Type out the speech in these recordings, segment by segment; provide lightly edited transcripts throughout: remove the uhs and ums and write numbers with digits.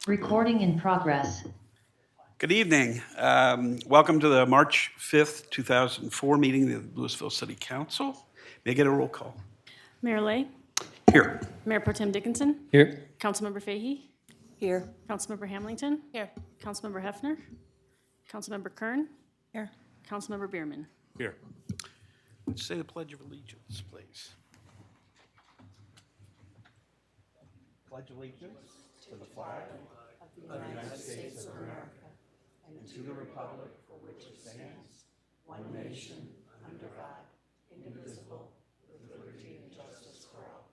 Recording in progress. Good evening. Welcome to the March 5th, 2004 meeting of the Louisville City Council. May I get a roll call? Mayor Lay, Here. Mayor Pro Tem Dickinson, Here. Councilmember Fahey, Here. Councilmember Hamilton, Here. Councilmember Hefner, Councilmember Kern, Here. Councilmember Bierman. Here. Let's say the Pledge of Allegiance, please. Pledge allegiance to the flag of the United States of America and to the republic for which it stands, one nation, under God, indivisible, with liberty and justice for all.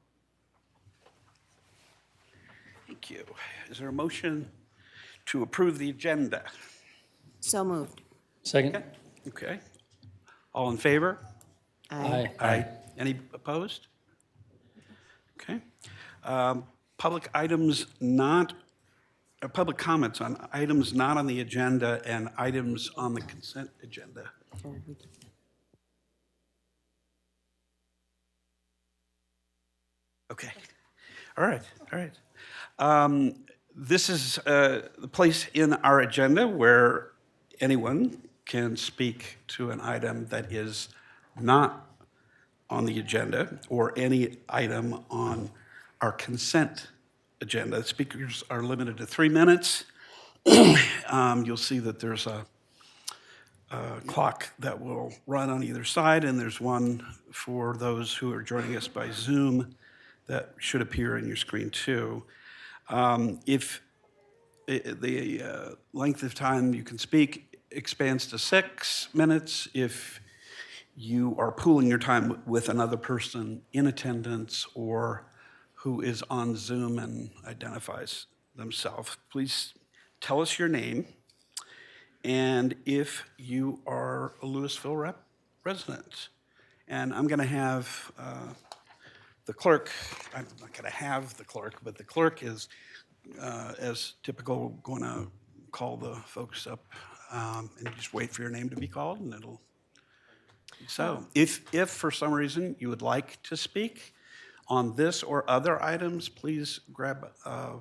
Thank you. Is there a motion to approve the agenda? So moved. Second. Okay. All in favor? Aye. Aye. Any opposed? Okay. Public items not, public comments on items not on the agenda and items on the consent agenda. Okay. All right. All right. This is the place in our agenda where anyone can speak to an item that is not on the agenda or any item on our consent agenda. Speakers are limited to 3 minutes. You'll see that there's a clock that will run on either side, and there's one for those who are joining us by Zoom that should appear on your screen too. If the length of time you can speak expands to 6 minutes, if you are pooling your time with another person in attendance or who is on Zoom and identifies themselves, please tell us your name and if you are a Louisville resident. And I'm going to have the clerk, I'm not going to have the clerk, but the clerk is, as typical, going to call the folks up and just wait for your name to be called, and it'll. So if for some reason you would like to speak on this or other items, please grab a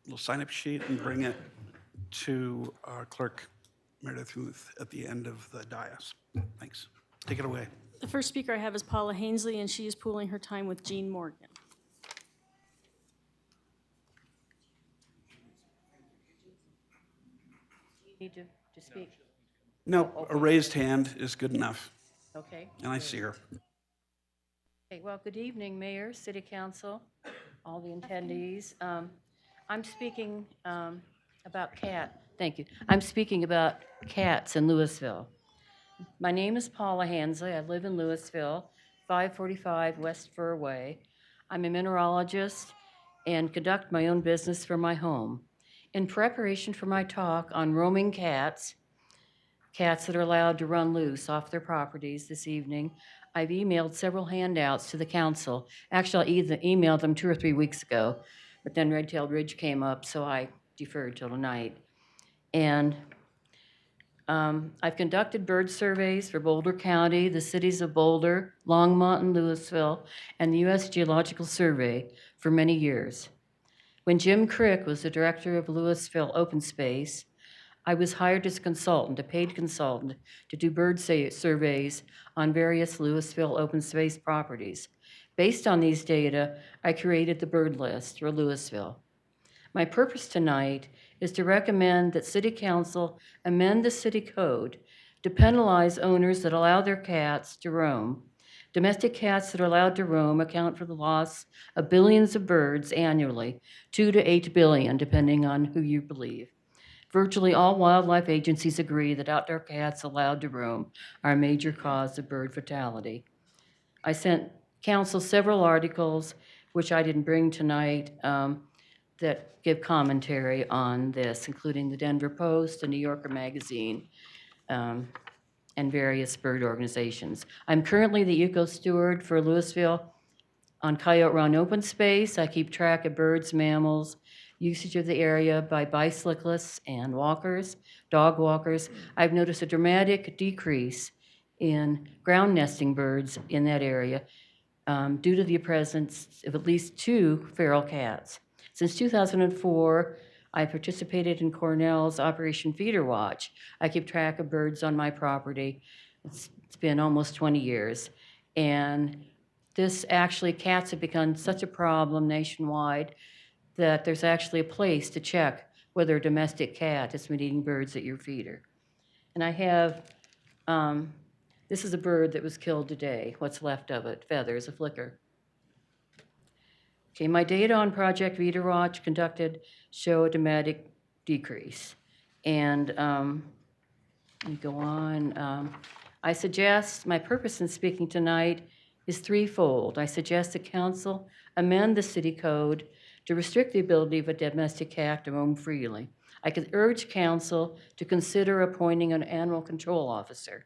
little sign-up sheet and bring it to our clerk, Meredith Huth, at the end of the dais. Thanks. Take it away. The first speaker I have is Paula Hainsley, and she is pooling her time with Jean Morgan. You need to speak. No, a raised hand is good enough, Okay. and I see her. Okay, well, good evening, Mayor, City Council, all the attendees. I'm speaking about thank you. I'm speaking about cats in Louisville. My name is Paula Hansley. I live in Louisville, 545 West Fur Way. I'm a mineralogist and conduct my own business from my home. In preparation for my talk on roaming cats that are allowed to run loose off their properties this evening, I've emailed several handouts to the council. Actually, I emailed them 2 or 3 weeks ago, but then Red-tailed Ridge came up, so I deferred till tonight. And I've conducted bird surveys for Boulder County, the cities of Boulder, Longmont, and Louisville, and the U.S. Geological Survey for many years. When Jim Crick was the director of Louisville Open Space, I was hired as a paid consultant, to do bird surveys on various Louisville open space properties. Based on these data, I created the bird list for Louisville. My purpose tonight is to recommend that City Council amend the city code to penalize owners that allow their cats to roam. Domestic cats that are allowed to roam account for the loss of billions of birds annually, 2 to 8 billion, depending on who you believe. Virtually all wildlife agencies agree that outdoor cats allowed to roam are a major cause of bird fatality. I sent council several articles, which I didn't bring tonight, that give commentary on this, including the Denver Post, the New Yorker Magazine, and various bird organizations. I'm currently the eco-steward for Louisville on Coyote Run Open Space. I keep track of birds, mammals, usage of the area by bicyclists and walkers, dog walkers. I've noticed a dramatic decrease in ground nesting birds in that area due to the presence of at least 2 feral cats. Since 2004, I participated in Cornell's Operation Feeder Watch. I keep track of birds on my property. It's been almost 20 years. And this actually, cats have become such a problem nationwide that there's actually a place to check whether a domestic cat has been eating birds at your feeder. And I have, this is a bird that was killed today, what's left of it, feathers, a flicker. Okay, my data on Project Feeder Watch conducted show a dramatic decrease. And let me go on. I suggest, my purpose in speaking tonight is threefold. I suggest the council amend the city code to restrict the ability of a domestic cat to roam freely. I could urge council to consider appointing an animal control officer.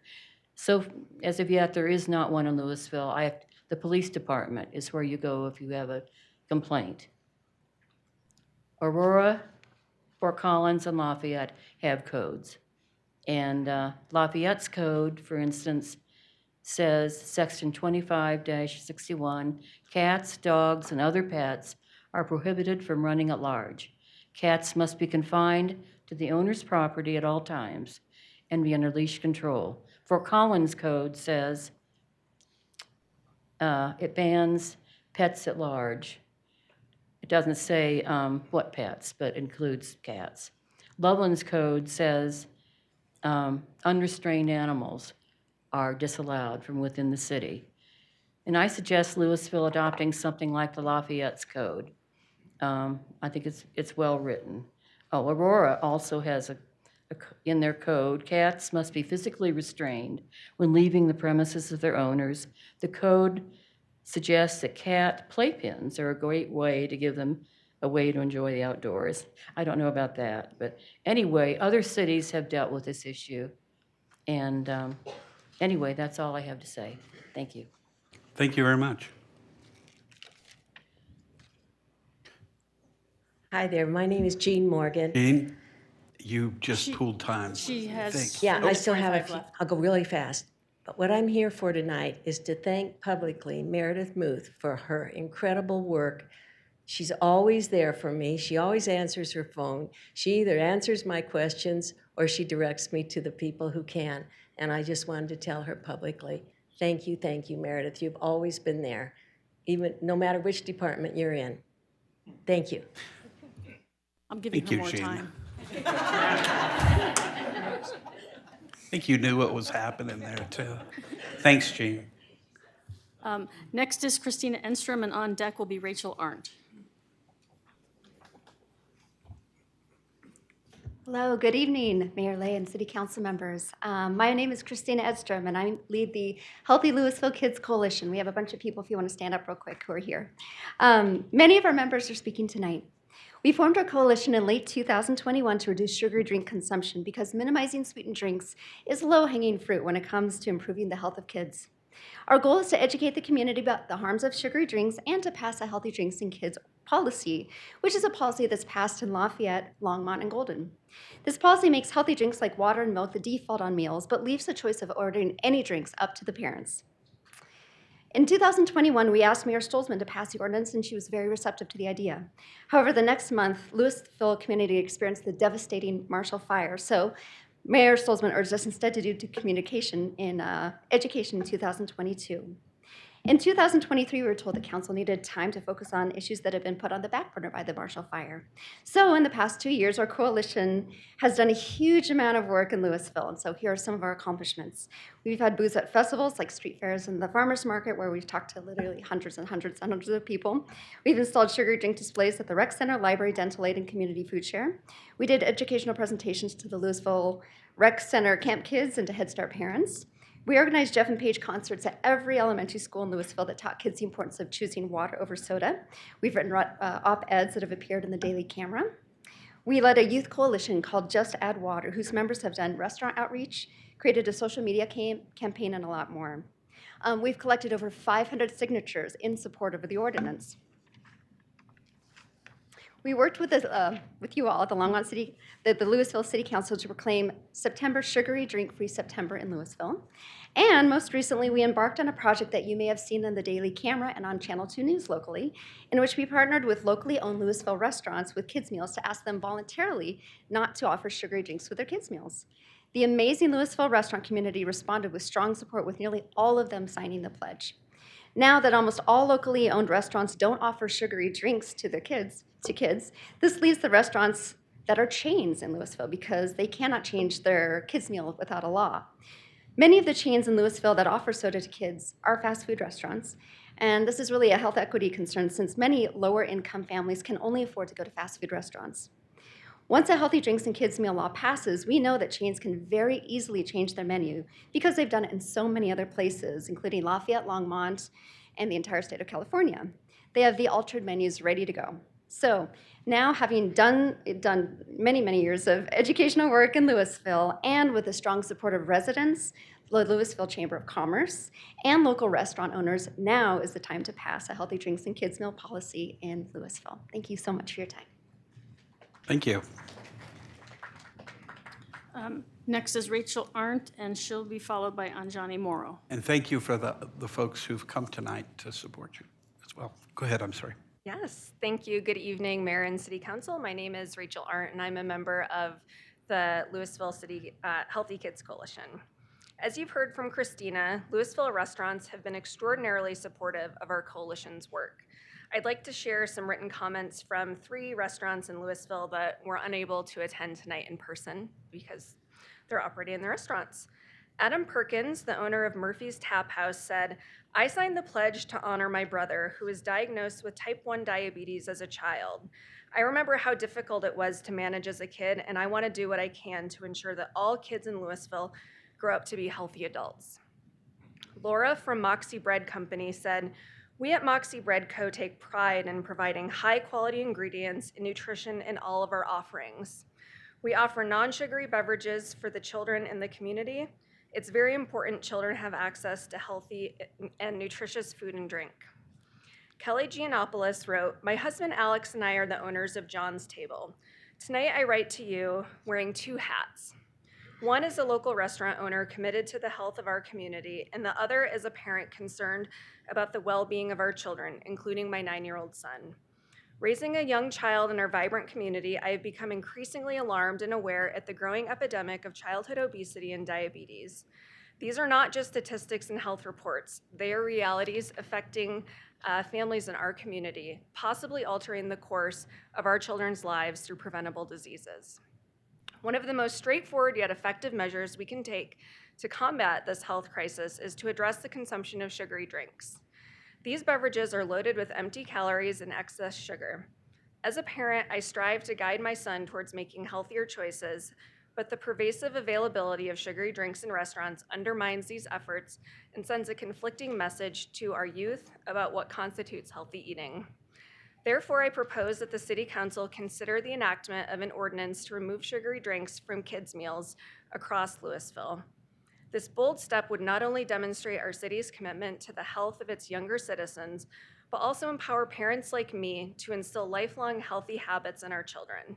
So as of yet, there is not one in Louisville. The police department is where you go if you have a complaint. Aurora, Fort Collins, and Lafayette have codes. And Lafayette's code, for instance, says, Section 25-61, cats, dogs, and other pets are prohibited from running at large. Cats must be confined to the owner's property at all times and be under leash control. Fort Collins code says it bans pets at large. It doesn't say what pets, but includes cats. Loveland's code says unrestrained animals are disallowed from within the city. And I suggest Louisville adopting something like the Lafayette's code. I think it's well written. Oh, Aurora also has in their code, cats must be physically restrained when leaving the premises of their owners. The code suggests that cat playpens are a great way to give them a way to enjoy the outdoors. I don't know about that, but anyway, other cities have dealt with this issue. And anyway, that's all I have to say. Thank you. Thank you very much. Hi there, my name is Jean Morgan. Jean, you just pulled time. She has. Thanks. Yeah, I still have 25 left. I'll go really fast. But what I'm here for tonight is to thank publicly Meredith Muth for her incredible work. She's always there for me. She always answers her phone. She either answers my questions or she directs me to the people who can. And I just wanted to tell her publicly, thank you, Meredith. You've always been there, even no matter which department you're in. Thank you. I'm giving Thank her you, more Jean. time. I think you knew what was happening there, too. Thanks, Jean. Next is Christina Enstrom, and on deck will be Rachel Arndt. Hello, good evening, Mayor Lay and City Council members. My name is Christina Edstrom, and I lead the Healthy Louisville Kids Coalition. We have a bunch of people, if you want to stand up real quick, who are here. Many of our members are speaking tonight. We formed our coalition in late 2021 to reduce sugary drink consumption because minimizing sweetened drinks is low-hanging fruit when it comes to improving the health of kids. Our goal is to educate the community about the harms of sugary drinks and to pass a healthy drinks in kids policy, which is a policy that's passed in Lafayette, Longmont, and Golden. This policy makes healthy drinks like water and milk the default on meals, but leaves the choice of ordering any drinks up to the parents. In 2021, we asked Mayor Stolzman to pass the ordinance, and she was very receptive to the idea. However, the next month, Louisville community experienced the devastating Marshall Fire, so Mayor Stolzman urged us instead to do communication in education in 2022. In 2023, we were told the council needed time to focus on issues that had been put on the back burner by the Marshall Fire. So in the past 2 years, our coalition has done a huge amount of work in Louisville, and so here are some of our accomplishments. We've had booths at festivals like street fairs and the farmers market, where we've talked to literally hundreds and hundreds and hundreds of people. We've installed sugar drink displays at the rec center, library, dental aid, and community food share. We did educational presentations to the Louisville Rec Center camp kids and to Head Start parents. We organized Jeff and Paige concerts at every elementary school in Louisville that taught kids the importance of choosing water over soda. We've written op-eds that have appeared in the Daily Camera. We led a youth coalition called Just Add Water, whose members have done restaurant outreach, created a social media campaign, and a lot more. We've collected over 500 signatures in support of the ordinance. We worked with you all at the Louisville City Council to proclaim September Sugary Drink-Free September in Louisville. And most recently, we embarked on a project that you may have seen in the Daily Camera and on Channel 2 News locally, in which we partnered with locally owned Louisville restaurants with kids' meals to ask them voluntarily not to offer sugary drinks with their kids' meals. The amazing Louisville restaurant community responded with strong support, with nearly all of them signing the pledge. Now that almost all locally owned restaurants don't offer sugary drinks to their kids, this leaves the restaurants that are chains in Louisville because they cannot change their kids' meal without a law. Many of the chains in Louisville that offer soda to kids are fast food restaurants, and this is really a health equity concern since many lower income families can only afford to go to fast food restaurants. Once a healthy drinks and kids meal law passes, we know that chains can very easily change their menu because they've done it in so many other places, including Lafayette, Longmont, and the entire state of California. They have the altered menus ready to go. So now, having done many years of educational work in Louisville, and with the strong support of residents, the Louisville Chamber of Commerce, and local restaurant owners, now is the time to pass a healthy drinks and kids meal policy in Louisville. Thank you so much for your time. Thank you. Next is Rachel Arndt, and she'll be followed by Anjani Morrow. And thank you for the folks who've come tonight to support you as well. Go ahead, I'm sorry. Yes, thank you. Good evening, Mayor and City Council. My name is Rachel Arndt, and I'm a member of the Louisville City Healthy Kids Coalition. As you've heard from Christina, Louisville restaurants have been extraordinarily supportive of our coalition's work. I'd like to share some written comments from 3 restaurants in Louisville that were unable to attend tonight in person because they're operating in the restaurants. Adam Perkins, the owner of Murphy's Tap House, said, "I signed the pledge to honor my brother who was diagnosed with type 1 diabetes as a child. I remember how difficult it was to manage as a kid, and I want to do what I can to ensure that all kids in Louisville grow up to be healthy adults." Laura from Moxie Bread Company said, "We at Moxie Bread Co. take pride in providing high-quality ingredients and nutrition in all of our offerings. We offer non-sugary beverages for the children in the community. It's very important children have access to healthy and nutritious food and drink." Kelly Giannopoulos wrote, "My husband Alex and I are the owners of John's Table. Tonight I write to you wearing 2 hats. One is a local restaurant owner committed to the health of our community, and the other is a parent concerned about the well-being of our children, including my 9-year-old son. Raising a young child in our vibrant community, I have become increasingly alarmed and aware at the growing epidemic of childhood obesity and diabetes. These are not just statistics and health reports. They are realities affecting families in our community, possibly altering the course of our children's lives through preventable diseases. One of the most straightforward yet effective measures we can take to combat this health crisis is to address the consumption of sugary drinks. These beverages are loaded with empty calories and excess sugar. As a parent, I strive to guide my son towards making healthier choices, but the pervasive availability of sugary drinks in restaurants undermines these efforts and sends a conflicting message to our youth about what constitutes healthy eating. Therefore, I propose that the City Council consider the enactment of an ordinance to remove sugary drinks from kids' meals across Louisville. This bold step would not only demonstrate our city's commitment to the health of its younger citizens, but also empower parents like me to instill lifelong healthy habits in our children.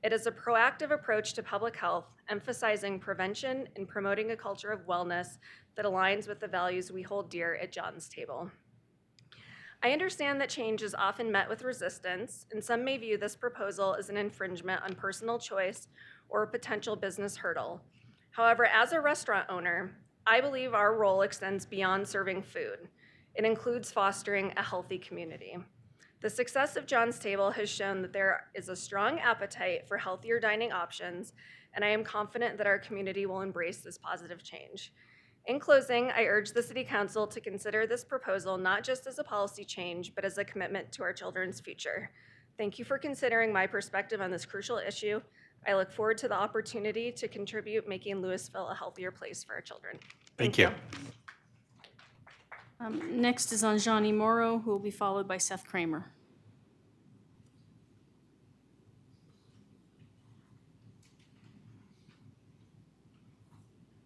It is a proactive approach to public health, emphasizing prevention and promoting a culture of wellness that aligns with the values we hold dear at John's Table. I understand that change is often met with resistance, and some may view this proposal as an infringement on personal choice or a potential business hurdle. However, as a restaurant owner, I believe our role extends beyond serving food. It includes fostering a healthy community. The success of John's Table has shown that there is a strong appetite for healthier dining options, and I am confident that our community will embrace this positive change. In closing, I urge the City Council to consider this proposal not just as a policy change, but as a commitment to our children's future. Thank you for considering my perspective on this crucial issue. I look forward to the opportunity to contribute making Louisville a healthier place for our children. Thank you. Next is Anjani Morrow, who will be followed by Seth Kramer.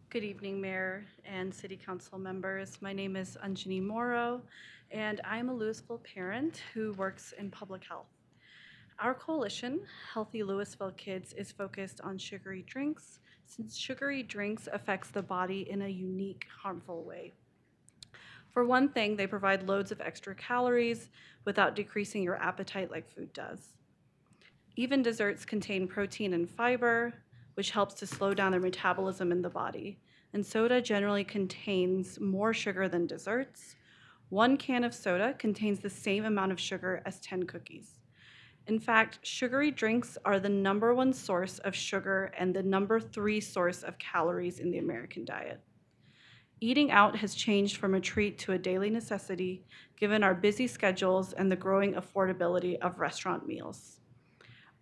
Good evening, Mayor and City Council members. My name is Anjani Morrow, and I'm a Louisville parent who works in public health. Our coalition, Healthy Louisville Kids, is focused on sugary drinks, since sugary drinks affects the body in a unique, harmful way. For one thing, they provide loads of extra calories without decreasing your appetite like food does. Even desserts contain protein and fiber, which helps to slow down their metabolism in the body. And soda generally contains more sugar than desserts. 1 can of soda contains the same amount of sugar as 10 cookies. In fact, sugary drinks are the #1 source of sugar and the #3 source of calories in the American diet. Eating out has changed from a treat to a daily necessity, given our busy schedules and the growing affordability of restaurant meals.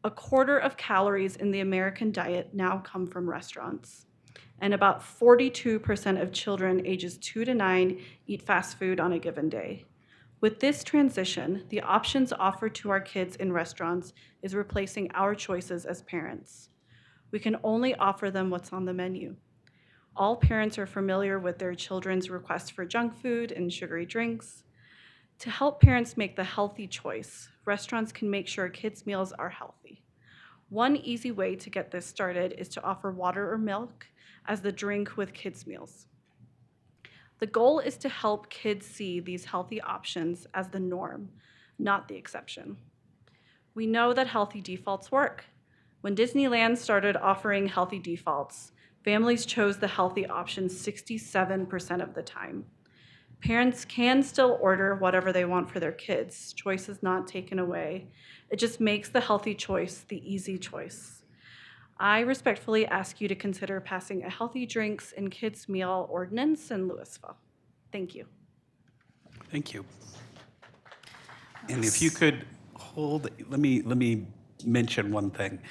1/4 of calories in the American diet now come from restaurants, and about 42% of children ages 2 to 9 eat fast food on a given day. With this transition, the options offered to our kids in restaurants is replacing our choices as parents. We can only offer them what's on the menu. All parents are familiar with their children's requests for junk food and sugary drinks. To help parents make the healthy choice, restaurants can make sure kids' meals are healthy. One easy way to get this started is to offer water or milk as the drink with kids' meals. The goal is to help kids see these healthy options as the norm, not the exception. We know that healthy defaults work. When Disneyland started offering healthy defaults, families chose the healthy option 67% of the time. Parents can still order whatever they want for their kids. Choice is not taken away. It just makes the healthy choice the easy choice. I respectfully ask you to consider passing a healthy drinks and kids meal ordinance in Louisville. Thank you. Thank you. And if you could hold, let me mention one thing.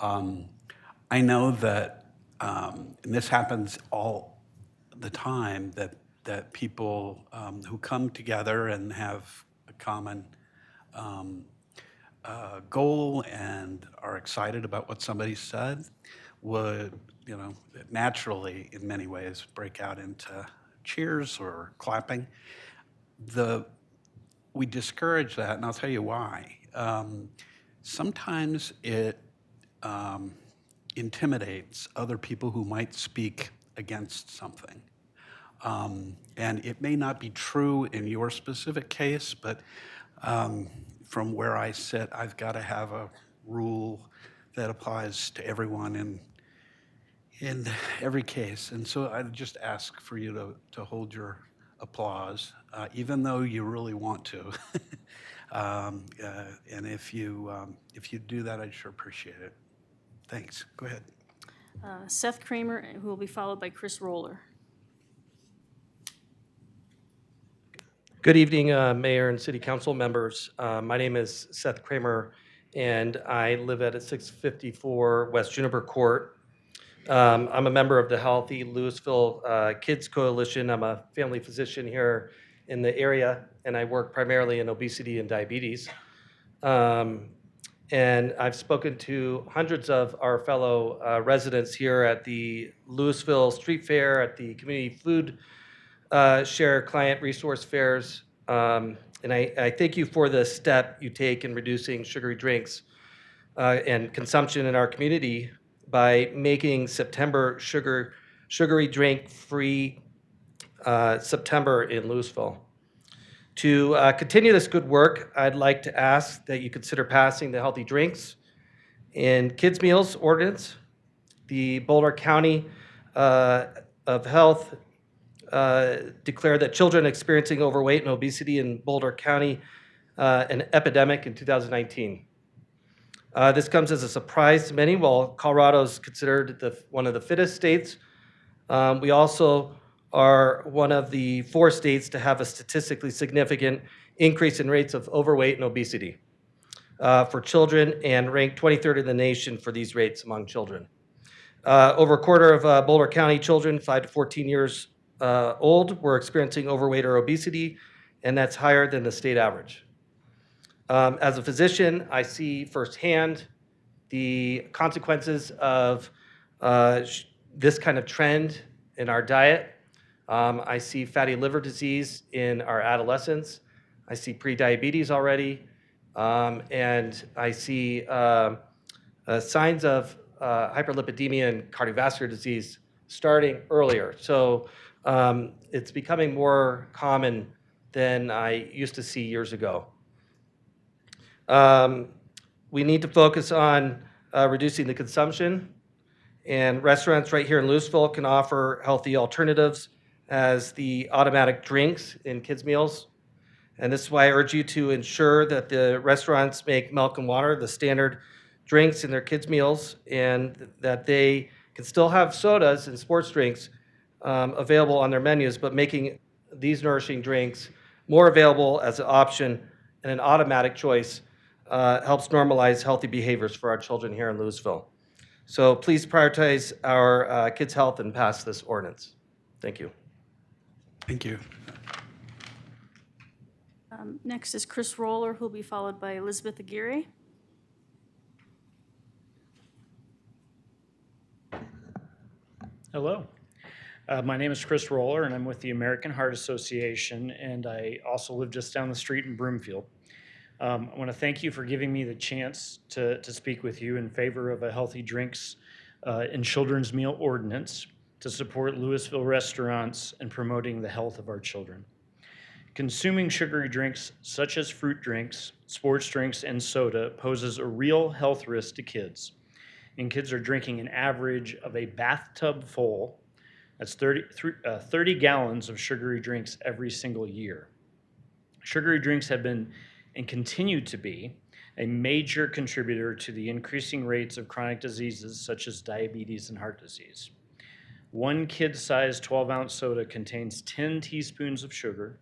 I know that, and this happens all the time, that people who come together and have a common goal and are excited about what somebody said would, naturally, in many ways, break out into cheers or clapping. We discourage that, and I'll tell you why. Sometimes it intimidates other people who might speak against something. And it may not be true in your specific case, but from where I sit, I've got to have a rule that applies to everyone in every case. And so I'd just ask for you to hold your applause, even though you really want to. And if you do that, I'd sure appreciate it. Thanks. Go ahead. Seth Kramer, who will be followed by Chris Roller. Good evening, Mayor and City Council members. My name is Seth Kramer, and I live at 654 West Juniper Court. I'm a member of the Healthy Louisville Kids Coalition. I'm a family physician here in the area, and I work primarily in obesity and diabetes. And I've spoken to hundreds of our fellow residents here at the Louisville Street Fair, at the Community Food Share Client Resource Fairs. And I thank you for the step you take in reducing sugary drinks and consumption in our community by making September sugary drink free September in Louisville. To continue this good work, I'd like to ask that you consider passing the healthy drinks and kids meals ordinance. The Boulder County of Health declared that children experiencing overweight and obesity in Boulder County an epidemic in 2019. This comes as a surprise to many. While Colorado is considered one of the fittest states, we also are one of the 4 states to have a statistically significant increase in rates of overweight and obesity for children, and ranked 23rd in the nation for these rates among children. Over 1/4 of Boulder County children 5 to 14 years old were experiencing overweight or obesity, and that's higher than the state average. As a physician, I see firsthand the consequences of this kind of trend in our diet. I see fatty liver disease in our adolescents. I see prediabetes already, And I see signs of hyperlipidemia and cardiovascular disease starting earlier. So it's becoming more common than I used to see years ago. We need to focus on reducing the consumption, and restaurants right here in Louisville can offer healthy alternatives as the automatic drinks in kids' meals. And this is why I urge you to ensure that the restaurants make milk and water the standard drinks in their kids' meals, and that they can still have sodas and sports drinks available on their menus, but making these nourishing drinks more available as an option and an automatic choice helps normalize healthy behaviors for our children here in Louisville. So please prioritize our kids' health and pass this ordinance. Thank you. Thank you. Next is Chris Roller, who will be followed by Elizabeth Aguirre. Hello. My name is Chris Roller, and I'm with the American Heart Association, and I also live just down the street in Broomfield. I want to thank you for giving me the chance to speak with you in favor of a healthy drinks and children's meal ordinance to support Louisville restaurants and promoting the health of our children. Consuming sugary drinks such as fruit drinks, sports drinks, and soda poses a real health risk to kids. And kids are drinking an average of a bathtub full, that's 30 gallons of sugary drinks every single year. Sugary drinks have been and continue to be a major contributor to the increasing rates of chronic diseases such as diabetes and heart disease. One kid-sized 12-ounce soda contains 10 teaspoons of sugar,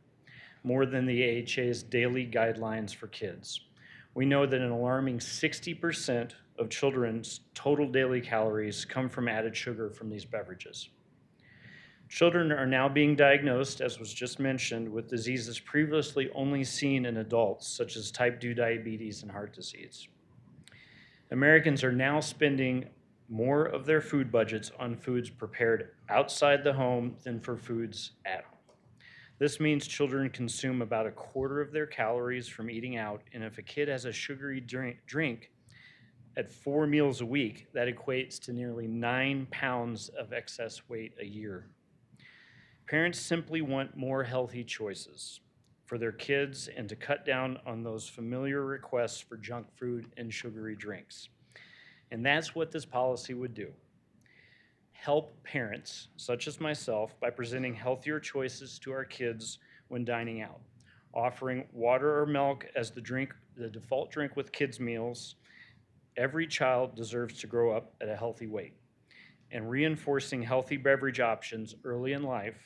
more than the AHA's daily guidelines for kids. We know that an alarming 60% of children's total daily calories come from added sugar from these beverages. Children are now being diagnosed, as was just mentioned, with diseases previously only seen in adults, such as type 2 diabetes and heart disease. Americans are now spending more of their food budgets on foods prepared outside the home than for foods at home. This means children consume about a quarter of their calories from eating out, and if a kid has a sugary drink at 4 meals a week, that equates to nearly 9 pounds of excess weight a year. Parents simply want more healthy choices for their kids and to cut down on those familiar requests for junk food and sugary drinks. And that's what this policy would do. Help parents, such as myself, by presenting healthier choices to our kids when dining out, offering water or milk as the default drink with kids' meals. Every child deserves to grow up at a healthy weight, and reinforcing healthy beverage options early in life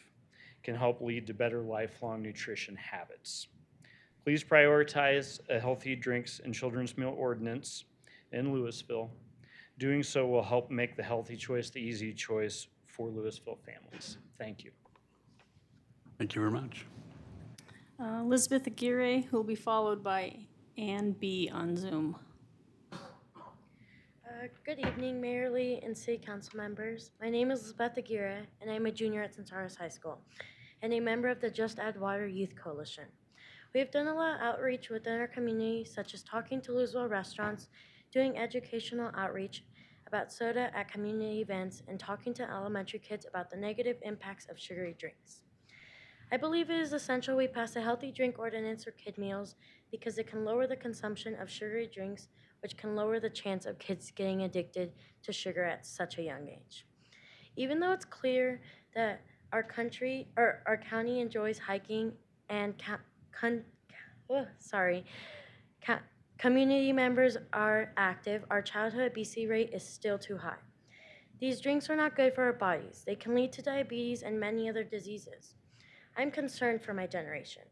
can help lead to better lifelong nutrition habits. Please prioritize a healthy drinks and children's meal ordinance in Louisville. Doing so will help make the healthy choice the easy choice for Louisville families. Thank you. Thank you very much. Elizabeth Aguirre, who will be followed by Ann B. on Zoom. Good evening, Mayor Lee and City Council members. My name is Elizabeth Aguirre, and I'm a junior at Centaurus High School and a member of the Just Add Water Youth Coalition. We have done a lot of outreach within our community, such as talking to Louisville restaurants, doing educational outreach about soda at community events, and talking to elementary kids about the negative impacts of sugary drinks. I believe it is essential we pass a healthy drink ordinance for kid meals because it can lower the consumption of sugary drinks, which can lower the chance of kids getting addicted to sugar at such a young age. Even though it's clear that our county enjoys hiking and community members are active, our childhood obesity rate is still too high. These drinks are not good for our bodies. They can lead to diabetes and many other diseases. I'm concerned for my generation.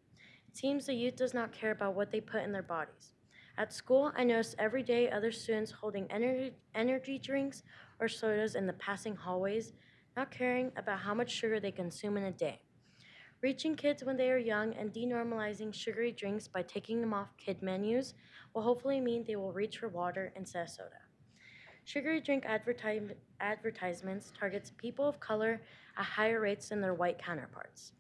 It seems the youth does not care about what they put in their bodies. At school, I notice every day other students holding energy drinks or sodas in the passing hallways, not caring about how much sugar they consume in a day. Reaching kids when they are young and denormalizing sugary drinks by taking them off kid menus will hopefully mean they will reach for water instead of soda. Sugary drink advertisements targets people of color at higher rates than their white counterparts.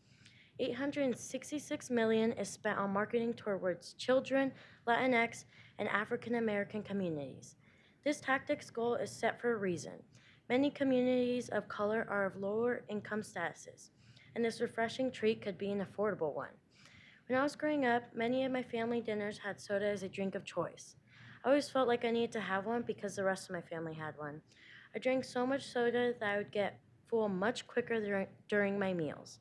$866 million is spent on marketing towards children, Latinx, and African American communities. This tactics goal is set for a reason. Many communities of color are of lower income statuses, and this refreshing treat could be an affordable one. When I was growing up, many of my family dinners had soda as a drink of choice. I always felt like I needed to have one because the rest of my family had one. I drank so much soda that I would get full much quicker during my meals.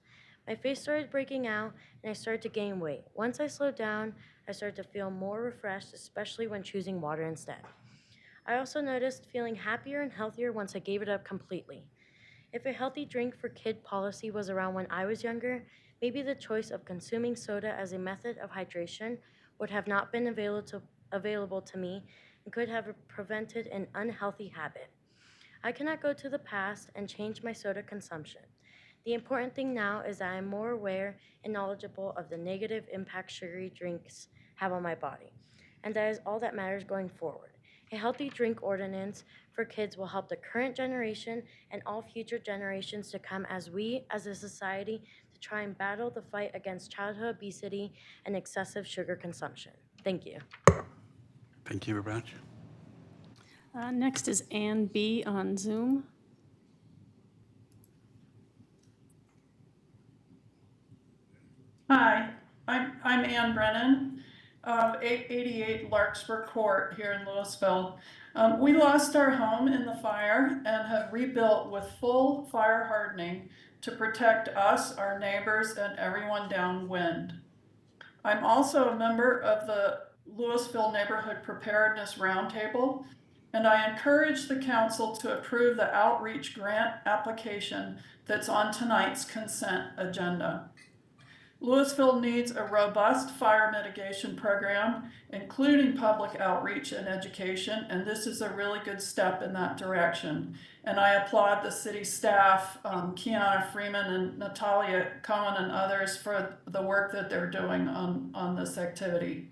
My face started breaking out and I started to gain weight. Once I slowed down, I started to feel more refreshed, especially when choosing water instead. I also noticed feeling happier and healthier once I gave it up completely. If a healthy drink for kid policy was around when I was younger, maybe the choice of consuming soda as a method of hydration would have not been available to me and could have prevented an unhealthy habit. I cannot go to the past and change my soda consumption. The important thing now is that I am more aware and knowledgeable of the negative impact sugary drinks have on my body, and that is all that matters going forward. A healthy drink ordinance for kids will help the current generation and all future generations to come as we, as a society, to try and battle the fight against childhood obesity and excessive sugar consumption. Thank you. Thank you very much. Next is Ann B. on Zoom. Hi, I'm Ann Brennan of 888 Larkspur Court here in Louisville. We lost our home in the fire and have rebuilt with full fire hardening to protect us, our neighbors, and everyone downwind. I'm also a member of the Louisville Neighborhood Preparedness Roundtable, and I encourage the council to approve the outreach grant application that's on tonight's consent agenda. Louisville needs a robust fire mitigation program, including public outreach and education, and this is a really good step in that direction. And I applaud the city staff, Kiana Freeman and Natalia Cohen and others for the work that they're doing on this activity.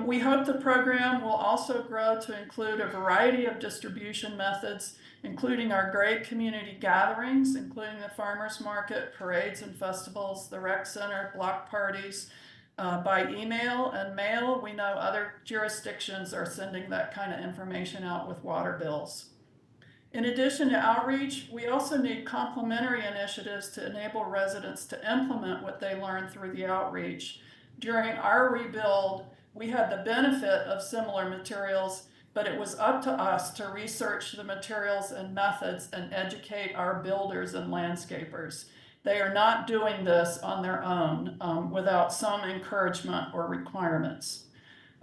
We hope the program will also grow to include a variety of distribution methods, including our great community gatherings, including the farmers market, parades and festivals, the rec center, block parties, by email and mail. We know other jurisdictions are sending that kind of information out with water bills. In addition to outreach, we also need complementary initiatives to enable residents to implement what they learn through the outreach. During our rebuild, we had the benefit of similar materials, but it was up to us to research the materials and methods and educate our builders and landscapers. They are not doing this on their own without some encouragement or requirements.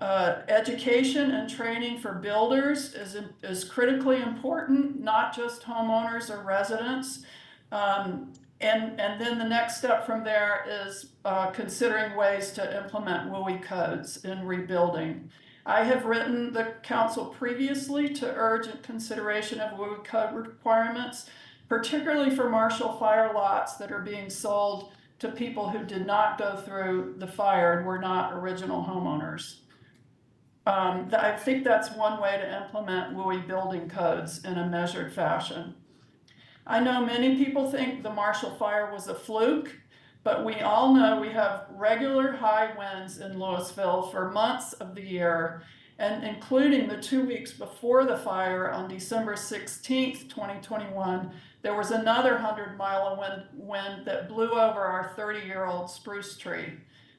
Education and training for builders is critically important, not just homeowners or residents. And then the next step from there is considering ways to implement WUI codes in rebuilding. I have written the council previously to urge consideration of WUI code requirements, particularly for Marshall fire lots that are being sold to people who did not go through the fire and were not original homeowners. I think that's one way to implement WUI building codes in a measured fashion. I know many people think the Marshall Fire was a fluke, but we all know we have regular high winds in Louisville for months of the year, and including the 2 weeks before the fire on December 16th, 2021, there was another 100-mile wind that blew over our 30-year-old spruce tree.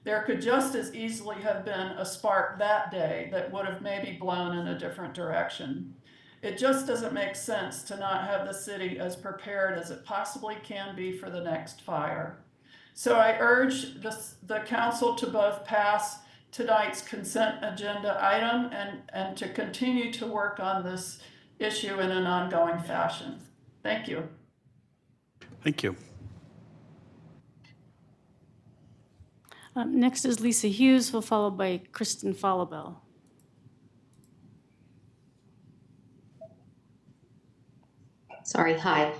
There could just as easily have been a spark that day that would have maybe blown in a different direction. It just doesn't make sense to not have the city as prepared as it possibly can be for the next fire. So I urge the council to both pass tonight's consent agenda item and to continue to work on this issue in an ongoing fashion. Thank you. Thank you. Next is Lisa Hughes, followed by Kristen Follabell. Sorry, hi.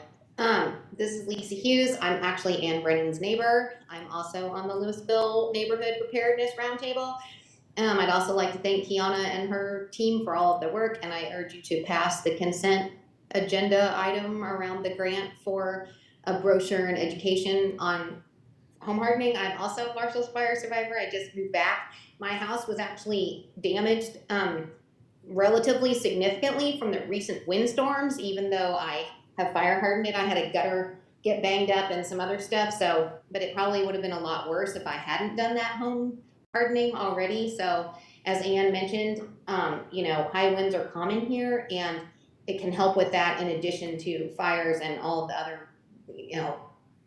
This is Lisa Hughes. I'm actually Ann Brennan's neighbor. I'm also on the Louisville Neighborhood Preparedness Roundtable. I'd also like to thank Kiana and her team for all of their work, and I urge you to pass the consent agenda item around the grant for a brochure and education on home hardening. I'm also a partial fire survivor. I just moved back. My house was actually damaged relatively significantly from the recent windstorms, even though I have fire hardened it. I had a gutter get banged up and some other stuff. So, but it probably would have been a lot worse if I hadn't done that home hardening already. So as Ann mentioned, high winds are common here, and it can help with that in addition to fires and all of the other,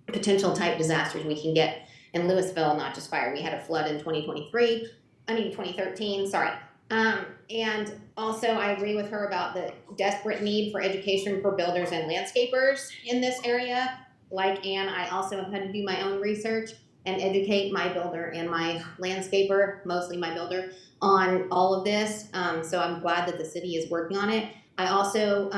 potential type disasters we can get in Louisville, not just fire. We had a flood in 2013, sorry. And also I agree with her about the desperate need for education for builders and landscapers in this area. Like Ann, I also have had to do my own research and educate my builder and my landscaper, mostly my builder, on all of this. So I'm glad that the city is working on it. I also,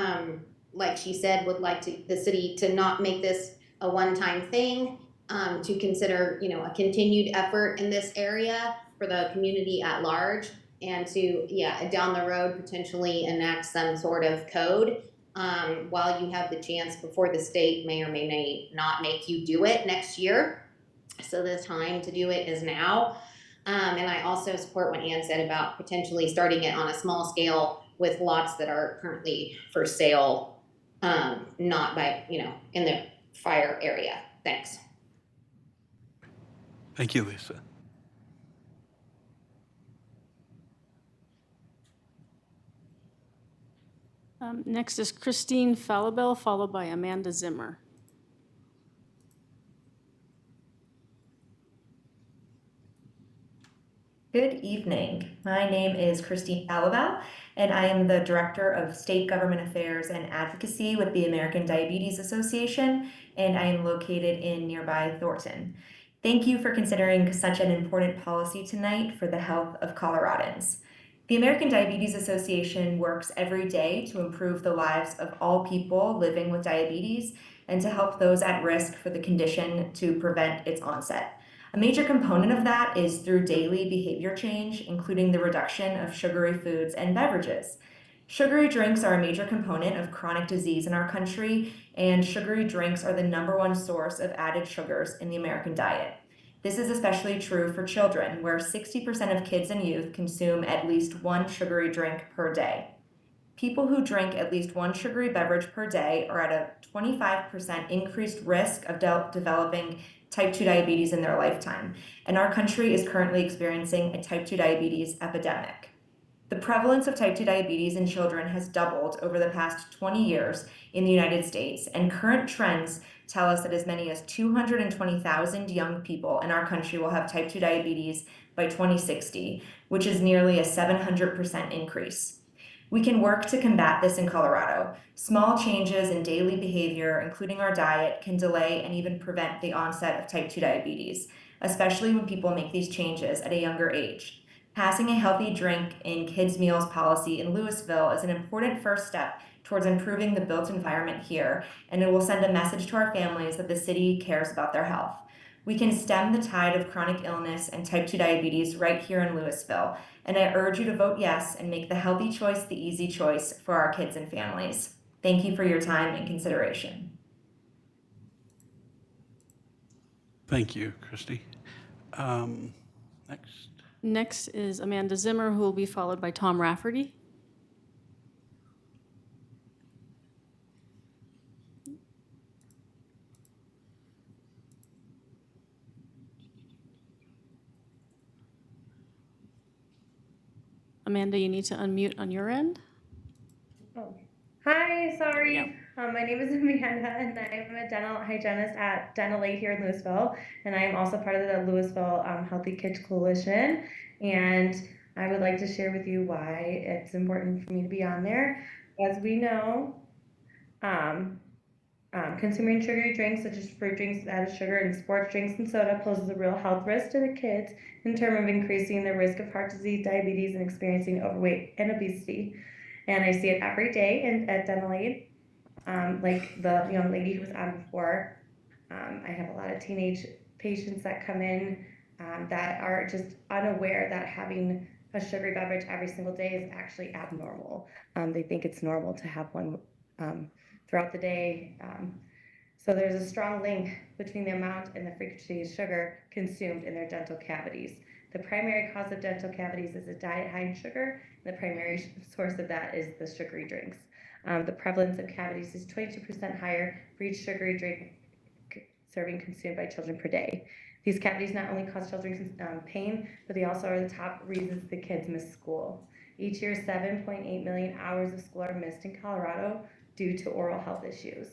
like she said, would like the city to not make this a one-time thing, to consider, a continued effort in this area for the community at large, and to, down the road, potentially enact some sort of code, while you have the chance before the state may or may not make you do it next year. So the time to do it is now. And I also support what Ann said about potentially starting it on a small scale with lots that are currently for sale, not by, in the fire area. Thanks. Thank you, Lisa. Next is Christine Falabelle, followed by Amanda Zimmer. Good evening. My name is Christine Falabelle, and I am the Director of State Government Affairs and Advocacy with the American Diabetes Association, and I am located in nearby Thornton. Thank you for considering such an important policy tonight for the health of Coloradans. The American Diabetes Association works every day to improve the lives of all people living with diabetes and to help those at risk for the condition to prevent its onset. A major component of that is through daily behavior change, including the reduction of sugary foods and beverages. Sugary drinks are a major component of chronic disease in our country, and sugary drinks are the #1 source of added sugars in the American diet. This is especially true for children, where 60% of kids and youth consume at least one sugary drink per day. People who drink at least one sugary beverage per day are at a 25% increased risk of developing type 2 diabetes in their lifetime, and our country is currently experiencing a type 2 diabetes epidemic. The prevalence of type 2 diabetes in children has doubled over the past 20 years in the United States, and current trends tell us that as many as 220,000 young people in our country will have type 2 diabetes by 2060, which is nearly a 700% increase. We can work to combat this in Colorado. Small changes in daily behavior, including our diet, can delay and even prevent the onset of type 2 diabetes, especially when people make these changes at a younger age. Passing a healthy drink in kids' meals policy in Louisville is an important first step towards improving the built environment here, and it will send a message to our families that the city cares about their health. We can stem the tide of chronic illness and type 2 diabetes right here in Louisville, and I urge you to vote yes and make the healthy choice the easy choice for our kids and families. Thank you for your time and consideration. Thank you, Christy. Next. Next is Amanda Zimmer, who will be followed by Tom Rafferty. Amanda, you need to unmute on your end. Oh. Hi, sorry. My name is Amanda, and I'm a dental hygienist at Dental Aid here in Louisville, and I am also part of the Louisville Healthy Kids Coalition, and I would like to share with you why it's important for me to be on there. As we know, consuming sugary drinks such as fruit drinks that add sugar and sports drinks and soda poses a real health risk to the kids in terms of increasing the risk of heart disease, diabetes, and experiencing overweight and obesity. And I see it every day at Dental Aid. Like the young lady who was on before, I have a lot of teenage patients that come in that are just unaware that having a sugary beverage every single day is actually abnormal. They think it's normal to have one throughout the day. So there's a strong link between the amount and the frequency of sugar consumed in their dental cavities. The primary cause of dental cavities is a diet high in sugar, and the primary source of that is the sugary drinks. The prevalence of cavities is 22% higher for each sugary drink serving consumed by children per day. These cavities not only cause children pain, but they also are the top reasons the kids miss school. Each year, 7.8 million hours of school are missed in Colorado due to oral health issues.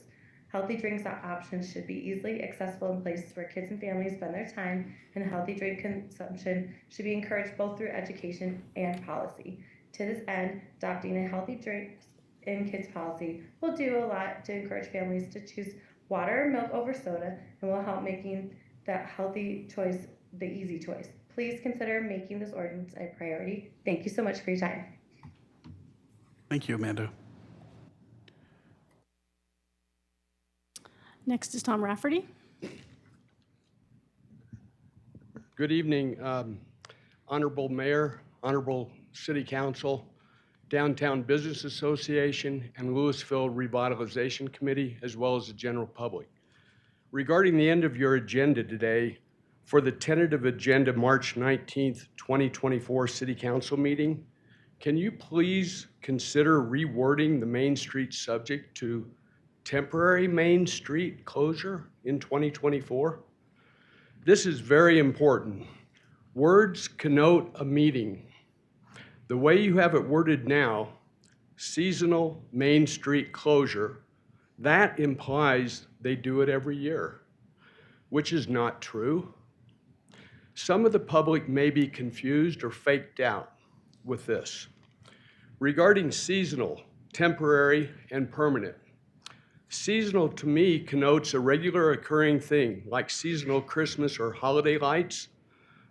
Healthy drinks options should be easily accessible in places where kids and families spend their time, and healthy drink consumption should be encouraged both through education and policy. To this end, adopting a healthy drinks in kids policy will do a lot to encourage families to choose water or milk over soda, and will help making that healthy choice the easy choice. Please consider making this ordinance a priority. Thank you so much for your time. Thank you, Amanda. Next is Tom Rafferty. Good evening, Honorable Mayor, Honorable City Council, Downtown Business Association, and Louisville Revitalization Committee, as well as the general public. Regarding the end of your agenda today, for the tentative agenda March 19th, 2024 City Council meeting, can you please consider rewording the Main Street subject to temporary Main Street closure in 2024? This is very important. Words connote a meaning. The way you have it worded now, seasonal Main Street closure, that implies they do it every year, which is not true. Some of the public may be confused or faked out with this. Regarding seasonal, temporary, and permanent, seasonal to me connotes a regular occurring thing like seasonal Christmas or holiday lights,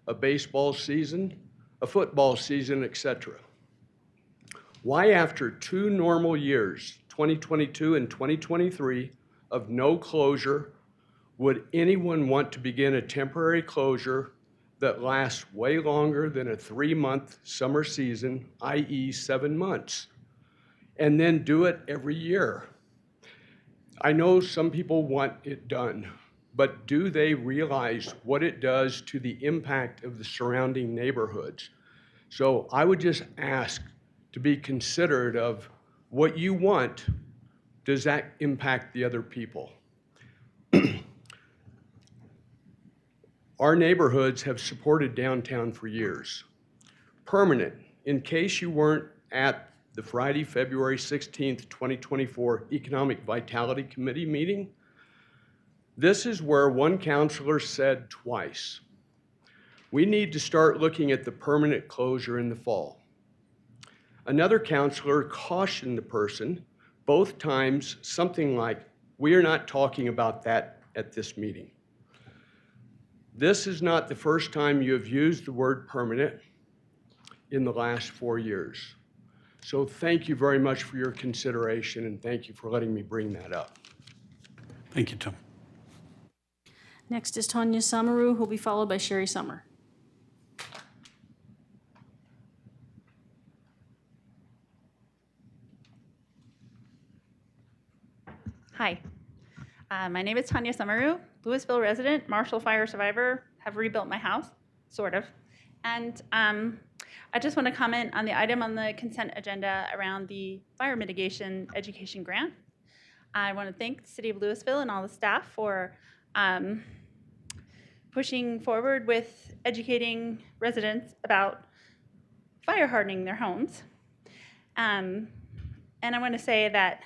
a baseball season, a football season, etc. Why after 2 normal years, 2022 and 2023, of no closure, would anyone want to begin a temporary closure that lasts way longer than a 3-month summer season, i.e. 7 months, and then do it every year? I know some people want it done, but do they realize what it does to the impact of the surrounding neighborhoods? So I would just ask to be considerate of what you want. Does that impact the other people? Our neighborhoods have supported downtown for years. Permanent, in case you weren't at the Friday, February 16th, 2024 Economic Vitality Committee meeting, this is where one counselor said twice, we need to start looking at the permanent closure in the fall. Another counselor cautioned the person both times something like, we are not talking about that at this meeting. This is not the first time you have used the word permanent in the last 4 years. So thank you very much for your consideration, and thank you for letting me bring that up. Thank you, Tom. Next is Tanya Samaru, who will be followed by Sherry Summer. Hi, my name is Tanya Samaru, Louisville resident, Marshall Fire survivor, have rebuilt my house, sort of. And I just want to comment on the item on the consent agenda around the fire mitigation education grant. I want to thank the City of Louisville and all the staff for pushing forward with educating residents about fire hardening their homes. And I want to say that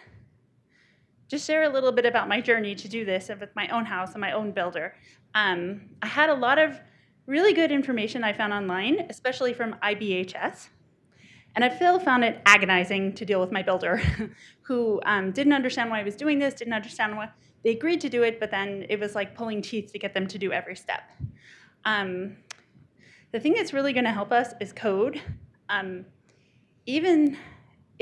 just share a little bit about my journey to do this with my own house and my own builder. I had a lot of really good information I found online, especially from IBHS. And I found it agonizing to deal with my builder who didn't understand why I was doing this, didn't understand why they agreed to do it, but then it was like pulling teeth to get them to do every step. The thing that's really gonna help us is code.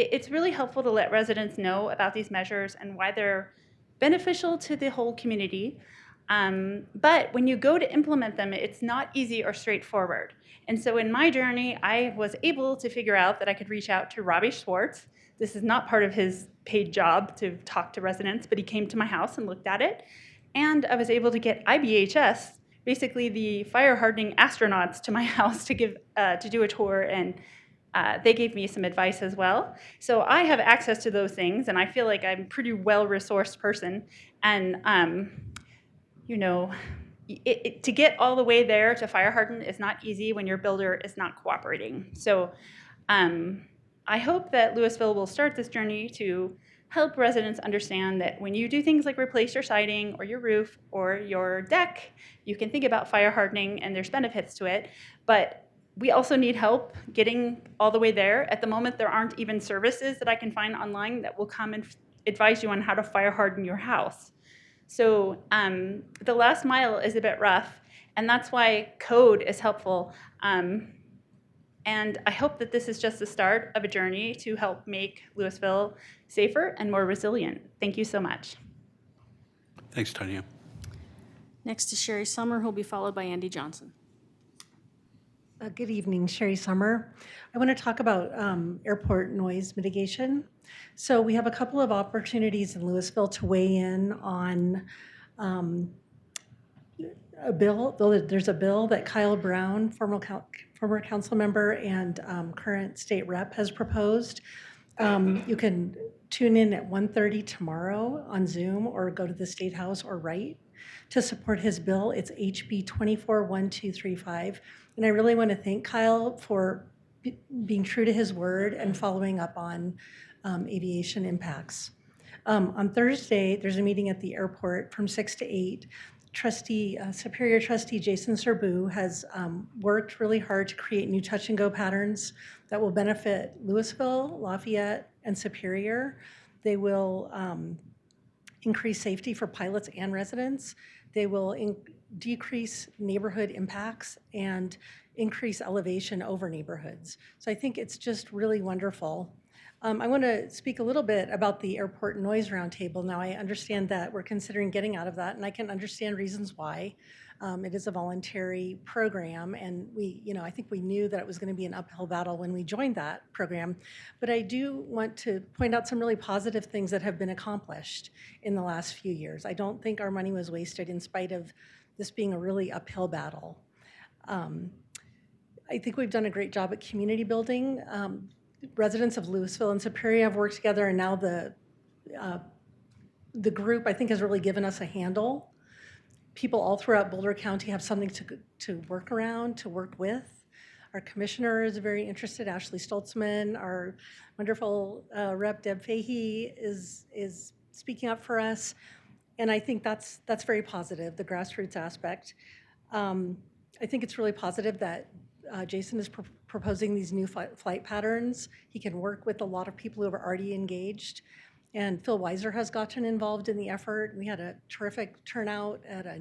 It's really helpful to let residents know about these measures and why they're beneficial to the whole community. But when you go to implement them, it's not easy or straightforward. And so in my journey, I was able to figure out that I could reach out to Robbie Schwartz, this is not part of his paid job to talk to residents, but he came to my house and looked at it. And I was able to get IBHS, basically the fire hardening astronauts, to my house to do a tour, and they gave me some advice as well. So I have access to those things, and I feel like I'm a pretty well-resourced person. And to get all the way there to fire harden is not easy when your builder is not cooperating. So I hope that Louisville will start this journey to help residents understand that when you do things like replace your siding or your roof or your deck, you can think about fire hardening and there's benefits to it. But we also need help getting all the way there. At the moment, there aren't even services that I can find online that will come and advise you on how to fire harden your house. So the last mile is a bit rough, and that's why code is helpful. And I hope that this is just the start of a journey to help make Louisville safer and more resilient. Thank you so much. Thanks, Tanya. Next is Sherry Summer, who'll be followed by Andy Johnson. Good evening, Sherry Summer. I want to talk about airport noise mitigation. So we have a couple of opportunities in Louisville to weigh in on a bill. There's a bill that Kyle Brown, former council member and current state rep, has proposed. You can tune in at 1:30 tomorrow on Zoom or go to the State House or write to support his bill. It's HB 241235. And I really want to thank Kyle for being true to his word and following up on aviation impacts. On Thursday, there's a meeting at the airport from 6 to 8. Superior Trustee Jason Serbu has worked really hard to create new touch and go patterns that will benefit Louisville, Lafayette, and Superior. They will increase safety for pilots and residents. They will decrease neighborhood impacts and increase elevation over neighborhoods. So I think it's just really wonderful. I want to speak a little bit about the airport noise roundtable. Now, I understand that we're considering getting out of that, and I can understand reasons why. It is a voluntary program, and I think we knew that it was going to be an uphill battle when we joined that program. But I do want to point out some really positive things that have been accomplished in the last few years. I don't think our money was wasted in spite of this being a really uphill battle. I think we've done a great job at community building. Residents of Louisville and Superior have worked together, and now the group, I think, has really given us a handle. People all throughout Boulder County have something to work around, to work with. Our commissioner is very interested. Ashley Stoltzman, our wonderful Rep. Deb Fahey is speaking up for us, and I think that's very positive, the grassroots aspect. I think it's really positive that Jason is proposing these new flight patterns. He can work with a lot of people who have already engaged. And Phil Weiser has gotten involved in the effort. We had a terrific turnout at a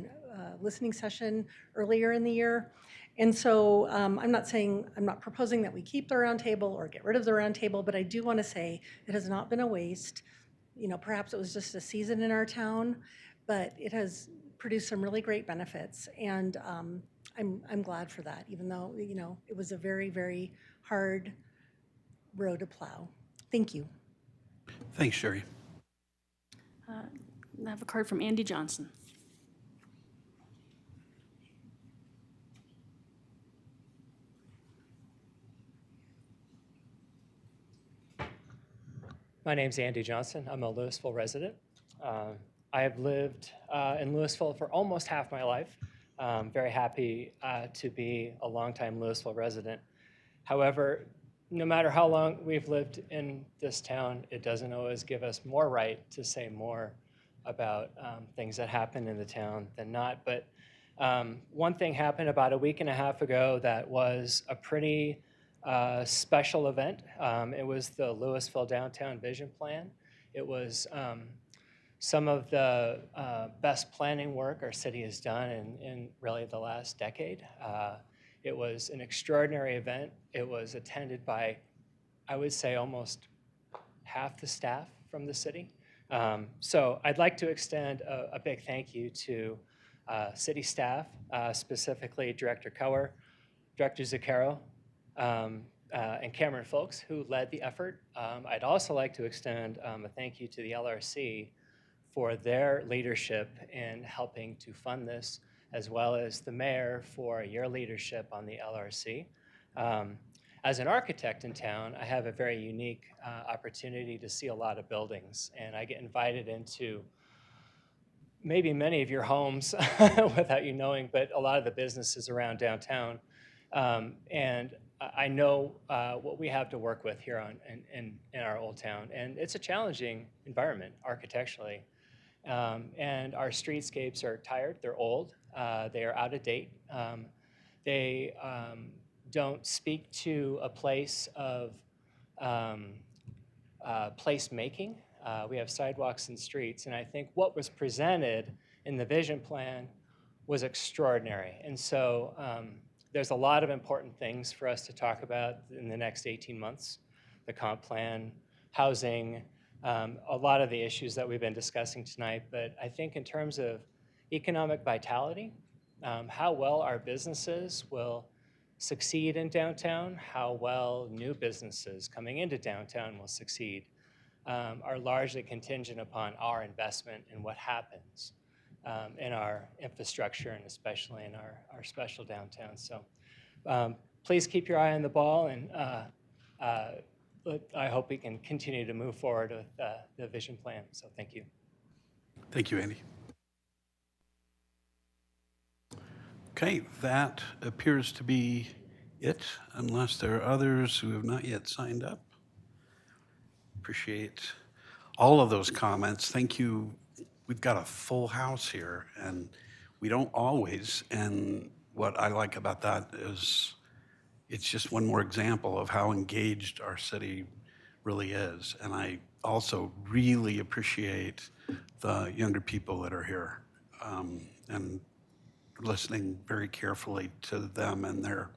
listening session earlier in the year. And so I'm not proposing that we keep the roundtable or get rid of the roundtable, but I do want to say it has not been a waste. Perhaps it was just a season in our town, but it has produced some really great benefits. And I'm glad for that, even though, it was a very, very hard road to plow. Thank you. Thanks, Sherry. I have a card from Andy Johnson. My name's Andy Johnson. I'm a Louisville resident. I have lived in Louisville for almost half my life. Very happy to be a longtime Louisville resident. However, no matter how long we've lived in this town, it doesn't always give us more right to say more about things that happen in the town than not. But one thing happened about a week and a half ago that was a pretty special event. It was the Louisville Downtown Vision Plan. It was some of the best planning work our city has done in really the last decade. It was an extraordinary event. It was attended by, I would say, almost half the staff from the city. So I'd like to extend a big thank you to city staff, specifically Director Cower, Director Zuccaro, and Cameron folks who led the effort. I'd also like to extend a thank you to the LRC for their leadership in helping to fund this, as well as the mayor for your leadership on the LRC. As an architect in town, I have a very unique opportunity to see a lot of buildings, and I get invited into maybe many of your homes without you knowing, but a lot of the businesses around downtown. And I know what we have to work with here in our old town, and it's a challenging environment architecturally. And our streetscapes are tired, they're old, they are out of date. They don't speak to a place of place making. We have sidewalks and streets, and I think what was presented in the vision plan was extraordinary. And so there's a lot of important things for us to talk about in the next 18 months. The comp plan, housing, a lot of the issues that we've been discussing tonight. But I think in terms of economic vitality, how well our businesses will succeed in downtown, how well new businesses coming into downtown will succeed, are largely contingent upon our investment in what happens in our infrastructure and especially in our special downtown. So please keep your eye on the ball, and I hope we can continue to move forward with the vision plan. So thank you. Thank you, Andy. Okay, that appears to be it, unless there are others who have not yet signed up. Appreciate all of those comments. Thank you. We've got a full house here, and we don't always. And what I like about that is it's just one more example of how engaged our city really is. And I also really appreciate the younger people that are here, and listening very carefully to them and their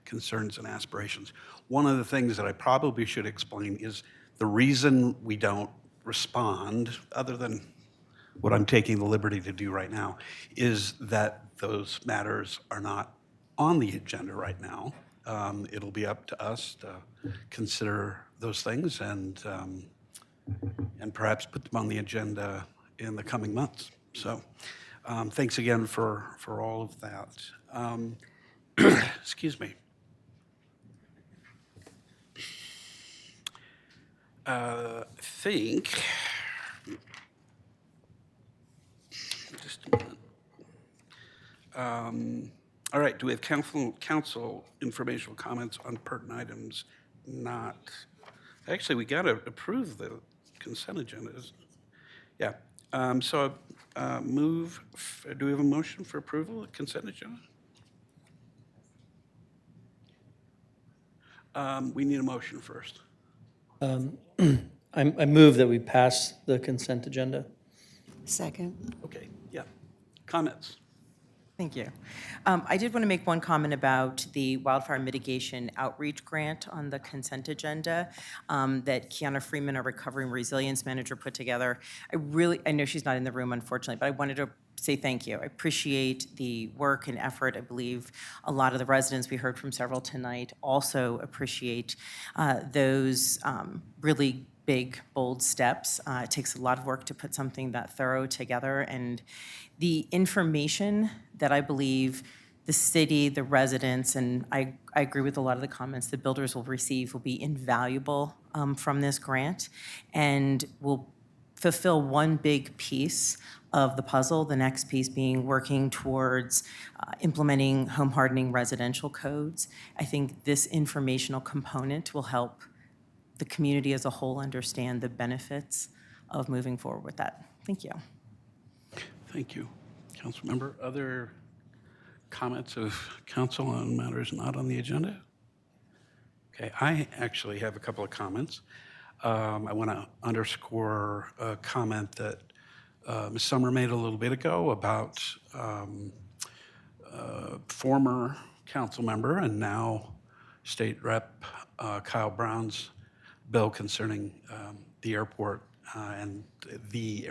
concerns and aspirations. One of the things that I probably should explain is the reason we don't respond, other than what I'm taking the liberty to do right now, is that those matters are not on the agenda right now. It'll be up to us to consider those things and perhaps put them on the agenda in the coming months. So thanks again for all of that. Excuse me. I think, just a minute. All right, do we have council informational comments on pertinent items? Not. Actually, we got to approve the consent agendas. Yeah. So do we have a motion for approval of consent agenda? We need a motion first. I move that we pass the consent agenda. Second. Okay, yeah. Comments? Thank you. I did want to make one comment about the wildfire mitigation outreach grant on the consent agenda that Kiana Freeman, our Recovery and Resilience Manager, put together. I know she's not in the room, unfortunately, but I wanted to say thank you. I appreciate the work and effort. I believe a lot of the residents, we heard from several tonight, also appreciate those really big, bold steps. It takes a lot of work to put something that thorough together, and the information that I believe the city, the residents, and I agree with a lot of the comments the builders will receive will be invaluable from this grant, and will fulfill one big piece of the puzzle, the next piece being working towards implementing home hardening residential codes. I think this informational component will help the community as a whole understand the benefits of moving forward with that. Thank you. Thank you. Council member, other comments of council on matters not on the agenda? Okay, I actually have a couple of comments. I want to underscore a comment that Ms. Summer made a little bit ago about former council member and now State Rep Kyle Brown's bill concerning the airport and the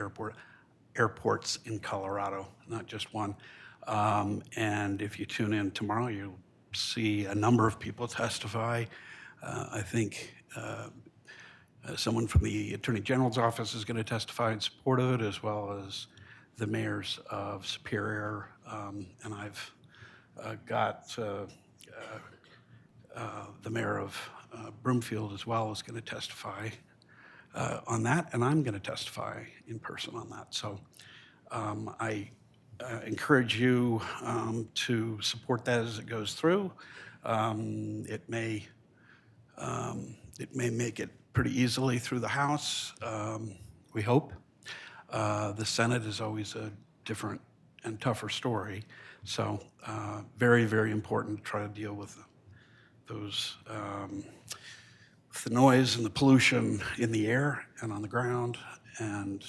airports in Colorado, not just one. And if you tune in tomorrow, you'll see a number of people testify I think someone from the Attorney General's office is going to testify in support of it, as well as the mayors of Superior. And I've got the mayor of Broomfield as well is going to testify on that, and I'm going to testify in person on that. So I encourage you to support that as it goes through. It may make it pretty easily through the House, we hope. The Senate is always a different and tougher story. So very, very important to try to deal with those, the noise and the pollution in the air and on the ground. And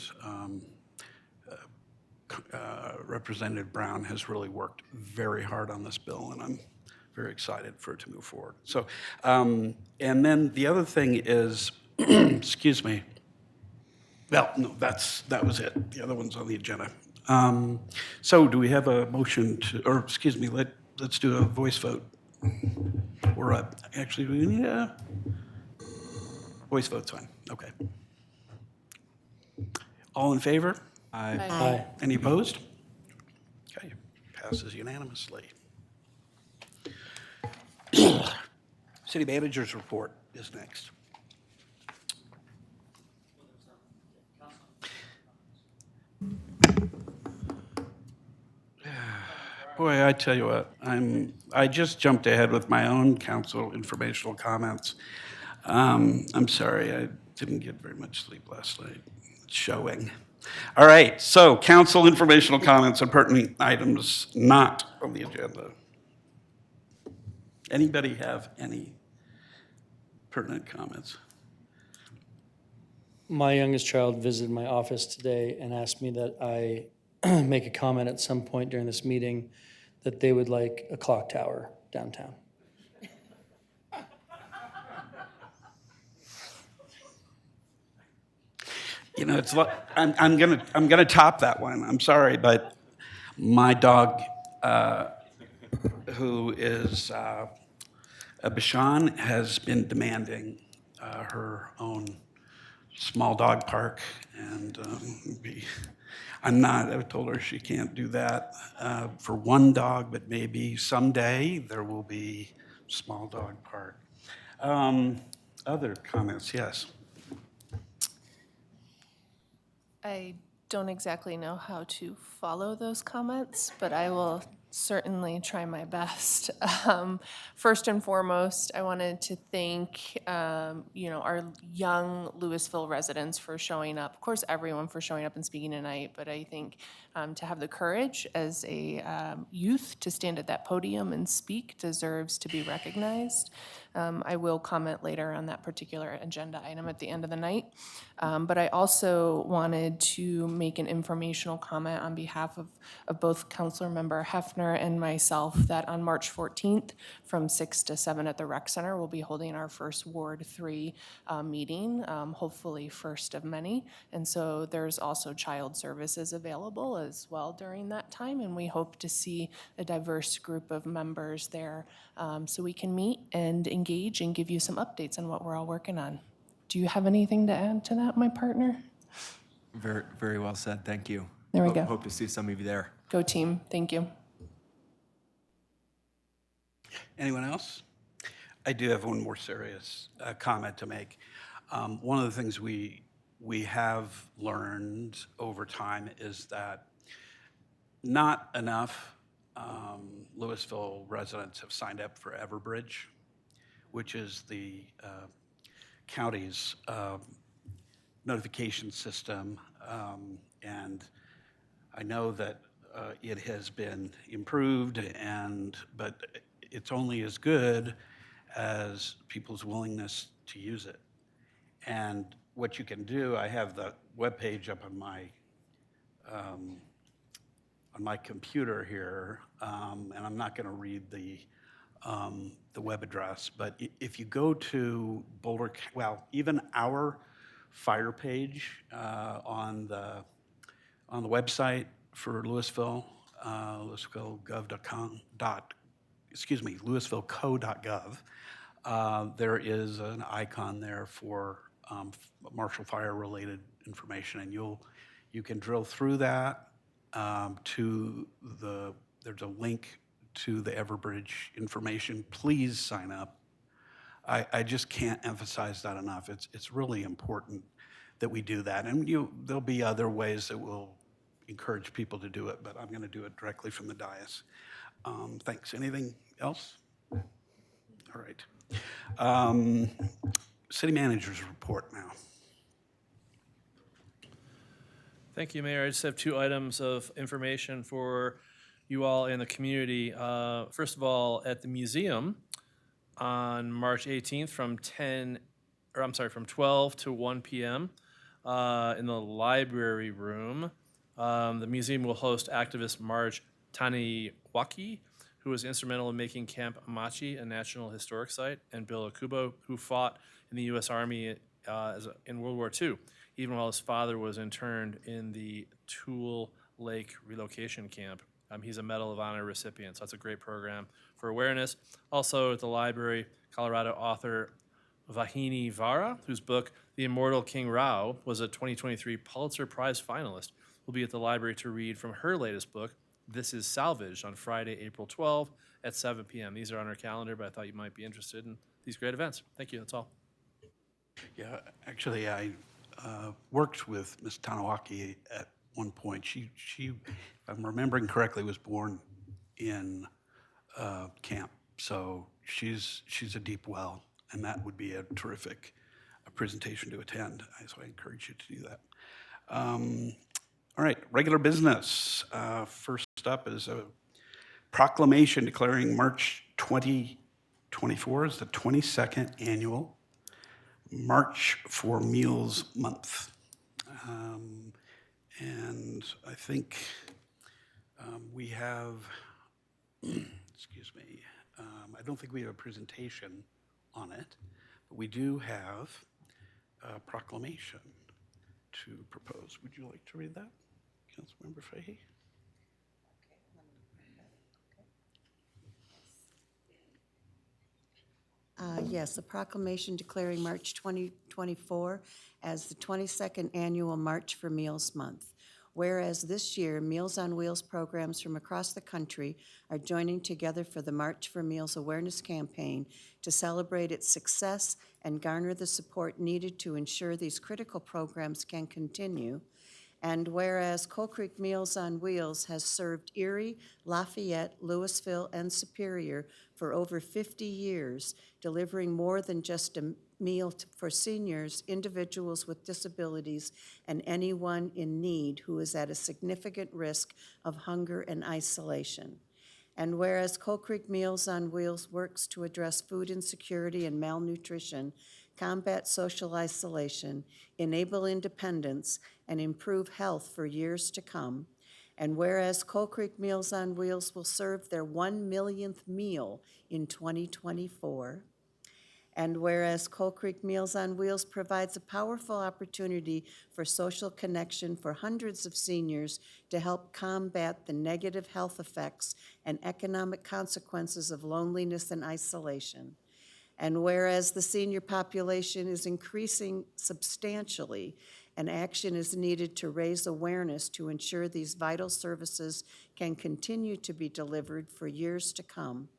Representative Brown has really worked very hard on this bill, and I'm very excited for it to move forward. So, and then the other thing is, excuse me. Well, no, that was it. The other one's on the agenda. So do we have a motion to, or excuse me, let's do a voice vote. Or actually, do we need a voice vote's fine. Okay. All in favor? Aye. Aye. Any opposed? Okay, passes unanimously. City manager's report is next. Boy, I tell you what, I just jumped ahead with my own council informational comments. I'm sorry, I didn't get very much sleep last night. It's showing. All right, so council informational comments on pertinent items not on the agenda. Anybody have any pertinent comments? My youngest child visited my office today and asked me that I make a comment at some point during this meeting that they would like a clock tower downtown. You know, it's I'm gonna top that one. I'm sorry, but my dog, who is a Bichon, has been demanding her own small dog park, and I've told her she can't do that for one dog, but maybe someday there will be small dog park. Other comments? Yes. I don't exactly know how to follow those comments, but I will certainly try my best. First and foremost, I wanted to thank our young Louisville residents for showing up. Of course, everyone for showing up and speaking tonight, but I think to have the courage as a youth to stand at that podium and speak deserves to be recognized. I will comment later on that particular agenda item at the end of the night. But I also wanted to make an informational comment on behalf of both Councilor Member Hefner and myself that on March 14th from 6 to 7 at the Rec Center, we'll be holding our first Ward 3 meeting, hopefully first of many. And so there's also child services available as well during that time. And we hope to see a diverse group of members there so we can meet and engage and give you some updates on what we're all working on. Do you have anything to add to that, my partner? Very, very well said. Thank you. There we go. Hope to see some of you there. Go team. Thank you. Anyone else? I do have one more serious comment to make. One of the things we have learned over time is that not enough Louisville residents have signed up for Everbridge, which is the county's notification system. And I know that it has been improved, but it's only as good as people's willingness to use it. And what you can do, I have the webpage up on my computer here, and I'm not going to read the web address, but if you go to Boulder, well, even our fire page on the website for Louisville, louisvilleco.gov, there is an icon there for Marshall Fire related information, and you can drill through that to there's a link to the Everbridge information. Please sign up. I just can't emphasize that enough. It's really important that we do that. And there'll be other ways that we'll encourage people to do it, but I'm going to do it directly from the dais. Thanks. Anything else? All right. City manager's report now. Thank you, Mayor. I just have 2 items of information for you all in the community. First of all, at the museum on March 18th from 12 to 1 p.m. In the library room, the museum will host activist Marge Taniwaki, who was instrumental in making Camp Amachi a National Historic Site, and Bill Akubo, who fought in the U.S. Army in World War II, even while his father was interned in the Toole Lake relocation camp. He's a Medal of Honor recipient, so that's a great program for awareness. Also at the library, Colorado author Vahini Vara, whose book The Immortal King Rao was a 2023 Pulitzer Prize finalist, will be at the library to read from her latest book, This is Salvaged, on Friday, April 12 at 7 p.m. These are on our calendar, but I thought you might be interested in these great events. Thank you, that's all. Yeah, actually, I worked with Ms. Tanawaki at one point. She, if I'm remembering correctly, was born in camp. So she's a deep well, and that would be a terrific presentation to attend. So I encourage you to do that. All right, regular business. First up is a proclamation declaring March 2024 as the 22nd annual March for Meals Month. And I think we have, excuse me, I don't think we have a presentation on it, but we do have a proclamation to propose. Would you like to read that, Councilmember Fahey? Yes, a proclamation declaring March 2024 as the 22nd Annual March for Meals Month. Whereas this year, Meals on Wheels programs from across the country are joining together for the March for Meals awareness campaign to celebrate its success and garner the support needed to ensure these critical programs can continue. And whereas Coal Creek Meals on Wheels has served Erie, Lafayette, Louisville, and Superior for over 50 years, delivering more than just a meal for seniors, individuals with disabilities, and anyone in need who is at a significant risk of hunger and isolation. And whereas Coal Creek Meals on Wheels works to address food insecurity and malnutrition, combat social isolation, enable independence, and improve health for years to come. And whereas Coal Creek Meals on Wheels will serve their 1 millionth meal in 2024. And whereas Coal Creek Meals on Wheels provides a powerful opportunity for social connection for hundreds of seniors to help combat the negative health effects and economic consequences of loneliness and isolation. And whereas the senior population is increasing substantially, and action is needed to raise awareness to ensure these vital services can continue to be delivered for years to come.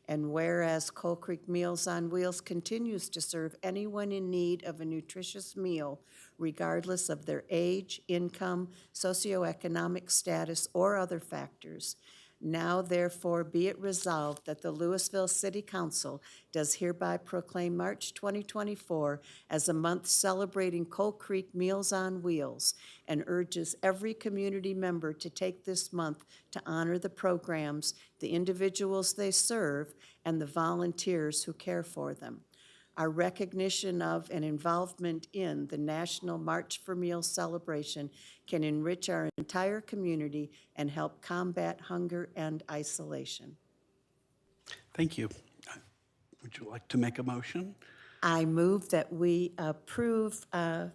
And whereas Coal Creek Meals on Wheels continues to serve anyone in need of a nutritious meal, regardless of their age, income, socioeconomic status, or other factors, now therefore be it resolved that the Louisville City Council does hereby proclaim March 2024 as a month celebrating Coal Creek Meals on Wheels and urges every community member to take this month to honor the programs, the individuals they serve, and the volunteers who care for them. Our recognition of and involvement in the National March for Meals celebration can enrich our entire community and help combat hunger and isolation. Thank you. Would you like to make a motion? I move that we approve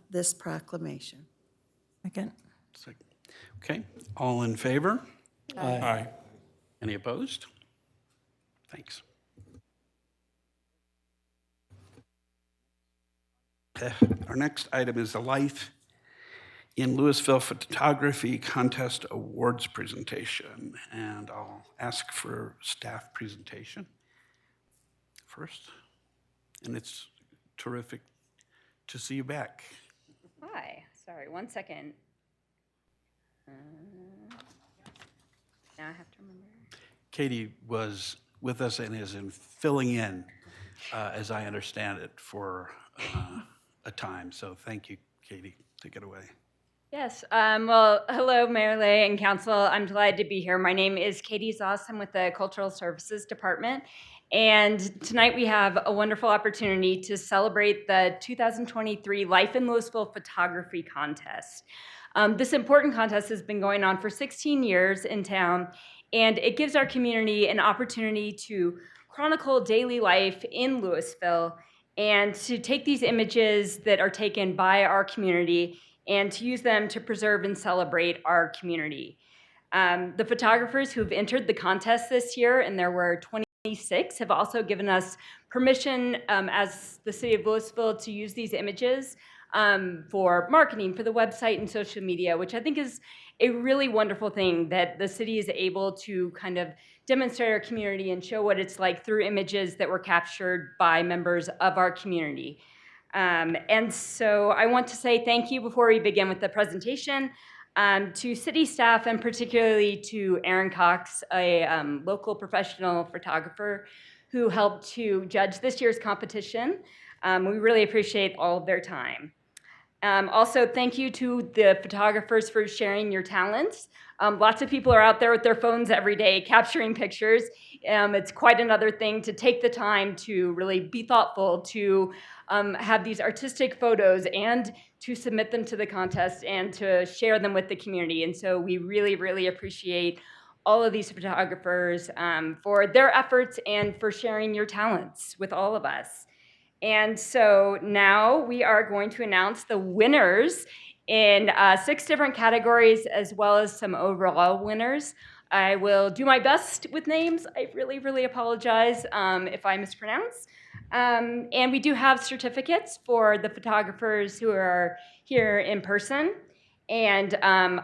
this proclamation. Second. Second. Okay, all in favor? Aye. Aye. Any opposed? Thanks. Our next item is the Life in Louisville Photography Contest Awards presentation. And I'll ask for staff presentation first. And it's terrific to see you back. Hi, sorry, 1 second. Now I have to remember. Katie was with us and is filling in, as I understand it, for a time. So thank you, Katie. Take it away. Yes, well, hello, Mayor Lay and Council. I'm delighted to be here. My name is Katie Zoss. I'm with the Cultural Services Department. And tonight we have a wonderful opportunity to celebrate the 2023 Life in Louisville Photography Contest. This important contest has been going on for 16 years in town, and it gives our community an opportunity to chronicle daily life in Louisville and to take these images that are taken by our community and to use them to preserve and celebrate our community. The photographers who've entered the contest this year, and there were 26, have also given us permission as the City of Louisville to use these images for marketing, for the website and social media, which I think is a really wonderful thing, that the city is able to kind of demonstrate our community and show what it's like through images that were captured by members of our community. And so I want to say thank you before we begin with the presentation to city staff, and particularly to Aaron Cox, a local professional photographer who helped to judge this year's competition. We really appreciate all of their time. Also, thank you to the photographers for sharing your talents. Lots of people are out there with their phones every day capturing pictures. It's quite another thing to take the time to really be thoughtful, to have these artistic photos and to submit them to the contest and to share them with the community. And so we really, really appreciate all of these photographers for their efforts and for sharing your talents with all of us. And so now we are going to announce the winners in 6 different categories, as well as some overall winners. I will do my best with names. I really, really apologize if I mispronounce. And we do have certificates for the photographers who are here in person. And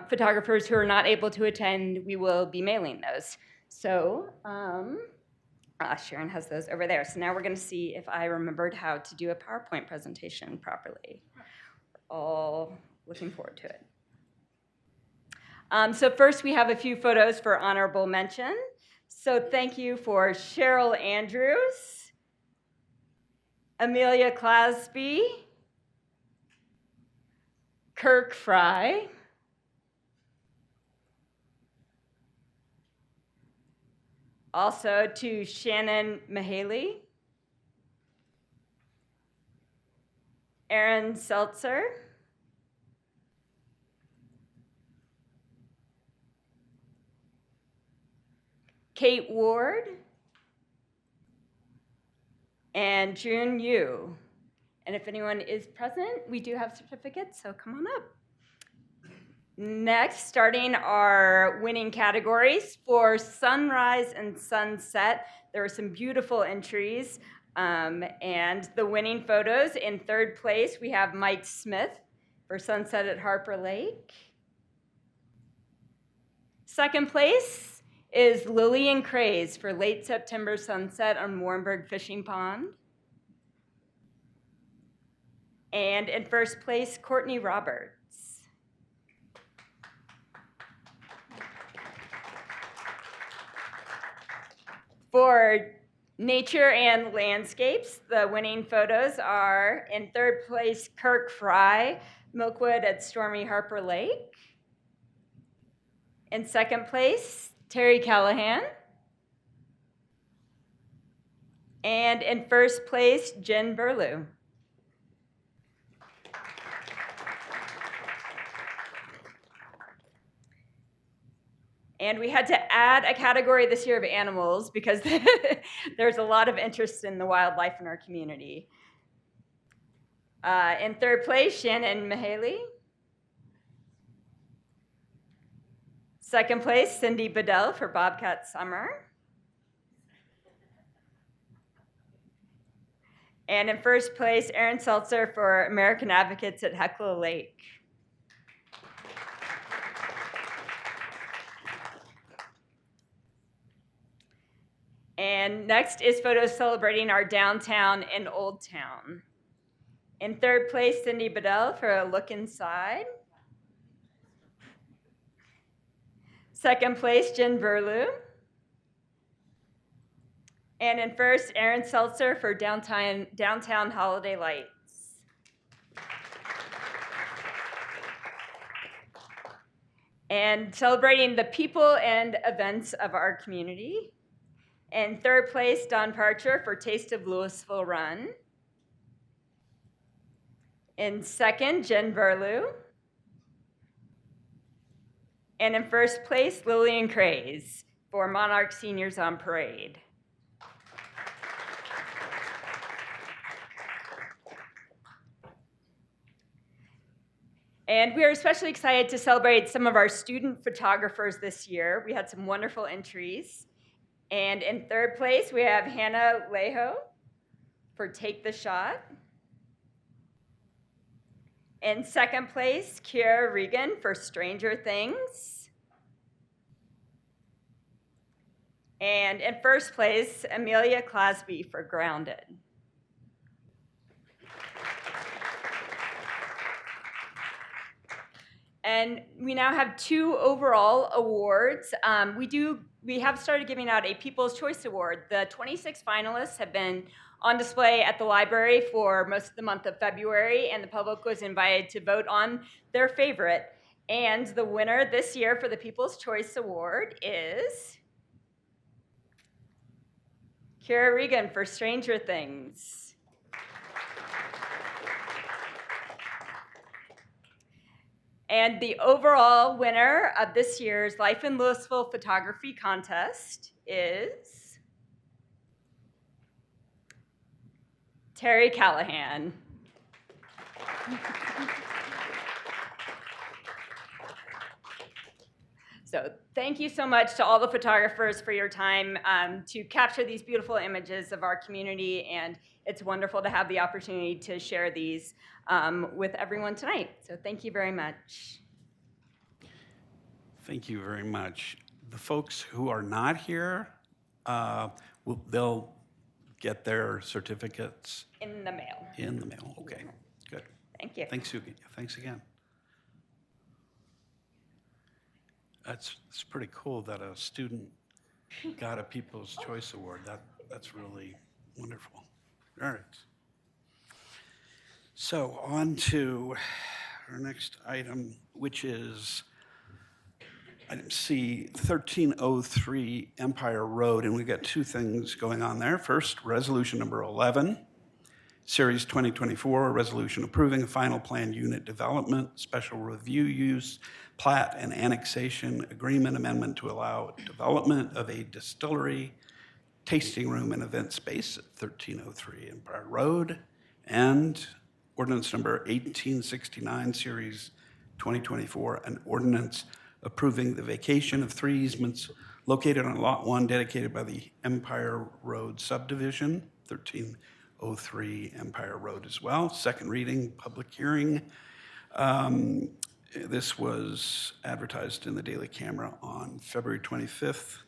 photographers who are not able to attend, we will be mailing those. So Sharon has those over there. So now we're going to see if I remembered how to do a PowerPoint presentation properly. We're all looking forward to it. So first, we have a few photos for honorable mention. So thank you for Cheryl Andrews, Amelia Clasby, Kirk Fry, also to Shannon Mahaley, Aaron Seltzer, Kate Ward, and June Yu. And if anyone is present, we do have certificates, so come on up. Next, starting our winning categories for sunrise and sunset. There were some beautiful entries, and the winning photos. In 3rd place, we have Mike Smith for Sunset at Harper Lake. 2nd place is Lillian Craze for Late September Sunset on Warrenburg Fishing Pond. And in 1st place, Courtney Roberts. For nature and landscapes, the winning photos are in 3rd place, Kirk Fry, Milkwood at Stormy Harper Lake. In 2nd place, Terry Callahan. And in 1st place, Jen Burlew. And we had to add a category this year of animals because there's a lot of interest in the wildlife in our community. In 3rd place, Shannon Mahaley. 2nd place, Cindy Bedell for Bobcat Summer. And in first place, Aaron Seltzer for American Advocates at Hecla Lake. And next is photos celebrating our downtown and Old Town. In third place, Cindy Bedell for A Look Inside. Second place, Jen Verlew. And in first, Aaron Seltzer for Downtown Holiday Lights. And celebrating the people and events of our community. In third place, Don Parcher for Taste of Louisville Run. In second, Jen Verlew. And in first place, Lillian Craze for Monarch Seniors on Parade. And we are especially excited to celebrate some of our student photographers this year. We had some wonderful entries. And in third place, we have Hannah Lejo for Take the Shot. In second place, Kiara Regan for Stranger Things. And in first place, Amelia Clasby for Grounded. And we now have 2 overall awards. We have started giving out a People's Choice Award. The 26 finalists have been on display at the library for most of the month of February, and the public was invited to vote on their favorite. And the winner this year for the People's Choice Award is Kiara Regan for Stranger Things. And the overall winner of this year's Life in Louisville Photography Contest is Terry Callahan. So thank you so much to all the photographers for your time to capture these beautiful images of our community, and it's wonderful to have the opportunity to share these with everyone tonight. So thank you very much. Thank you very much. The folks who are not here, they'll get their certificates In the mail. in the mail. Okay, good. Thank you. Thanks, Suki. Thanks again. It's pretty cool that a student got a People's Choice Award. That's really wonderful. All right. So on to our next item, which is item C, 1303 Empire Road, and we've got 2 things going on there. First, resolution number 11, Series 2024, a resolution approving a final plan unit development, special review use, plat, and annexation agreement amendment to allow development of a distillery, tasting room, and event space at 1303 Empire Road, and ordinance number 1869, Series 2024, an ordinance approving the vacation of 3 easements located on Lot 1 dedicated by the Empire Road subdivision, 1303 Empire Road as well. Second reading, public hearing. This was advertised in the Daily Camera on February 25th,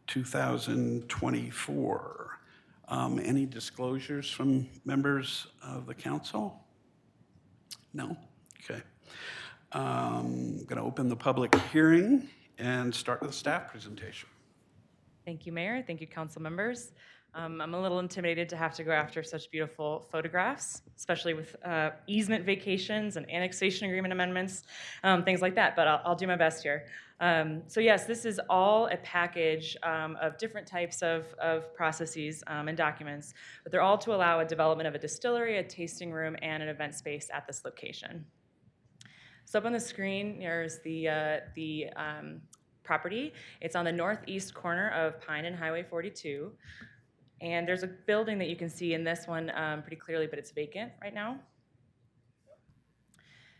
2024. Any disclosures from members of the council? No? Okay. I'm going to open the public hearing and start with a staff presentation. Thank you, Mayor. Thank you, council members. I'm a little intimidated to have to go after such beautiful photographs, especially with easement vacations and annexation agreement amendments, things like that, but I'll do my best here. So yes, this is all a package of different types of processes and documents, but they're all to allow a development of a distillery, a tasting room, and an event space at this location. So up on the screen, there's the property. It's on the northeast corner of Pine and Highway 42. And there's a building that you can see in this one pretty clearly, but it's vacant right now.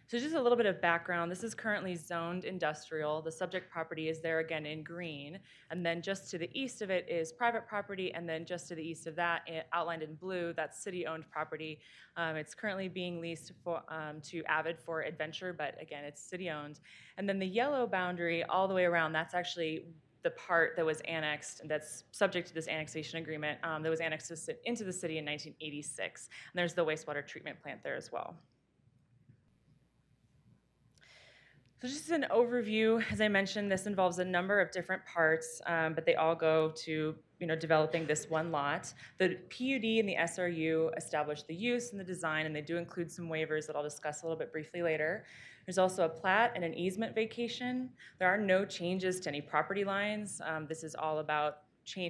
So just a little bit of background. This is currently zoned industrial. The subject property is there again in green. And then just to the east of it is private property. And then just to the east of that, outlined in blue, that's city-owned property. It's currently being leased to Avid for adventure, but again, it's city-owned. And then the yellow boundary all the way around, that's actually the part that was annexed, and that's subject to this annexation agreement, that was annexed into the city in 1986. And there's the wastewater treatment plant there as well. So just an overview, as I mentioned, this involves a number of different parts, but they all go to developing this one lot. The PUD and the SRU establish the use and the design, and they do include some waivers that I'll discuss a little bit briefly later. There's also a plat and an easement vacation. There are no changes to any property lines. This is all about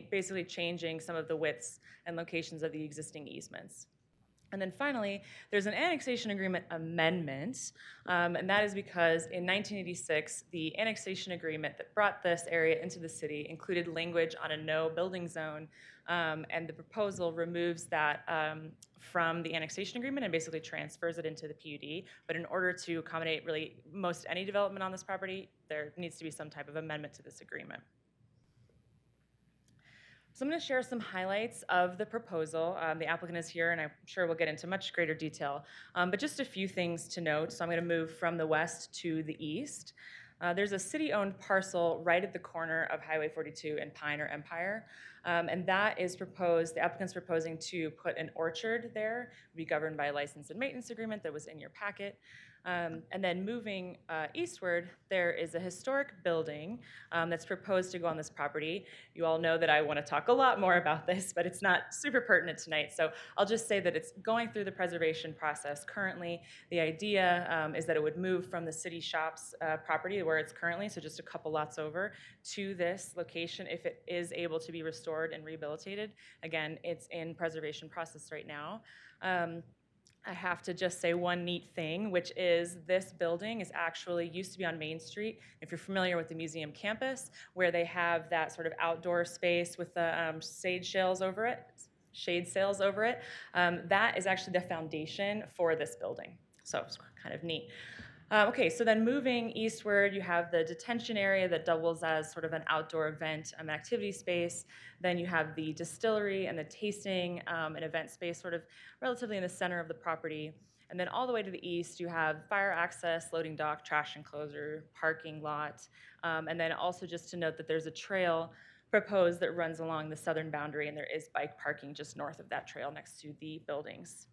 basically changing some of the widths and locations of the existing easements. And then finally, there's an annexation agreement amendment, and that is because in 1986, the annexation agreement that brought this area into the city included language on a no building zone, and the proposal removes that from the annexation agreement and basically transfers it into the PUD. But in order to accommodate really most any development on this property, there needs to be some type of amendment to this agreement. So I'm going to share some highlights of the proposal. The applicant is here, and I'm sure we'll get into much greater detail. But just a few things to note. So I'm going to move from the west to the east. There's a city-owned parcel right at the corner of Highway 42 and Pine or Empire. And that is proposed, the applicant's proposing to put an orchard there, be governed by a license and maintenance agreement that was in your packet. And then moving eastward, there is a historic building that's proposed to go on this property. You all know that I want to talk a lot more about this, but it's not super pertinent tonight. So I'll just say that it's going through the preservation process currently. The idea is that it would move from the city shops property where it's currently, so just a couple lots over, to this location if it is able to be restored and rehabilitated. Again, it's in preservation process right now. I have to just say one neat thing, which is this building is actually used to be on Main Street. If you're familiar with the museum campus, where they have that sort of outdoor space with the shade sails over it, that is actually the foundation for this building. So it's kind of neat. Okay, so then moving eastward, you have the detention area that doubles as sort of an outdoor event activity space. Then you have the distillery and the tasting and event space sort of relatively in the center of the property. And then all the way to the east, you have fire access, loading dock, trash enclosure, parking lot. And then also just to note that there's a trail proposed that runs along the southern boundary, and there is bike parking just north of that trail next to the buildings.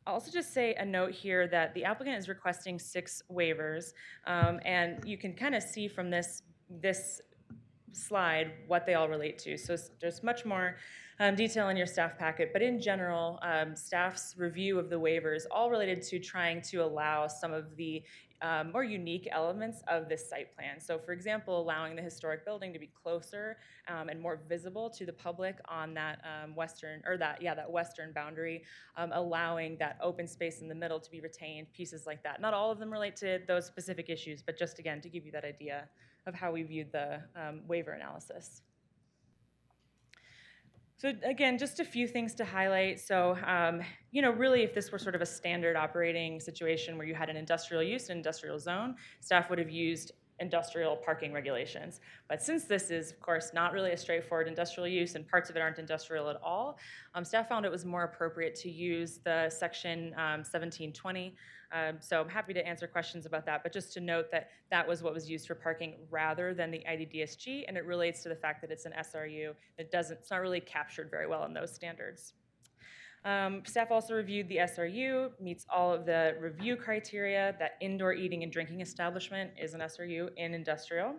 I'll also just say a note here that the applicant is requesting 6 waivers, and you can kind of see from this slide what they all relate to. So there's much more detail in your staff packet, but in general, staff's review of the waivers all related to trying to allow some of the more unique elements of this site plan. So for example, allowing the historic building to be closer and more visible to the public on that that western boundary, allowing that open space in the middle to be retained, pieces like that. Not all of them relate to those specific issues, but just again, to give you that idea of how we viewed the waiver analysis. So again, just a few things to highlight. So, really if this were sort of a standard operating situation where you had an industrial use, an industrial zone, staff would have used industrial parking regulations. But since this is, of course, not really a straightforward industrial use and parts of it aren't industrial at all, staff found it was more appropriate to use the section 1720. So I'm happy to answer questions about that, but just to note that that was what was used for parking rather than the IDDSG, and it relates to the fact that it's an SRU. It's not really captured very well in those standards. Staff also reviewed the SRU, meets all of the review criteria, that indoor eating and drinking establishment is an SRU in industrial.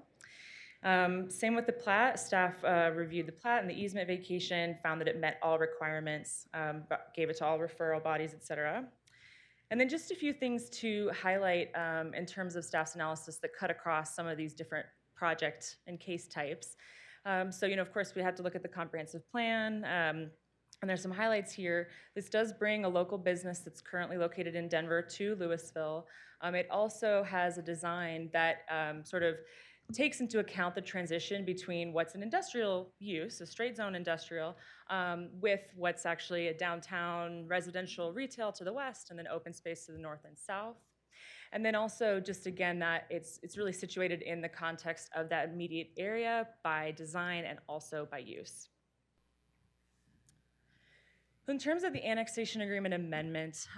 Same with the plat. Staff reviewed the plat and the easement vacation, found that it met all requirements, gave it to all referral bodies, et cetera. And then just a few things to highlight in terms of staff's analysis that cut across some of these different project and case types. So, of course, we had to look at the comprehensive plan, and there's some highlights here. This does bring a local business that's currently located in Denver to Louisville. It also has a design that sort of takes into account the transition between what's an industrial use, a straight zone industrial, with what's actually a downtown residential retail to the west and then open space to the north and south. And then also just again that it's really situated in the context of that immediate area by design and also by use. In terms of the annexation agreement amendment,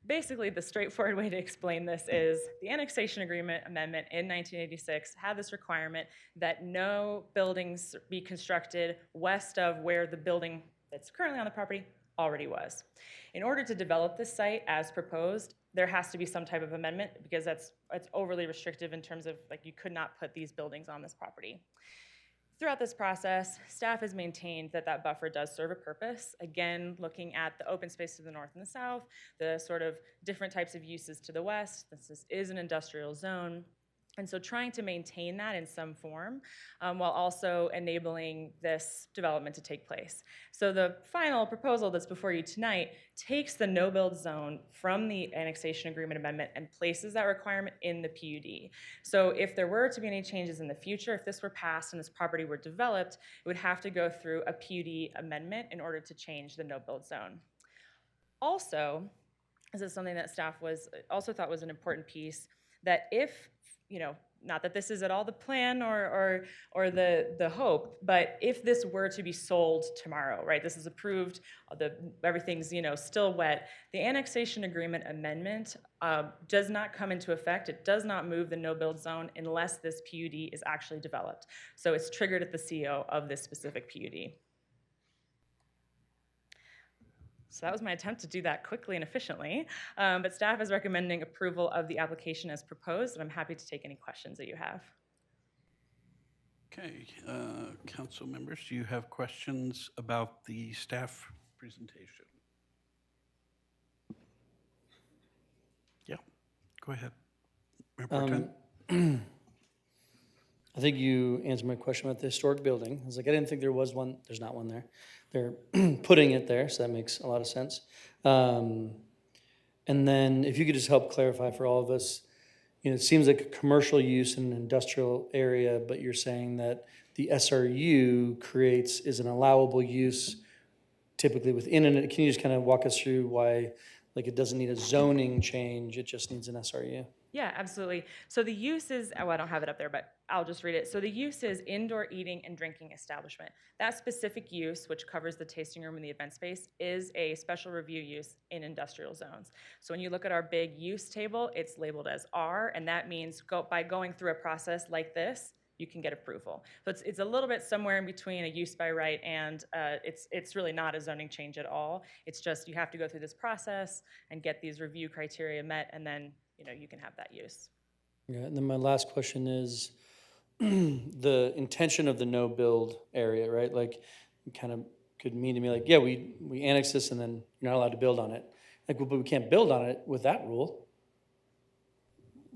basically the straightforward way to explain this is the annexation agreement amendment in 1986 had this requirement that no buildings be constructed west of where the building that's currently on the property already was. In order to develop this site as proposed, there has to be some type of amendment because it's overly restrictive in terms of you could not put these buildings on this property. Throughout this process, staff has maintained that that buffer does serve a purpose. Again, looking at the open space to the north and the south, the sort of different types of uses to the west. This is an industrial zone. And so trying to maintain that in some form while also enabling this development to take place. So the final proposal that's before you tonight takes the no-build zone from the annexation agreement amendment and places that requirement in the PUD. So if there were to be any changes in the future, if this were passed and this property were developed, it would have to go through a PUD amendment in order to change the no-build zone. Also, this is something that staff also thought was an important piece, that if, not that this is at all the plan or the hope, but if this were to be sold tomorrow, right? This is approved, everything's still wet. The annexation agreement amendment does not come into effect. It does not move the no-build zone unless this PUD is actually developed. So it's triggered at the CO of this specific PUD. So that was my attempt to do that quickly and efficiently. But staff is recommending approval of the application as proposed, and I'm happy to take any questions that you have. Okay, council members, do you have questions about the staff presentation? Yeah, go ahead. Mayor Pro Tem. I think you answered my question about the historic building. I was like, I didn't think there was one. There's not one there. They're putting it there, so that makes a lot of sense. And then if you could just help clarify for all of us, it seems like a commercial use in an industrial area, but you're saying that the SRU is an allowable use typically within it. Can you just kind of walk us through why it doesn't need a zoning change, it just needs an SRU? Yeah, absolutely. So the use is, I don't have it up there, but I'll just read it. So the use is indoor eating and drinking establishment. That specific use, which covers the tasting room and the event space, is a special review use in industrial zones. So when you look at our big use table, it's labeled as R, and that means by going through a process like this, you can get approval. So it's a little bit somewhere in between a use by right and it's really not a zoning change at all. It's just you have to go through this process and get these review criteria met, and then you can have that use. Yeah, and then my last question is the intention of the no-build area, right? You kind of could mean to me yeah, we annex this and then you're not allowed to build on it. Well, but we can't build on it with that rule.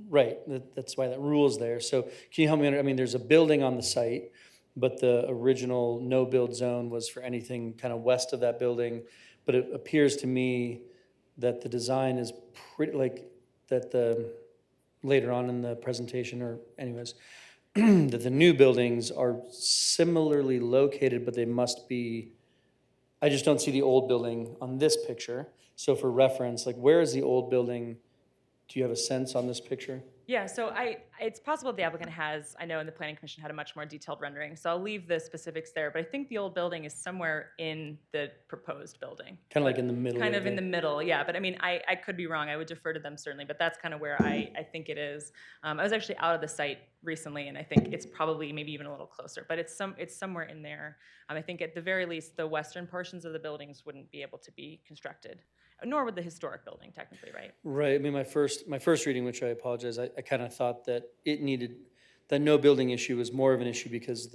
Right, that's why that rule is there. So can you help me there's a building on the site, but the original no-build zone was for anything kind of west of that building. But it appears to me that the design is pretty later on in the presentation, or anyways, that the new buildings are similarly located, but they must be, I just don't see the old building on this picture. So for reference, where is the old building? Do you have a sense on this picture? Yeah, so it's possible the applicant has, I know in the Planning Commission had a much more detailed rendering, so I'll leave the specifics there, but I think the old building is somewhere in the proposed building. Kind of in the middle. Kind of in the middle, yeah, but I could be wrong, I would defer to them certainly, but that's kind of where I think it is. I was actually out of the site recently, and I think it's probably maybe even a little closer, but it's somewhere in there. I think at the very least, the western portions of the buildings wouldn't be able to be constructed, nor would the historic building technically, right? Right, my first reading, which I apologize, I kind of thought that that no building issue was more of an issue because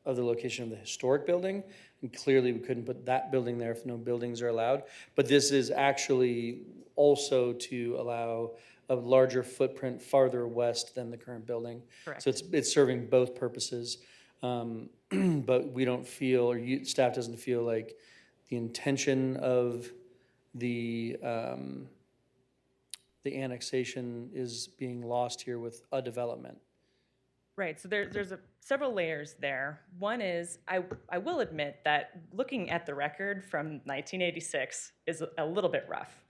of the location of the historic building, and clearly we couldn't put that building there if no buildings are allowed. But this is actually also to allow a larger footprint farther west than the current building. Correct. So it's serving both purposes, but we don't feel, or staff doesn't feel like the intention of the annexation is being lost here with a development. Right, so there's several layers there. One is, I will admit that looking at the record from 1986 is a little bit rough.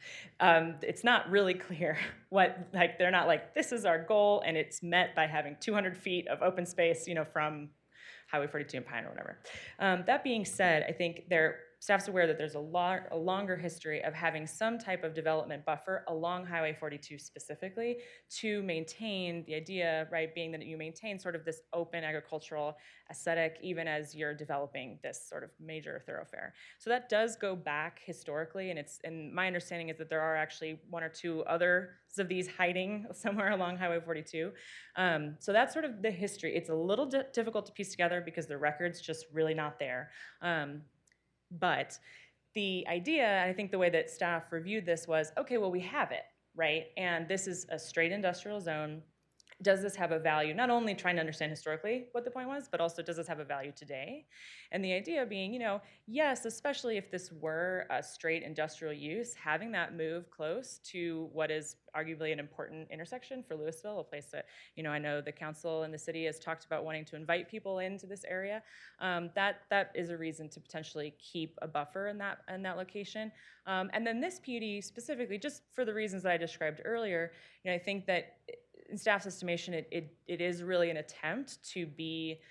It's not really clear what, like, they're not like, this is our goal, and it's met by having 200 feet of open space, you know, from Highway 42 and Pine or whatever. That being said, I think staff's aware that there's a longer history of having some type of development buffer along Highway 42 specifically to maintain the idea, right, being that you maintain sort of this open agricultural aesthetic even as you're developing this sort of major thoroughfare. So that does go back historically, and my understanding is that there are actually one or two others of these hiding somewhere along Highway 42. So that's sort of the history. It's a little difficult to piece together because the record's just really not there. But the idea, I think the way that staff reviewed this was, okay, well, we have it, right? And this is a straight industrial zone. Does this have a value? Not only trying to understand historically what the point was, but also does this have a value today? And the idea being, you know, yes, especially if this were a straight industrial use, having that move close to what is arguably an important intersection for Louisville, a place that, you know, I know the council and the city has talked about wanting to invite people into this area. That is a reason to potentially keep a buffer in that location. And then this PUD specifically, just for the reasons that I described earlier, you know, I think that in staff's estimation, it is really an attempt to be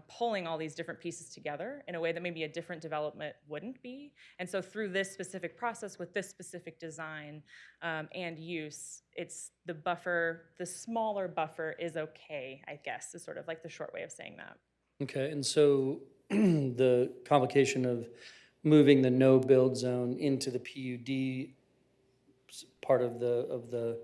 pulling all these different pieces together in a way that maybe a different development wouldn't be. And so through this specific process with this specific design and use, it's the buffer, the smaller buffer is okay, I guess, is sort of like the short way of saying that. Okay, and so the complication of moving the no-build zone into the PUD part of the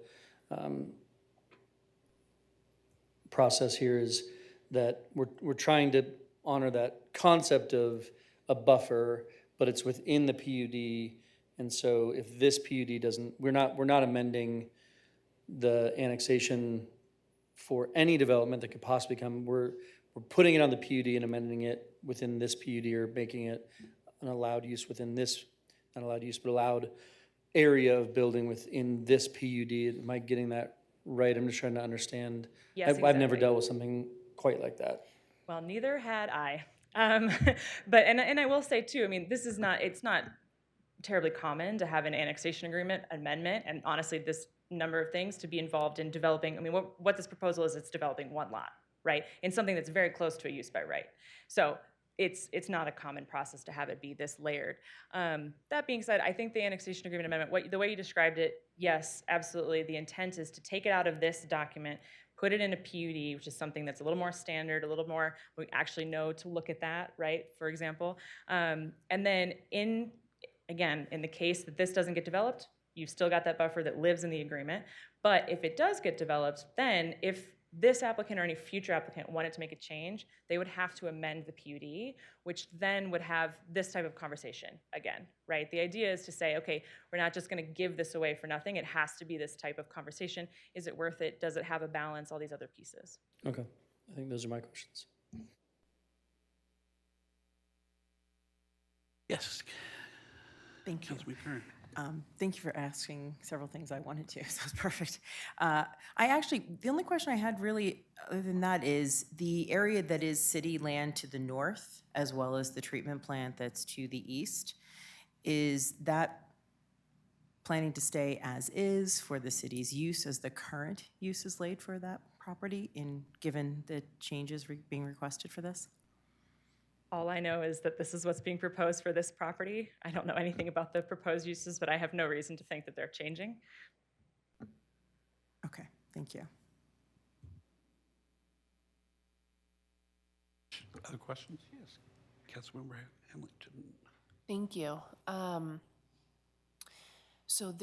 process here is that we're trying to honor that concept of a buffer, but it's within the PUD. And so if this PUD doesn't, we're not amending the annexation for any development that could possibly come. We're putting it on the PUD and amending it within this PUD, or making it an allowed use within this, not allowed use, but allowed area of building within this PUD. Am I getting that right? I'm just trying to understand. Yes, I've never exactly. dealt with something quite like that. Well, neither had I. But I will say too, I mean, it's not terribly common to have an annexation agreement amendment, and honestly, this number of things to be involved in developing. I mean, what this proposal is, it's developing one lot, right, in something that's very close to a use by right. So it's not a common process to have it be this layered. That being said, I think the annexation agreement amendment, the way you described it, yes, absolutely. The intent is to take it out of this document, put it in a PUD, which is something that's a little more standard, a little more, we actually know to look at that, right, for example. And then again, in the case that this doesn't get developed, you've still got that buffer that lives in the agreement. But if it does get developed, then if this applicant or any future applicant wanted to make a change, they would have to amend the PUD, which then would have this type of conversation again, right? The idea is to say, okay, we're not just going to give this away for nothing. It has to be this type of conversation. Is it worth it? Does it have a balance? All these other pieces. Okay, I think those are my questions. Yes. Thank you. Councilman Kern. Thank you for asking several things I wanted to, so it's perfect. The only question I had really, other than that, is the area that is city land to the north, as well as the treatment plant that's to the east, is that planning to stay as is for the city's use as the current use is laid for that property, given the changes being requested for this? All I know is that this is what's being proposed for this property. I don't know anything about the proposed uses, but I have no reason to think that they're changing. Okay, thank you. Other questions? Yes. Councilmember Hamilton. Thank you. So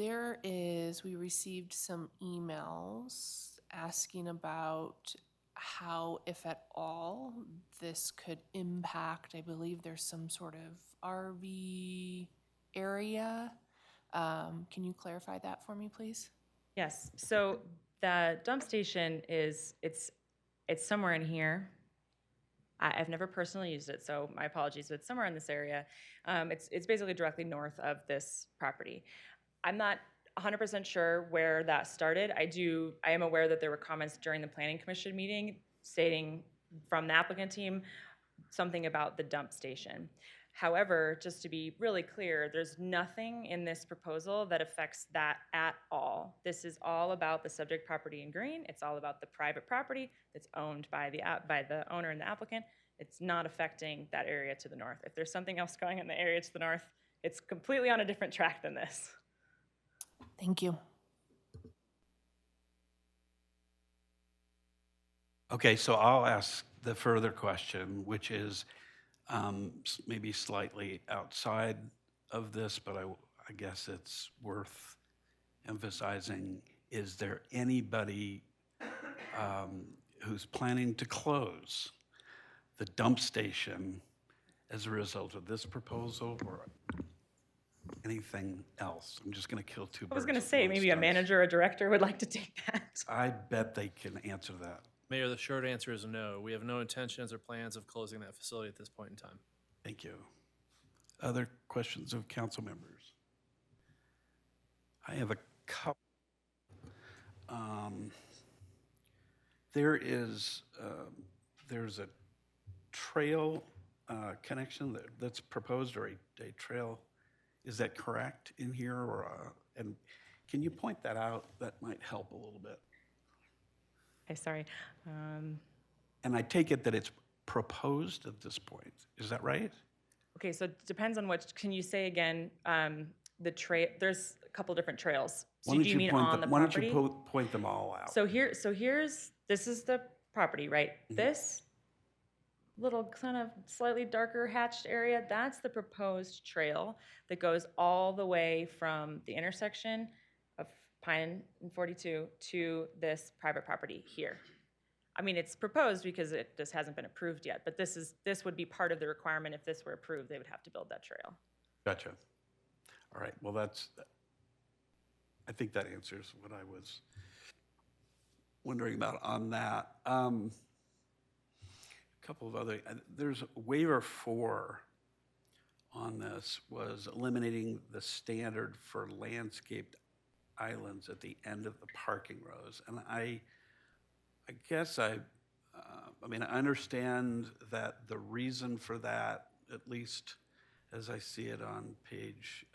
we received some emails asking about how, if at all, this could impact, I believe there's some sort of RV area. Can you clarify that for me, please? Yes, so the dump station it's somewhere in here. I've never personally used it, so my apologies, but it's somewhere in this area. It's basically directly north of this property. I'm not 100% sure where that started. I am aware that there were comments during the Planning Commission meeting stating from the applicant team something about the dump station. However, just to be really clear, there's nothing in this proposal that affects that at all. This is all about the subject property in green. It's all about the private property that's owned by the owner and the applicant. It's not affecting that area to the north. If there's something else going in the area to the north, it's completely on a different track than this. Thank you. Okay, so I'll ask the further question, which is maybe slightly outside of this, but I guess it's worth emphasizing. Is there anybody who's planning to close the dump station as a result of this proposal or anything else? I'm just going to kill two birds. I was going to with say, one maybe a stone. manager or a director would like to take that. I bet they can answer that. Mayor, the short answer is no. We have no intentions or plans of closing that facility at this point in time. Thank you. Other questions of council members? I have a couple. There's a trail connection that's proposed, or a trail. Is that correct in here, or and can you point that out? That might help a little bit. Okay, sorry. And I take it that it's proposed at this point. Is that right? Okay, so it depends on which, can you say again, there's a couple different trails. So do you mean on the property? Why don't you point them all out? This is the property, right? Mm-hmm. This little kind of slightly darker hatched area, that's the proposed trail that goes all the way from the intersection of Pine and 42 to this private property here. I mean, it's proposed because it just hasn't been approved yet, but this would be part of the requirement. If this were approved, they would have to build that trail. Gotcha. All right, well, I think that answers what I was wondering about on that. A couple of other, there's waiver 4 on this was eliminating the standard for landscaped islands at the end of the parking rows. And I guess I understand that the reason for that, at least as I see it on page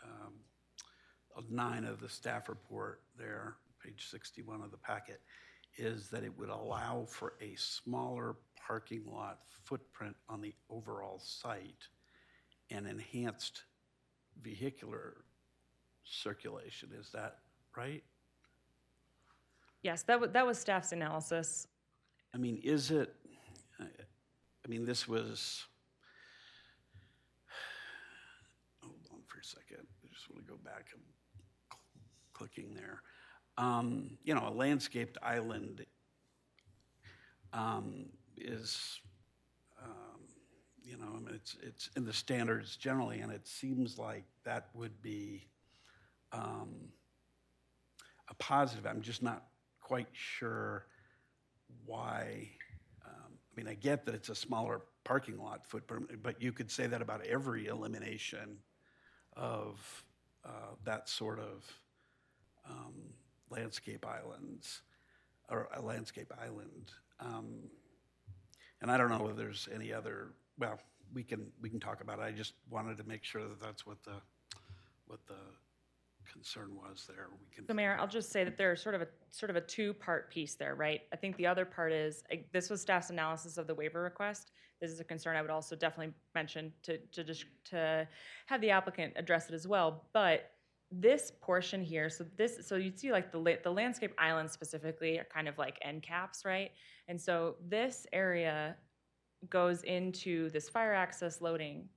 9 of the staff report there, page 61 of the packet, is that it would allow for a smaller parking lot footprint on the overall site and enhanced vehicular circulation. Is that right? Yes, that was staff's analysis. I mean, this was, hold on for a second. I just want to go back and clicking there. A landscaped island is, it's in the standards generally, and it seems like that would be a positive. I'm just not quite sure why. I get that it's a smaller parking lot footprint, but you could say that about every elimination of that sort of landscape islands, or a landscape island. And I don't know whether there's any other, well, we can talk about it. I just wanted to make sure that that's what the concern was there. So Mayor, I'll just say that there's sort of a two-part piece there, right? I think the other part is, this was staff's analysis of the waiver request. This is a concern I would also definitely mention to have the applicant address it as well. But this portion here, so you'd see like the landscape islands specifically are kind of like end caps, right? And so this area goes into this fire access loading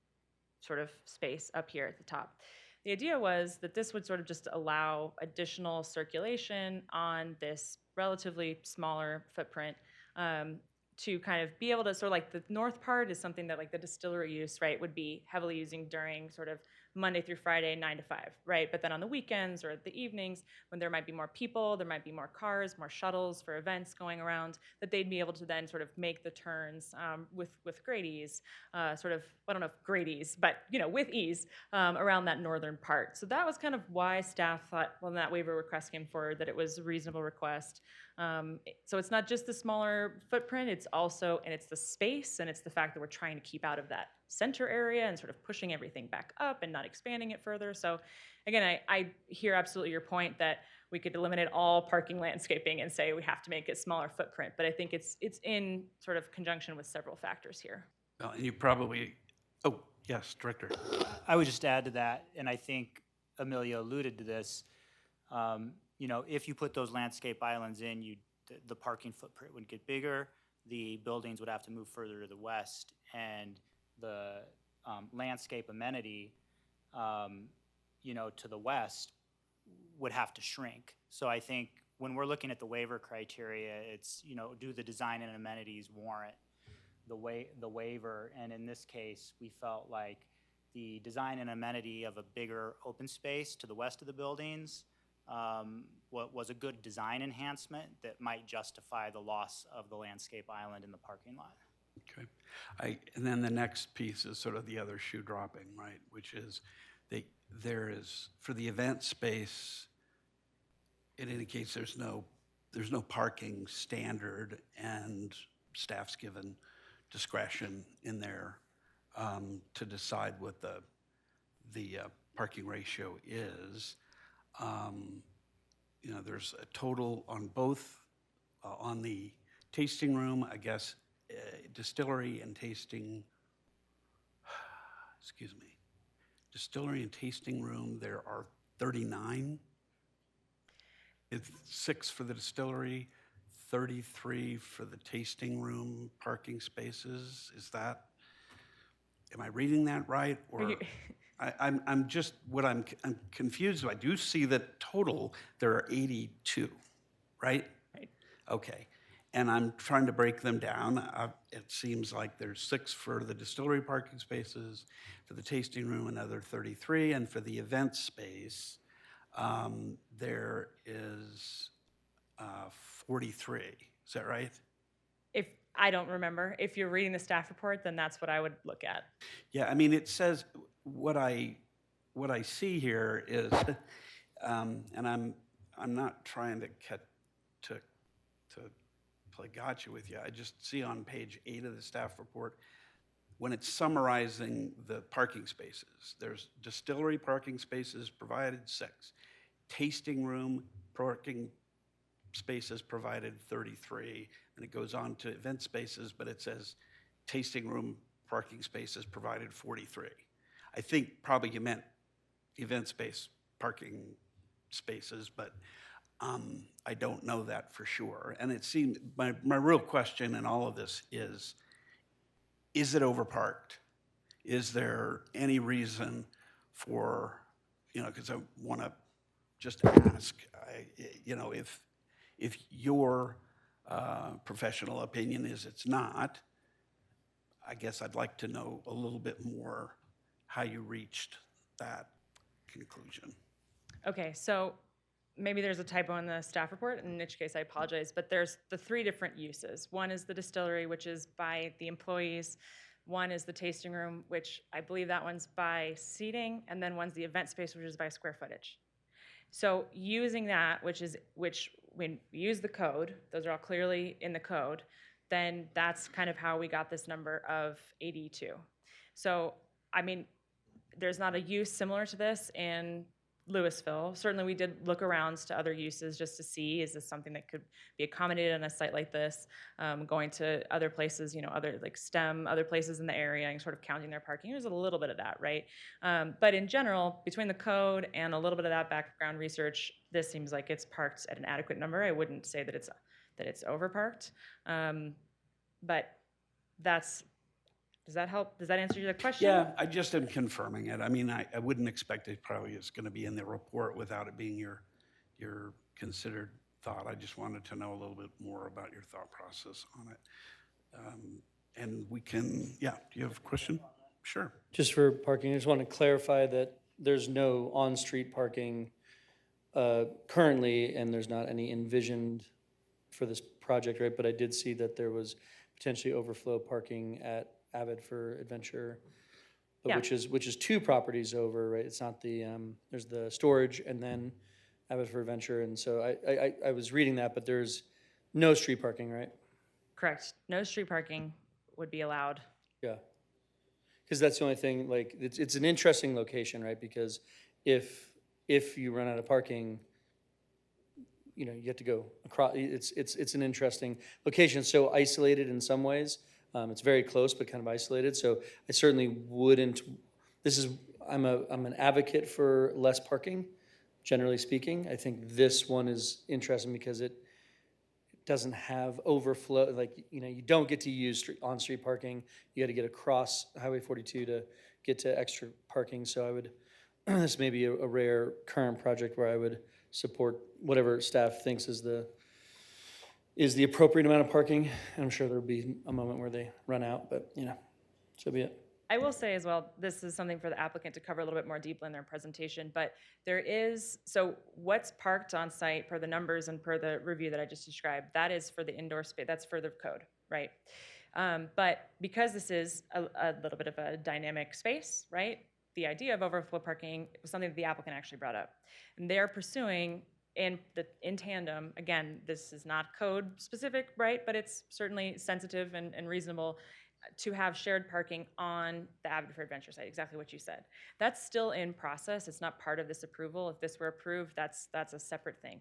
sort of space up here at the top. The idea was that this would sort of just allow additional circulation on this relatively smaller footprint to kind of be able to sort of like the north part is something that like the distillery use, right, would be heavily using during sort of Monday through Friday, 9 to 5, right? But then on the weekends or the evenings, when there might be more people, there might be more cars, more shuttles for events going around, that they'd be able to then sort of make the turns with great ease, sort of, I don't know if great ease, but with ease around that northern part. So that was kind of why staff thought, when that waiver request came forward, that it was a reasonable request. So it's not just the smaller footprint, it's also, and it's the space, and it's the fact that we're trying to keep out of that center area and sort of pushing everything back up and not expanding it further. So again, I hear absolutely your point that we could eliminate all parking landscaping and say we have to make it smaller footprint, but I think it's in sort of conjunction with several factors here. Well, and you probably, oh, yes, Director. I would just add to that, and I think Amelia alluded to this, if you put those landscape islands in, the parking footprint would get bigger, the buildings would have to move further to the west, and the landscape amenity, to the west would have to shrink. So I think when we're looking at the waiver criteria, it's, do the design and amenities warrant the waiver? And in this case, we felt like the design and amenity of a bigger open space to the west of the buildings was a good design enhancement that might justify the loss of the landscape island in the parking lot. Okay. And then the next piece is sort of the other shoe dropping, right? Which is there is, for the event space, it indicates there's no parking standard, and staff's given discretion in there to decide what the parking ratio is. There's a total on both, on the tasting room, I guess, distillery and tasting, distillery and tasting room, there are 39. It's 6 for the distillery, 33 for the tasting room parking spaces. Am I reading that right? Or I'm confused. I do see that total, there are 82, right? Right. Okay. And I'm trying to break them down. It seems like there's 6 for the distillery parking spaces, for the tasting room, another 33, and for the event space, there is 43. Is that right? If I don't remember, if you're reading the staff report, then that's what I would look at. Yeah, I mean, it says what I see here is, and I'm not trying to play gotcha with you. I just see on page 8 of the staff report, when it's summarizing the parking spaces, there's distillery parking spaces provided 6, tasting room parking spaces provided 33, and it goes on to event spaces, but it says tasting room parking spaces provided 43. I think probably you meant event space parking spaces, but I don't know that for sure. And it seemed, my real question in all of this is it overparked? Is there any reason for, because I want to just ask, if your professional opinion is it's not, I guess I'd like to know a little bit more how you reached that conclusion. Okay, so maybe there's a typo in the staff report, in which case I apologize, but there's the 3 different uses. One is the distillery, which is by the employees. One is the tasting room, which I believe that one's by seating, and then one's the event space, which is by square footage. So using that, which when we use the code, those are all clearly in the code, then that's kind of how we got this number of 82. So, I mean, there's not a use similar to this in Louisville. Certainly we did look around to other uses just to see, is this something that could be accommodated on a site like this? Going to other places, other like STEM, other places in the area and sort of counting their parking. There's a little bit of that, right? But in general, between the code and a little bit of that background research, this seems like it's parked at an adequate number. I wouldn't say that it's overparked. But does that help? Does that answer your question? Yeah, I just am confirming it. I mean, I wouldn't expect it probably is going to be in the report without it being your considered thought. I just wanted to know a little bit more about your thought process on it. And we can, do you have a question? Sure. Just for parking, I just want to clarify that there's no on-street parking currently, and there's not any envisioned for this project, right? But I did see that there was potentially overflow parking at Avid for Adventure, but Yeah. which is 2 properties over, right? It's not the there's the storage and then Avid for Adventure, and so I was reading that, but there's No street parking, right? Correct. No street parking would be allowed. Yeah. Because that's the only thing, like, it's an interesting location, right? Because if you run out of parking, you know, you have to go across, it's an interesting location, so isolated in some ways. It's very close, but kind of isolated, so I certainly wouldn't, I'm an advocate for less parking, generally speaking. I think this one is interesting because it doesn't have overflow, like, you know, you don't get to use on-street parking. You got to get across Highway 42 to get to extra parking, so I would, this may be a rare current project where I would support whatever staff thinks is the appropriate amount of parking. I'm sure there'll be a moment where they run out, but, you know, so be it. I will say as well, this is something for the applicant to cover a little bit more deeply in their presentation, but there is, so what's parked on site per the numbers and per the review that I just described, that is for the indoor space, that's for the code, right? But because this is a little bit of a dynamic space, right? The idea of overflow parking was something that the applicant actually brought up. And they're pursuing in tandem, again, this is not code specific, right? But it's certainly sensitive and reasonable to have shared parking on the Avenue for Adventure site, exactly what you said. That's still in process. It's not part of this approval. If this were approved, that's a separate thing.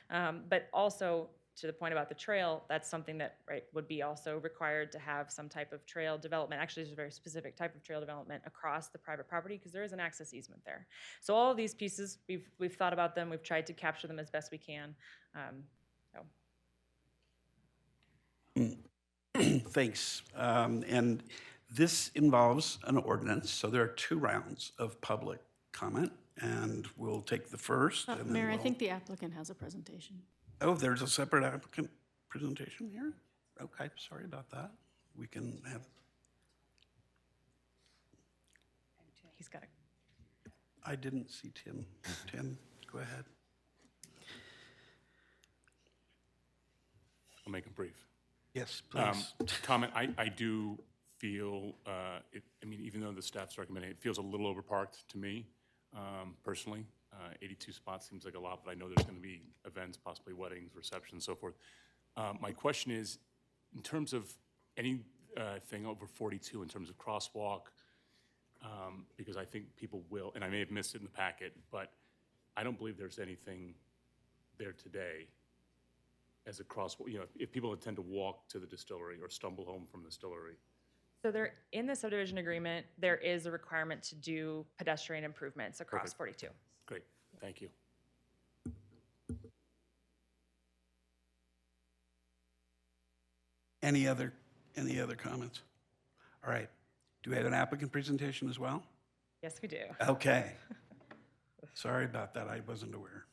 But also, to the point about the trail, that's something that, right, would be also required to have some type of trail development. Actually, there's a very specific type of trail development across the private property because there is an access easement there. So all of these pieces, we've thought about them. We've tried to capture them as best we can. Thanks. And this involves an ordinance, so there are 2 rounds of public comment, and we'll take the first. And then Mayor, I we'll- think the applicant has a presentation. Oh, there's a separate applicant presentation here? Okay, sorry about that. We can have, He's got it. I didn't see Tim. Tim, go ahead. I'll make it brief. Yes, please. Comment, I do feel, I mean, even though the staff's recommending, it feels a little overparked to me, personally. 82 spots seems like a lot, but I know there's going to be events, possibly weddings, receptions, so forth. My question is, in terms of anything over 42, in terms of crosswalk, because I think people will, and I may have missed it in the packet, but I don't believe there's anything there today as a crosswalk, you know, if people intend to walk to the distillery or stumble home from the distillery. So there, in the subdivision agreement, there is a requirement to do pedestrian improvements across Perfect. 42. Great, thank you. Any other comments? All right. Do we have an applicant presentation as well? Yes, we do. Okay. Sorry about that. I wasn't aware.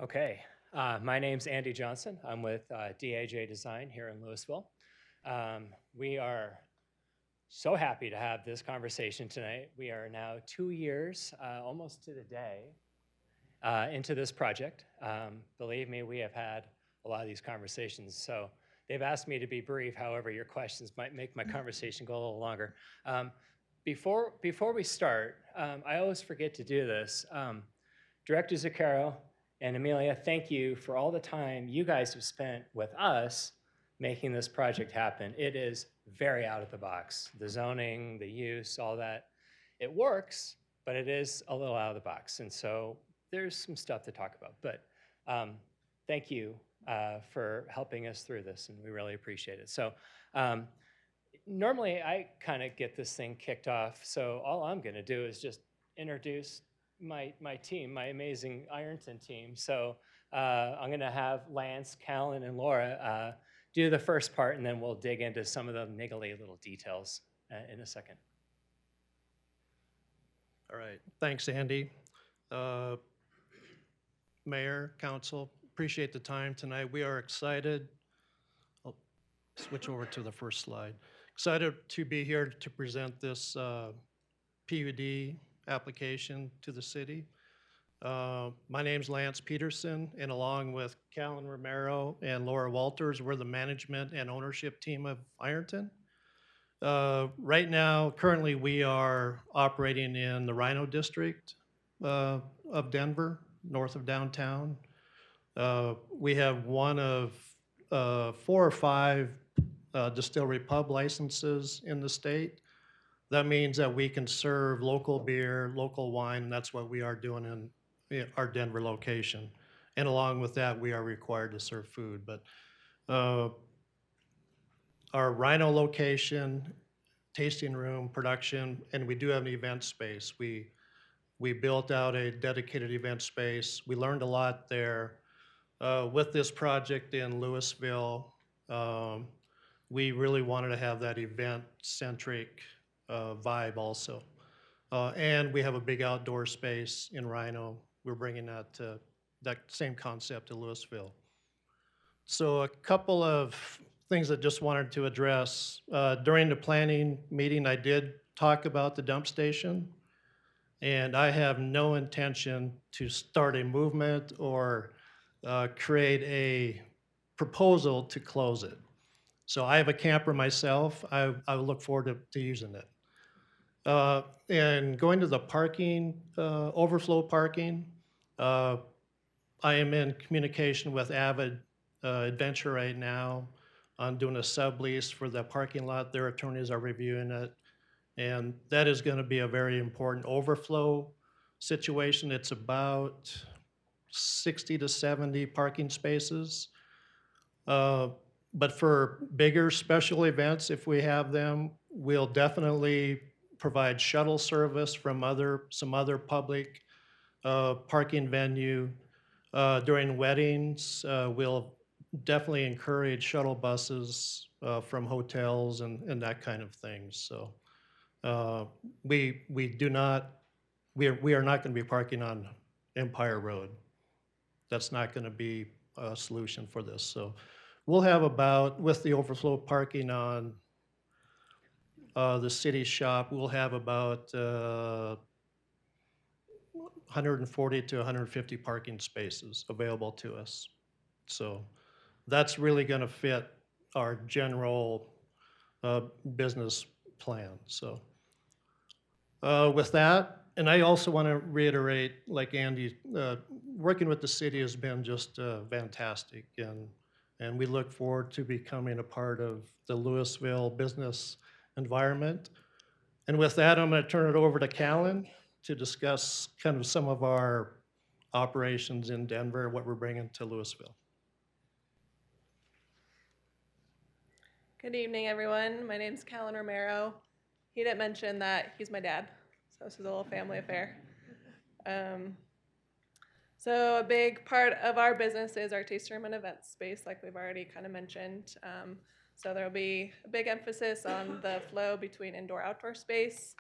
Okay, my name's Andy Johnson. I'm with DAJ Design here in Louisville. We are so happy to have this conversation tonight. We are now 2 years, almost to the day, into this project. Believe me, we have had a lot of these conversations. So they've asked me to be brief. However, your questions might make my conversation go a little longer. Before we start, I always forget to do this. Director Zuccaro and Amelia, thank you for all the time you guys have spent with us making this project happen. It is very out of the box. The zoning, the use, all that. It works, but it is a little out of the box. And so there's some stuff to talk about. But thank you for helping us through this, and we really appreciate it. So normally I kind of get this thing kicked off. So all I'm going to do is just introduce my team, my amazing Ironton team. So I'm going to have Lance, Callan, and Laura do the first part, and then we'll dig into some of the niggly little details in a second. All right. Thanks, Andy. Mayor, council, appreciate the time tonight. We are excited. I'll switch over to the first slide. Excited to be here to present this PUD application to the city. My name's Lance Peterson, and along with Callan Romero and Laura Walters, we're the management and ownership team of Ironton. Right now, currently, we are operating in the Rhino District of Denver, north of downtown. We have one of 4 or 5 distillery pub licenses in the state. That means that we can serve local beer, local wine, and that's what we are doing in our Denver location. And along with that, we are required to serve food. But our Rhino location, tasting room, production, and we do have an event space. We built out a dedicated event space. We learned a lot there. With this project in Louisville, we really wanted to have that event-centric vibe also. And we have a big outdoor space in Rhino. We're bringing that same concept to Louisville. So a couple of things that just wanted to address. During the planning meeting, I did talk about the dump station, and I have no intention to start a movement or create a proposal to close it. So I have a camper myself. I look forward to using it. And going to the parking, overflow parking, I am in communication with Avid Adventure right now on doing a sublease for the parking lot. Their attorneys are reviewing it. And that is going to be a very important overflow situation. It's about 60 to 70 parking spaces. But for bigger special events, if we have them, we'll definitely provide shuttle service from some other public parking venue. During weddings, we'll definitely encourage shuttle buses from hotels and that kind of thing. So we are not going to be parking on Empire Road. That's not going to be a solution for this. So we'll have about, with the overflow parking on the city shop, we'll have about 140 to 150 parking spaces available to us. So that's really going to fit our general business plan. So with that, and I also want to reiterate, like Andy, working with the city has been just fantastic, and we look forward to becoming a part of the Louisville business environment. And with that, I'm going to turn it over to Callan to discuss kind of some of our operations in Denver, what we're bringing to Louisville. Good evening, everyone. My name's Callan Romero. He didn't mention that he's my dad, so this is a little family affair. So a big part of our business is our taste room and event space, like we've already kind of mentioned. So there'll be a big emphasis on the flow between indoor-outdoor space.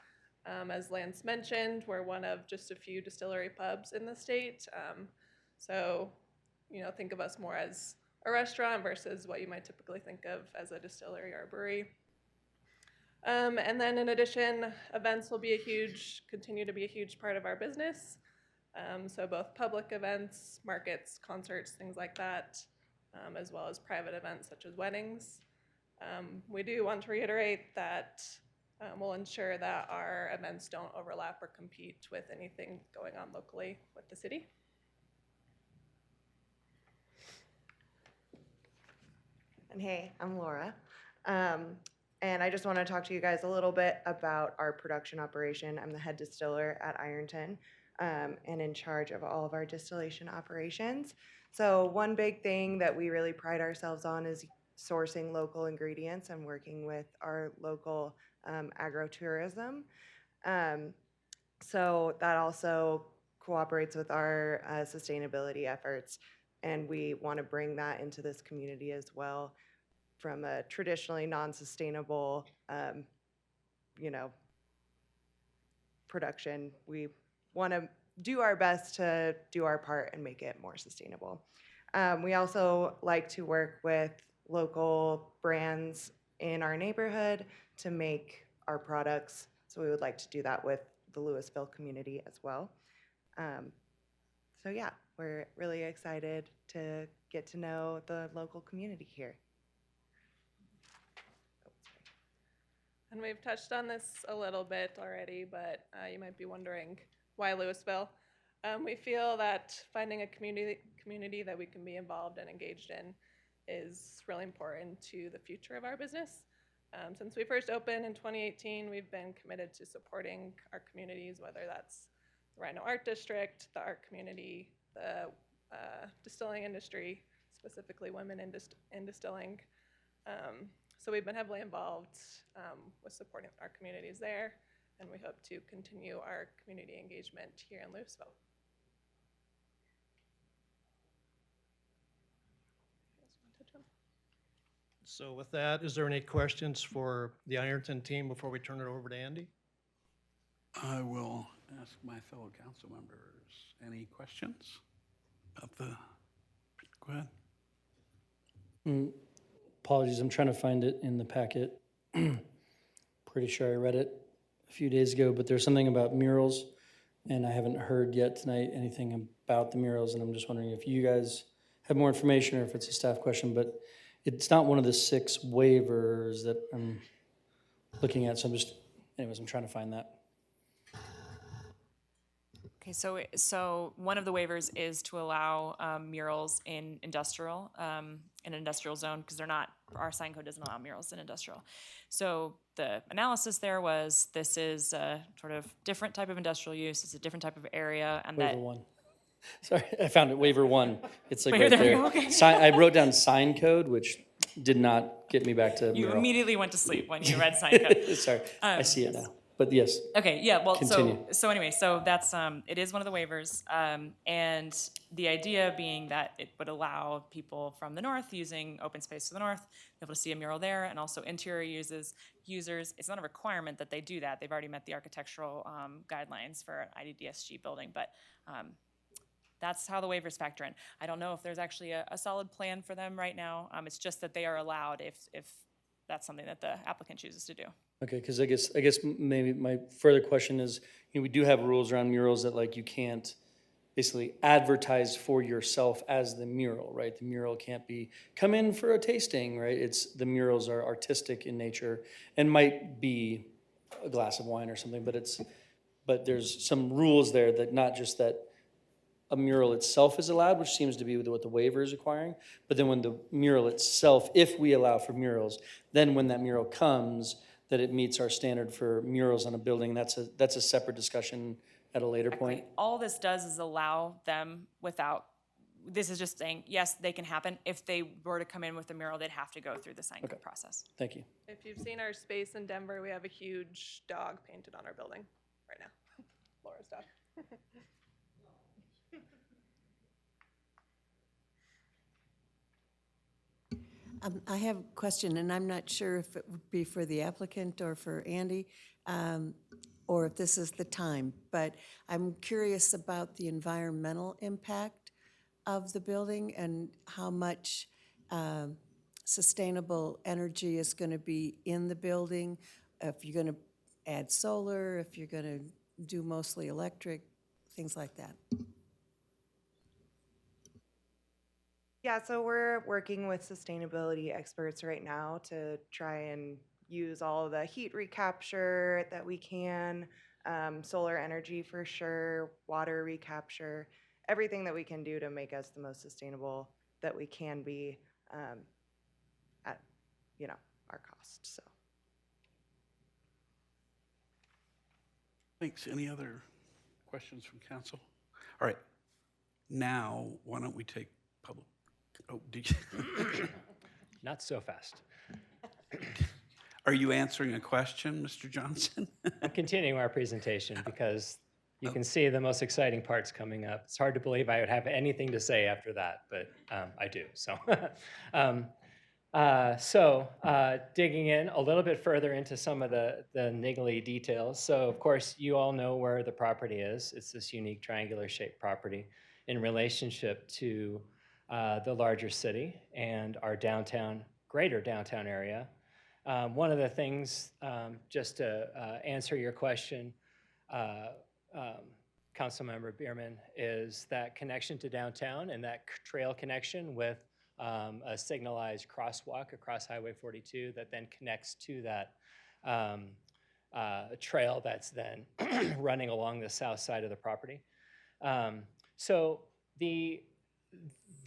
As Lance mentioned, we're one of just a few distillery pubs in the state. So, think of us more as a restaurant versus what you might typically think of as a distillery or a brewery. And then in addition, events will continue to be a huge part of our business. So both public events, markets, concerts, things like that, as well as private events such as weddings. We do want to reiterate that we'll ensure that our events don't overlap or compete with anything going on locally with the city. And hey, I'm Laura. And I just want to talk to you guys a little bit about our production operation. I'm the head distiller at Ironton and in charge of all of our distillation operations. So one big thing that we really pride ourselves on is sourcing local ingredients and working with our local agro-tourism. So that also cooperates with our sustainability efforts, and we want to bring that into this community as well. From a traditionally non-sustainable, production, we want to do our best to do our part and make it more sustainable. We also like to work with local brands in our neighborhood to make our products. So we would like to do that with the Louisville community as well. So yeah, we're really excited to get to know the local community here. And we've touched on this a little bit already, but you might be wondering why Louisville. We feel that finding a community that we can be involved and engaged in is really important to the future of our business. Since we first opened in 2018, we've been committed to supporting our communities, whether that's the Rhino Art District, the art community, the distilling industry, specifically women in distilling. So we've been heavily involved with supporting our communities there, and we hope to continue our community engagement here in Louisville. So with that, is there any questions for the Ironton team before we turn it over to Andy? I will ask my fellow council members, any questions about the, go ahead. Apologies, I'm trying to find it in the packet. Pretty sure I read it a few days ago, but there's something about murals, and I haven't heard yet tonight anything about the murals, and I'm just wondering if you guys have more information or if it's a staff question, but it's not one of the 6 waivers that I'm looking at, so I'm trying to find that. Okay, so one of the waivers is to allow murals in industrial, an industrial zone, because our sign code doesn't allow murals in industrial. So the analysis there was, this is a sort of different type of industrial use, it's a different type of area, and Waiver that. 1. Sorry, I found it, waiver 1. It's like Waiver, right there there. you go, okay. I wrote down sign code, which did not get me back to You mural. immediately went to sleep when you read sign code. Sorry, I see it now. But yes. Okay, yeah, well, Continue. so anyway, so that's, it is one of the waivers, and the idea being that it would allow people from the north using open space to the north, be able to see a mural there, and also interior users, it's not a requirement that they do that, they've already met the architectural guidelines for an IDDSG building, but that's how the waivers factor in. I don't know if there's actually a solid plan for them right now, it's just that they are allowed if that's something that the applicant chooses to do. Okay, because I guess maybe my further question is, we do have rules around murals that like you can't basically advertise for yourself as the mural, right? The mural can't be, come in for a tasting, right? The murals are artistic in nature and might be a glass of wine or something, but there's some rules there that not just that a mural itself is allowed, which seems to be what the waiver is requiring, but then when the mural itself, if we allow for murals, then when that mural comes, that it meets our standard for murals on a building, that's a separate discussion at a later point. All this does is allow them this is just saying, yes, they can happen. If they were to come in with a mural, they'd have to go through the sign code process. Thank you. If you've seen our space in Denver, we have a huge dog painted on our building right now. Laura's dog. I have a question, and I'm not sure if it would be for the applicant or for Andy, or if this is the time, but I'm curious about the environmental impact of the building and how much sustainable energy is going to be in the building, if you're going to add solar, if you're going to do mostly electric, things like that. Yeah, so we're working with sustainability experts right now to try and use all the heat recapture that we can, solar energy for sure, water recapture, everything that we can do to make us the most sustainable that we can be at, our cost. So. Thanks. Any other questions from council? All right. Now, why don't we take public? Oh, did you? Not so fast. Are you answering a question, Mr. Johnson? I'm continuing our presentation because you can see the most exciting parts coming up. It's hard to believe I would have anything to say after that, but I do. So, digging in a little bit further into some of the niggly details. So, of course, you all know where the property is. It's this unique triangular shaped property in relationship to the larger city and our greater downtown area. One of the things, just to answer your question, Councilmember Bierman, is that connection to downtown and that trail connection with a signalized crosswalk across Highway 42 that then connects to that trail that's then running along the south side of the property. So the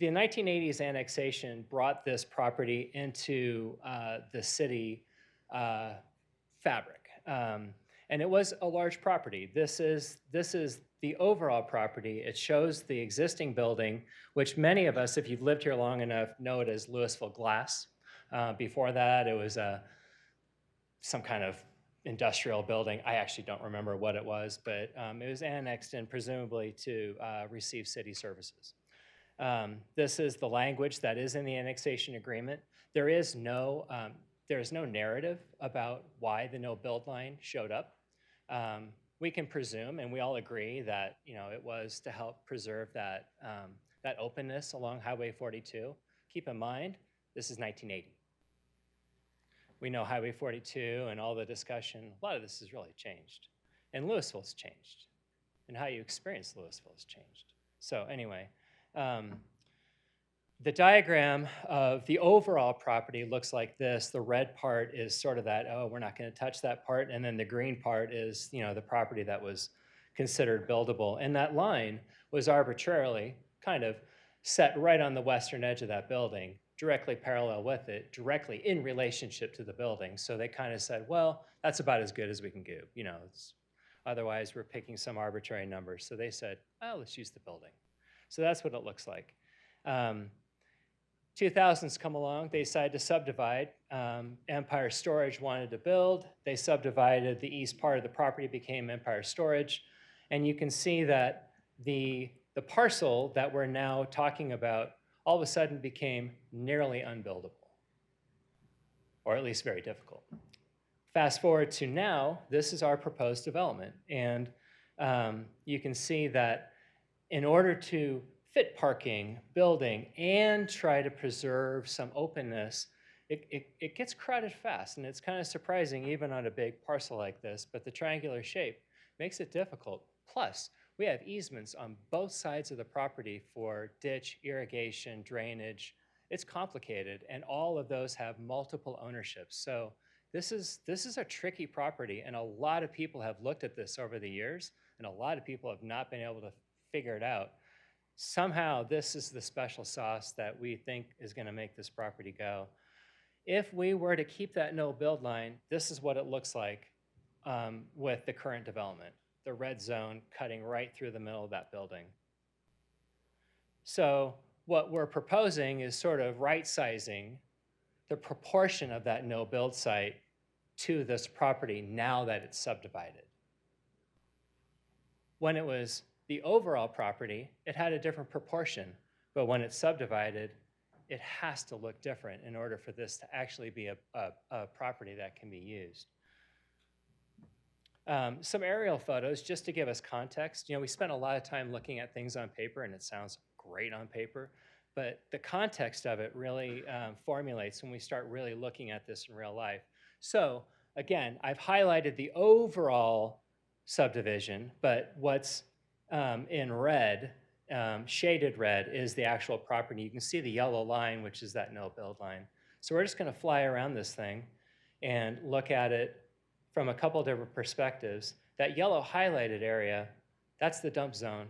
1980s annexation brought this property into the city fabric. And it was a large property. This is the overall property. It shows the existing building, which many of us, if you've lived here long enough, know it as Louisville Glass. Before that, it was some kind of industrial building. I actually don't remember what it was, but it was annexed and presumably to receive city services. This is the language that is in the annexation agreement. There is no narrative about why the no-build line showed up. We can presume, and we all agree, that it was to help preserve that openness along Highway 42. Keep in mind, this is 1980. We know Highway 42 and all the discussion, a lot of this has really changed. And Louisville's changed. And how you experience Louisville has changed. So anyway, the diagram of the overall property looks like this. The red part is sort of that, oh, we're not going to touch that part. And then the green part is, the property that was considered buildable. And that line was arbitrarily kind of set right on the western edge of that building, directly parallel with it, directly in relationship to the building. So they kind of said, well, that's about as good as we can do. Otherwise, we're picking some arbitrary numbers. So they said, oh, let's use the building. So that's what it looks like. 2000s come along, they decided to subdivide. Empire Storage wanted to build. They subdivided the east part of the property, became Empire Storage. And you can see that the parcel that we're now talking about all of a sudden became nearly unbuildable, or at least very difficult. Fast forward to now, this is our proposed development. And you can see that in order to fit parking, building, and try to preserve some openness, it gets crowded fast. And it's kind of surprising even on a big parcel like this, but the triangular shape makes it difficult. Plus, we have easements on both sides of the property for ditch, irrigation, drainage. It's complicated, and all of those have multiple ownerships. So this is a tricky property, and a lot of people have looked at this over the years, and a lot of people have not been able to figure it out. Somehow, this is the special sauce that we think is going to make this property go. If we were to keep that no-build line, this is what it looks like with the current development. The red zone cutting right through the middle of that building. So what we're proposing is sort of right-sizing the proportion of that no-build site to this property now that it's subdivided. When it was the overall property, it had a different proportion, but when it's subdivided, it has to look different in order for this to actually be a property that can be used. Some aerial photos, just to give us context. We spent a lot of time looking at things on paper, and it sounds great on paper, but the context of it really formulates when we start really looking at this in real life. So again, I've highlighted the overall subdivision, but what's in red, shaded red, is the actual property. You can see the yellow line, which is that no-build line. So we're just going to fly around this thing and look at it from a couple different perspectives. That yellow highlighted area, that's the dump zone.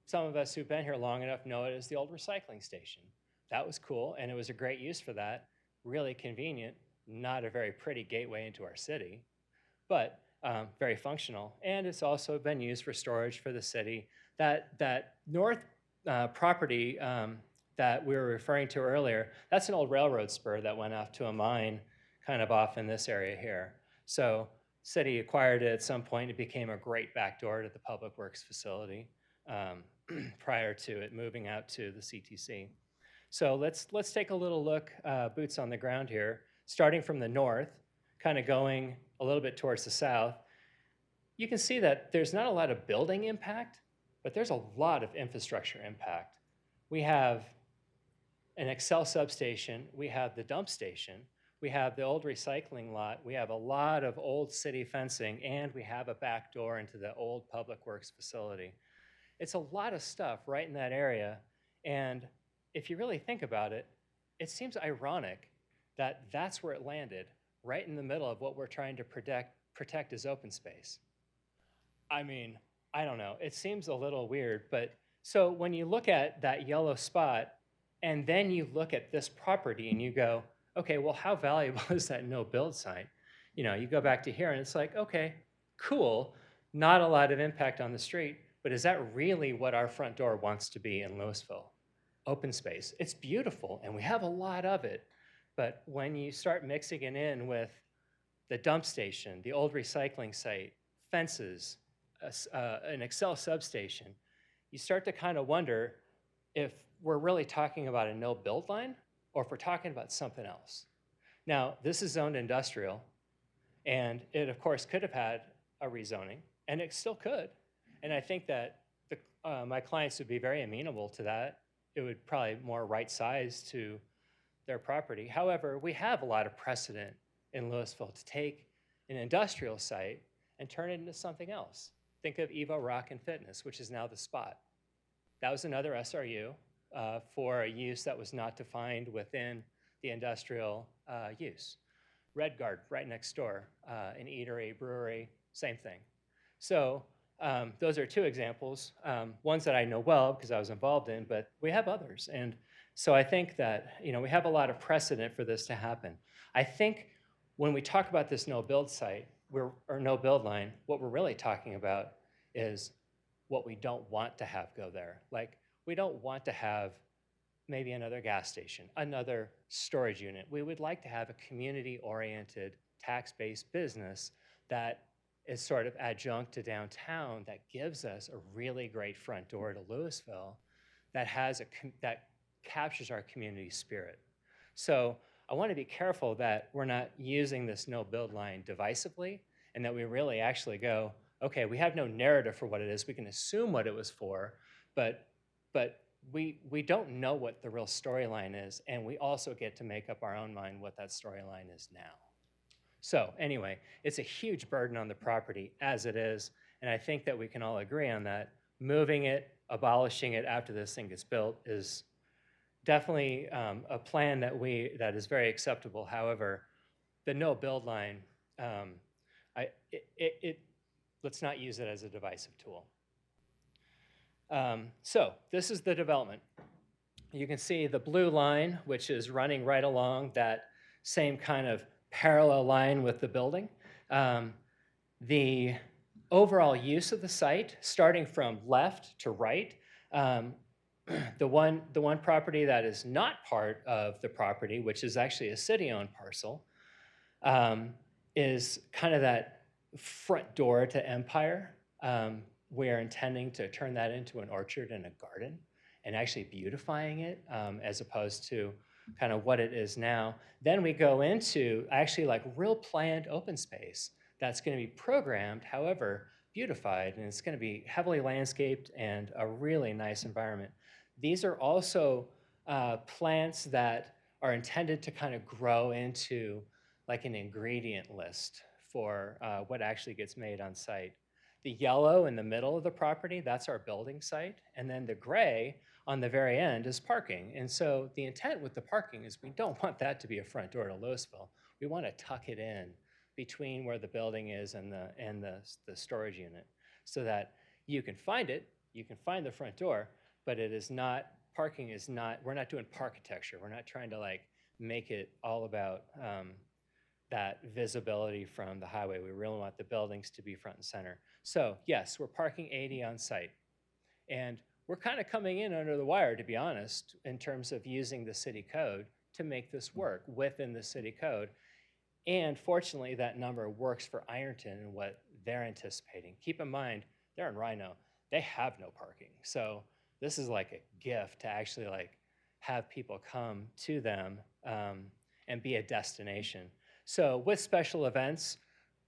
Some of us who've been here long enough know it as the old recycling station. That was cool, and it was a great use for that. Really convenient, not a very pretty gateway into our city, but very functional. And it's also been used for storage for the city. That north property that we were referring to earlier, that's an old railroad spur that went off to a mine kind of off in this area here. So city acquired it at some point. It became a great backdoor to the Public Works facility prior to it moving out to the CTC. So let's take a little look, boots on the ground here, starting from the north, kind of going a little bit towards the south. You can see that there's not a lot of building impact, but there's a lot of infrastructure impact. We have an Excel substation, we have the dump station, We have the old recycling lot. We have a lot of old city fencing, and we have a back door into the old Public Works facility. It's a lot of stuff right in that area. And if you really think about it, it seems ironic that that's where it landed, right in the middle of what we're trying to protect as open space. I mean, I don't know. It seems a little weird, but so when you look at that yellow spot and then you look at this property and you go, okay, well, how valuable is that no build site? You know, you go back to here and it's like, okay, cool, not a lot of impact on the street, but is that really what our front door wants to be in Louisville? Open space. It's beautiful and we have a lot of it, but when you start mixing it in with the dump station, the old recycling site, fences, an Excel substation, you start to kind of wonder if we're really talking about a no build line or if we're talking about something else. Now, this is zoned industrial, and it, of course, could have had a rezoning, and it still could. And I think that my clients would be very amenable to that. It would probably more right size to their property. However, we have a lot of precedent in Louisville to take an industrial site and turn it into something else. Think of Evo Rock and Fitness, which is now the Spot. That was another SRU for a use that was not defined within the industrial use. Redguard, right next door, an eatery, brewery, same thing. So those are two examples, ones that I know well because I was involved in, but we have others. And so I think that, you know, we have a lot of precedent for this to happen. I think when we talk about this no build site, or no build line, what we're really talking about is what we don't want to have go there. Like, we don't want to have maybe another gas station, another storage unit. We would like to have a community-oriented, tax-based business that is sort of adjunct to downtown that gives us a really great front door to Louisville that has that captures our community spirit. So I want to be careful that we're not using this no build line divisively and that we really actually go, okay, we have no narrative for what it is. We can assume what it was for, but we don't know what the real storyline is, and we also get to make up our own mind what that storyline is now. So anyway, it's a huge burden on the property as it is, and I think that we can all agree on that. Moving it, abolishing it after this thing gets built is definitely a plan that is very acceptable. However, the no build line, let's not use it as a divisive tool. So this is the development. You can see the blue line, which is running right along that same kind of parallel line with the building. The overall use of the site, starting from left to right, the one property that is not part of the property, which is actually a city-owned parcel, is kind of that front door to Empire. We're intending to turn that into an orchard and a garden and actually beautifying it as opposed to kind of what it is now. Then we go into actually like real planned open space that's going to be programmed, however, beautified, and it's going to be heavily landscaped and a really nice environment. These are also plants that are intended to kind of grow into like an ingredient list for what actually gets made on site. The yellow in the middle of the property, that's our building site. And then the gray on the very end is parking. And so the intent with the parking is we don't want that to be a front door to Louisville. We want to tuck it in between where the building is and the storage unit so that you can find it, you can find the front door, but it is not, parking is not, we're not doing parkitecture. We're not trying to like make it all about that visibility from the highway. We really want the buildings to be front and center. So yes, we're parking 80 on site. And we're kind of coming in under the wire, to be honest, in terms of using the city code to make this work within the city code. And fortunately, that number works for Ironton and what they're anticipating. Keep in mind, they're in Rhino. They have no parking. So this is like a gift to actually like have people come to them and be a destination. So with special events,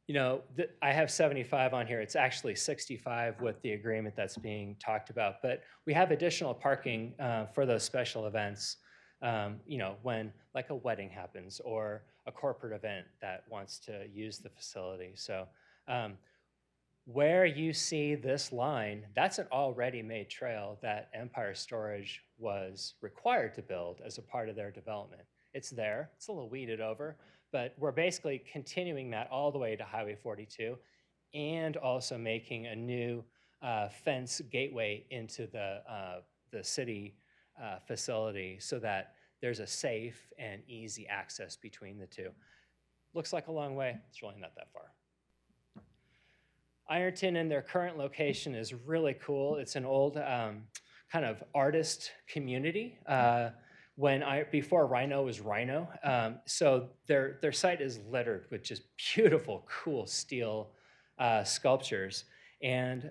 you know, I have 75 on here. It's actually 65 with the agreement that's being talked about. But we have additional parking for those special events when like a wedding happens or a corporate event that wants to use the facility. So where you see this line, that's an already made trail that Empire Storage was required to build as a part of their development. It's there, it's a little weeded over, but we're basically continuing that all the way to Highway 42 and also making a new fence gateway into the city facility so that there's a safe and easy access between the two. Looks like a long way, it's really not that far. Ironton in their current location is really cool. It's an old kind of artist community before Rhino was Rhino. So their site is littered with just beautiful, cool steel sculptures. And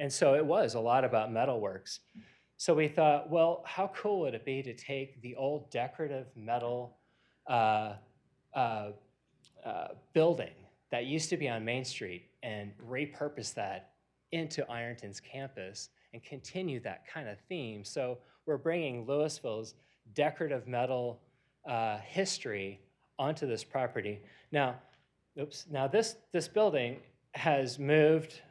so it was a lot about metalworks. So we thought, well, how cool would it be to take the old decorative metal building that used to be on Main Street and repurpose that into Ironton's campus and continue that kind of theme. So we're bringing Louisville's decorative metal history onto this property. Now, this building has moved,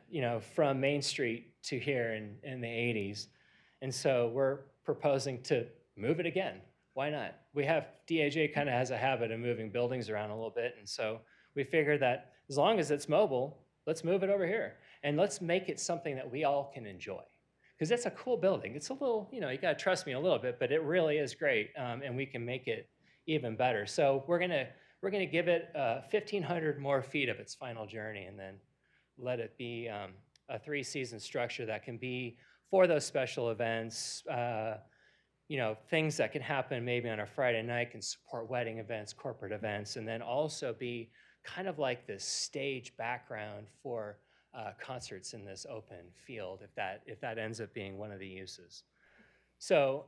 from Main Street to here in the 80s. And so we're proposing to move it again. Why not? DAJ kind of has a habit of moving buildings around a little bit. And so we figured that as long as it's mobile, let's move it over here. And let's make it something that we all can enjoy. Because it's a cool building. It's a little, you got to trust me a little bit, but it really is great. And we can make it even better. So we're gonna give it 1,500 more feet of its final journey and then let it be a 3-season structure that can be for those special events, things that can happen maybe on a Friday night, can support wedding events, corporate events, and then also be kind of like this stage background for concerts in this open field, if that ends up being one of the uses. So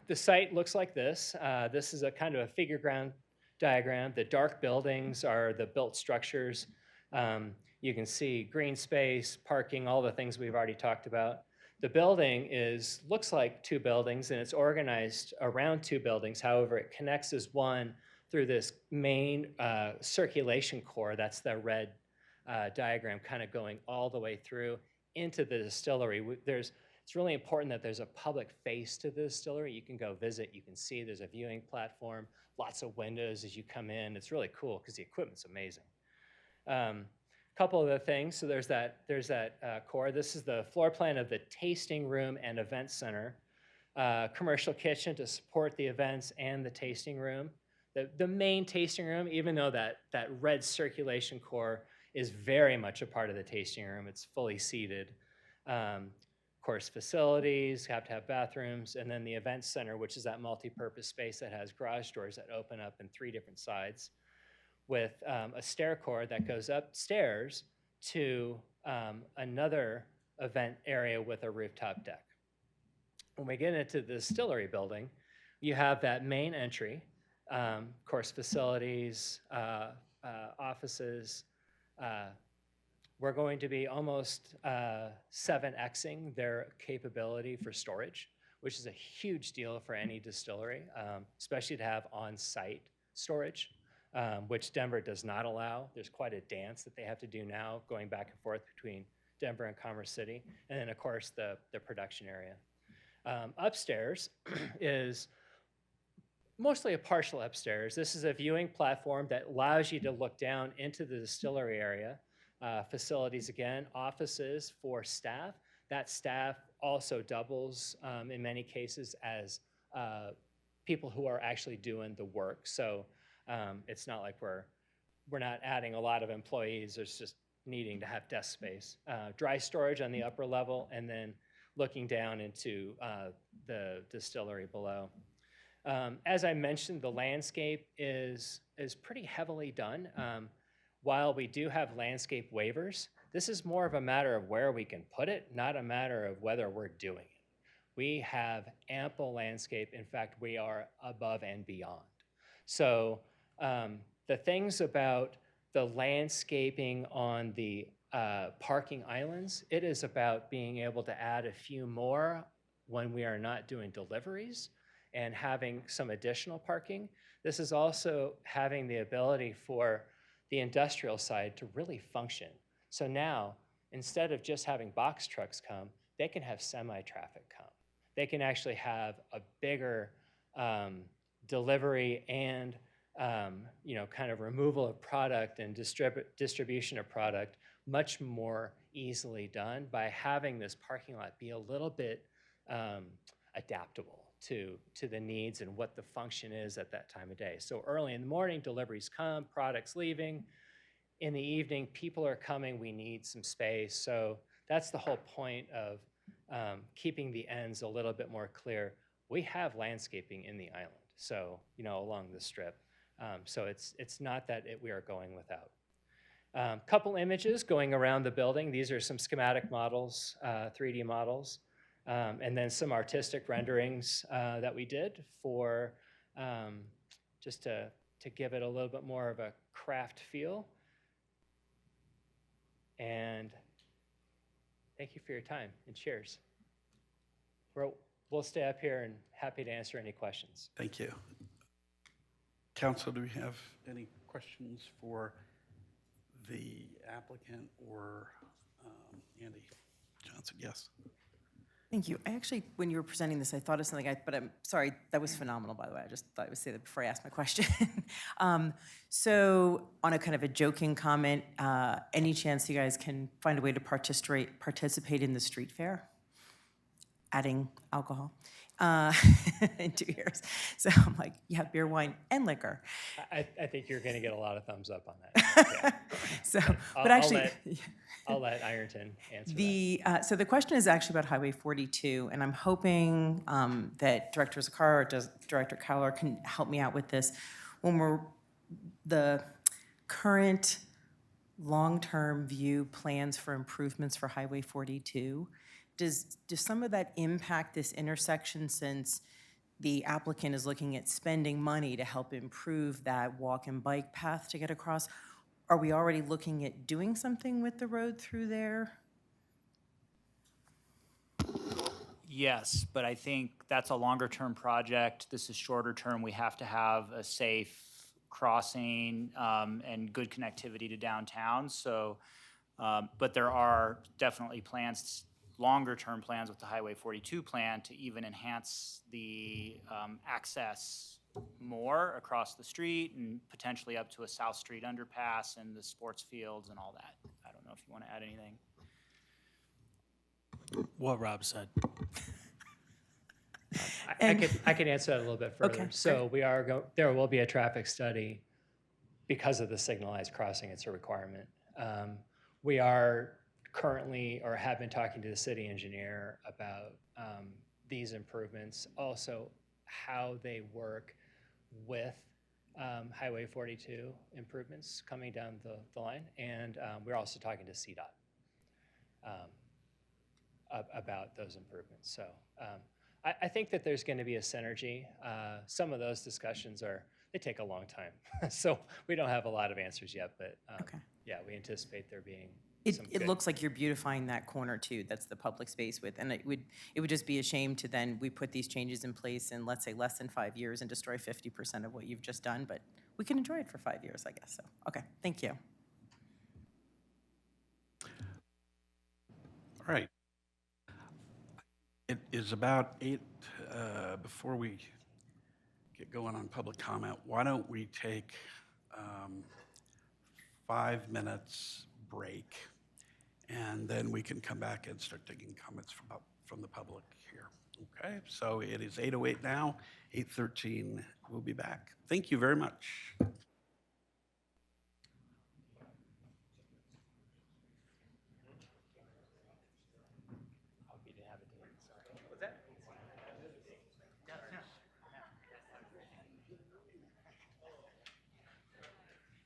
the site looks like this. This is a kind of a figure ground diagram. The dark buildings are the built structures. You can see green space, parking, all the things we've already talked about. The building looks like 2 buildings, and it's organized around 2 buildings. However, it connects as one through this main circulation core. That's the red diagram kind of going all the way through into the distillery. It's really important that there's a public face to the distillery. You can go visit, you can see there's a viewing platform, lots of windows as you come in. It's really cool because the equipment's amazing. Couple of the things, so there's that core. This is the floor plan of the tasting room and event center. Commercial kitchen to support the events and the tasting room. The main tasting room, even though that red circulation core is very much a part of the tasting room, it's fully seated. Of course, facilities, have to have bathrooms, and then the event center, which is that multi-purpose space that has garage doors that open up in 3 different sides, with a stair core that goes upstairs to another event area with a rooftop deck. When we get into the distillery building, you have that main entry, of course, facilities, offices. We're going to be almost 7xing their capability for storage, which is a huge deal for any distillery, especially to have on-site storage. Which Denver does not allow. There's quite a dance that they have to do now, going back and forth between Denver and Commerce City. And then, of course, the production area. Upstairs is mostly a partial upstairs. This is a viewing platform that allows you to look down into the distillery area. Facilities, again, offices for staff. That staff also doubles, in many cases, as people who are actually doing the work. So it's not like we're not adding a lot of employees. It's just needing to have desk space. Dry storage on the upper level, and then looking down into the distillery below. As I mentioned, the landscape is pretty heavily done. While we do have landscape waivers, this is more of a matter of where we can put it, not a matter of whether we're doing it. We have ample landscape. In fact, we are above and beyond. So the things about the landscaping on the parking islands, it is about being able to add a few more when we are not doing deliveries, and having some additional parking. This is also having the ability for the industrial side to really function. So now, instead of just having box trucks come, they can have semi-traffic come. They can actually have a bigger delivery and kind of removal of product and distribution of product much more easily done by having this parking lot be a little bit adaptable to the needs and what the function is at that time of day. So early in the morning, deliveries come, products leaving. In the evening, people are coming, we need some space. So that's the whole point of keeping the ends a little bit more clear. We have landscaping in the island, so, along the strip. So it's not that we are going without. Couple images going around the building. These are some schematic models, 3D models, and then some artistic renderings that we did for just to give it a little bit more of a craft feel. And thank you for your time, and cheers. We'll stay up here and happy to answer any questions. Thank you. Council, do we have any questions for the applicant or Andy Johnson? Yes. Thank you. I actually, when you were presenting this, I thought of something, but I'm sorry, that was phenomenal, by the way. I just thought I would say that before I asked my question. So on a kind of a joking comment, any chance you guys can find a way to participate in the street fair? Adding alcohol in 2 years. So I'm like, you have beer, wine, and liquor. I think you're going to get a lot of thumbs up on that. Yeah. So, but actually, I'll let Ironton answer that. So the question is actually about Highway 42, and I'm hoping that Director Zakar or Director Cowler can help me out with this. When the current long-term view plans for improvements for Highway 42, does some of that impact this intersection, since the applicant is looking at spending money to help improve that walk and bike path to get across? Are we already looking at doing something with the road through there? Yes, but I think that's a longer term project. This is shorter term. We have to have a safe crossing and good connectivity to downtown. So, but there are definitely plans, longer term plans with the Highway 42 plan to even enhance the access more across the street and potentially up to a South Street underpass and the sports fields and all that. I don't know if you want to add anything. What Rob said. I can answer that a little bit further. Okay, so there will be a traffic study because of the signalized crossing. It's a requirement. We are currently, or have been talking to the city engineer about these improvements, also how they work with Highway 42 improvements coming down the line. And we're also talking to CDOT about those improvements. So I think that there's going to be a synergy. Some of those discussions they take a long time. So we don't have a lot of answers yet, but yeah, we anticipate there being It looks like you're beautifying that corner too. That's the public space with, and it would just be a shame to then we put these changes in place in, let's say, less than 5 years and destroy 50% of what you've just done. But we can enjoy it for 5 years, I guess. So okay, thank you. All right. It is about 8. Before we get going on public comment, why don't we take 5 minutes break, and then we can come back and start taking comments from the public here. Okay, so it is 8:08 now, 8:13. We'll be back. Thank you very much.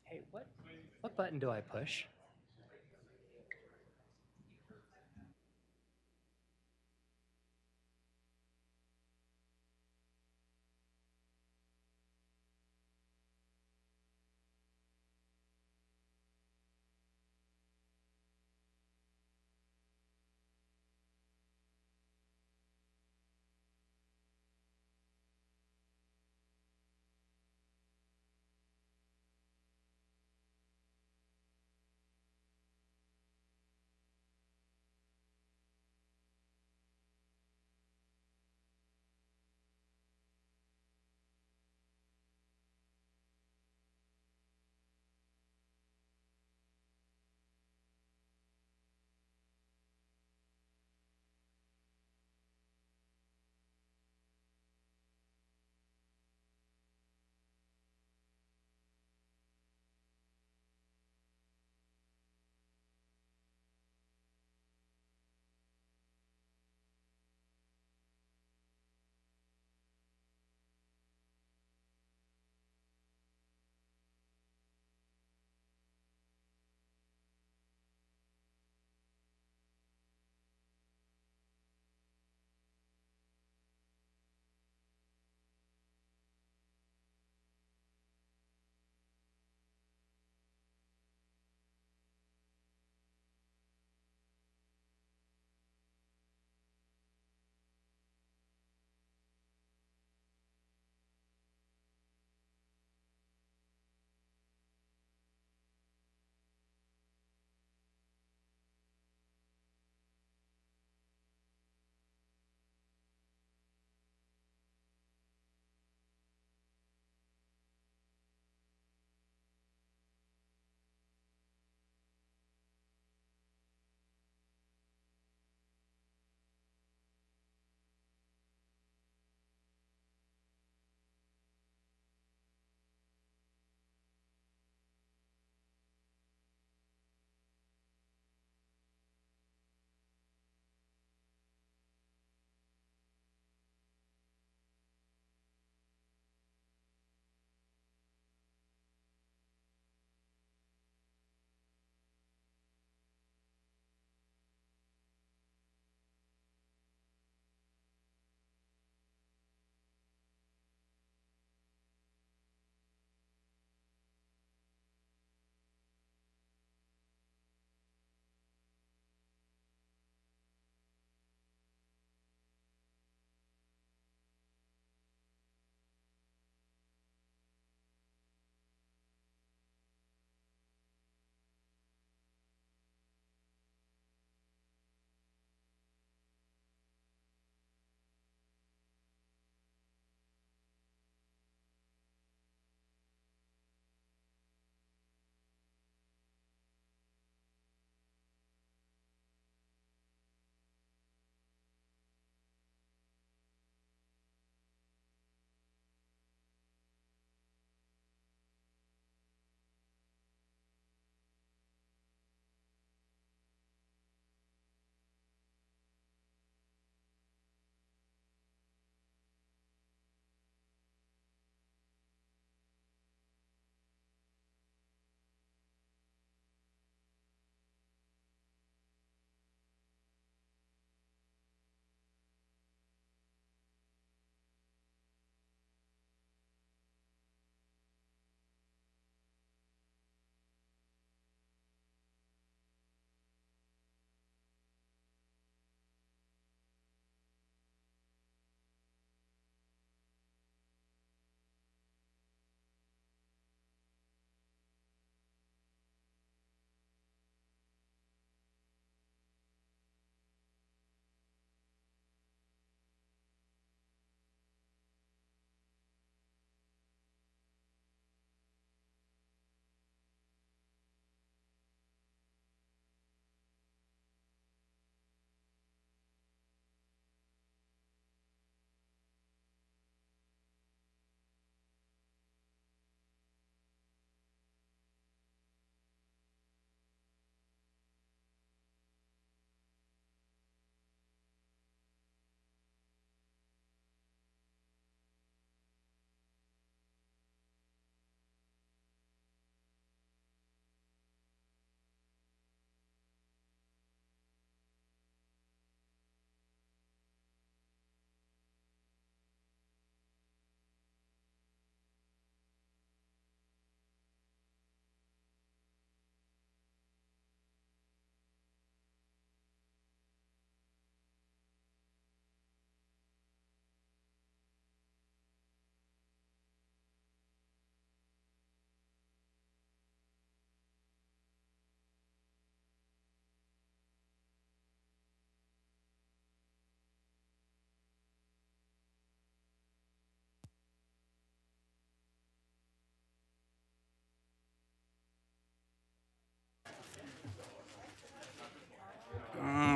Hey, what button do I push?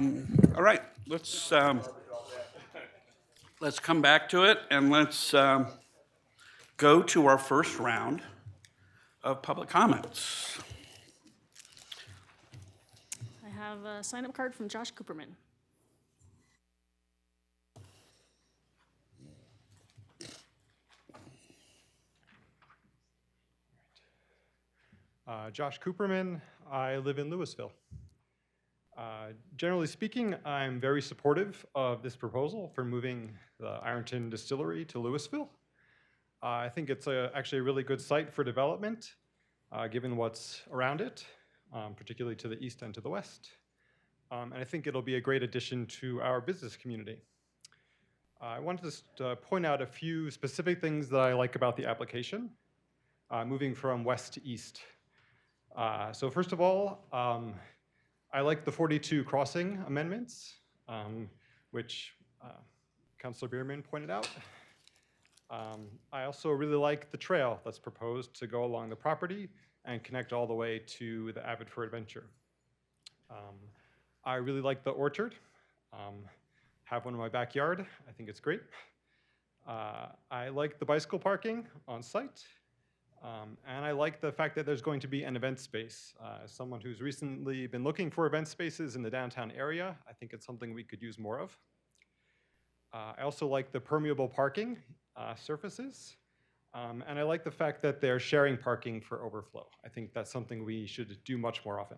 All right, let's come back to it, and let's go to our first round of public comments. I have a sign-up card from Josh Cooperman. Josh Cooperman. I live in Louisville. Generally speaking, I'm very supportive of this proposal for moving the Ironton Distillery to Louisville. I think it's actually a really good site for development, given what's around it, particularly to the east and to the west. And I think it'll be a great addition to our business community. I wanted to point out a few specific things that I like about the application, moving from west to east. So first of all, I like the 42 crossing amendments, which Councilor Bierman pointed out. I also really like the trail that's proposed to go along the property and connect all the way to the Avid for Adventure. I really like the orchard. Have one in my backyard. I think it's great. I like the bicycle parking on site. And I like the fact that there's going to be an event space. As someone who's recently been looking for event spaces in the downtown area, I think it's something we could use more of. I also like the permeable parking surfaces. And I like the fact that they're sharing parking for overflow. I think that's something we should do much more often.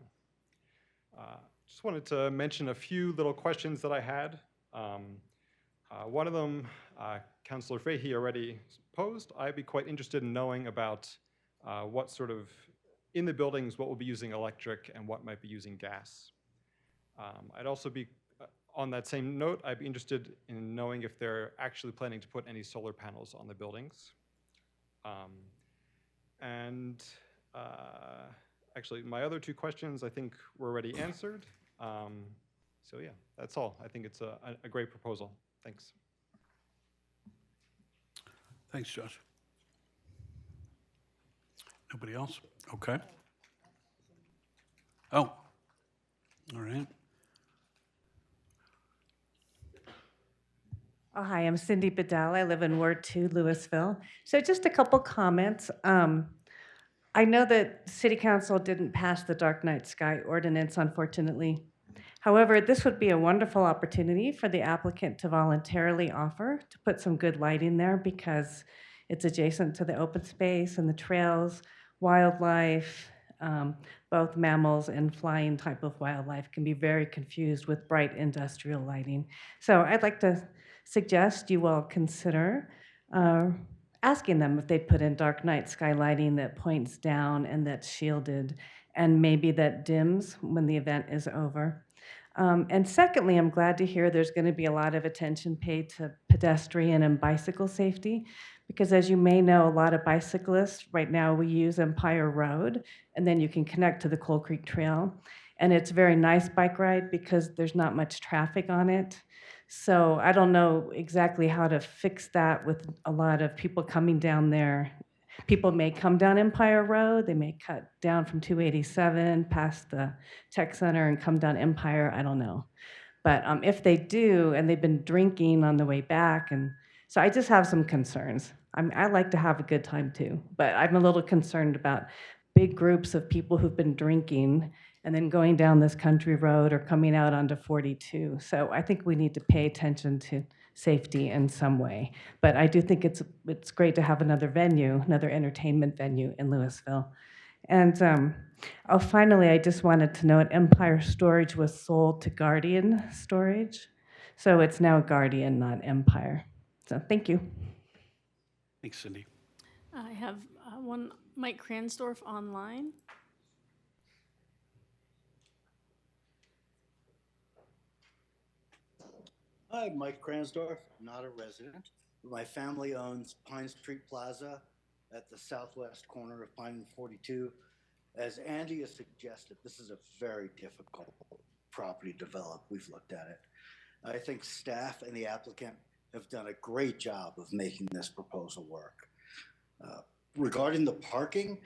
Just wanted to mention a few little questions that I had. One of them, Councilor Fahey already posed. I'd be quite interested in knowing about what sort of, in the buildings, what will be using electric and what might be using gas. I'd also be, on that same note, I'd be interested in knowing if they're actually planning to put any solar panels on the buildings. Actually, my other two questions I think were already answered. So yeah, that's all. I think it's a great proposal. Thanks. Thanks, Josh. Nobody else? Okay. Oh, all right. Oh, hi, I'm Cindy Bedell. I live in Ward 2, Louisville. So just a couple comments. I know that City Council didn't pass the Dark Night Sky ordinance, unfortunately. However, this would be a wonderful opportunity for the applicant to voluntarily offer to put some good lighting there because it's adjacent to the open space and the trails, wildlife, both mammals and flying type of wildlife can be very confused with bright industrial lighting. So I'd like to suggest you all consider asking them if they'd put in dark night sky lighting that points down and that's shielded and maybe that dims when the event is over. And secondly, I'm glad to hear there's going to be a lot of attention paid to pedestrian and bicycle safety, because as you may know, a lot of bicyclists, right now we use Empire Road, and then you can connect to the Coal Creek Trail. And it's a very nice bike ride because there's not much traffic on it. So I don't know exactly how to fix that with a lot of people coming down there. People may come down Empire Road, they may cut down from 287 past the tech center and come down Empire, I don't know. But if they do, and they've been drinking on the way back, and so I just have some concerns. I like to have a good time too, but I'm a little concerned about big groups of people who've been drinking and then going down this country road or coming out onto 42. So I think we need to pay attention to safety in some way. But I do think it's great to have another venue, another entertainment venue in Louisville. And finally, I just wanted to note Empire Storage was sold to Guardian Storage. So it's now Guardian, not Empire. So thank you. Thanks, Cindy. I have one Mike Kransdorf online. Hi, Mike Kransdorf, not a resident. My family owns Pine Street Plaza at the southwest corner of Pine and 42. As Andy has suggested, this is a very difficult property to develop. We've looked at it. I think staff and the applicant have done a great job of making this proposal work. Regarding the parking,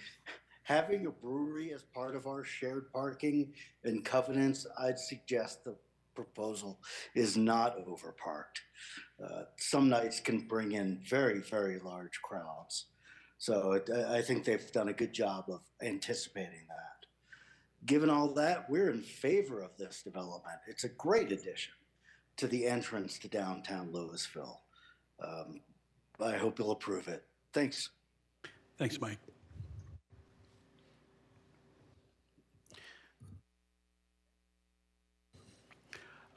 having a brewery as part of our shared parking and covenants, I'd suggest the proposal is not overparked. Some nights can bring in very, very large crowds. So I think they've done a good job of anticipating that. Given all that, we're in favor of this development. It's a great addition to the entrance to downtown Louisville. I hope you'll approve it. Thanks. Thanks, Mike.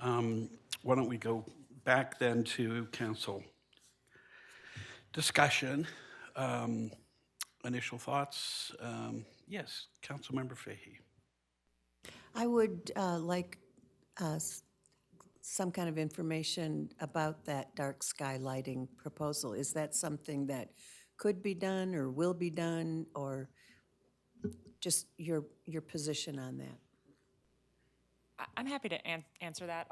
Why don't we go back then to council discussion? Initial thoughts? Yes, Councilmember Fahey. I would like some kind of information about that dark sky lighting proposal. Is that something that could be done or will be done, or just your position on that? I'm happy to answer that.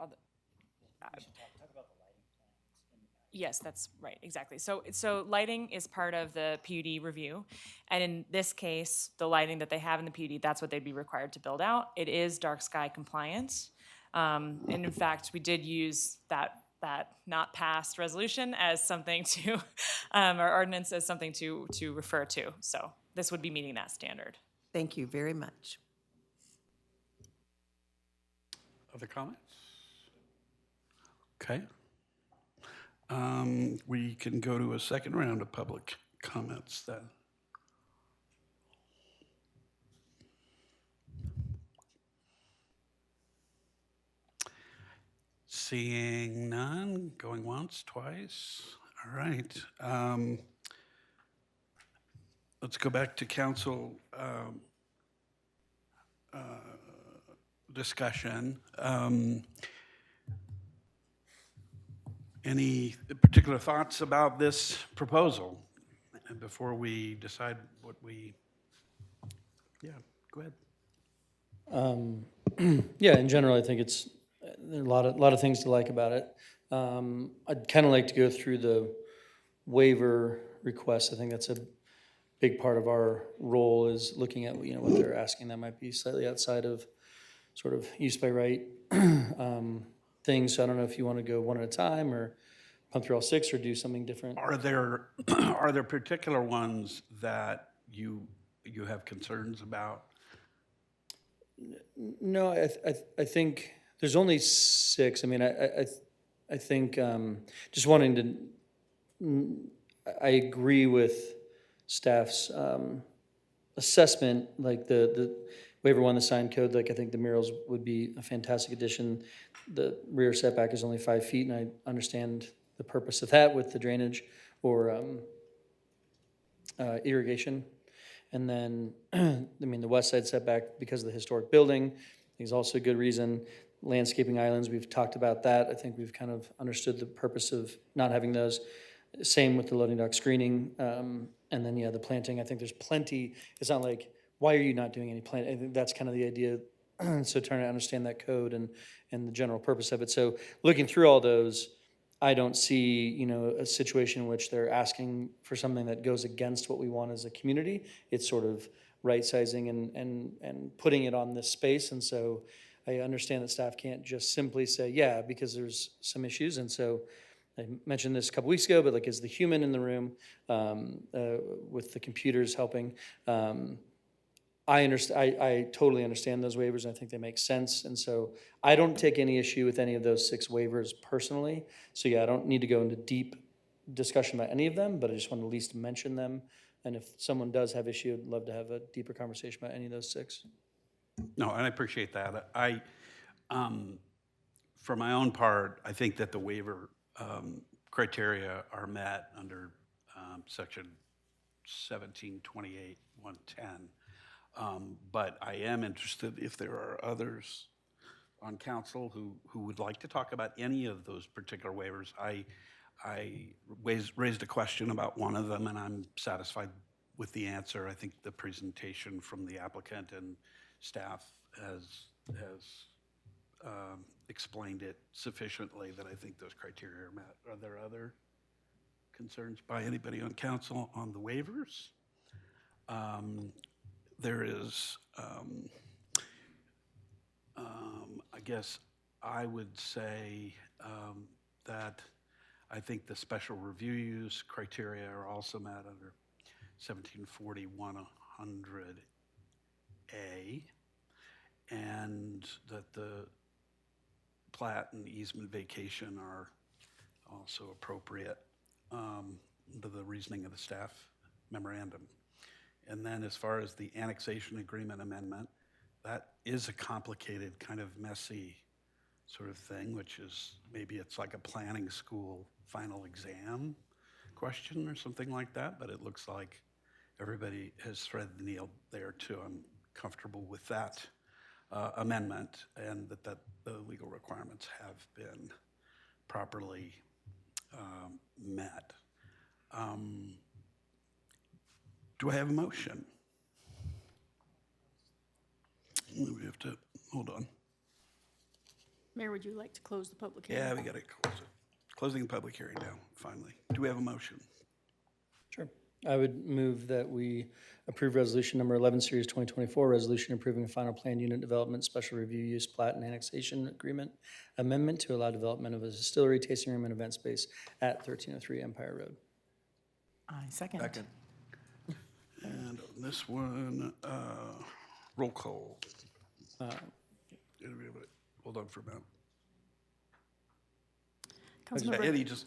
Yes, that's right, exactly. So lighting is part of the PUD review, and in this case, the lighting that they have in the PUD, that's what they'd be required to build out. It is dark sky compliant, and in fact, we did use that not passed resolution as something to, our ordinance as something to refer to. So this would be meeting that standard. Thank you very much. Other comments? Okay. We can go to a second round of public comments then. Seeing none, going once, twice. All right. Let's go back to council discussion. Any particular thoughts about this proposal before we decide what we, yeah, go ahead. Yeah, in general, I think it's there are a lot of things to like about it. I'd kind of like to go through the waiver request. I think that's a big part of our role, is looking at what they're asking that might be slightly outside of sort of use by right things. So I don't know if you want to go one at a time or pump through all six or do something different. Are there particular ones that you have concerns about? No, I think there's only six. I mean, I think just wanting to, I agree with staff's assessment, like the waiver one, the sign code, like I think the murals would be a fantastic addition. The rear setback is only 5 feet, and I understand the purpose of that with the drainage or irrigation. And then, I mean, the west side setback, because of the historic building, is also a good reason. Landscaping islands, we've talked about that. I think we've kind of understood the purpose of not having those. Same with the loading dock screening. And then, yeah, the planting, I think there's plenty. It's not like, why are you not doing any planting? I think that's kind of the idea. So trying to understand that code and the general purpose of it. So looking through all those, I don't see, a situation in which they're asking for something that goes against what we want as a community. It's sort of right-sizing and putting it on this space. And so I understand that staff can't just simply say, yeah, because there's some issues. And so I mentioned this a couple weeks ago, but like as the human in the room with the computers helping, I totally understand those waivers, and I think they make sense. And so I don't take any issue with any of those 6 waivers personally. So yeah, I don't need to go into deep discussion about any of them, but I just want to at least mention them. And if someone does have issue, I'd love to have a deeper conversation about any of those 6. No, and I appreciate that. For my own part, I think that the waiver criteria are met under section 1728, 110. But I am interested if there are others on council who would like to talk about any of those particular waivers. I raised a question about one of them, and I'm satisfied with the answer. I think the presentation from the applicant and staff has explained it sufficiently that I think those criteria are met. Are there other concerns by anybody on council on the waivers? There is, I guess, I would say that I think the special review use criteria are also met under 1740-100A, and that the plat and easement vacation are also appropriate under the reasoning of the staff memorandum. And then as far as the annexation agreement amendment, that is a complicated, kind of messy sort of thing, which is maybe it's like a planning school final exam question or something like that, but it looks like everybody has threaded the needle there too. I'm comfortable with that amendment, and that the legal requirements have been properly met. Do I have a motion? We have to, hold on. Mayor, would you like to close the public hearing? Yeah, we got to close it. Closing the public hearing now, finally. Do we have a motion? Sure. I would move that we approve resolution number 11, series 2024, resolution approving a final plan unit development special review use plat and annexation agreement amendment to allow development of a distillery, tasting room, and event space at 1303 Empire Road. I second. And on this one, roll call. Hold on for a minute.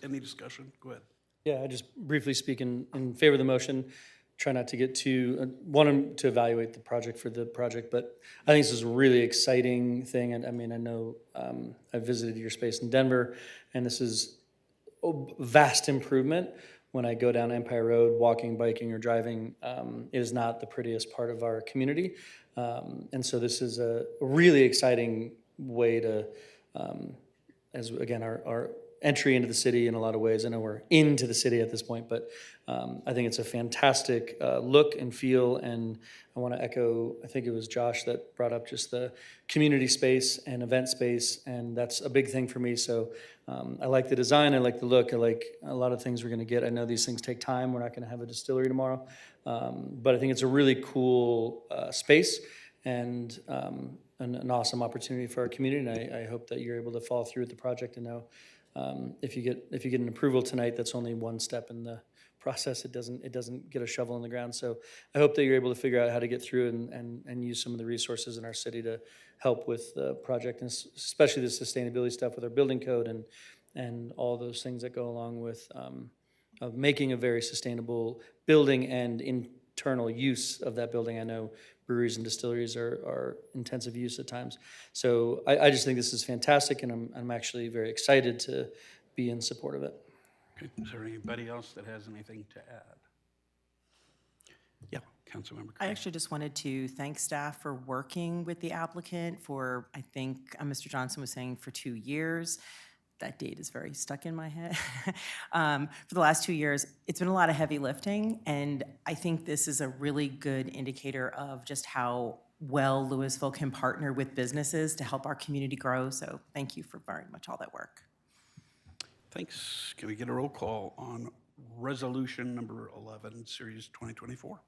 Any discussion? Go ahead. Yeah, I just briefly speak in favor of the motion. Try not to get too, want to evaluate the project for the project, but I think this is a really exciting thing. And I mean, I know I visited your space in Denver, and this is a vast improvement. When I go down Empire Road, walking, biking, or driving, it is not the prettiest part of our community. And so this is a really exciting way to, as again, our entry into the city in a lot of ways. I know we're into the city at this point, but I think it's a fantastic look and feel. And I want to echo, I think it was Josh that brought up just the community space and event space, and that's a big thing for me. So I like the design, I like the look, I like a lot of things we're going to get. I know these things take time. We're not going to have a distillery tomorrow, but I think it's a really cool space and an awesome opportunity for our community. And I hope that you're able to follow through with the project. And know if you get an approval tonight, that's only one step in the process. It doesn't get a shovel in the ground. So I hope that you're able to figure out how to get through and use some of the resources in our city to help with the project, and especially the sustainability stuff with our building code and all those things that go along with of making a very sustainable building and internal use of that building. I know breweries and distilleries are intensive use at times. So I just think this is fantastic, and I'm actually very excited to be in support of it. Okay. Is there anybody else that has anything to add? Yeah, Councilmember. I actually just wanted to thank staff for working with the applicant for, I think Mr. Johnson was saying, for 2 years. That date is very stuck in my head. For the last 2 years, it's been a lot of heavy lifting, and I think this is a really good indicator of just how well Louisville can partner with businesses to help our community grow. So thank you for very much all that work. Thanks. Can we get a roll call on resolution number 11, series 2024?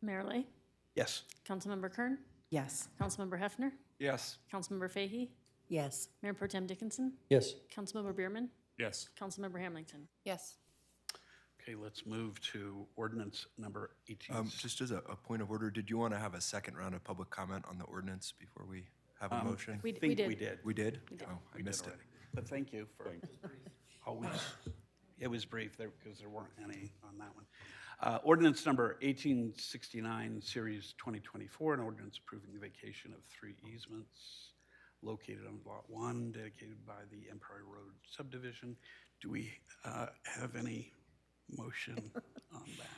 Mayor Lay? Yes. Councilmember Kern? Yes. Councilmember Hefner? Yes. Councilmember Fahey? Yes. Mayor Pro Tem Dickinson? Yes. Councilmember Bierman? Yes. Councilmember Hamilton? Yes. Okay, let's move to ordinance number 18. Just as a point of order, did you want to have a second round of public comment on the ordinance before we have a motion? We think did. we did. We did? We did. Oh, I We did missed it. already. But thank you for always. It was brief there because there weren't any on that one. Ordinance number 1869, series 2024, an ordinance approving the vacation of 3 easements located on Lot 1, dedicated by the Empire Road subdivision. Do we have any motion on that?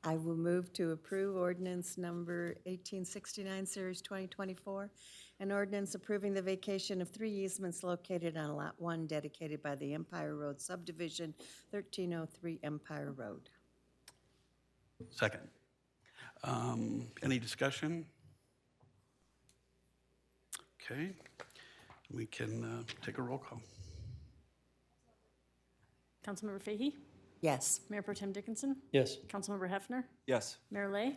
I will move to approve ordinance number 1869, series 2024, an ordinance approving the vacation of 3 easements located on Lot 1, dedicated by the Empire Road subdivision, 1303 Empire Road. Second. Any discussion? Okay, we can take a roll call. Councilmember Fahey? Yes. Mayor Pro Tem Dickinson? Yes. Councilmember Hefner? Yes. Mayor Lay?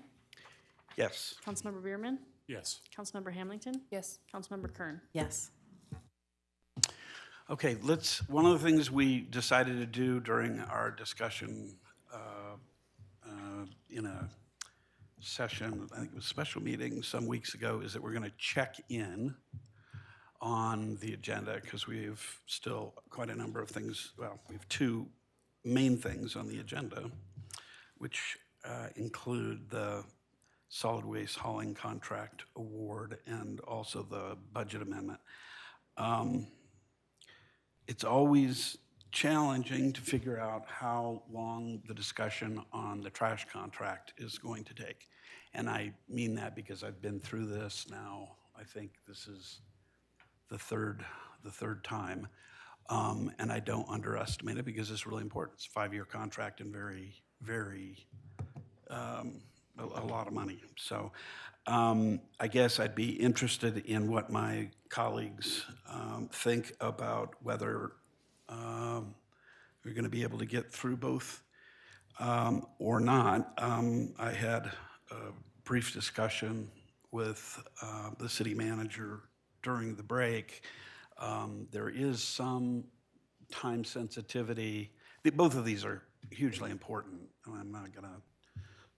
Yes. Councilmember Bierman? Yes. Councilmember Hamilton? Yes. Councilmember Kern? Yes. Okay, one of the things we decided to do during our discussion in a session, I think it was a special meeting some weeks ago, is that we're going to check in on the agenda because we have still quite a number of things. Well, we have two main things on the agenda, which include the solid waste hauling contract award and also the budget amendment. It's always challenging to figure out how long the discussion on the trash contract is going to take. And I mean that because I've been through this now. I think this is the third time. And I don't underestimate it because it's really important. It's a 5-year contract and very, a lot of money. So I guess I'd be interested in what my colleagues think about whether we're going to be able to get through both or not. I had a brief discussion with the city manager during the break. There is some time sensitivity. Both of these are hugely important, and I'm not going to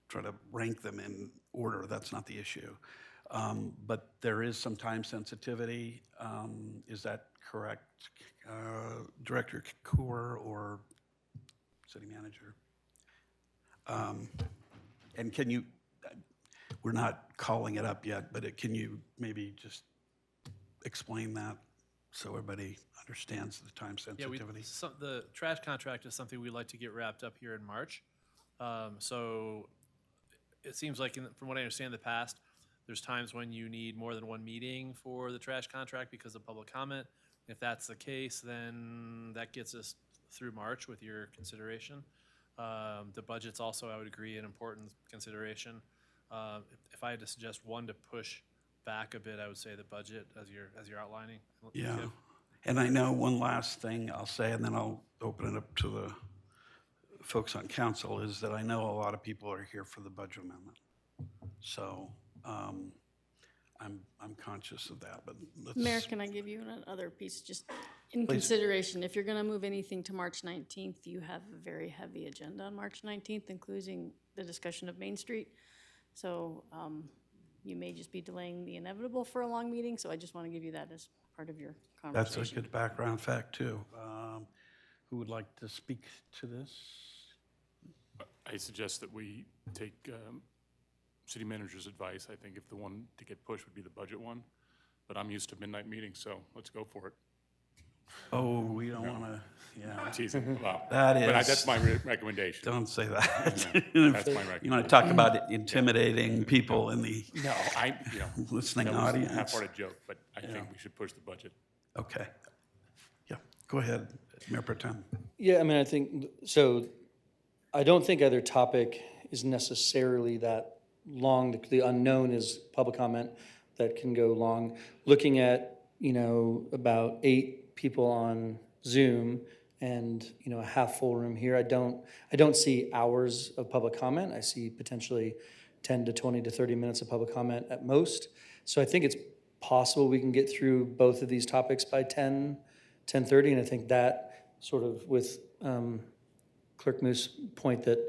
try to rank them in order. That's not the issue. But there is some time sensitivity. Is that correct, Director Kaur or City Manager? And can you, we're not calling it up yet, but can you maybe just explain that so everybody understands the time sensitivity? Yeah, the trash contract is something we'd like to get wrapped up here in March. So it seems like, from what I understand in the past, there's times when you need more than one meeting for the trash contract because of public comment. If that's the case, then that gets us through March with your consideration. The budget's also, I would agree, an important consideration. If I had to suggest one to push back a bit, I would say the budget as you're outlining. Yeah. And I know one last thing I'll say, and then I'll open it up to the folks on council, is that I know a lot of people are here for the budget amendment. So I'm conscious of that, but let's. Mayor, can I give you another piece, just in Please. consideration? If you're gonna move anything to March 19th, you have a very heavy agenda on March 19th, including the discussion of Main Street. So you may just be delaying the inevitable for a long meeting, so I just want to give you that as part of your conversation. That's a good background fact, too. Who would like to speak to this? I suggest that we take city manager's advice. I think if the one to get pushed would be the budget one, but I'm used to midnight meetings, so let's go for it. Oh, we don't want to, yeah. I'm teasing. Well, That is. but that's my recommendation. Don't say that. That's my recommendation. You want to talk about intimidating people in the No, listening that was audience? a half-hearted joke, but I think we should push the budget. Okay. Yeah, go ahead, Mayor Pro Tem. Yeah, I mean, I think, so I don't think either topic is necessarily that long. The unknown is public comment that can go long. Looking at, about 8 people on Zoom and, a half full room here, I don't see hours of public comment. I see potentially 10 to 20 to 30 minutes of public comment at most. So I think it's possible we can get through both of these topics by 10:30, and I think that sort of with Clerk Moose's point that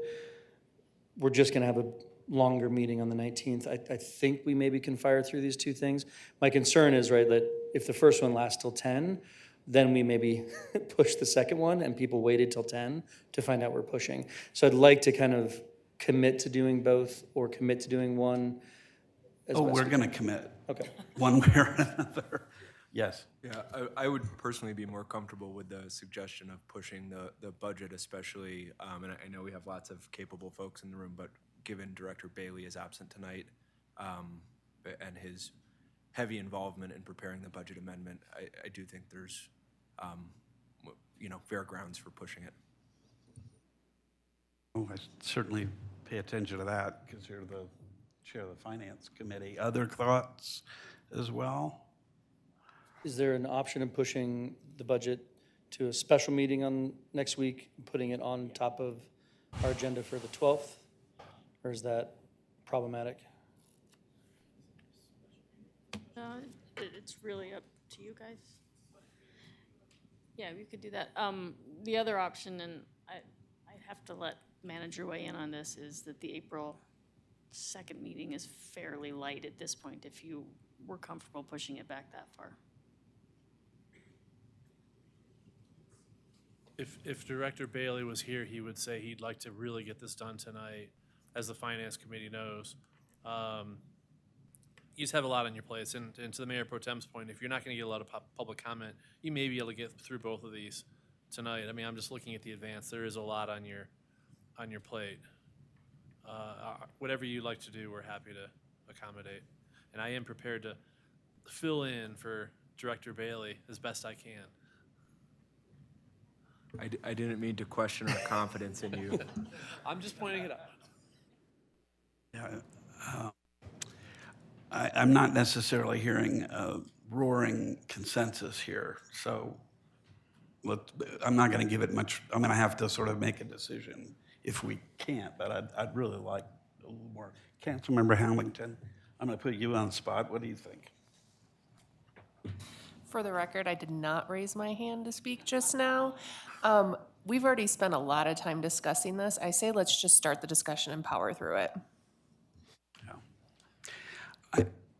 we're just going to have a longer meeting on the 19th. I think we maybe can fire through these two things. My concern is, right, that if the first one lasts till 10, then we maybe push the second one and people waited till 10 to find out we're pushing. So I'd like to kind of commit to doing both or commit to doing one. We're going to commit. Okay. One way or another. Yes. Yeah, I would personally be more comfortable with the suggestion of pushing the budget, especially, and I know we have lots of capable folks in the room, but given Director Bailey is absent tonight and his heavy involvement in preparing the budget amendment, I do think there's, fair grounds for pushing it. Oh, I certainly pay attention to that because you're the chair of the Finance Committee. Other thoughts as well? Is there an option of pushing the budget to a special meeting on next week, putting it on top of our agenda for the 12th? Or is that problematic? It's really up to you guys. Yeah, we could do that. The other option, and I'd have to let manager weigh in on this, is that the April 2nd meeting is fairly light at this point, if you were comfortable pushing it back that far. If Director Bailey was here, he would say he'd like to really get this done tonight, as the Finance Committee knows. You just have a lot on your plates, and to the Mayor Pro Tem's point, if you're not gonna get a lot of public comment, you may be able to get through both of these tonight. I mean, I'm just looking at the advance, there is a lot on your plate. Whatever you'd like to do, we're happy to accommodate. And I am prepared to fill in for Director Bailey as best I can. I didn't mean to question our confidence in you. I'm just pointing it out. Yeah, I'm not necessarily hearing a roaring consensus here, so I'm not going to give it much. I'm going to have to sort of make a decision if we can't, but I'd really like a little more. Councilmember Hamilton, I'm going to put you on the spot. What do you think? For the record, I did not raise my hand to speak just now. We've already spent a lot of time discussing this. I say let's just start the discussion and power through it.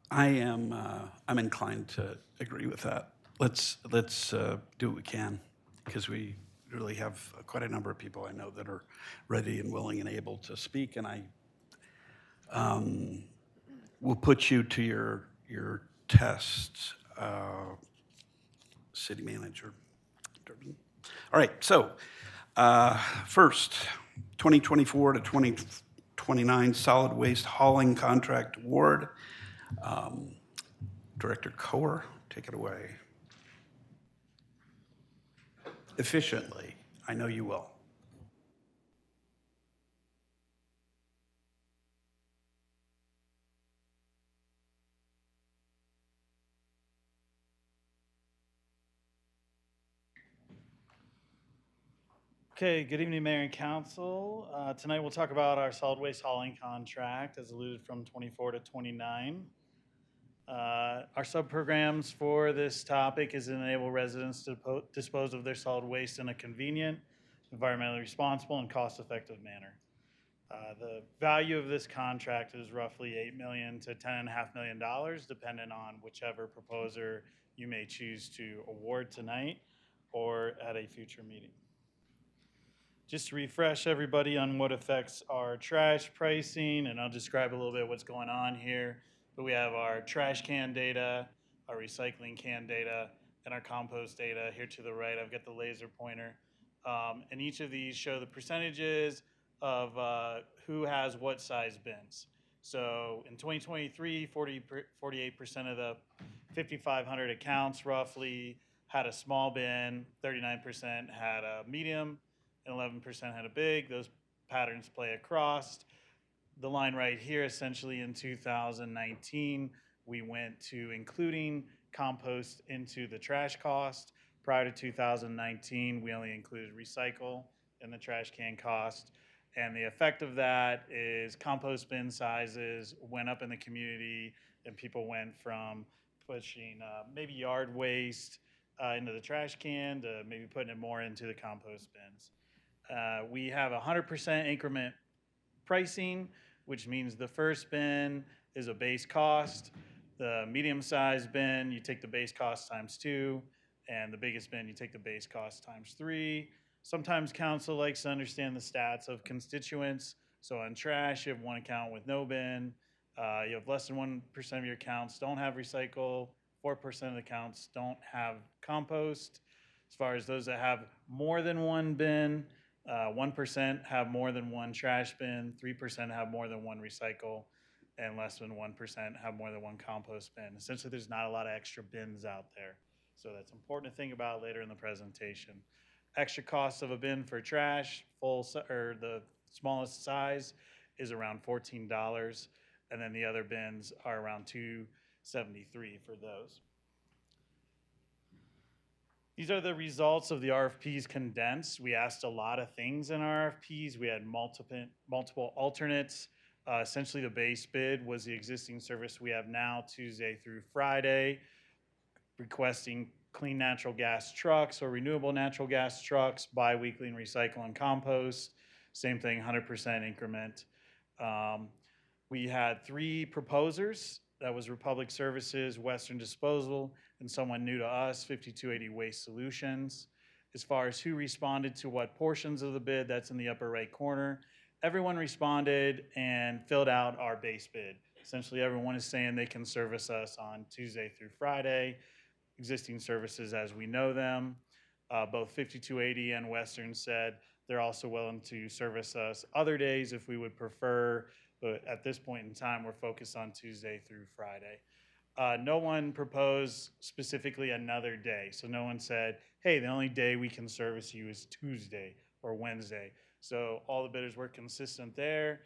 I'm inclined to agree with that. Let's do what we can, because we really have quite a number of people I know that are ready and willing and able to speak, and I will put you to your test, City Manager Durbin. All right, so first, 2024 to 2029 Solid Waste Hauling Contract Award. Director Coer, take it away. Efficiently, I know you will. Okay, good evening, Mayor and Council. Tonight we'll talk about our solid waste hauling contract as alluded from 24 to 29. Our sub-programs for this topic is to enable residents to dispose of their solid waste in a convenient, environmentally responsible, and cost-effective manner. The value of this contract is roughly $8 million to $10.5 million, depending on whichever proposer you may choose to award tonight or at a future meeting. Just to refresh everybody on what affects our trash pricing, and I'll describe a little bit what's going on here. But we have our trash can data, our recycling can data, and our compost data. Here to the right, I've got the laser pointer. And each of these show the percentages of who has what size bins. So in 2023, 48% of the 5,500 accounts roughly had a small bin, 39% had a medium, and 11% had a big. Those patterns play across. The line right here, essentially in 2019, we went to including compost into the trash cost. Prior to 2019, we only included recycle in the trash can cost. And the effect of that is compost bin sizes went up in the community, and people went from pushing maybe yard waste into the trash can to maybe putting it more into the compost bins. We have 100% increment pricing, which means the first bin is a base cost. The medium-sized bin, you take the base cost times 2, and the biggest bin, you take the base cost times 3. Sometimes council likes to understand the stats of constituents. So on trash, you have one account with no bin. You have less than 1% of your accounts don't have recycle. 4% of the accounts don't have compost. As far as those that have more than one bin, 1% have more than one trash bin, 3% have more than one recycle, and less than 1% have more than one compost bin. Essentially, there's not a lot of extra bins out there. So that's important to think about later in the presentation. Extra cost of a bin for trash, the smallest size is around $14, and then the other bins are around $2.73 for those. These are the results of the RFPs condensed. We asked a lot of things in RFPs. We had multiple alternates. Essentially, the base bid was the existing service we have now, Tuesday through Friday, requesting clean natural gas trucks or renewable natural gas trucks, bi-weekly and recycle and compost. Same thing, 100% increment. We had 3 proposers. That was Republic Services, Western Disposal, and someone new to us, 5280 Waste Solutions. As far as who responded to what portions of the bid, that's in the upper right corner. Everyone responded and filled out our base bid. Essentially, everyone is saying they can service us on Tuesday through Friday, existing services as we know them. Both 5280 and Western said they're also willing to service us other days if we would prefer, but at this point in time, we're focused on Tuesday through Friday. No one proposed specifically another day. So no one said, hey, the only day we can service you is Tuesday or Wednesday. So all the bidders were consistent there.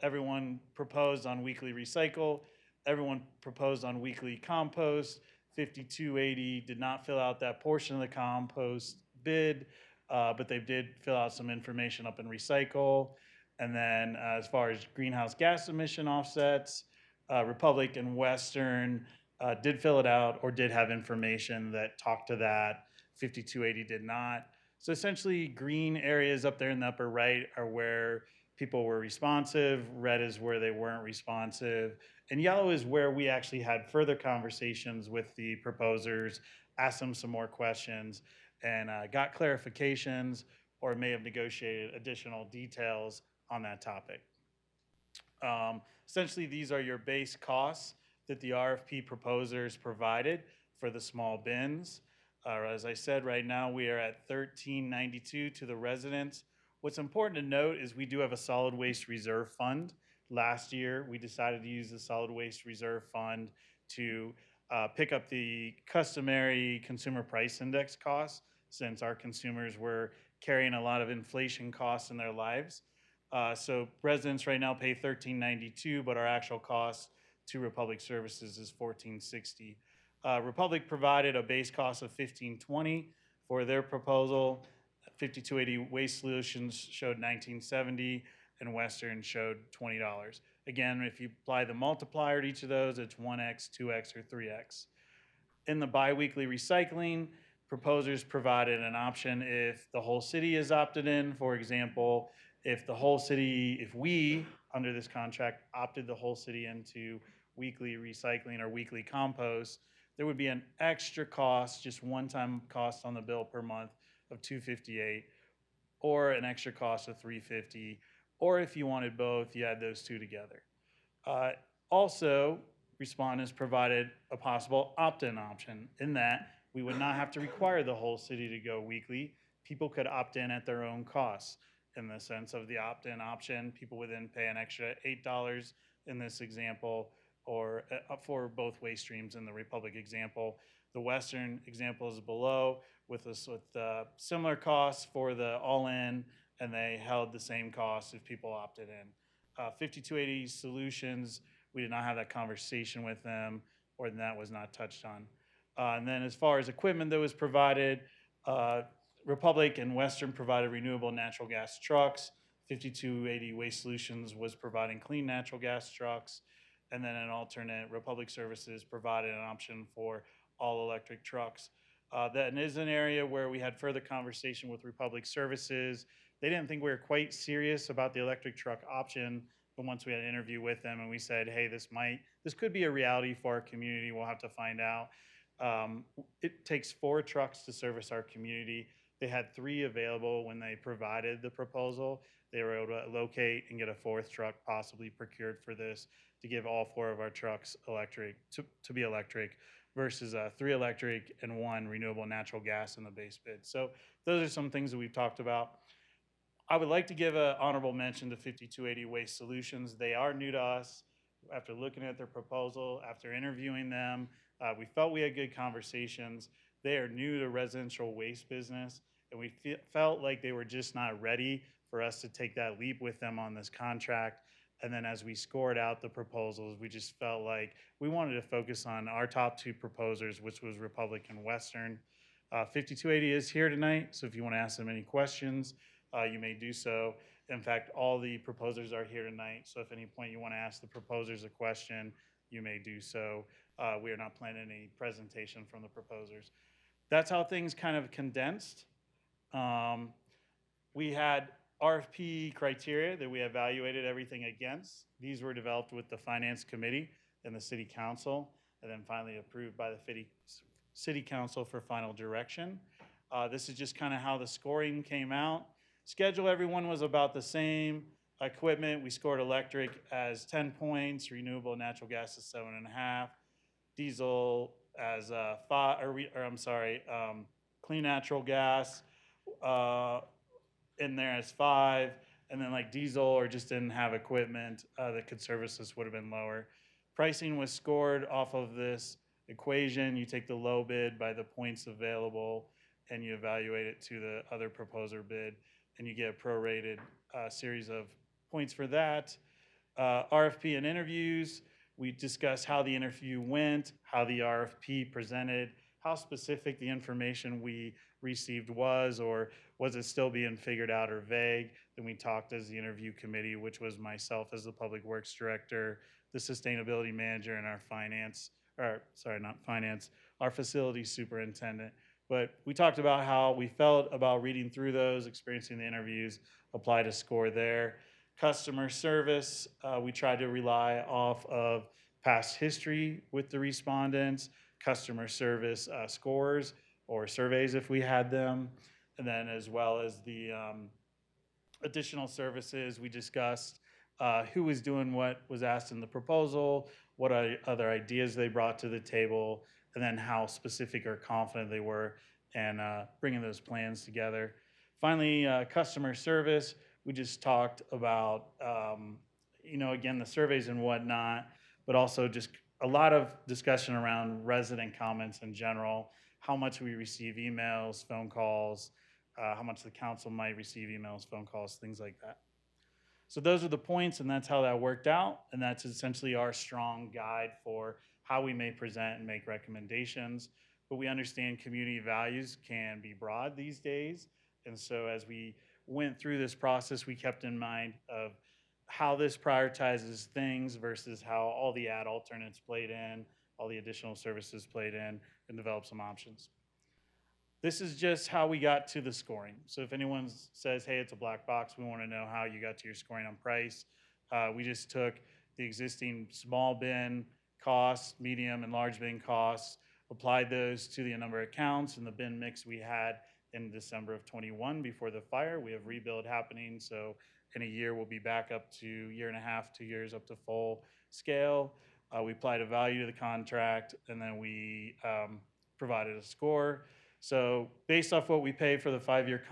Everyone proposed on weekly recycle. Everyone proposed on weekly compost. 5280 did not fill out that portion of the compost bid, but they did fill out some information up in recycle. And then as far as greenhouse gas emission offsets, Republic and Western did fill it out or did have information that talked to that. 5280 did not. So essentially, green areas up there in the upper right are where people were responsive. Red is where they weren't responsive. And yellow is where we actually had further conversations with the proposers, asked them some more questions, and got clarifications or may have negotiated additional details on that topic. Essentially, these are your base costs that the RFP proposers provided for the small bins. As I said, right now we are at $13.92 to the residents. What's important to note is we do have a solid waste reserve fund. Last year, we decided to use the solid waste reserve fund to pick up the customary consumer price index costs, since our consumers were carrying a lot of inflation costs in their lives. So residents right now pay $13.92, but our actual cost to Republic Services is $14.60. Republic provided a base cost of $15.20 for their proposal. 5280 Waste Solutions showed $19.70, and Western showed $20. Again, if you apply the multiplier to each of those, it's 1x, 2x, or 3x. In the biweekly recycling, proposers provided an option if the whole city is opted in. For example, if the whole city, if we, under this contract, opted the whole city into weekly recycling or weekly compost, there would be an extra cost, just one-time cost on the bill per month of $258, or an extra cost of $350, or if you wanted both, you add those two together. Also, respondents provided a possible opt-in option in that we would not have to require the whole city to go weekly. People could opt in at their own costs. In the sense of the opt-in option, people would then pay an extra $8 in this example, or for both waste streams in the Republic example. The Western example is below with similar costs for the all-in, and they held the same costs if people opted in. 5280 Solutions, we did not have that conversation with them, or that was not touched on. And then as far as equipment that was provided, Republic and Western provided renewable natural gas trucks. 5280 Waste Solutions was providing clean natural gas trucks. And then an alternate, Republic Services provided an option for all electric trucks. That is an area where we had further conversation with Republic Services. They didn't think we were quite serious about the electric truck option, but once we had an interview with them and we said, hey, this could be a reality for our community, we'll have to find out. It takes 4 trucks to service our community. They had 3 available when they provided the proposal. They were able to locate and get a 4th truck possibly procured for this to give all 4 of our trucks electric, to be electric, versus 3 electric and 1 renewable natural gas in the base bid. So those are some things that we've talked about. I would like to give an honorable mention to 5280 Waste Solutions. They are new to us. After looking at their proposal, after interviewing them, we felt we had good conversations. They are new to residential waste business, and we felt like they were just not ready for us to take that leap with them on this contract. And then as we scored out the proposals, we just felt like we wanted to focus on our top 2 proposers, which was Republic and Western. 5280 is here tonight, so if you want to ask them any questions, you may do so. In fact, all the proposers are here tonight, so if at any point you want to ask the proposers a question, you may do so. We are not planning any presentation from the proposers. That's how things kind of condensed. We had RFP criteria that we evaluated everything against. These were developed with the Finance Committee and the City Council, and then finally approved by the City Council for final direction. This is just kind of how the scoring came out. Schedule, everyone was about the same. Equipment, we scored electric as 10 points, renewable natural gas is 7.5, diesel as 5, clean natural gas in there as 5, and then like diesel or just didn't have equipment that could service this would have been lower. Pricing was scored off of this equation. You take the low bid by the points available and you evaluate it to the other proposer bid, and you get a prorated series of points for that. RFP and interviews, we discussed how the interview went, how the RFP presented, how specific the information we received was, or was it still being figured out or vague. Then we talked as the interview committee, which was myself as the public works director, the sustainability manager, and our facilities superintendent. But we talked about how we felt about reading through those, experiencing the interviews, applied a score there. Customer service, we tried to rely off of past history with the respondents, customer service scores or surveys if we had them, and then as well as the additional services we discussed, who was doing what was asked in the proposal, what other ideas they brought to the table, and then how specific or confident they were in bringing those plans together. Finally, customer service, we just talked about, again, the surveys and whatnot, but also just a lot of discussion around resident comments in general, how much we receive emails, phone calls, how much the council might receive emails, phone calls, things like that. So those are the points, and that's how that worked out, and that's essentially our strong guide for how we may present and make recommendations. But we understand community values can be broad these days, and so as we went through this process, we kept in mind of how this prioritizes things versus how all the ad alternates played in, all the additional services played in, and developed some options. This is just how we got to the scoring. So if anyone says, hey, it's a black box, we want to know how you got to your scoring on price. We just took the existing small bin costs, medium and large bin costs, applied those to the number of counts and the bin mix we had in December of 21 before the fire. We have rebuild happening, so in a year we'll be back up to 1.5 to 2 years up to full scale. We applied a value to the contract, and then we provided a score. So based off what we pay for the 5-year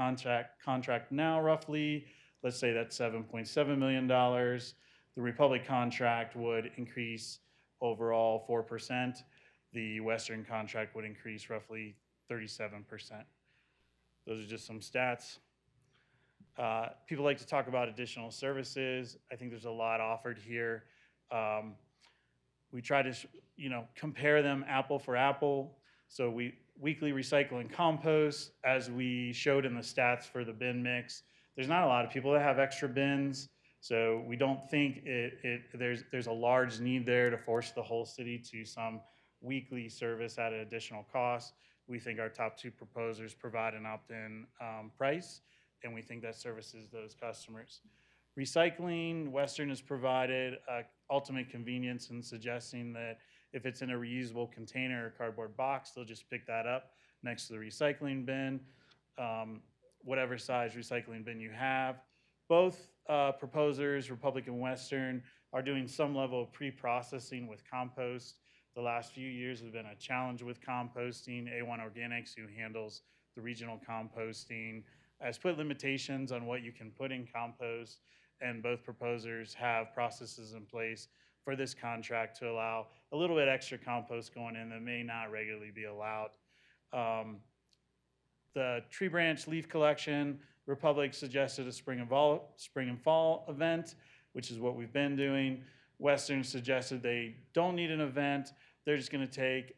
contract now, roughly, let's say that's $7.7 million. The Republic contract would increase overall 4%. The Western contract would increase roughly 37%. Those are just some stats. People like to talk about additional services. I think there's a lot offered here. We try to, compare them apple for apple. So we weekly recycle and compost, as we showed in the stats for the bin mix. There's not a lot of people that have extra bins, so we don't think there's a large need there to force the whole city to some weekly service at an additional cost. We think our top 2 proposers provide an opt-in price, and we think that services those customers. Recycling, Western has provided ultimate convenience in suggesting that if it's in a reusable container or cardboard box, they'll just pick that up next to the recycling bin, whatever size recycling bin you have. Both proposers, Republic and Western, are doing some level of pre-processing with compost. The last few years have been a challenge with composting. A1 Organics, who handles the regional composting, has put limitations on what you can put in compost, and both proposers have processes in place for this contract to allow a little bit extra compost going in that may not regularly be allowed. The tree branch leaf collection, Republic suggested a spring and fall event, which is what we've been doing. Western suggested they don't need an event. They're just going to take,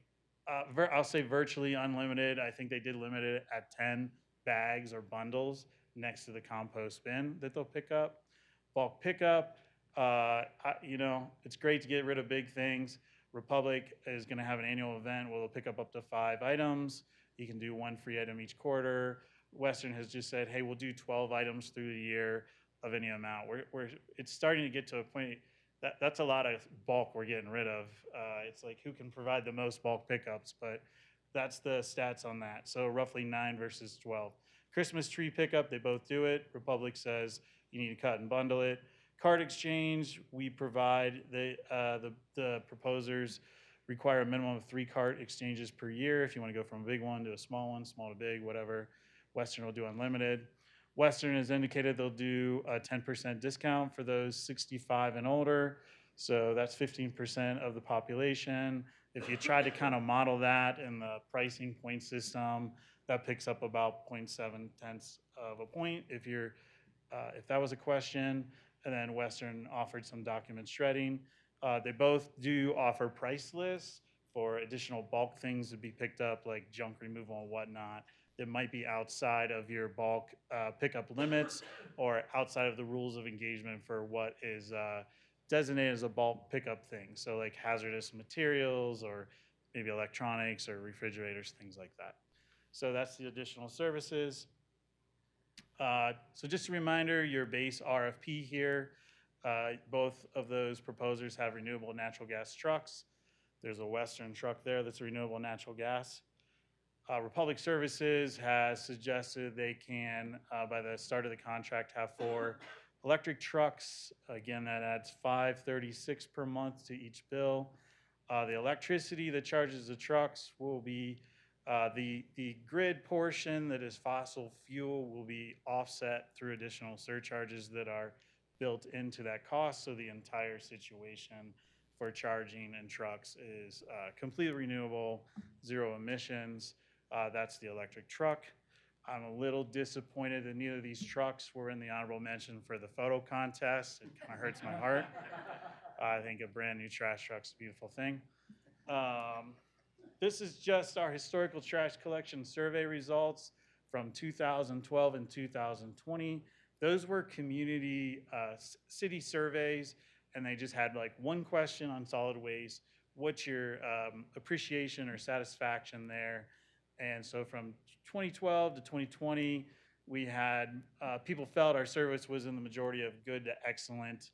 I'll say virtually unlimited. I think they did limit it at 10 bags or bundles next to the compost bin that they'll pick up. Bulk pickup, It's great to get rid of big things. Republic is going to have an annual event where they'll pick up to 5 items. You can do one free item each quarter. Western has just said, hey, we'll do 12 items through the year of any amount. It's starting to get to a point that's a lot of bulk we're getting rid of. It's like who can provide the most bulk pickups, but that's the stats on that. So roughly 9 versus 12. Christmas tree pickup, they both do it. Republic says you need to cut and bundle it. Card exchange, we provide the proposers require a minimum of 3 cart exchanges per year. If you want to go from a big one to a small one, small to big, whatever. Western will do unlimited. Western has indicated they'll do a 10% discount for those 65 and older. So that's 15% of the population. If you try to kind of model that in the pricing point system, that picks up about 0.7 tenths of a point if that was a question. And then Western offered some document shredding. They both do offer price lists for additional bulk things to be picked up, like junk removal and whatnot, that might be outside of your bulk pickup limits or outside of the rules of engagement for what is designated as a bulk pickup thing. So like hazardous materials or maybe electronics or refrigerators, things like that. So that's the additional services. So just a reminder, your base RFP here, both of those proposers have renewable natural gas trucks. There's a Western truck there that's renewable natural gas. Republic Services has suggested they can, by the start of the contract, have 4 electric trucks. Again, that adds $536 per month to each bill. The electricity that charges the trucks will be the grid portion that is fossil fuel will be offset through additional surcharges that are built into that cost. So the entire situation for charging and trucks is completely renewable, 0 emissions. That's the electric truck. I'm a little disappointed that neither of these trucks were in the honorable mention for the photo contest. It kind of hurts my heart. I think a brand new trash truck's a beautiful thing. This is just our historical trash collection survey results from 2012 and 2020. Those were community city surveys, and they just had like one question on solid waste. What's your appreciation or satisfaction there? And so from 2012 to 2020, we had people felt our service was in the majority of good to excellent.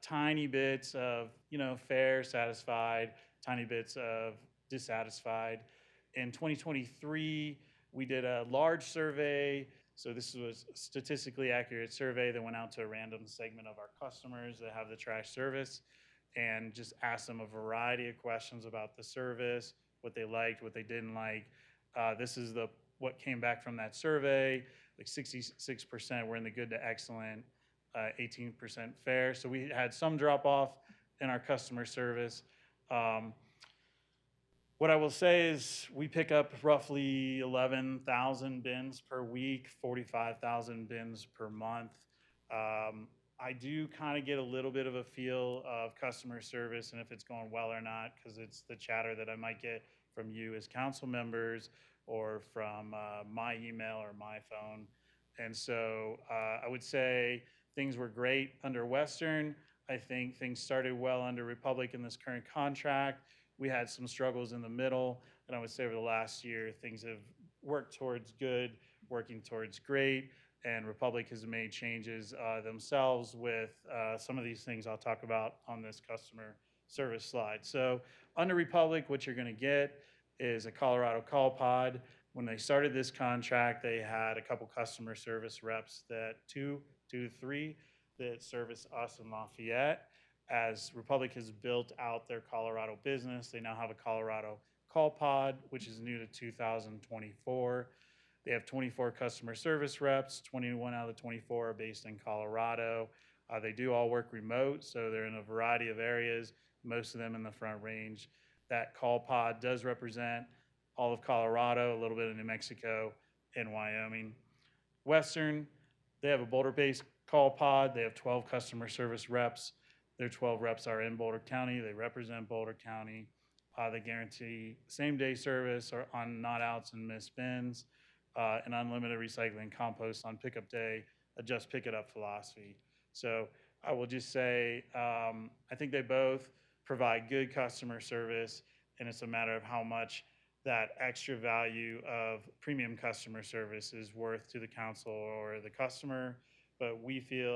Tiny bits of, fair, satisfied, tiny bits of dissatisfied. In 2023, we did a large survey. So this was a statistically accurate survey that went out to a random segment of our customers that have the trash service and just asked them a variety of questions about the service, what they liked, what they didn't like. This is what came back from that survey. Like 66% were in the good to excellent, 18% fair. So we had some drop off in our customer service. What I will say is we pick up roughly 11,000 bins per week, 45,000 bins per month. I do kind of get a little bit of a feel of customer service and if it's going well or not, because it's the chatter that I might get from you as council members or from my email or my phone. And so I would say things were great under Western. I think things started well under Republic in this current contract. We had some struggles in the middle, and I would say over the last year, things have worked towards good, working towards great, and Republic has made changes themselves with some of these things I'll talk about on this customer service slide. So under Republic, what you're gonna get is a Colorado call pod. When they started this contract, they had a couple customer service reps two to three, that service us in Lafayette. As Republic has built out their Colorado business, they now have a Colorado call pod, which is new to 2024. They have 24 customer service reps. 21 out of the 24 are based in Colorado. They do all work remote, so they're in a variety of areas, most of them in the Front Range. That call pod does represent all of Colorado, a little bit of New Mexico, and Wyoming. Western, they have a Boulder-based call pod. They have 12 customer service reps. Their 12 reps are in Boulder County. They represent Boulder County. They guarantee same-day service or on not-outs and missed bins, and unlimited recycling compost on pickup day, a just pick it up philosophy. So I will just say, I think they both provide good customer service, and it's a matter of how much that extra value of premium customer service is worth to the council or the customer. But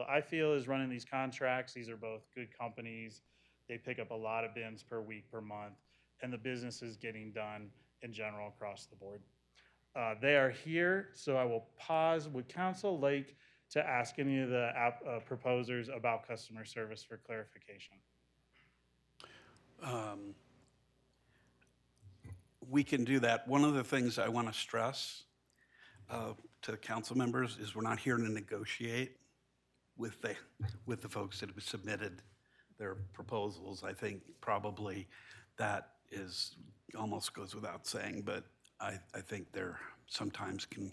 I feel is running these contracts, these are both good companies. They pick up a lot of bins per week, per month, and the business is getting done in general across the board. They are here, so I will pause. Would council like to ask any of the proposers about customer service for clarification? We can do that. One of the things I want to stress to council members is we're not here to negotiate with the folks that have submitted their proposals. I think probably that is almost goes without saying, but I think there sometimes can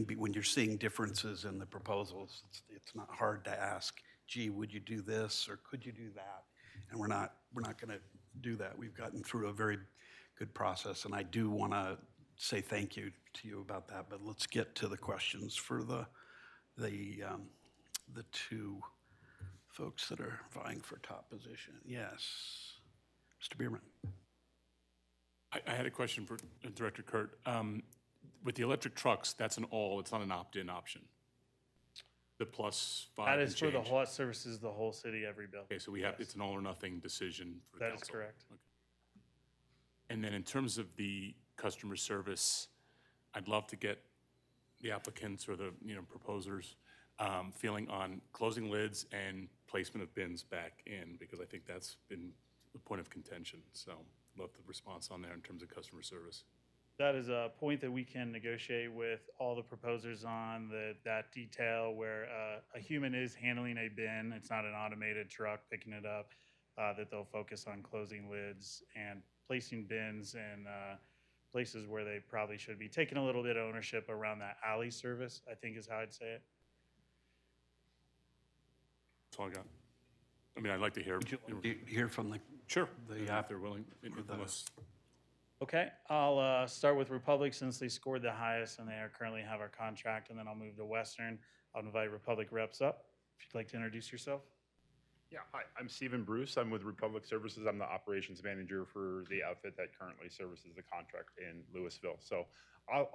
be, when you're seeing differences in the proposals, it's not hard to ask, gee, would you do this or could you do that? And we're not going to do that. We've gotten through a very good process, and I do want to say thank you to you about that. But let's get to the questions for the two folks that are vying for top position. Yes, Mr. Bierman. I had a question for Director Kurt. With the electric trucks, that's it's not an opt-in option. The +5 That is and for the change. whole services, the whole city, every bill. Okay, so it's an all or nothing decision for the That council. is correct. Okay. And then in terms of the customer service, I'd love to get the applicants or the proposers feeling on closing lids and placement of bins back in, because I think that's been the point of contention. So love the response on there in terms of customer service. That is a point that we can negotiate with all the proposers on, that detail where a human is handling a bin. It's not an automated truck picking it up, that they'll focus on closing lids and placing bins in places where they probably should be. Taking a little bit of ownership around that alley service, I think is how I'd say it. That's all I got. I mean, I'd like to hear. Hear from the Sure. If they're willing, unless. Okay, I'll start with Republic since they scored the highest and they currently have our contract, and then I'll move to Western. I'll invite Republic reps up. If you'd like to introduce yourself. Yeah, hi, I'm Stephen Bruce. I'm with Republic Services. I'm the operations manager for the outfit that currently services the contract in Louisville. So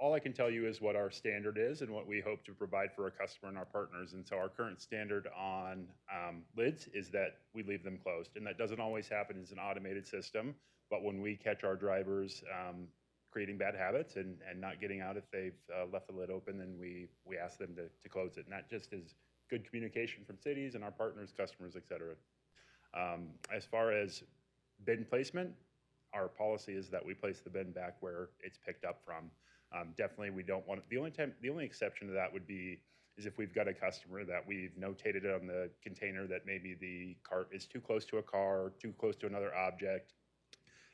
all I can tell you is what our standard is and what we hope to provide for our customer and our partners. And so our current standard on lids is that we leave them closed. And that doesn't always happen. It's an automated system. But when we catch our drivers creating bad habits and not getting out if they've left the lid open, then we ask them to close it. And that just is good communication from cities and our partners, customers, et cetera. As far as bin placement, our policy is that we place the bin back where it's picked up from. Definitely, we don't want, the only exception to that would be is if we've got a customer that we've notated on the container that maybe the cart is too close to a car, too close to another object,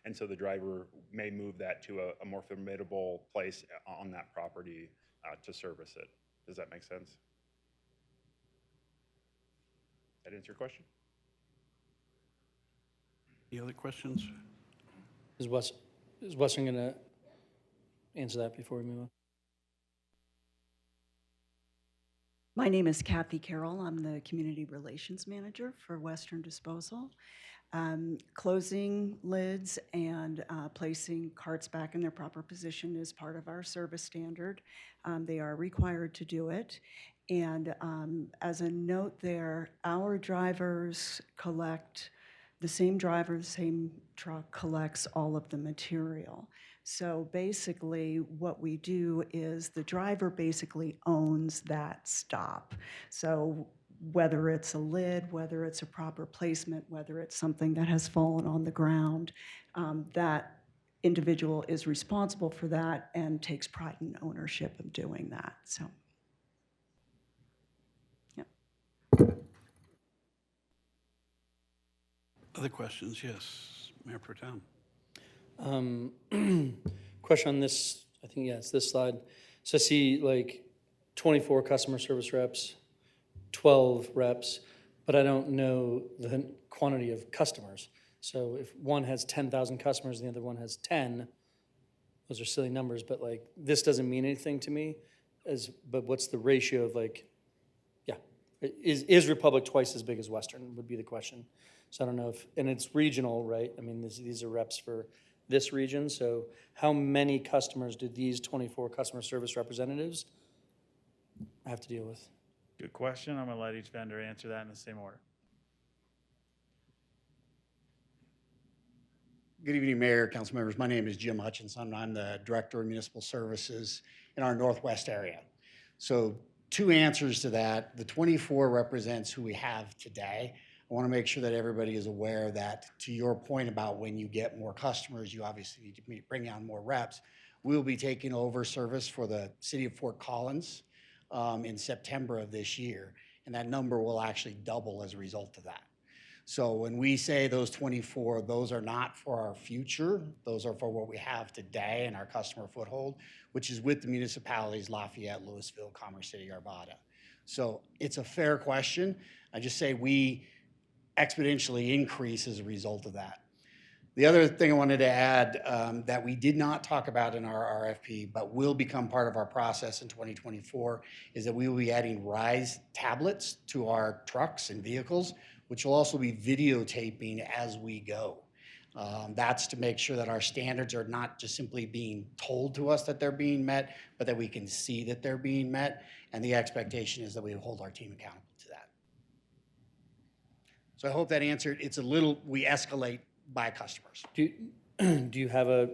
and so the driver may move that to a more formidable place on that property to service it. Does that make sense? That answer your question? Any other questions? Is Western going to answer that before we move on? My name is Kathy Carroll. I'm the Community Relations Manager for Western Disposal. Closing lids and placing carts back in their proper position is part of our service standard. They are required to do it. And as a note there, our drivers collect, the same driver, the same truck collects all of the material. So basically what we do is the driver basically owns that stop. So whether it's a lid, whether it's a proper placement, whether it's something that has fallen on the ground, that individual is responsible for that and takes pride in ownership of doing that. So, yeah. Other questions? Yes, Mayor Pro Tem. Question on this, I think, yeah, it's this slide. So I see like 24 customer service reps, 12 reps, but I don't know the quantity of customers. So if one has 10,000 customers and the other one has 10, those are silly numbers, but like this doesn't mean anything to me. But what's the ratio of like, yeah, Is Republic twice as big as Western would be the question. So I don't know if, and it's regional, right? I mean, these are reps for this region. So how many customers do these 24 customer service representatives have to deal with? Good question. I'm going to let each vendor answer that in the same order. Good evening, Mayor, council members. My name is Jim Hutchinson. I'm the Director of Municipal Services in our Northwest area. So 2 answers to that. The 24 represents who we have today. I want to make sure that everybody is aware that, to your point about when you get more customers, you obviously need to bring on more reps. We'll be taking over service for the city of Fort Collins in September of this year, and that number will actually double as a result of that. So when we say those 24, those are not for our future. Those are for what we have today and our customer foothold, which is with the municipalities Lafayette, Louisville, Commerce City, Arvada. So it's a fair question. I just say we exponentially increase as a result of that. The other thing I wanted to add that we did not talk about in our RFP, but will become part of our process in 2024, is that we will be adding RISE tablets to our trucks and vehicles, which will also be videotaping as we go. That's to make sure that our standards are not just simply being told to us that they're being met, but that we can see that they're being met. And the expectation is that we hold our team accountable to that. So I hope that answered. It's a little, we escalate by customers. Do you have a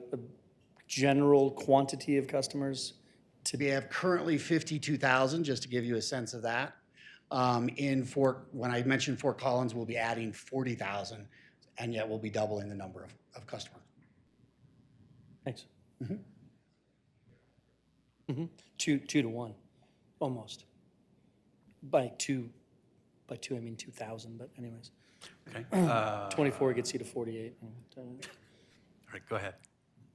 general quantity of customers? We have currently 52,000, just to give you a sense of that. When I mentioned Fort Collins, we'll be adding 40,000, and yet we'll be doubling the number of customers. Thanks. 2 to 1, almost. By two, I mean 2,000, but anyways. Okay. 24 gets you to 48. All right, go ahead.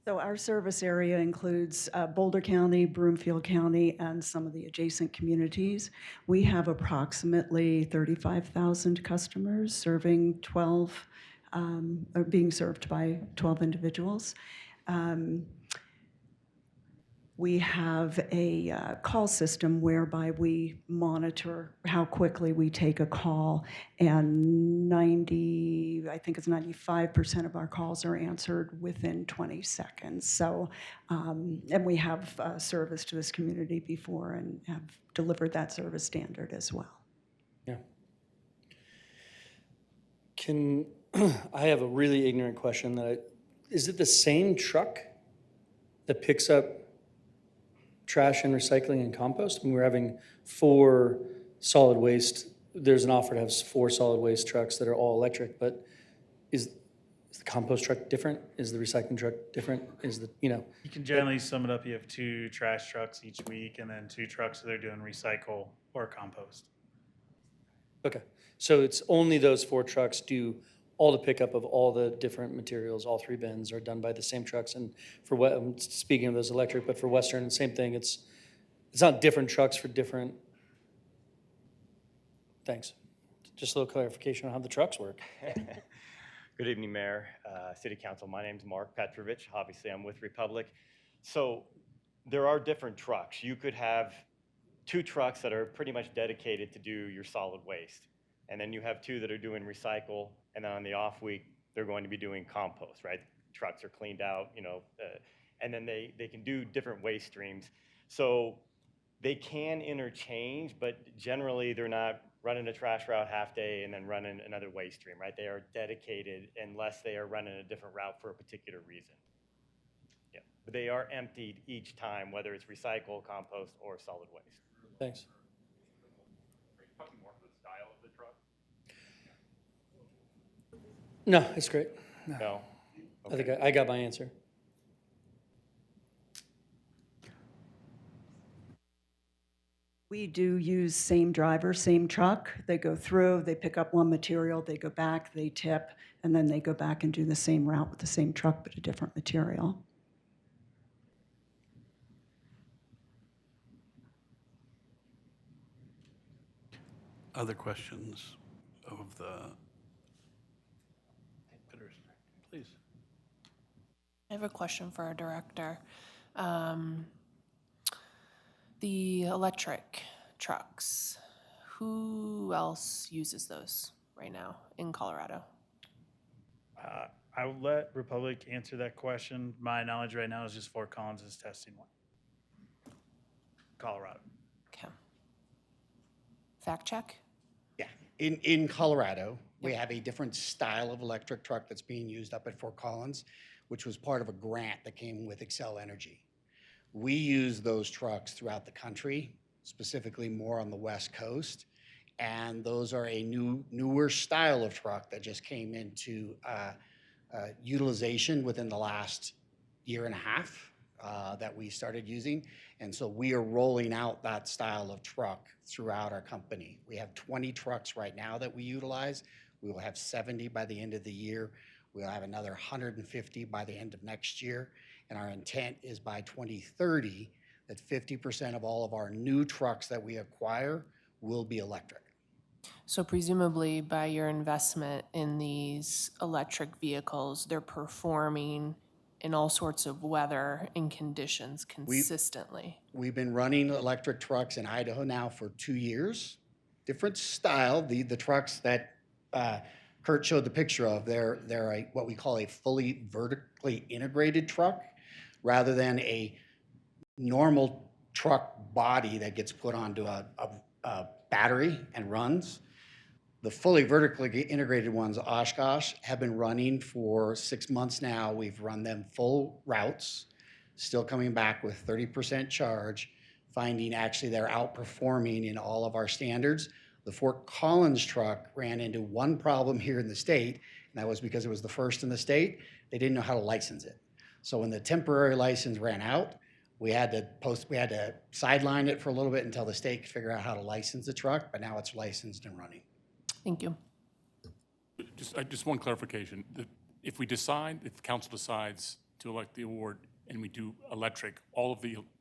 So our service area includes Boulder County, Broomfield County, and some of the adjacent communities. We have approximately 35,000 customers serving 12, or being served by 12 individuals. We have a call system whereby we monitor how quickly we take a call, and 95% of our calls are answered within 20 seconds. So, and we have service to this community before and have delivered that service standard as well. Yeah. I have a really ignorant question is it the same truck that picks up trash and recycling and compost? When we're having 4 solid waste, there's an offer to have 4 solid waste trucks that are all electric, but is the compost truck different? Is the recycling truck different? You can generally sum it up. You have 2 trash trucks each week and then 2 trucks that are doing recycle or compost. Okay, so it's only those 4 trucks do all the pickup of all the different materials. All 3 bins are done by the same trucks. And for what I'm speaking of those electric, but for Western, same thing. It's not different trucks for different. Thanks. Just a little clarification on how the trucks work. Good evening, Mayor, City Council. My name's Mark Petrovich. Obviously, I'm with Republic. So there are different trucks. You could have 2 trucks that are pretty much dedicated to do your solid waste. And then you have 2 that are doing recycle, and then on the off week, they're going to be doing compost, right? Trucks are cleaned out, and then they can do different waste streams. So they can interchange, but generally they're not running a trash route half day and then running another waste stream, right? They are dedicated unless they are running a different route for a particular reason. Yeah, but they are emptied each time, whether it's recycle, compost, or solid waste. Thanks. Talking more for the style of the truck? No, it's great. No? Okay. I think I got my answer. We do use same driver, same truck. They go through, they pick up one material, they go back, they tip, and then they go back and do the same route with the same truck but a different material. Other questions of the bidders? Please. I have a question for our director. The electric trucks, Who else uses those right now in Colorado? I will let Republic answer that question. My knowledge right now is just Fort Collins is testing one. Colorado. Okay. Fact check? Yeah, in Colorado, we have a different style of electric truck that's being used up at Fort Collins, which was part of a grant that came with Excel Energy. We use those trucks throughout the country, specifically more on the West Coast. And those are a newer style of truck that just came into utilization within the last year and a half that we started using. And so we are rolling out that style of truck throughout our company. We have 20 trucks right now that we utilize. We will have 70 by the end of the year. We'll have another 150 by the end of next year. And our intent is by 2030 that 50% of all of our new trucks that we acquire will be electric. So presumably by your investment in these electric vehicles, they're performing in all sorts of weather and conditions consistently. We've been running electric trucks in Idaho now for 2 years. Different style. The trucks that Kurt showed the picture of, they're what we call a fully vertically integrated truck rather than a normal truck body that gets put onto a battery and runs. The fully vertically integrated ones, Oshkosh, have been running for 6 months now. We've run them full routes, still coming back with 30% charge, finding actually they're outperforming in all of our standards. The Fort Collins truck ran into one problem here in the state, and that was because it was the first in the state. They didn't know how to license it. So when the temporary license ran out, we had to sideline it for a little bit until the state could figure out how to license the truck, but now it's licensed and running. Thank you. Just one clarification. If the council decides to elect the award and we do electric,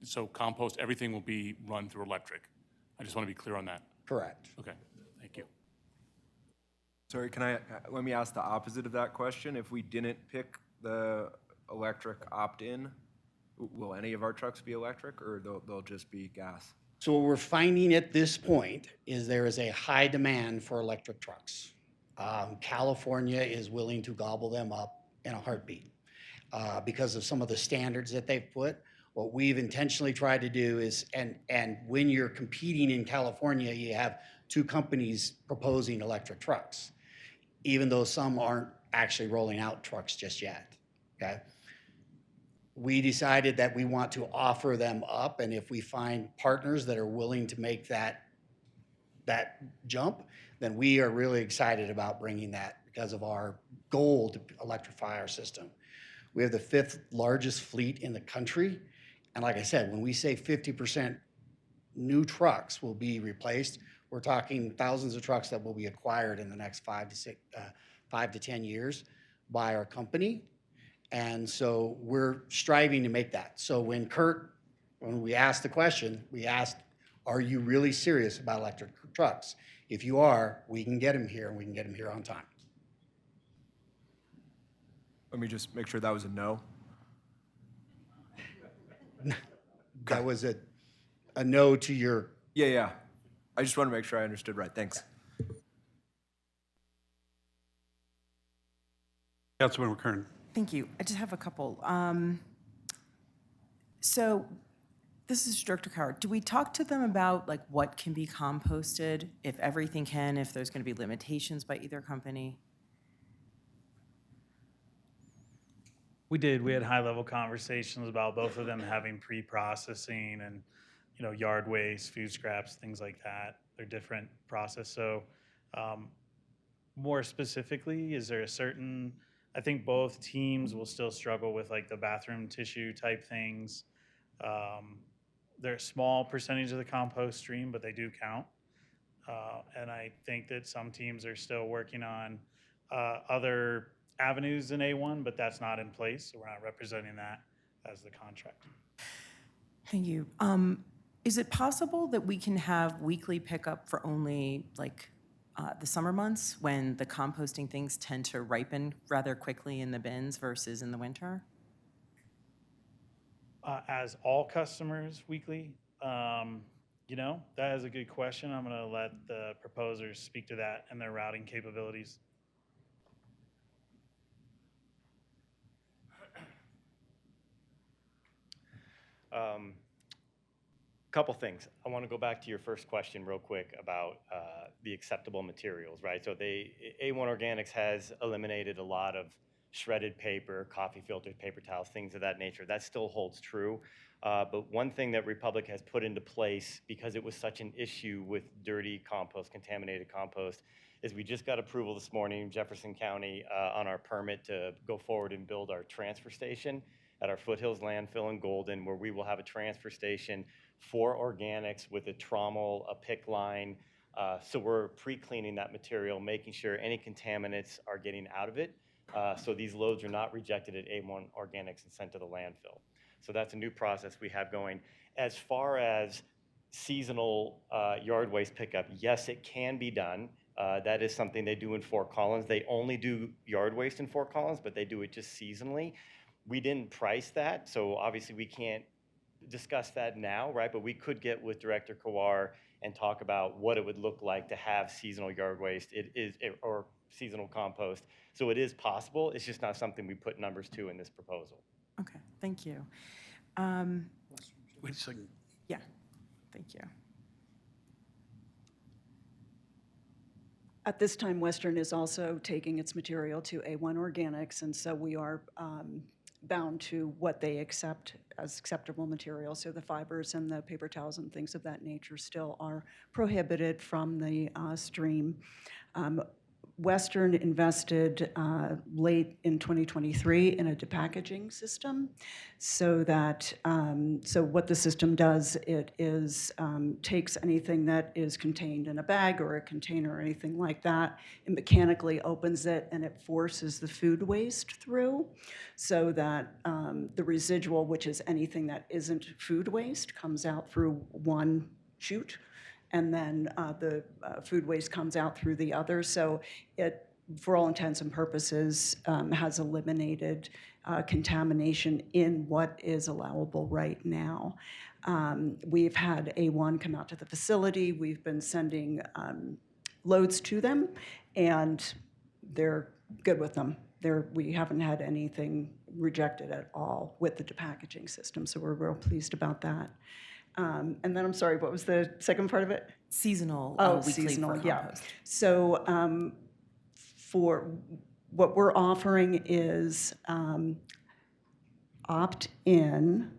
so compost, everything will be run through electric. I just want to be clear on that. Correct. Okay, thank you. Sorry, let me ask the opposite of that question. If we didn't pick the electric opt-in, will any of our trucks be electric or they'll just be gas? So what we're finding at this point is there is a high demand for electric trucks. California is willing to gobble them up in a heartbeat because of some of the standards that they've put. What we've intentionally tried to do is, and when you're competing in California, you have 2 companies proposing electric trucks, even though some aren't actually rolling out trucks just yet, okay? We decided that we want to offer them up, and if we find partners that are willing to make that jump, then we are really excited about bringing that because of our goal to electrify our system. We have the 5th largest fleet in the country, and like I said, when we say 50% new trucks will be replaced, we're talking thousands of trucks that will be acquired in the next 5 to 10 years by our company. And so we're striving to make that. So when we asked the question, we asked, are you really serious about electric trucks? If you are, we can get them here and we can get them here on time. Let me just make sure that was a no. That was a no to your... Yeah. I just want to make sure I understood right. Thanks. Councilmember Kern. Thank you. I just have a couple. So this is Director Coward. Do we talk to them about like what can be composted, if everything can, if there's going to be limitations by either company? We did. We had high-level conversations about both of them having pre-processing and, yard waste, food scraps, things like that. They're different process. So more specifically, is there a certain... I think both teams will still struggle with like the bathroom tissue type things. They're a small percentage of the compost stream, but they do count. And I think that some teams are still working on other avenues in A1, but that's not in place. So we're not representing that as the contract. Thank you. Is it possible that we can have weekly pickup for only like the summer months when the composting things tend to ripen rather quickly in the bins versus in the winter? As all customers weekly, You know, that is a good question. I'm going to let the proposers speak to that and their routing capabilities. Couple things. I want to go back to your first question real quick about the acceptable materials, right? So A1 Organics has eliminated a lot of shredded paper, coffee filters, paper towels, things of that nature. That still holds true. But one thing that Republic has put into place, because it was such an issue with dirty compost, contaminated compost, is we just got approval this morning, Jefferson County, on our permit to go forward and build our transfer station at our Foothills landfill in Golden, where we will have a transfer station for organics with a trommel, a pick line. So we're pre-cleaning that material, making sure any contaminants are getting out of it. So these loads are not rejected at A1 Organics and sent to the landfill. So that's a new process we have going. As far as seasonal yard waste pickup, yes, it can be done. That is something they do in Fort Collins. They only do yard waste in Fort Collins, but they do it just seasonally. We didn't price that, so obviously we can't discuss that now, right? But we could get with Director Kawar and talk about what it would look like to have seasonal yard waste or seasonal compost. So it is possible. It's just not something we put numbers to in this proposal. Okay, thank you. Wait a second. Yeah, thank you. At this time, Western is also taking its material to A1 Organics, and so we are bound to what they accept as acceptable material. So the fibers and the paper towels and things of that nature still are prohibited from the stream. Western invested late in 2023 in a depackaging system, so that so what the system does, it is takes anything that is contained in a bag or a container or anything like that, and mechanically opens it, and it forces the food waste through, so that the residual, which is anything that isn't food waste, comes out through one chute, and then the food waste comes out through the other. So it, for all intents and purposes, has eliminated contamination in what is allowable right now. We've had A1 come out to the facility. We've been sending loads to them, and they're good with them. We haven't had anything rejected at all with the depackaging system, so we're real pleased about that. And then I'm sorry, what was the second part of it? Seasonal, weekly seasonal, for yeah. compost. So for what we're offering is opt-in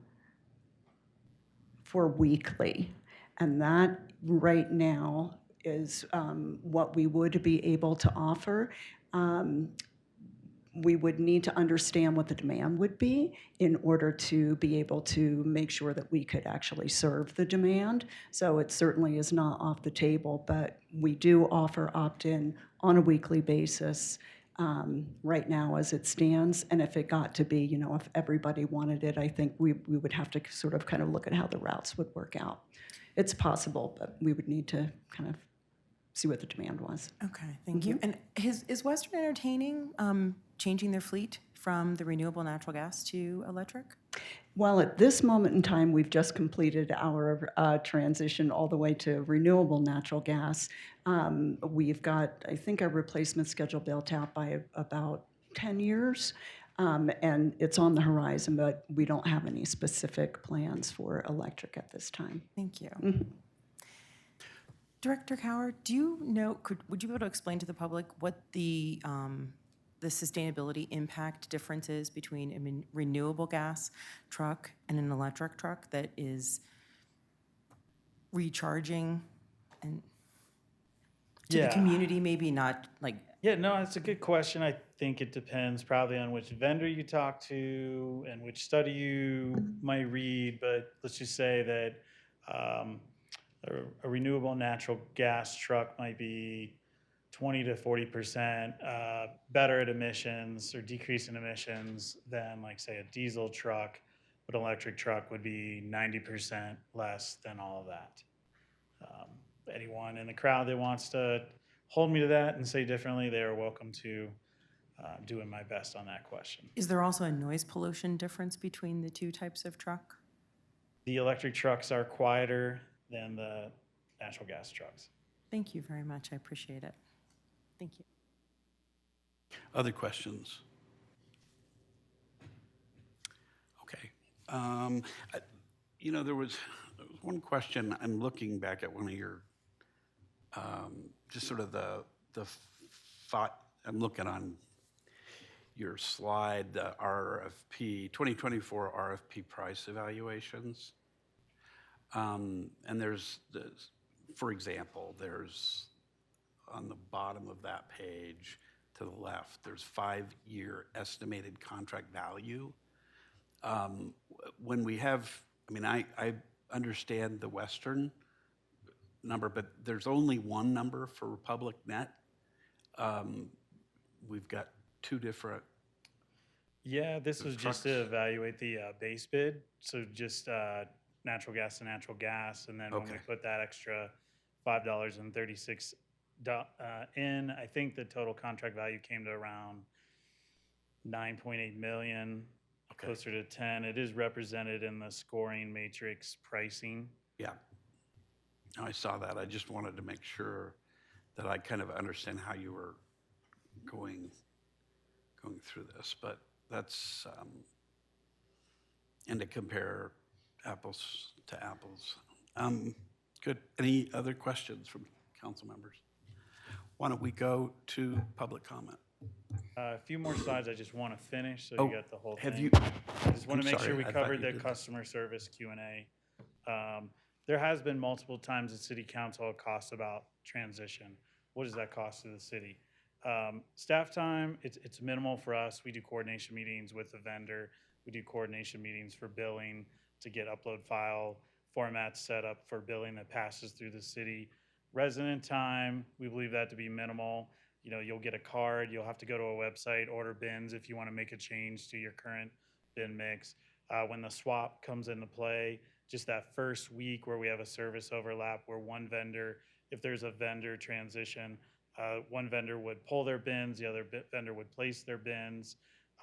for weekly, and that right now is what we would be able to offer. We would need to understand what the demand would be in order to be able to make sure that we could actually serve the demand. So it certainly is not off the table, but we do offer opt-in on a weekly basis right now as it stands. And if it got to be, you know, if everybody wanted it, I think we would have to sort of kind of look at how the routes would work out. It's possible, but we would need to kind of see what the demand was. Okay, thank you. And is Western entertaining changing their fleet from the renewable natural gas to electric? Well, at this moment in time, we've just completed our transition all the way to renewable natural gas. We've got, I think, our replacement schedule built out by about 10 years, and it's on the horizon, but we don't have any specific plans for electric at this time. Thank you. Director Cower, do you know, would you be able to explain to the public what the sustainability impact difference is between a renewable gas truck and an electric truck that is recharging and to the community, maybe not like... Yeah, no, that's a good question. I think it depends probably on which vendor you talk to and which study you might read, but let's just say that a renewable natural gas truck might be 20 to 40% better at emissions or decrease in emissions than, like, say, a diesel truck, but an electric truck would be 90% less than all of that. Anyone in the crowd that wants to hold me to that and say differently, they are welcome to. Doing my best on that question. Is there also a noise pollution difference between the two types of truck? The electric trucks are quieter than the natural gas trucks. Thank you very much. I appreciate it. Thank you. Other questions? Okay. You know, there was one question. I'm looking back at one of your, just sort of the thought, I'm looking on your slide, the RFP, 2024 RFP price evaluations. And there's, for example, there's on the bottom of that page to the left, there's 5-year estimated contract value. When we have, I mean, I understand the Western number, but there's only one number for Republic Net. We've got two different. Yeah, this was just to evaluate the base bid, so just natural gas to natural gas, and then when we Okay. put that extra $5.36 in, I think the total contract value came to around 9.8 million, closer to 10. It is represented in the scoring matrix pricing. Yeah. I saw that. I just wanted to make sure that I kind of understand how you were going through this, but that's, and to compare apples to apples. Good. Any other questions from council members? Why don't we go to public comment? A few more slides I just want to finish, so Oh, you got the whole have thing. you- I just want I'm to make sorry, sure we I thought covered you the did. customer service Q&A. There has been multiple times at city council it costs about transition. What does that cost to the city? Staff time, it's minimal for us. We do coordination meetings with the vendor. We do coordination meetings for billing to get upload file formats set up for billing that passes through the city. Resident time, we believe that to be minimal. You know, you'll get a card, you'll have to go to a website, order bins if you want to make a change to your current bin mix. When the swap comes into play, just that first week where we have a service overlap where one vendor, if there's a vendor transition, one vendor would pull their bins, the other vendor would place their bins.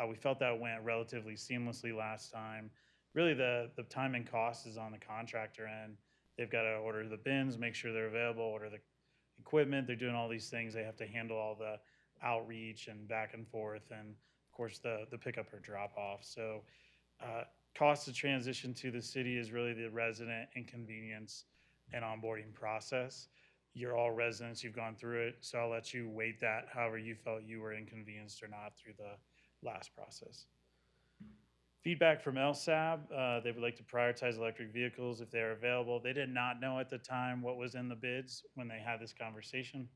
We felt that went relatively seamlessly last time. Really, the time and cost is on the contractor end. They've got to order the bins, make sure they're available, order the equipment. They're doing all these things. They have to handle all the outreach and back and forth, and of course the pickup or drop off. So cost of transition to the city is really the resident inconvenience and onboarding process. You're all residents, you've gone through it, so I'll let you weight that however you felt you were inconvenienced or not through the last process. Feedback from LSAB, they would like to prioritize electric vehicles if they are available. They did not know at the time what was in the bids when they had this conversation.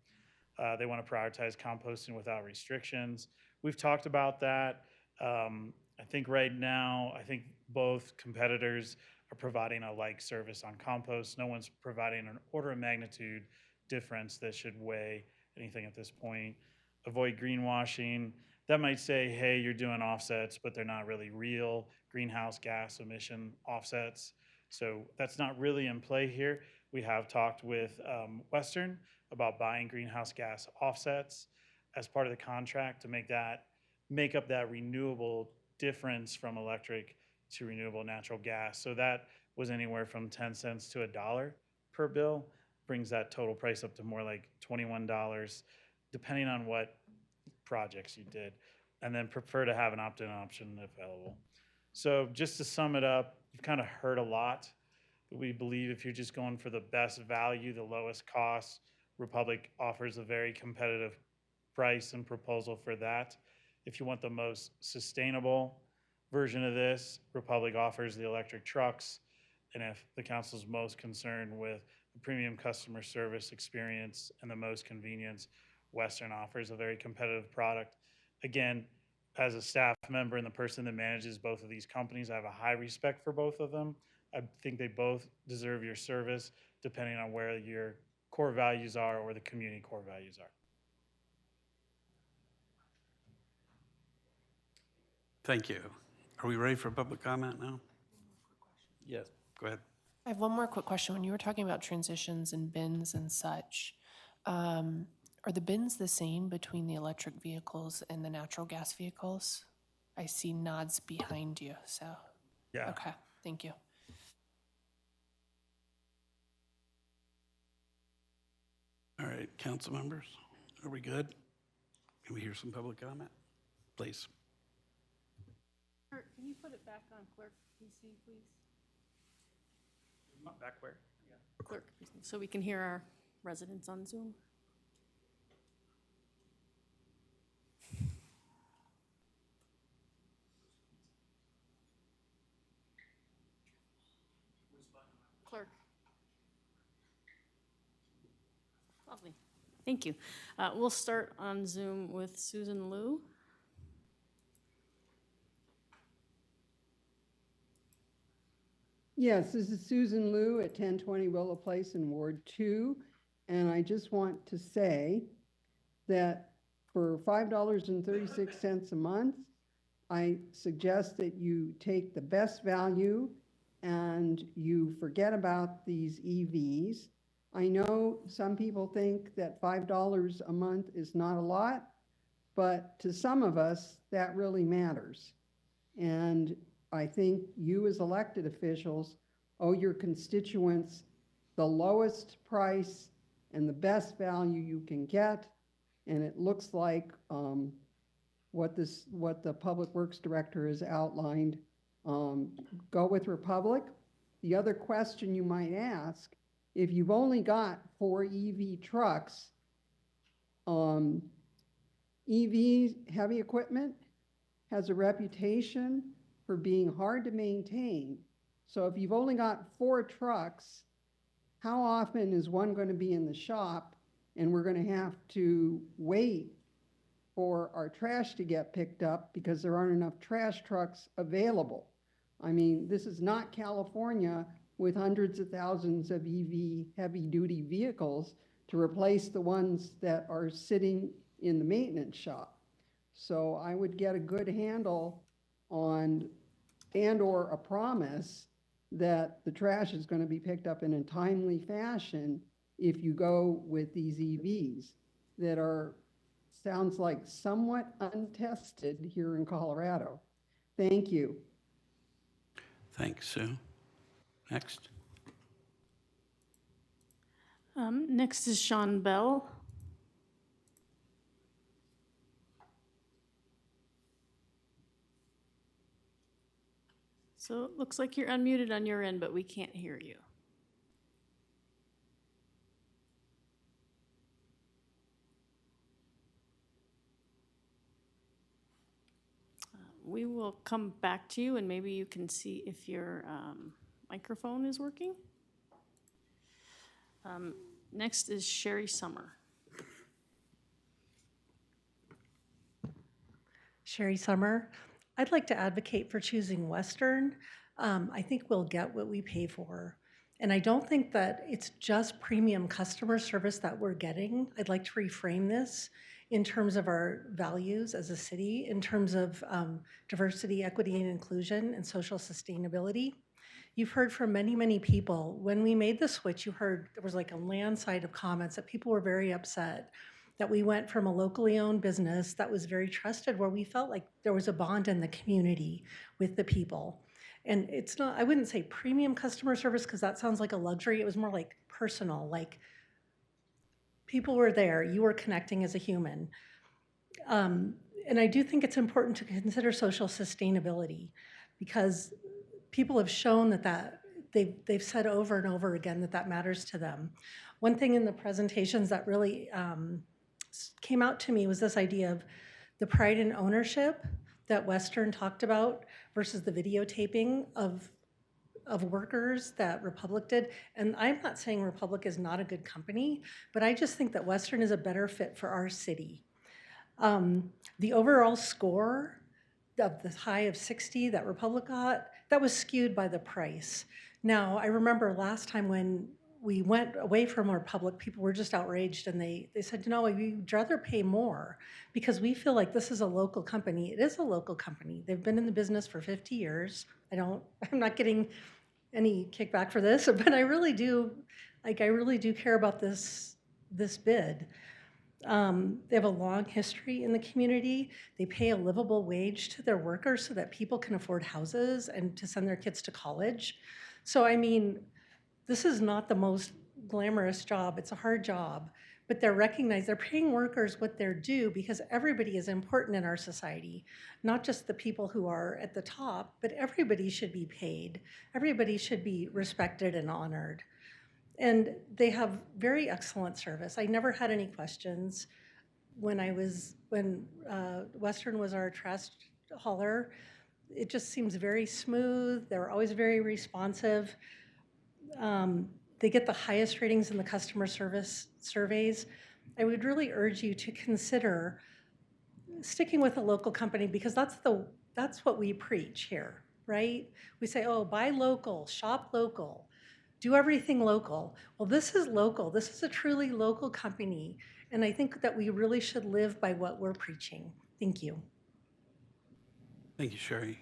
They want to prioritize composting without restrictions. We've talked about that. I think right now, I think both competitors are providing a like service on compost. No one's providing an order of magnitude difference that should weigh anything at this point. Avoid greenwashing. That might say, hey, you're doing offsets, but they're not really real greenhouse gas emission offsets. So that's not really in play here. We have talked with Western about buying greenhouse gas offsets as part of the contract to make up that renewable difference from electric to renewable natural gas. So that was anywhere from 10 cents to $1 per bill, brings that total price up to more like $21, depending on what projects you did, and then prefer to have an opt-in option available. So just to sum it up, you've kind of heard a lot. We believe if you're just going for the best value, the lowest cost, Republic offers a very competitive price and proposal for that. If you want the most sustainable version of this, Republic offers the electric trucks. And if the council's most concerned with the premium customer service experience and the most convenience, Western offers a very competitive product. Again, as a staff member and the person that manages both of these companies, I have a high respect for both of them. I think they both deserve your service depending on where your core values are or the community core values are. Thank you. Are we ready for public comment now? Yes, go ahead. I have one more quick question. When you were talking about transitions and bins and such, are the bins the same between the electric vehicles and the natural gas vehicles? I see nods behind you, so. Yeah. Okay, thank you. Yeah. Thank you. Thank you. I have one more quick question. When you were talking about transitions and bins and such, are the bins the same between the electric vehicles and the natural gas vehicles? I see nods behind you, so. Okay, thank you. All right, council members, are we good? Can we hear some public comment? Please. Can you put it back on clerk PC, please? Back where? Clerk, so we can hear our residents on Zoom. Clerk. Lovely. Thank you. We'll start on Zoom with Susan Liu. Yes, this is Susan Liu at 1020 Willow Place in Ward 2. And I just want to say that for $5.36 a month, I suggest that you take the best value and you forget about these EVs. I know some people think that $5 a month is not a lot, but to some of us, that really matters. And I think you as elected officials owe your constituents the lowest price and the best value you can get. And it looks like what the Public Works Director has outlined. Go with Republic. The other question you might ask, if you've only got 4 EV trucks, EV heavy equipment has a reputation for being hard to maintain. So if you've only got 4 trucks, how often is one going to be in the shop and we're going to have to wait for our trash to get picked up because there aren't enough trash trucks available? I mean, this is not California with hundreds of thousands of EV heavy-duty vehicles to replace the ones that are sitting in the maintenance shop. So I would get a good handle on and/or a promise that the trash is going to be picked up in a timely fashion if you go with these EVs that are, sounds like somewhat untested here in Colorado. Thank you. Thanks, Sue. Next. Next is Sean Bell. So it looks like you're unmuted on your end, but we can't hear you. We will come back to you and maybe you can see if your microphone is working. Next is Sherry Summer. Sherry Summer. I'd like to advocate for choosing Western. I think we'll get what we pay for. And I don't think that it's just premium customer service that we're getting. I'd like to reframe this in terms of our values as a city, in terms of diversity, equity, and inclusion, and social sustainability. You've heard from many, many people. When we made the switch, you heard there was like a landslide of comments that people were very upset that we went from a locally owned business that was very trusted, where we felt like there was a bond in the community with the people. And it's not, I wouldn't say premium customer service because that sounds like a luxury. It was more like personal, like people were there, you were connecting as a human. And I do think it's important to consider social sustainability because people have shown that they've said over and over again that matters to them. One thing in the presentations that really came out to me was this idea of the pride in ownership that Western talked about versus the videotaping of workers that Republic did. And I'm not saying Republic is not a good company, but I just think that Western is a better fit for our city. The overall score of the high of 60 that Republic got, that was skewed by the price. Now, I remember last time when we went away from Republic, people were just outraged and they said, you know, we'd rather pay more because we feel like this is a local company. It is a local company. They've been in the business for 50 years. I'm not getting any kickback for this, but I really do care about this bid. They have a long history in the community. They pay a livable wage to their workers so that people can afford houses and to send their kids to college. So, I mean, this is not the most glamorous job. It's a hard job, but they're recognized, they're paying workers what they're due because everybody is important in our society, not just the people who are at the top, but everybody should be paid. Everybody should be respected and honored. And they have very excellent service. I never had any questions when Western was our trash hauler. It just seems very smooth. They're always very responsive. They get the highest ratings in the customer service surveys. I would really urge you to consider sticking with a local company because that's what we preach here, right? We say, oh, buy local, shop local, do everything local. Well, this is local. This is a truly local company. And I think that we really should live by what we're preaching. Thank you. Thank you, Sherry.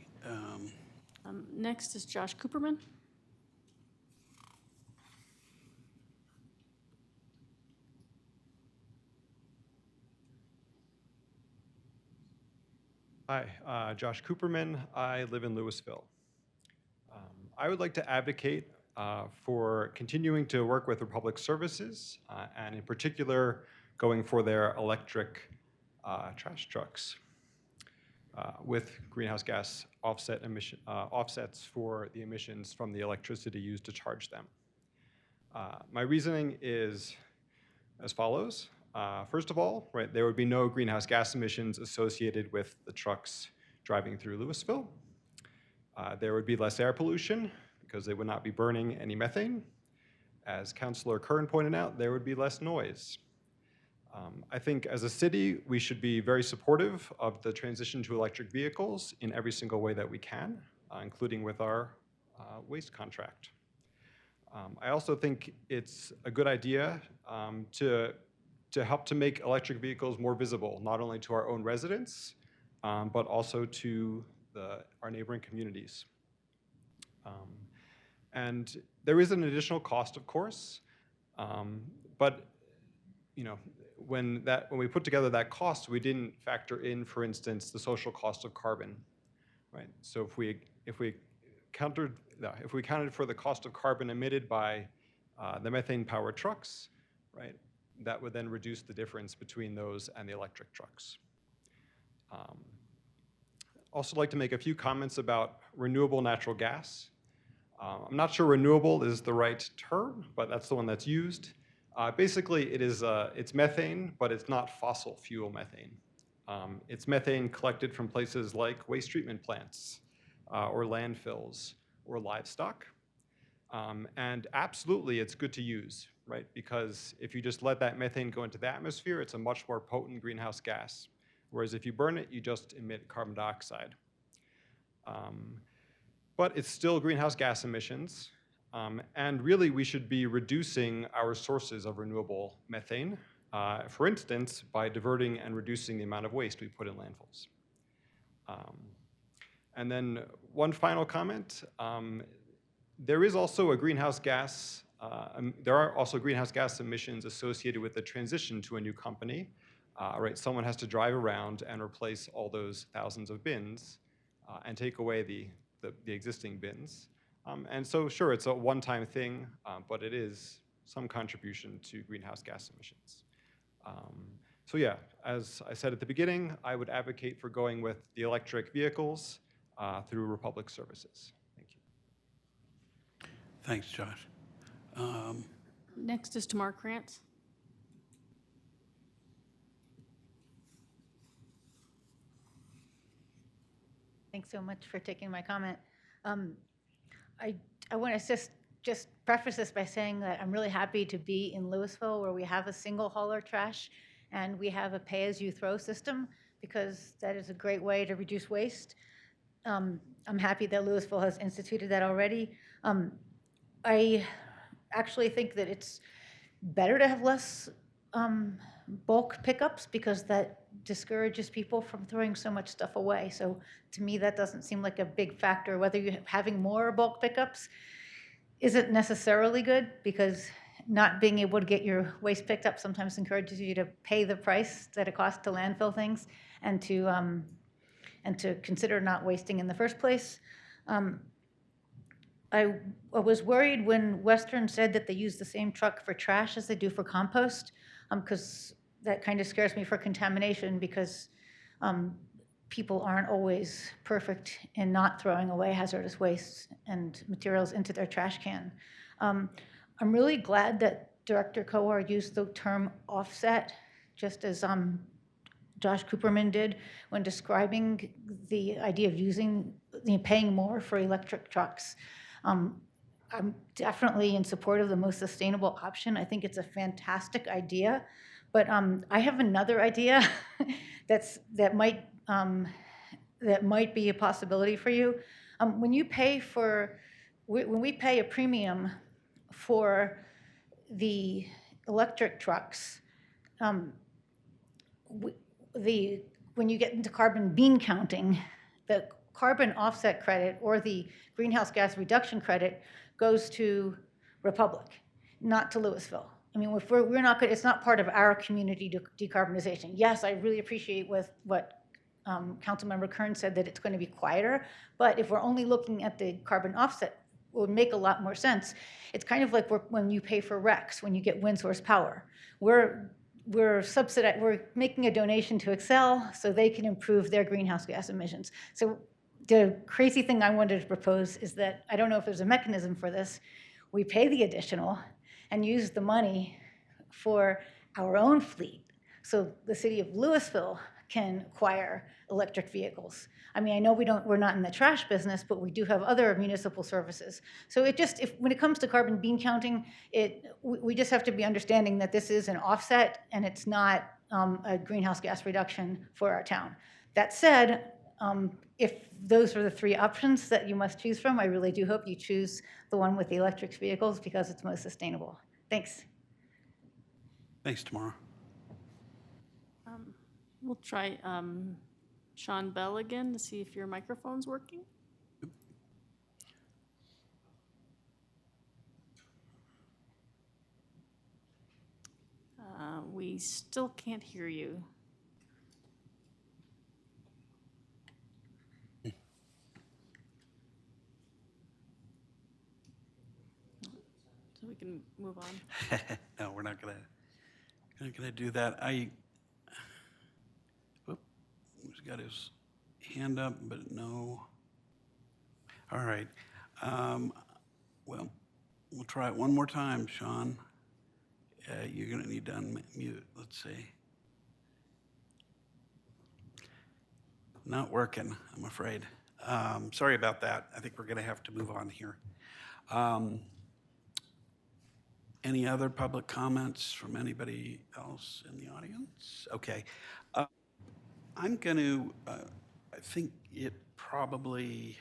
Next is Josh Cooperman. Hi, Josh Cooperman. I live in Louisville. I would like to advocate for continuing to work with Republic Services, and in particular, going for their electric trash trucks with greenhouse gas offsets for the emissions from the electricity used to charge them. My reasoning is as follows. First of all, right, there would be no greenhouse gas emissions associated with the trucks driving through Louisville. There would be less air pollution because they would not be burning any methane. As Councilor Kern pointed out, there would be less noise. I think as a city, we should be very supportive of the transition to electric vehicles in every single way that we can, including with our waste contract. I also think it's a good idea to help to make electric vehicles more visible, not only to our own residents, but also to our neighboring communities. And there is an additional cost, of course, but when we put together that cost, we didn't factor in, for instance, the social cost of carbon, right? So if we accounted for the cost of carbon emitted by the methane-powered trucks, right, that would then reduce the difference between those and the electric trucks. Also like to make a few comments about renewable natural gas. I'm not sure renewable is the right term, but that's the one that's used. Basically, it's methane, but it's not fossil fuel methane. It's methane collected from places like waste treatment plants or landfills or livestock. And absolutely, it's good to use, right? Because if you just let that methane go into the atmosphere, it's a much more potent greenhouse gas. Whereas if you burn it, you just emit carbon dioxide. But it's still greenhouse gas emissions. And really, we should be reducing our sources of renewable methane, for instance, by diverting and reducing the amount of waste we put in landfills. And then one final comment. There is also a greenhouse gas, there are also greenhouse gas emissions associated with the transition to a new company. Right, someone has to drive around and replace all those thousands of bins and take away the existing bins. And so sure, it's a one-time thing, but it is some contribution to greenhouse gas emissions. So yeah, as I said at the beginning, I would advocate for going with the electric vehicles through Republic Services. Thank you. Thanks, Josh. Next is Tamar Krantz. Thanks so much for taking my comment. I want to just preface this by saying that I'm really happy to be in Louisville where we have a single hauler trash and we have a pay-as-you-throw system because that is a great way to reduce waste. I'm happy that Louisville has instituted that already. I actually think that it's better to have less bulk pickups because that discourages people from throwing so much stuff away. So to me, that doesn't seem like a big factor. Whether you're having more bulk pickups isn't necessarily good because not being able to get your waste picked up sometimes encourages you to pay the price that it costs to landfill things and to consider not wasting in the first place. I was worried when Western said that they use the same truck for trash as they do for compost. because that kind of scares me for contamination because people aren't always perfect in not throwing away hazardous waste and materials into their trash can. I'm really glad that Director Coar used the term offset, just as Josh Cooperman did when describing the idea of paying more for electric trucks. I'm definitely in support of the most sustainable option. I think it's a fantastic idea, but I have another idea that might be a possibility for you. When we pay a premium for the electric trucks, when you get into carbon bean counting, the carbon offset credit or the greenhouse gas reduction credit goes to Republic, not to Louisville. I mean, if we're not good, it's not part of our community decarbonization. Yes, I really appreciate what Councilmember Kern said, that it's going to be quieter, but if we're only looking at the carbon offset, it would make a lot more sense. It's kind of like when you pay for RECs, when you get wind source power. We're making a donation to Excel so they can improve their greenhouse gas emissions. So the crazy thing I wanted to propose is that, I don't know if there's a mechanism for this, we pay the additional and use the money for our own fleet. So the city of Louisville can acquire electric vehicles. I mean, I know we're not in the trash business, but we do have other municipal services. So when it comes to carbon bean counting, we just have to be understanding that this is an offset and it's not a greenhouse gas reduction for our town. That said, if those are the three options that you must choose from, I really do hope you choose the one with the electric vehicles because it's most sustainable. Thanks. Thanks, Tamara. We'll try Sean Bell again to see if your microphone's working. We still can't hear you. So we can move on. No, we're not gonna do that. He's got his hand up, but no. All right. Well, we'll try it one more time, Sean. You're gonna need to unmute. Let's see. Not working, I'm afraid. Sorry about that. I think we're gonna have to move on here. Any other public comments from anybody else in the audience? Okay. I'm going to, I think it probably,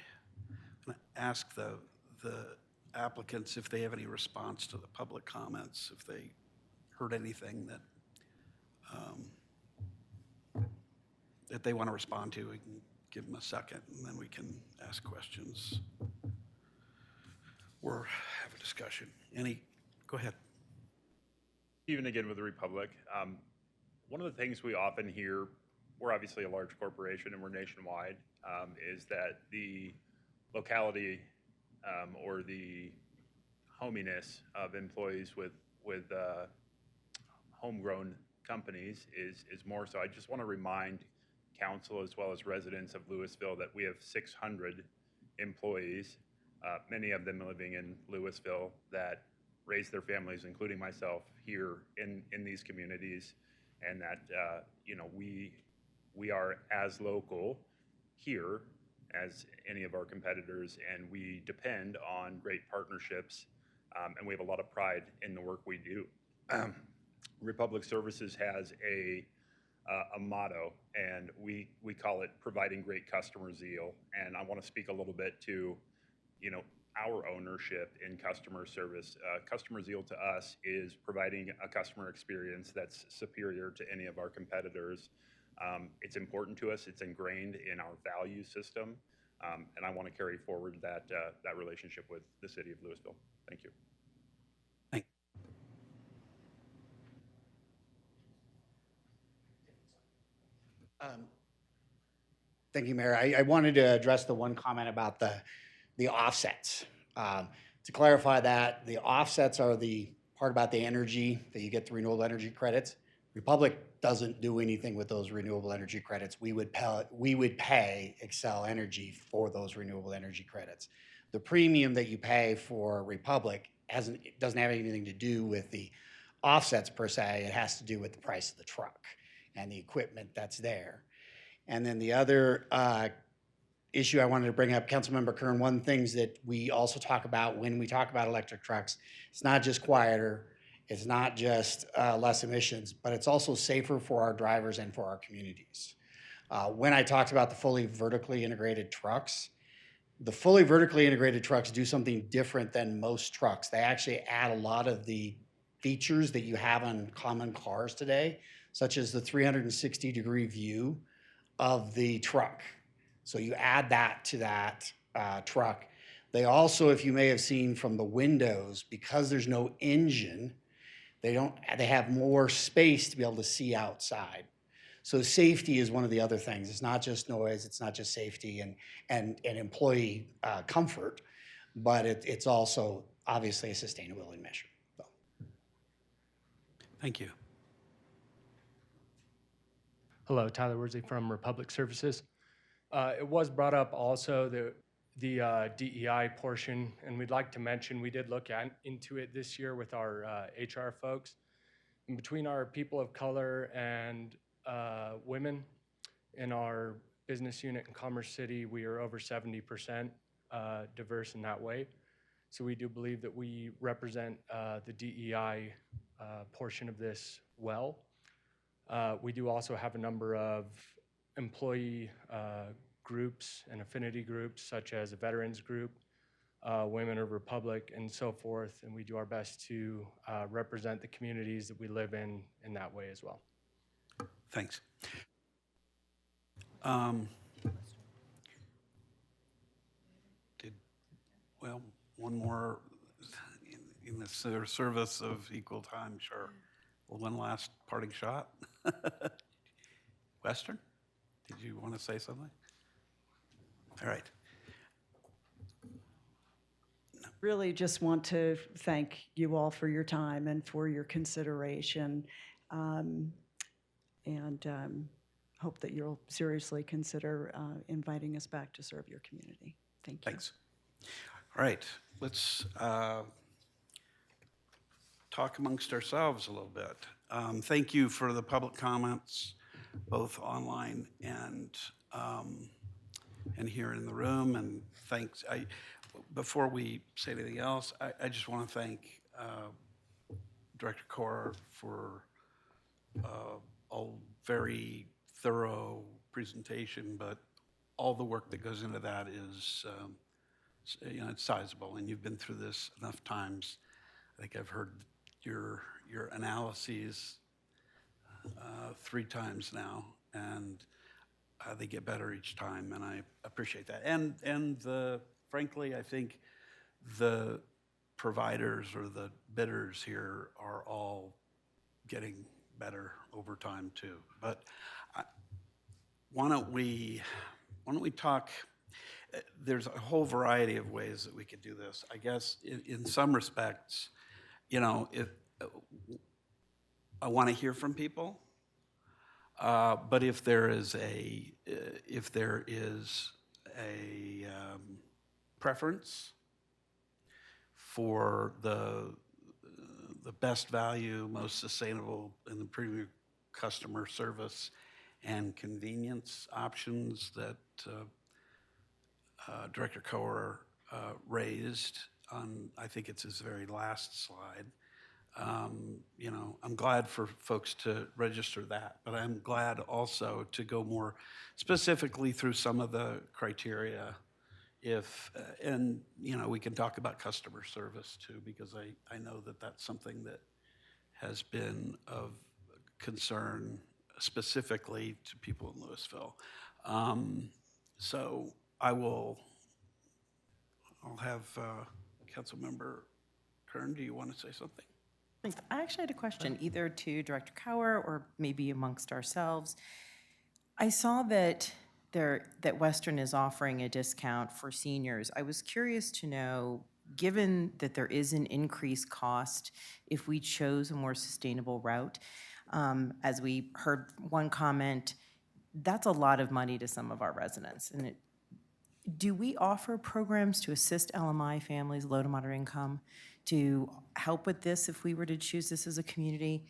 gonna ask the applicants if they have any response to the public comments, if they heard anything that they want to respond to. We can give them a second, and then we can ask questions or have a discussion. Go ahead. Even again with the Republic, one of the things we often hear, we're obviously a large corporation and we're nationwide, is that the locality or the hominess of employees with homegrown companies is more so. I just want to remind council as well as residents of Louisville that we have 600 employees, many of them living in Louisville, that raise their families, including myself, here in these communities, and that we are as local here as any of our competitors, and we depend on great partnerships, and we have a lot of pride in the work we do. Republic Services has a motto, and we call it providing great customer zeal. And I want to speak a little bit to, our ownership in customer service. Customer zeal to us is providing a customer experience that's superior to any of our competitors. It's important to us. It's ingrained in our value system, and I want to carry forward that relationship with the city of Louisville. Thank you. Thank you, Mayor. I wanted to address the one comment about the offsets. To clarify that, the offsets are the part about the energy, that you get the renewable energy credits. Republic doesn't do anything with those renewable energy credits. We would pay Excel Energy for those renewable energy credits. The premium that you pay for Republic doesn't have anything to do with the offsets per se. It has to do with the price of the truck and the equipment that's there. And then the other issue I wanted to bring up, Councilmember Kern, one of the things that we also talk about when we talk about electric trucks, it's not just quieter, it's not just less emissions, but it's also safer for our drivers and for our communities. When I talked about the fully vertically integrated trucks, the fully vertically integrated trucks do something different than most trucks. They actually add a lot of the features that you have on common cars today, such as the 360-degree view of the truck. So you add that to that truck. They also, if you may have seen from the windows, because there's no engine, they have more space to be able to see outside. So safety is one of the other things. It's not just noise, it's not just safety and employee comfort, but it's also obviously a sustainability measure. So. Thank you. Hello, Tyler Worsley from Republic Services. It was brought up also the DEI portion, and we'd like to mention we did look into it this year with our HR folks. And between our people of color and women in our business unit in Commerce City, we are over 70% diverse in that way. So we do believe that we represent the DEI portion of this well. We do also have a number of employee groups and affinity groups, such as a veterans group, Women of Republic, and so forth, and we do our best to represent the communities that we live in that way as well. Thanks. Well, one more in the service of equal time, sure. Well, one last parting shot. Western, did you want to say something? All right. Really just want to thank you all for your time and for your consideration, and hope that you'll seriously consider inviting us back to serve your community. Thank you. Thanks. All right, let's talk amongst ourselves a little bit. Thank you for the public comments, both online and here in the room. And thanks. Before we say anything else, I just want to thank Director Kaur for a very thorough presentation, but all the work that goes into that is, it's sizable, and you've been through this enough times. I think I've heard your analyses 3 times now, and they get better each time, and I appreciate that. And frankly, I think the providers or the bidders here are all getting better over time too. But why don't we talk? There's a whole variety of ways that we could do this. I guess in some respects, if I want to hear from people, but if there is a preference for the best value, most sustainable, and the premium customer service and convenience options that Director Kaur raised on, I think it's his very last slide. I'm glad for folks to register that, but I'm glad also to go more specifically through some of the criteria. And we can talk about customer service too, because I know that that's something that has been of concern specifically to people in Louisville. So I'll have Councilmember Kern, do you want to say something? Thanks. I actually had a question, either to Director Kaur or maybe amongst ourselves. I saw that Western is offering a discount for seniors. I was curious to know given that there is an increased cost if we chose a more sustainable route, as we heard one comment, that's a lot of money to some of our residents. And do we offer programs to assist LMI families, low to moderate income, to help with this if we were to choose this as a community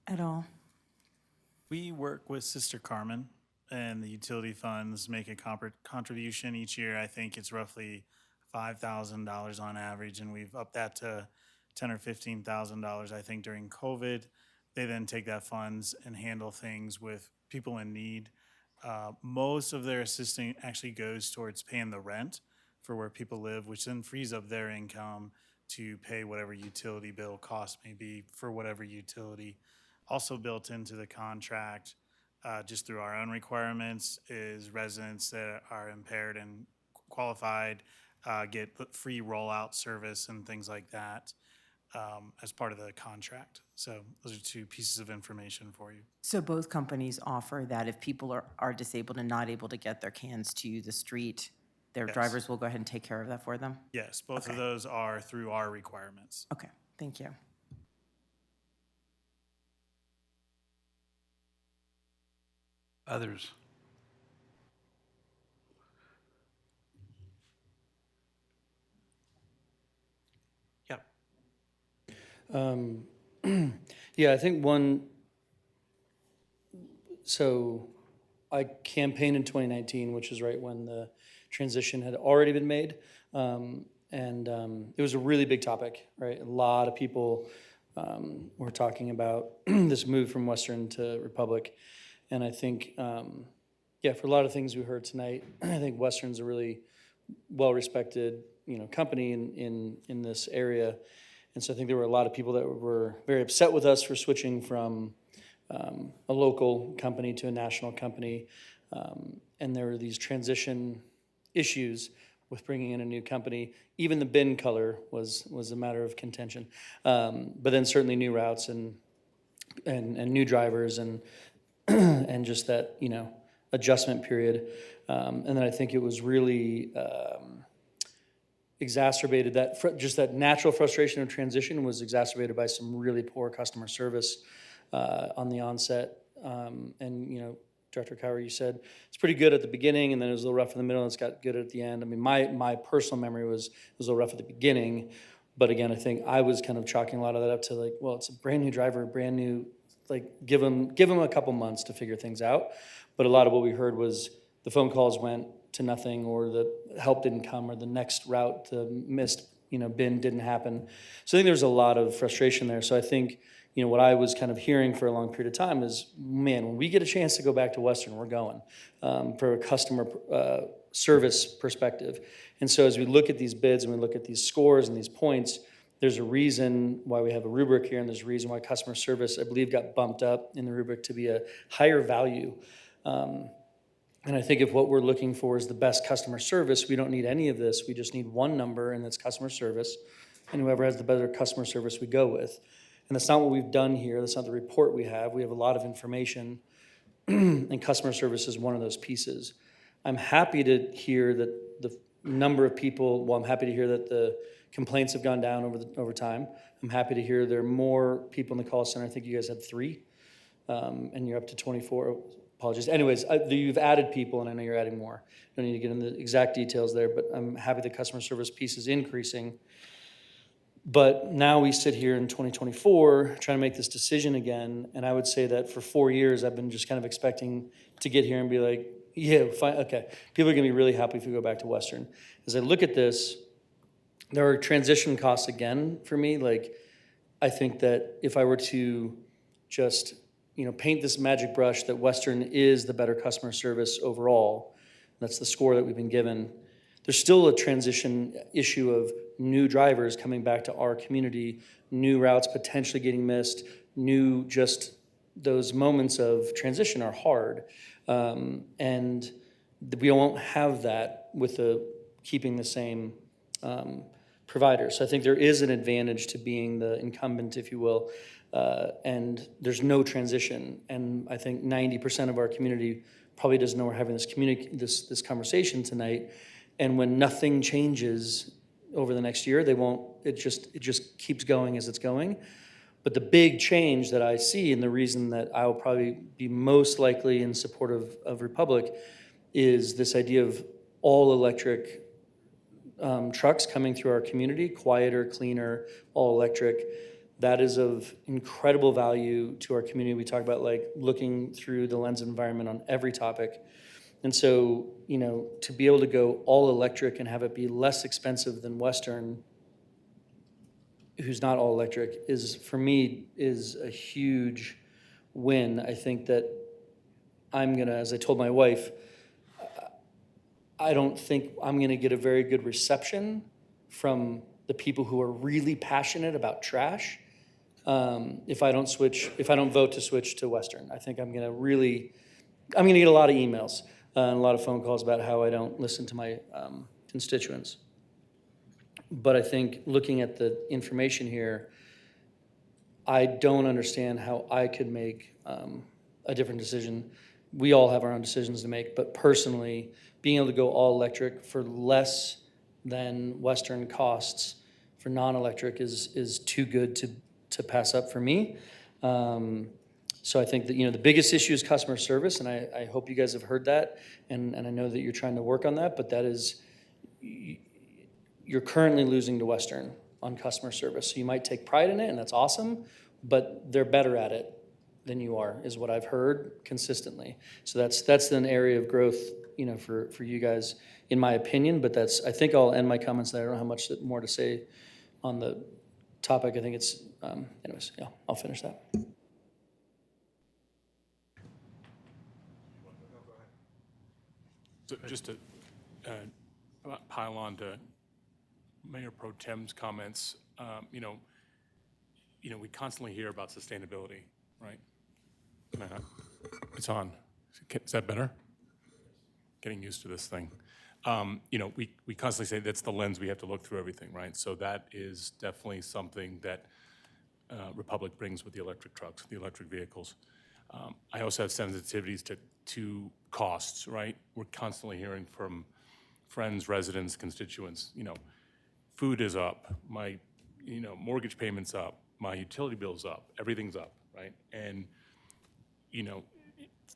at all? We work with Sister Carmen, and the utility funds make a contribution each year. I think it's roughly $5,000 on average, and we've upped that to $10,000 or $15,000. I think during COVID, they then take that funds and handle things with people in need. Most of their assisting actually goes towards paying the rent for where people live, which then frees up their income to pay whatever utility bill cost may be for whatever utility. Also built into the contract, just through our own requirements, is residents that are impaired and qualified get free rollout service and things like that as part of the contract. So those are two pieces of information for you. So both companies offer that if people are disabled and not able to get their cans to the street, their Yes. drivers will go ahead and take care of that for them? Yes, both of Okay. those are through our requirements. Okay, thank you. Others? Yep. Yeah, I think so I campaigned in 2019, which is right when the transition had already been made. It was a really big topic, right? A lot of people were talking about this move from Western to Republic. And I think, for a lot of things we heard tonight, I think Western's a really well-respected, company in this area. And so I think there were a lot of people that were very upset with us for switching from a local company to a national company. And there were these transition issues with bringing in a new company. Even the bin color was a matter of contention. But then certainly new routes and new drivers and and just that, adjustment period. And then I think it was really exacerbated, just that natural frustration of transition was exacerbated by some really poor customer service on the onset. Director Cower, you said it's pretty good at the beginning, and then it was a little rough in the middle, and it's got good at the end. I mean, my personal memory was it was a little rough at the beginning, but again, I think I was kind of chalking a lot of that up to like, well, it's a brand new driver, brand new, like give them a couple months to figure things out. But a lot of what we heard was the phone calls went to nothing, or the help didn't come, or the next route, the missed bin didn't happen. So I think there's a lot of frustration there. So I think what I was kind of hearing for a long period of time is, man, when we get a chance to go back to Western, we're going for a customer service perspective. And so as we look at these bids and we look at these scores and these points, there's a reason why we have a rubric here, and there's a reason why customer service, I believe, got bumped up in the rubric to be a higher value. And I think if what we're looking for is the best customer service, we don't need any of this. We just need one number, and that's customer service. And whoever has the better customer service, we go with. And that's not what we've done here. That's not the report we have. We have a lot of information, and customer service is one of those pieces. I'm happy to hear that the number of people, I'm happy to hear that the complaints have gone down over time. I'm happy to hear there are more people in the call center. I think you guys had 3, and you're up to 24. Apologies. Anyways, you've added people, and I know you're adding more. Don't need to get into the exact details there, but I'm happy the customer service piece is increasing. But now we sit here in 2024 trying to make this decision again, and I would say that for 4 years I've been just kind of expecting to get here and be like, yeah, fine, okay. People are going to be really happy if we go back to Western. As I look at this, there are transition costs again for me. Like, I think that if I were to just paint this magic brush that Western is the better customer service overall, that's the score that we've been given, there's still a transition issue of new drivers coming back to our community, new routes potentially getting missed, just those moments of transition are hard. And we won't have that with keeping the same provider. So I think there is an advantage to being the incumbent, if you will, and there's no transition. And I think 90% of our community probably doesn't know we're having this conversation tonight. And when nothing changes over the next year. They won't, it just keeps going as it's going. But the big change that I see, and the reason that I will probably be most likely in support of Republic, is this idea of all electric trucks coming through our community, quieter, cleaner, all electric. That is of incredible value to our community. We talk about like looking through the lens of environment on every topic. And so, you know, to be able to go all electric and have it be less expensive than Western, who's not all electric, is, for me, is a huge win. I think that I'm gonna, as I told my wife, I don't think I'm gonna get a very good reception from the people who are really passionate about trash if I don't vote to switch to Western. I think I'm gonna get a lot of emails and a lot of phone calls about how I don't listen to my constituents. But I think looking at the information here, I don't understand how I could make a different decision. We all have our own decisions to make, but personally, being able to go all electric for less than Western costs for non-electric is too good to pass up for me. So I think that, you know, the biggest issue is customer service, and I hope you guys have heard that, and I know that you're trying to work on that, but that is, you're currently losing to Western on customer service. So you might take pride in it, and that's awesome, but they're better at it than you are, is what I've heard consistently. So that's an area of growth, you know, for you guys, in my opinion. But I think I'll end my comments there. I don't have much more to say on the topic. I think it's, anyways, yeah, I'll finish that. So just to pile on to Mayor Pro Tem's comments, you know, we constantly hear about sustainability, right? It's on. Is that better? Getting used to this thing. You know, we constantly say that's the lens we have to look through everything, right? So that is definitely something that Republic brings with the electric trucks, the electric vehicles. I also have sensitivities to costs, right? We're constantly hearing from friends, residents, constituents, you know, food is up, my, you know, mortgage payment's up, my utility bill's up, everything's up, right? And, you know,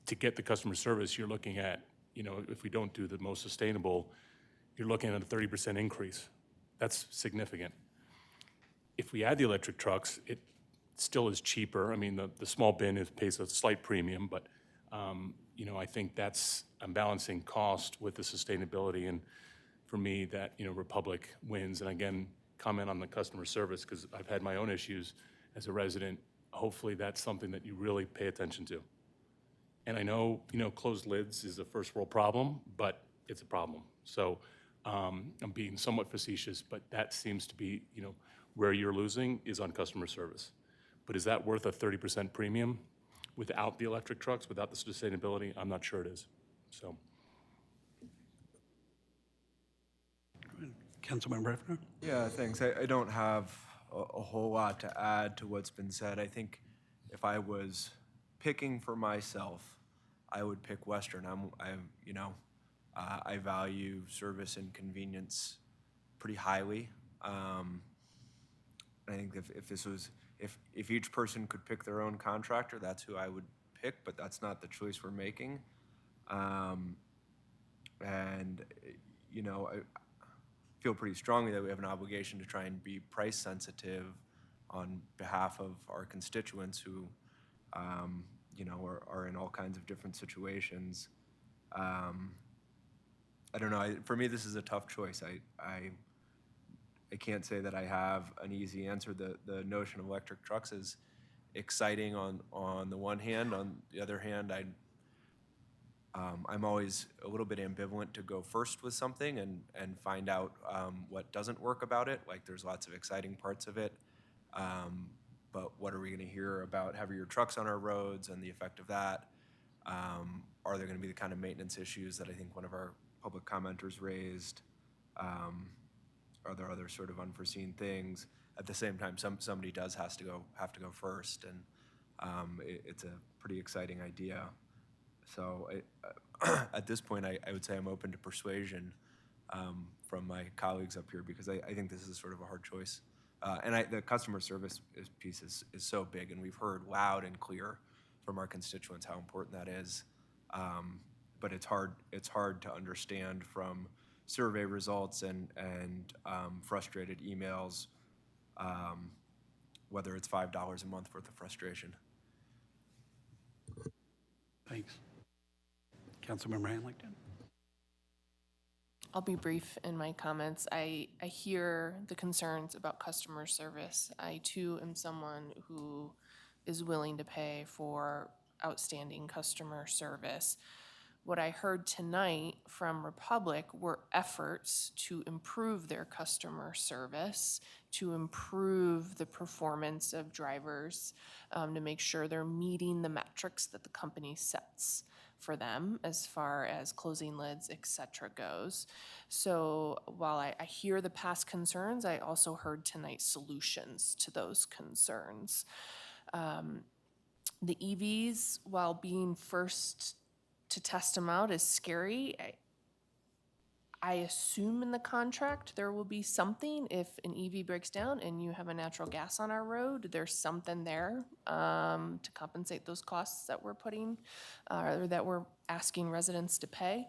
to get the customer service, you're looking at, you know, if we don't do the most sustainable, you're looking at a 30% increase. That's significant. If we add the electric trucks, it still is cheaper. I mean, the small bin pays a slight premium, but, you know, I think I'm balancing cost with the sustainability, and for me, that, you know, Republic wins. And again, comment on the customer service, because I've had my own issues as a resident. Hopefully that's something that you really pay attention to. And I know, you know, closed lids is a first world problem, but it's a problem. So I'm being somewhat facetious, but that seems to be, you know, where you're losing is on customer service. But is that worth a 30% premium without the electric trucks, without the sustainability? I'm not sure it is, so. Councilmember Hefner? Yeah, thanks. I don't have a whole lot to add to what's been said. I think if I was picking for myself, I would pick Western. I value service and convenience pretty highly. I think if each person could pick their own contractor, that's who I would pick, but that's not the choice we're making. And, you know, I feel pretty strongly that we have an obligation to try and be price sensitive on behalf of our constituents who, you know, are in all kinds of different situations. I don't know. For me, this is a tough choice. I can't say that I have an easy answer. The notion of electric trucks is exciting on the one hand. On the other hand, I'm always a little bit ambivalent to go first with something and find out what doesn't work about it. Like, there's lots of exciting parts of it, but what are we going to hear about heavier trucks on our roads and the effect of that? Are there going to be the kind of maintenance issues that I think one of our public commenters raised? Are there other sort of unforeseen things? At the same time, somebody does have to go first, and it's a pretty exciting idea. So at this point, I would say I'm open to persuasion, from my colleagues up here, because I think this is sort of a hard choice. The customer service piece is so big, and we've heard loud and clear from our constituents how important that is. But it's hard to understand from survey results and frustrated emails, whether it's $5 a month worth of frustration. Thanks. Councilmember Hamilton. I'll be brief in my comments. I hear the concerns about customer service. I too am someone who is willing to pay for outstanding customer service. What I heard tonight from Republic were efforts to improve their customer service, to improve the performance of drivers, to make sure they're meeting the metrics that the company sets for them as far as closing lids, et cetera, goes. So while I hear the past concerns, I also heard tonight solutions to those concerns. The EVs, while being first to test them out is scary, I assume in the contract there will be something if an EV breaks down and you have a natural gas on our road, there's something there to compensate those costs that we're putting or that we're asking residents to pay.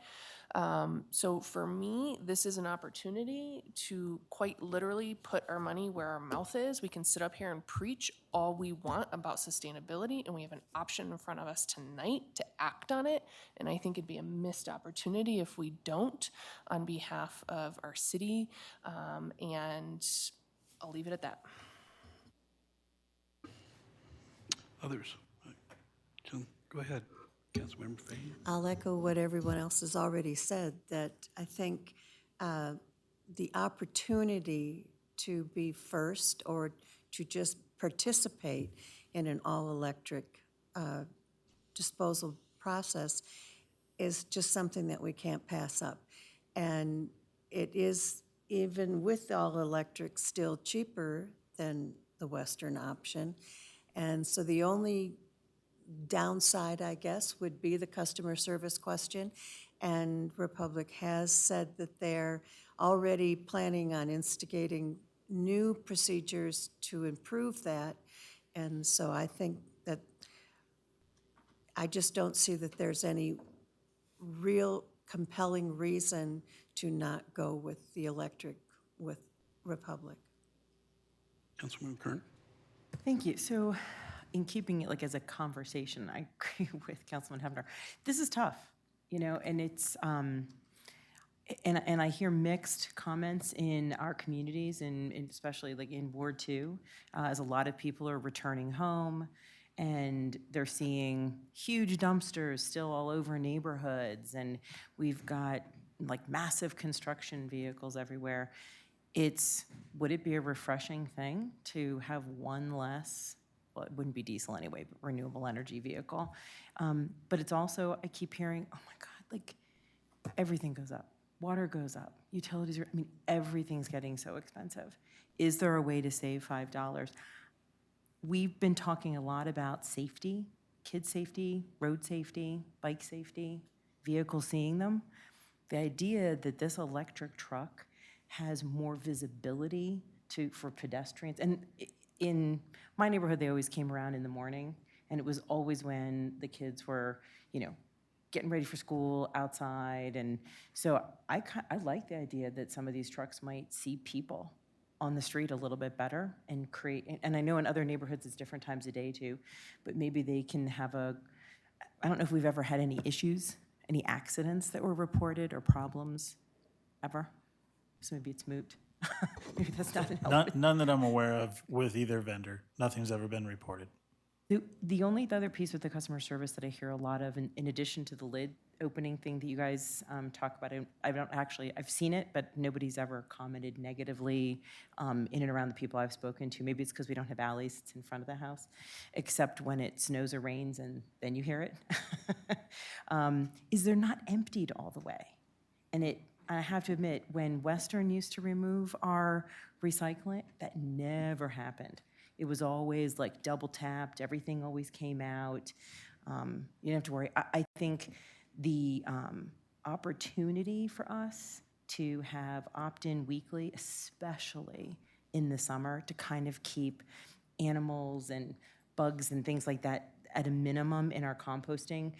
So for me, this is an opportunity to quite literally put our money where our mouth is. We can sit up here and preach all we want about sustainability, and we have an option in front of us tonight to act on it. And I think it'd be a missed opportunity if we don't on behalf of our city. And I'll leave it at that. Others? Go ahead, Councilmember Fahey. I'll echo what everyone else has already said, that I think the opportunity to be first or to just participate in an all-electric disposal process is just something that we can't pass up. And it is, even with all-electric, still cheaper than the Western option. And so the only downside, I guess, would be the customer service question. And Republic has said that they're already planning on instigating new procedures to improve that. And so I think that I just don't see that there's any real compelling reason to not go with the electric with Republic. Councilmember Kern. Thank you. So in keeping it like as a conversation, I agree with Councilman Hebner. This is tough, and it's, and I hear mixed comments in our communities, and especially like in Ward 2, as a lot of people are returning home and they're seeing huge dumpsters still all over neighborhoods, and we've got like massive construction vehicles everywhere. Would it be a refreshing thing to have one less, well, it wouldn't be diesel anyway, but renewable energy vehicle? But it's also, I keep hearing, oh my God, like everything goes up. Water goes up, utilities are, everything's getting so expensive. Is there a way to save $5? We've been talking a lot about safety, kid safety, road safety, bike safety, vehicles seeing them. The idea that this electric truck has more visibility for pedestrians, and in my neighborhood, they always came around in the morning, and it was always when the kids were, getting ready for school outside. And so I like the idea that some of these trucks might see people on the street a little bit better and create, and I know in other neighborhoods it's different times of day too, but maybe they can have I don't know if we've ever had any issues, any accidents that were reported or problems ever. So maybe it's moot. Maybe that's not an help. None that I'm aware of with either vendor. Nothing's ever been reported. The only other piece with the customer service that I hear a lot of, in addition to the lid opening thing that you guys talk about, I've seen it, but nobody's ever commented negatively in and around the people I've spoken to. Maybe it's because we don't have alleys, it's in front of the house, except when it snows or rains and then you hear it. Is they're not emptied all the way. And I have to admit, when Western used to remove our recycling, that never happened. It was always like double tapped, everything always came out. You don't have to worry. I think the opportunity for us to have opt-in weekly, especially in the summer, to kind of keep animals and bugs and things like that at a minimum in our composting.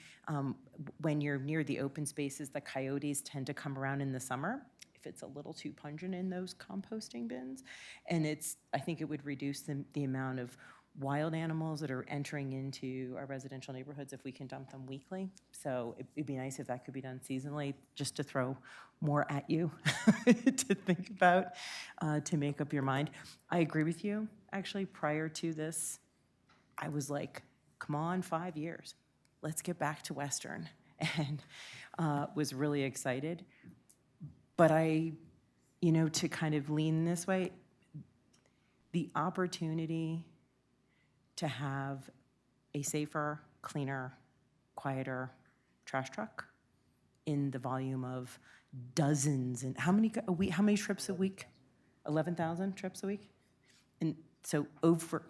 When you're near the open spaces, the coyotes tend to come around in the summer if it's a little too pungent in those composting bins. And I think it would reduce the amount of wild animals that are entering into our residential neighborhoods if we can dump them weekly. So it'd be nice if that could be done seasonally, just to throw more at you to think about, to make up your mind. I agree with you. Actually, prior to this, I was like, come on, 5 years. Let's get back to Western. And was really excited. But to kind of lean this way, the opportunity to have a safer, cleaner, quieter trash truck in the volume of dozens and how many trips a week? 11,000 trips a week? And so over,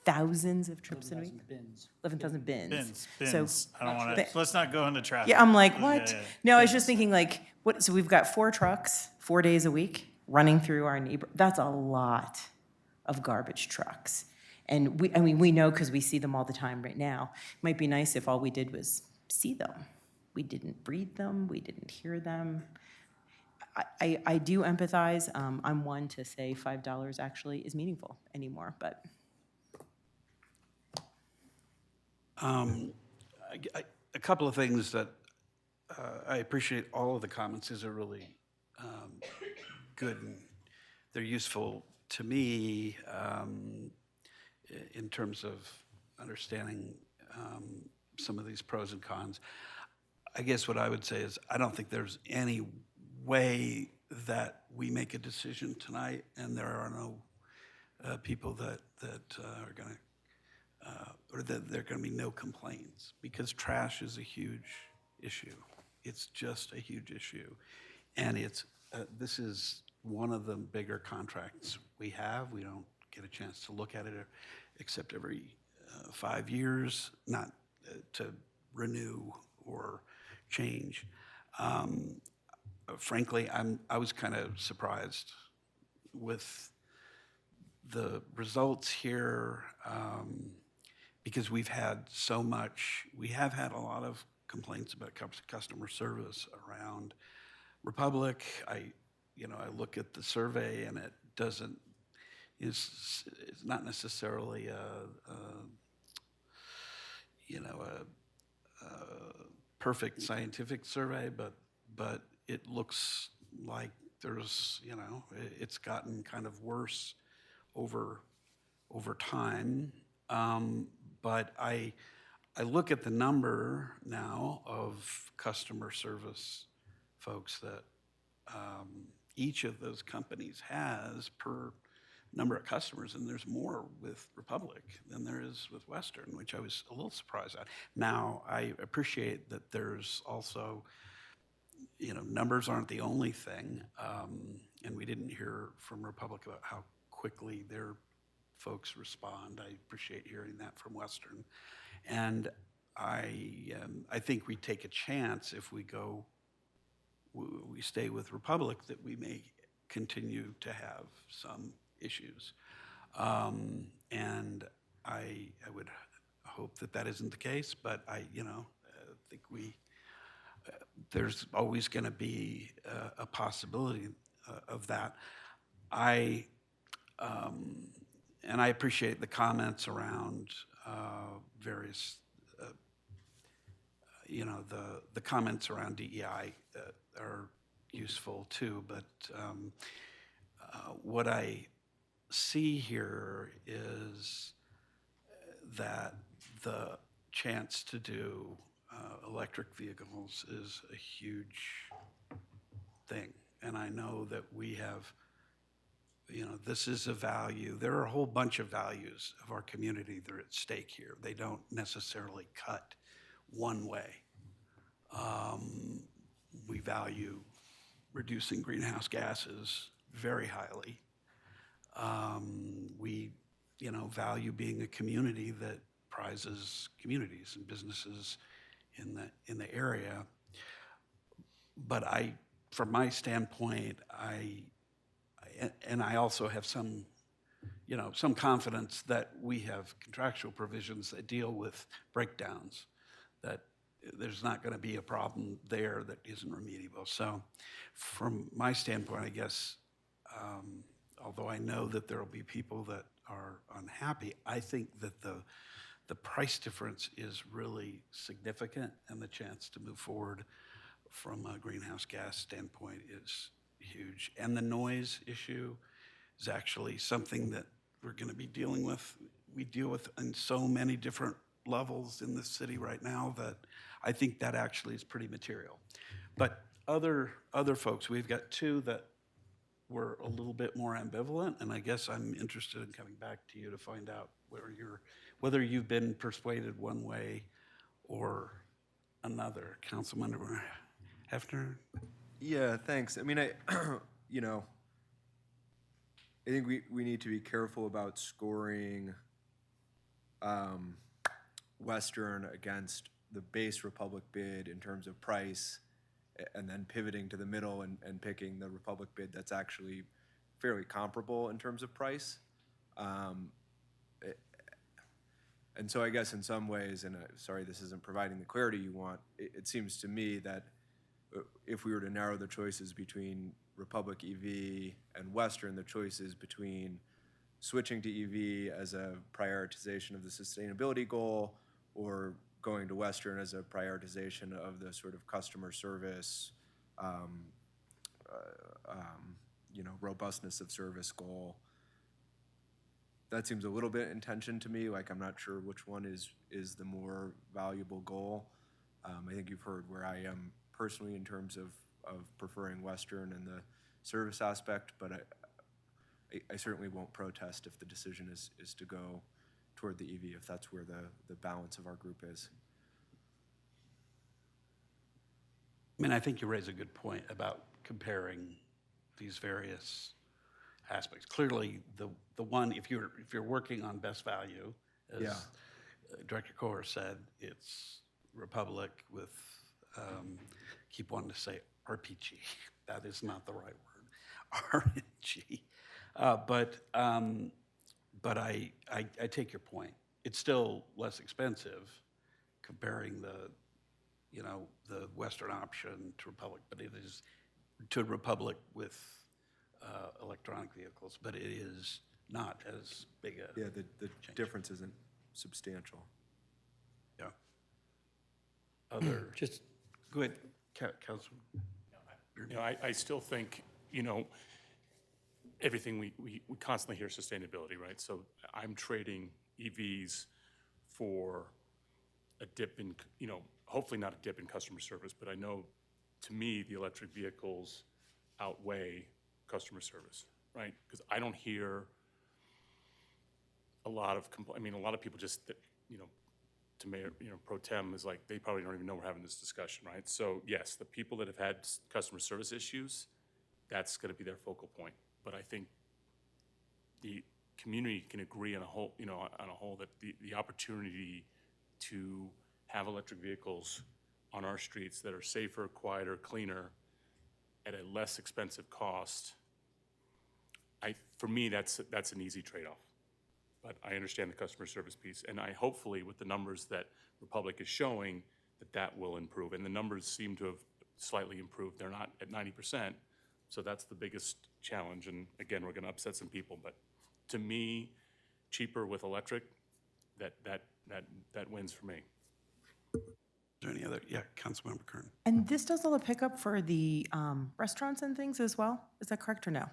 thousands of trips a week? 11,000 bins. Bins. So, I don't want to, let's not go into traffic. yeah, I'm like, what? Yeah. No, I was just thinking so we've got 4 trucks, 4 days a week running through our neighbor. That's a lot of garbage trucks. And we know because we see them all the time right now. It might be nice if all we did was see them. We didn't breed them, we didn't hear them. I do empathize. I'm one to say $5 actually is meaningful anymore, but. A couple of things that I appreciate all of the comments. These are really good and they're useful to me in terms of understanding some of these pros and cons. I guess what I would say is I don't think there's any way that we make a decision tonight and there are no people that are going to or that there are going to be no complaints, because trash is a huge issue. It's just a huge issue. And this is one of the bigger contracts we have. We don't get a chance to look at it except every 5 years, not to renew or change. Frankly, I was kind of surprised with the results here, because we have had a lot of complaints about customer service around Republic. I look at the survey and it's not necessarily a perfect scientific survey, but it looks like it's gotten kind of worse over time. But I look at the number now of customer service folks that each of those companies has per number of customers, and there's more with Republic than there is with Western, which I was a little surprised at. Now, I appreciate that there's also, numbers aren't the only thing, and we didn't hear from Republic about how quickly their folks respond. I appreciate hearing that from Western. And I think we take a chance if we stay with Republic that we may continue to have some issues. And I would hope that isn't the case, but I think there's always going to be a possibility of that. And I appreciate the comments around various, the comments around DEI are useful too, but what I see here is that the chance to do electric vehicles is a huge thing. And I know that we have, this is a value. There are a whole bunch of values of our community that are at stake here. They don't necessarily cut one way. We value reducing greenhouse gases very highly. We, value being a community that prizes communities and businesses in the area. But I from my standpoint, and I also have some, some confidence that we have contractual provisions that deal with breakdowns, that there's not going to be a problem there that isn't remediable. So from my standpoint, I guess, although I know that there will be people that are unhappy, I think that the price difference is really significant, and the chance to move forward from a greenhouse gas standpoint is huge. And the noise issue is actually something that we're going to be dealing with. We deal with in so many different levels in the city right now that I think that actually is pretty material. But other folks, we've got two that were a little bit more ambivalent, and I guess I'm interested in coming back to you to find out whether you've been persuaded one way or another. Councilmember Hefner? Yeah, thanks. I mean, I think we need to be careful about scoring Western against the base Republic bid in terms of price, and then pivoting to the middle and picking the Republic bid that's actually fairly comparable in terms of price. And so I guess in some ways, and sorry this isn't providing the clarity you want, it seems to me that if we were to narrow the choices between Republic EV and Western, the choices between switching to EV as a prioritization of the sustainability goal or going to Western as a prioritization of the sort of customer service, robustness of service goal. That seems a little bit in tension to me. Like, I'm not sure which one is the more valuable goal. I think you've heard where I am personally in terms of preferring Western and the service aspect, but I certainly won't protest if the decision is to go toward the EV, if that's where the balance of our group is. I mean, I think you raise a good point about comparing these various aspects. Clearly, the one, if you're working on best value, as Director Kohler said, it's Republic with, keep wanting to say RPG. That is not the right word, RNG. But I take your point. It's still less expensive comparing the Western option to Republic, but it is to Republic with electronic vehicles, but it is not as big a the difference isn't substantial. Yeah. Just go ahead, Councilman. I still think, everything we constantly hear sustainability, right? So I'm trading EVs for a dip in, hopefully not a dip in customer service, but I know, to me, the electric vehicles outweigh customer service, right? Because I don't hear a lot of a lot of people just, to Mayor, Pro Tem is like, they probably don't even know we're having this discussion, right? So yes, the people that have had customer service issues, that's going to be their focal point. But I think the community can agree on a whole, that the opportunity to have electric vehicles on our streets that are safer, quieter, cleaner, at a less expensive cost, for me, that's an easy trade-off. But I understand the customer service piece, and I hopefully, with the numbers that Republic is showing, that will improve. And the numbers seem to have slightly improved. They're not at 90%, so that's the biggest challenge. And again, we're going to upset some people, but to me, cheaper with electric, that wins for me. Is there any other? Yeah, Councilmember Kern. And this does all the pickup for the restaurants and things as well? Is that correct or no?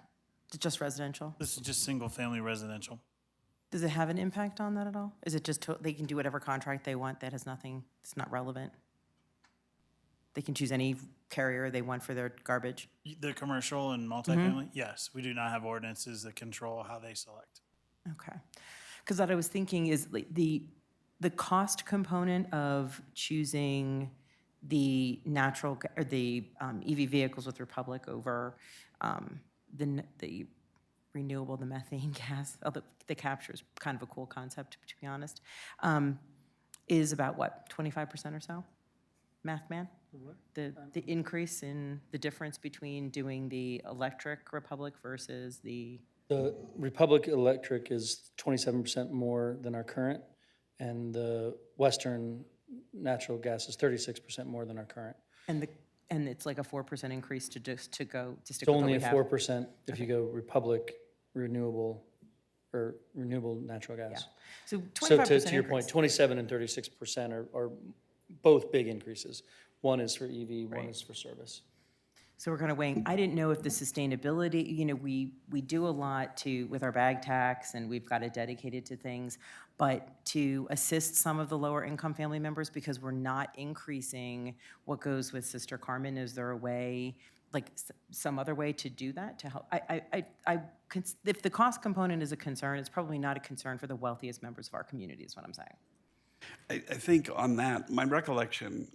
Is it just residential? This is just single-family residential. Does it have an impact on that at all? Is it just they can do whatever contract they want that has nothing, it's not relevant? They can choose any carrier they want for their garbage? The commercial and multifamily, yes. We do not have ordinances that control how they select. Okay. Because what I was thinking is the cost component of choosing the EV vehicles with Republic over the renewable, the methane gas, although the capture is kind of a cool concept, to be honest, is about what, 25% or so? Math man? The increase in the difference between doing the electric Republic versus the, The Republic Electric is 27% more than our current, and the Western natural gas is 36% more than our current. and it's like a 4% increase to just to go, to stick It's with what only we a have? 4% if you go Republic renewable, or renewable natural gas. So So 25% to your point, increase. 27 and 36% are both big increases. One is for EV, one is for service. So we're kind of weighing, I didn't know if the sustainability, you know, we do a lot with our bag tax, and we've got it dedicated to things, but to assist some of the lower income family members, because we're not increasing what goes with Sister Carmen, is there a way, like some other way to do that, to help? If the cost component is a concern, it's probably not a concern for the wealthiest members of our community, is what I'm saying. I think on that, my recollection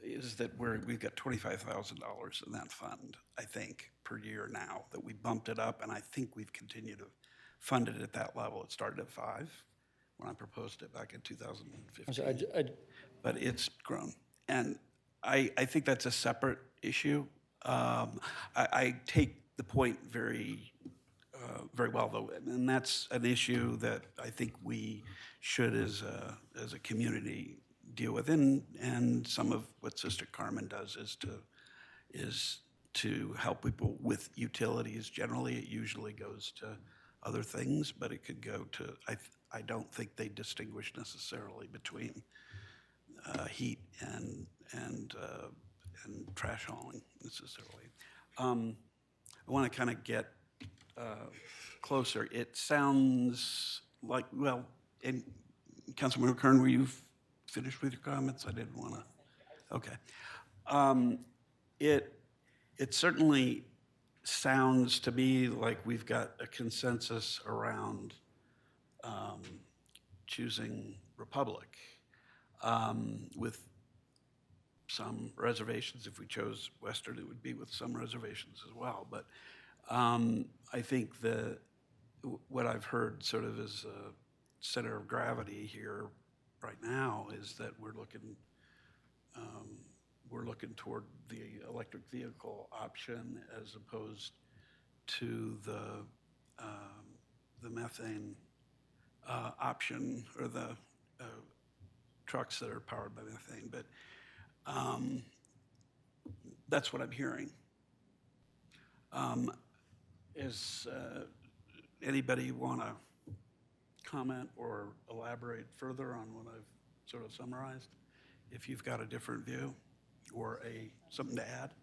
is that we've got $25,000 in that fund, I think, per year now, that we bumped it up, and I think we've continued to fund it at that level. It started at 5 when I proposed it back in 2015. But it's grown. And I think that's a separate issue. I take the point very well, though, and that's an issue that I think we should, as a community, deal with. And some of what Sister Carmen does is to help people with utilities. Generally, it usually goes to other things, but it could go to, I don't think they distinguish necessarily between heat and trash hauling necessarily. I want to kind of get closer. It sounds like, well, and Councilmember Kern, were you finished with your comments? I didn't want to. Okay. It certainly sounds to me like we've got a consensus around choosing Republic, with some reservations. If we chose Western, it would be with some reservations as well. But I think what I've heard sort of as a center of gravity here right now is that we're looking toward the electric vehicle option as opposed to the methane option, or the trucks that are powered by methane. But that's what I'm hearing. Is anybody want to comment or elaborate further on what I've sort of summarized? If you've got a different view or something to add,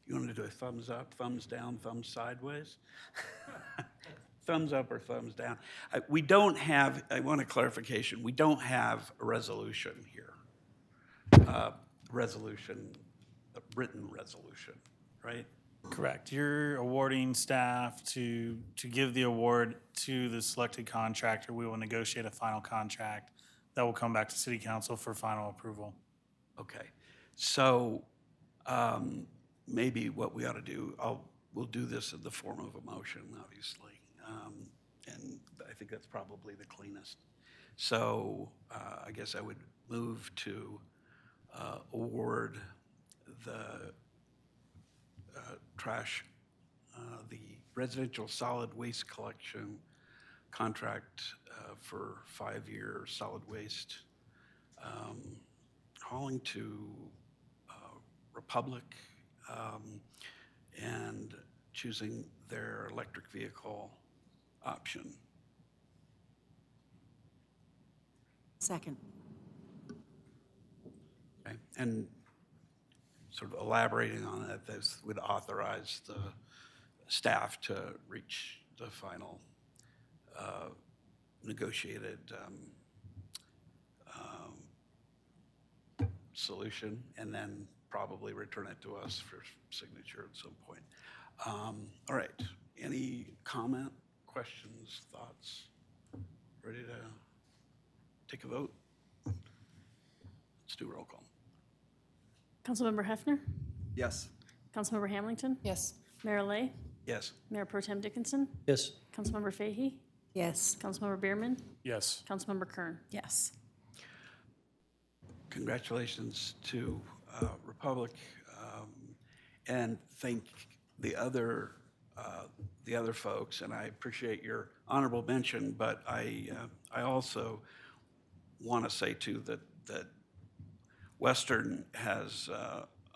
you want to do a thumbs up, thumbs down, thumbs sideways? Thumbs up or thumbs down? We don't have, I want a clarification, we don't have a resolution here. A written resolution, right? Correct. You're awarding staff to give the award to the selected contractor. We will negotiate a final contract that will come back to City Council for final approval. Okay. So maybe what we ought to do, we'll do this in the form of a motion, obviously. And I think that's probably the cleanest. So I guess I would move to award the the residential solid waste collection contract for 5-year solid waste hauling to Republic, and choosing their electric vehicle option. Second. Okay. And sort of elaborating on that, this would authorize the staff to reach the final negotiated solution, and then probably return it to us for signature at some point. All right. Any comment, questions, thoughts? Ready to take a vote? Let's do a roll call. Councilmember Hefner? Yes. Councilmember Hamilton? Yes. Mayor Lay? Yes. Mayor Pro Tem Dickinson? Yes. Councilmember Fahy? Yes. Councilmember Bierman? Yes. Councilmember Kern? Yes. congratulations to Republic, and thank the other folks. And I appreciate your honorable mention, but I also want to say too that Western has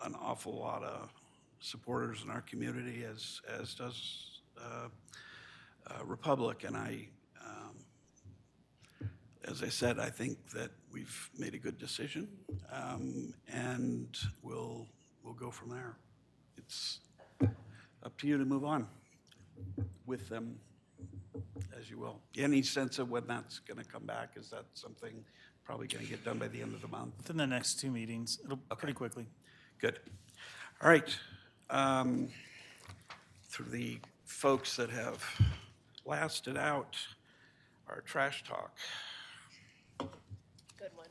an awful lot of supporters in our community, as does Republic. And as I said, I think that we've made a good decision, and we'll go from there. It's up to you to move on with them as you will. Any sense of when that's going to come back? Is that something probably going to get done by the end of the month? Within the next 2 meetings, it'll pretty quickly. Good. All right. For the folks that have lasted out our trash talk. Good one.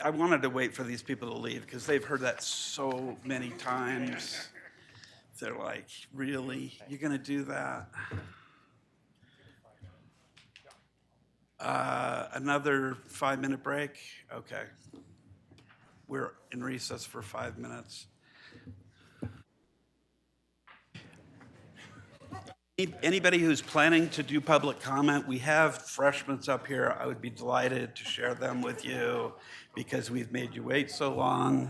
I wanted to wait for these people to leave because they've heard that so many times. They're like, really? You're going to do that? Another 5-minute break? Okay. We're in recess for 5 minutes. Anybody who's planning to do public comment, we have freshmen up here. I would be delighted to share them with you because we've made you wait so long.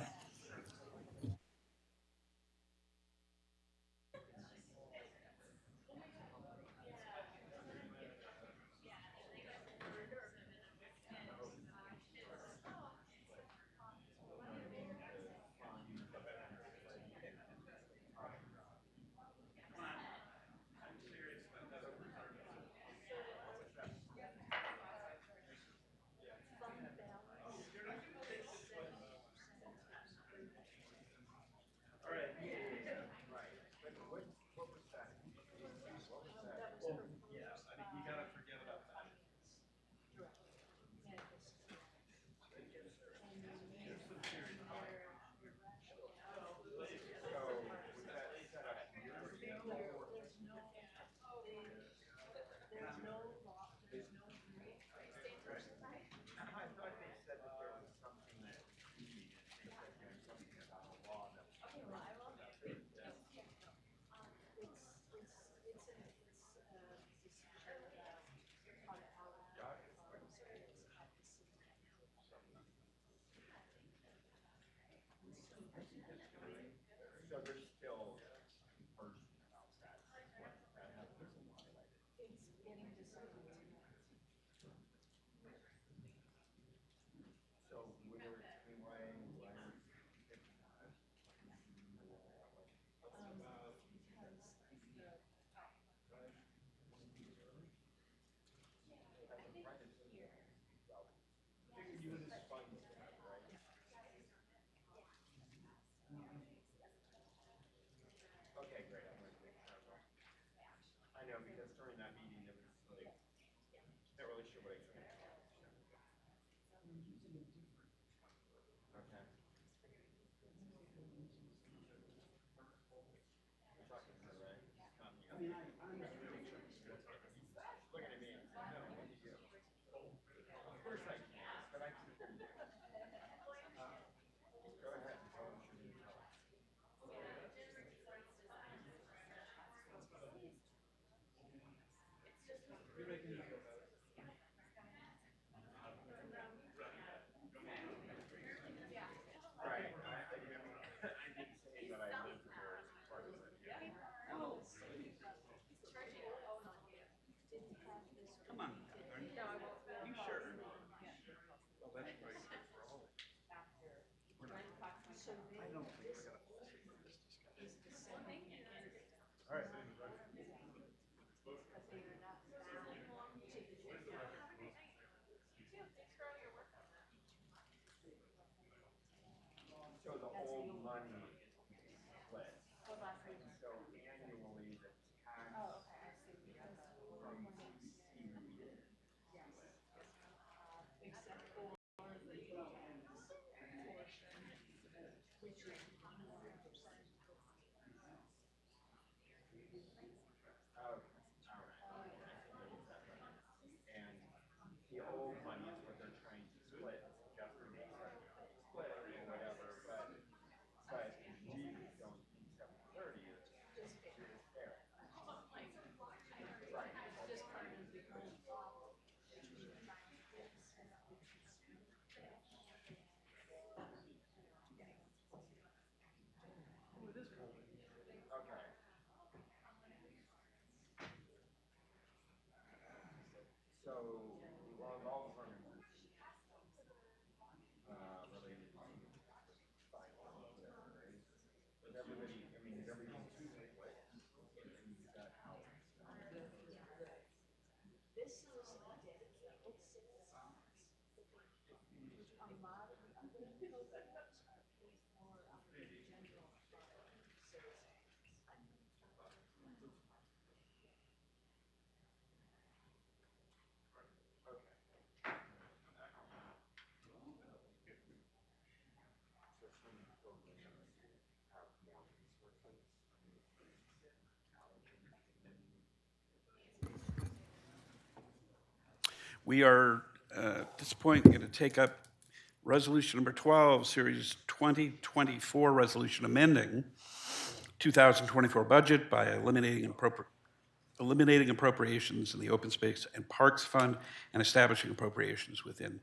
We are, at this point, going to take up Resolution number 12, Series 2024, resolution amending 2024 budget by eliminating appropriations in the Open Space and Parks Fund and establishing appropriations within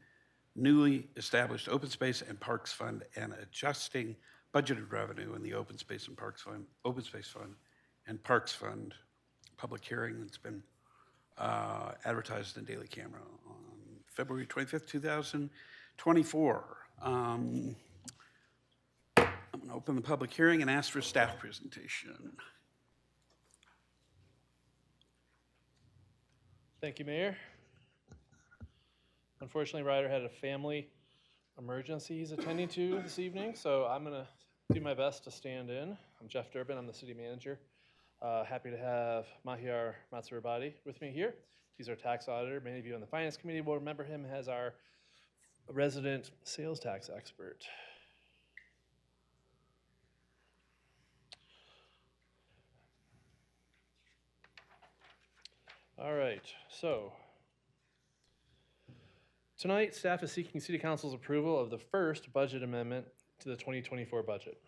newly established Open Space and Parks Fund and adjusting budgeted revenue in the Open Space and Parks Fund, Open Space Fund, and Parks Fund. Public hearing that's been advertised in Daily Camera on February 25th, 2024. I'm going to open the public hearing and ask for a staff presentation. Thank you, Mayor. Unfortunately, Ryder had a family emergency he's attending to this evening, so I'm going to do my best to stand in. I'm Jeff Durbin. I'm the city manager. Happy to have Mahir Matsurabadi with me here. He's our tax auditor. Many of you on the finance committee will remember him as our resident sales tax expert. All right, so tonight, staff is seeking City Council's approval of the first budget amendment to the 2024 budget.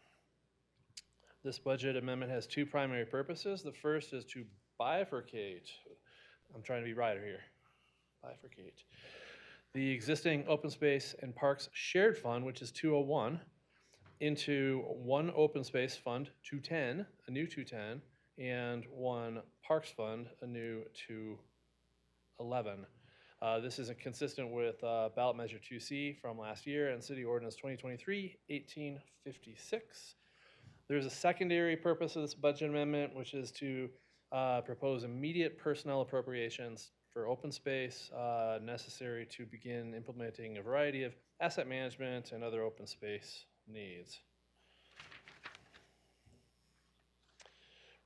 This budget amendment has two primary purposes. The first is to bifurcate, I'm trying to be Ryder here, bifurcate the existing Open Space and Parks Shared Fund, which is 201, into one Open Space Fund 210, a new 210, and one Parks Fund, a new 211. This is consistent with ballot measure 2C from last year and City Ordinance 2023-1856. There's a secondary purpose of this budget amendment, which is to propose immediate personnel appropriations for open space necessary to begin implementing a variety of asset management and other open space needs.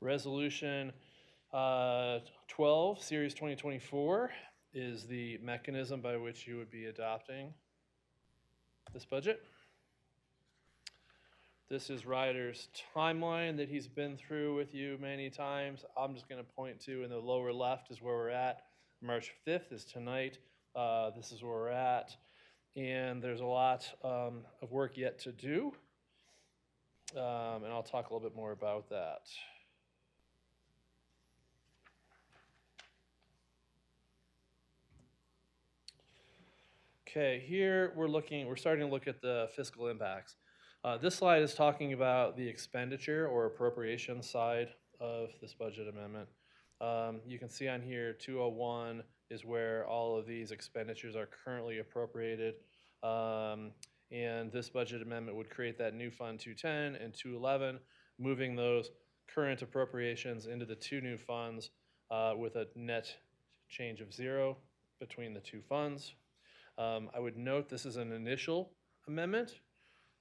Resolution 12, Series 2024, is the mechanism by which you would be adopting this budget. This is Ryder's timeline that he's been through with you many times. I'm just going to point to in the lower left is where we're at. March 5th is tonight. This is where we're at. And there's a lot of work yet to do. And I'll talk a little bit more about that. Okay, here we're starting to look at the fiscal impacts. This slide is talking about the expenditure or appropriation side of this budget amendment. You can see on here 201 is where all of these expenditures are currently appropriated. And this budget amendment would create that new fund 210 and 211, moving those current appropriations into the two new funds with a net change of 0 between the two funds. I would note this is an initial amendment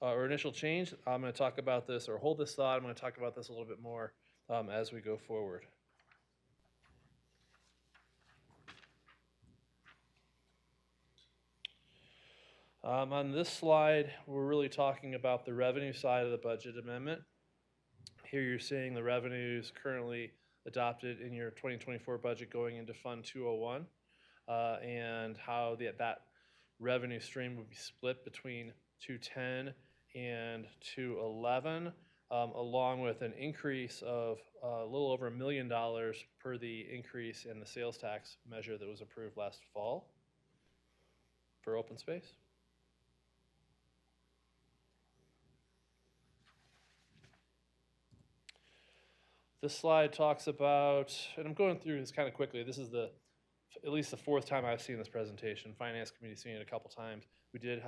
or initial change. I'm going to talk about this or hold this thought. I'm going to talk about this a little bit more as we go forward. On this slide, we're really talking about the revenue side of the budget amendment. Here you're seeing the revenues currently adopted in your 2024 budget going into Fund 201 and how that revenue stream would be split between 210 and 211, along with an increase of a little over $1 million per the increase in the sales tax measure that was approved last fall for open space. This slide talks about, and I'm going through this kind of quickly, this is the at least the fourth time I've seen this presentation. Finance Committee's seen it a couple times. We did,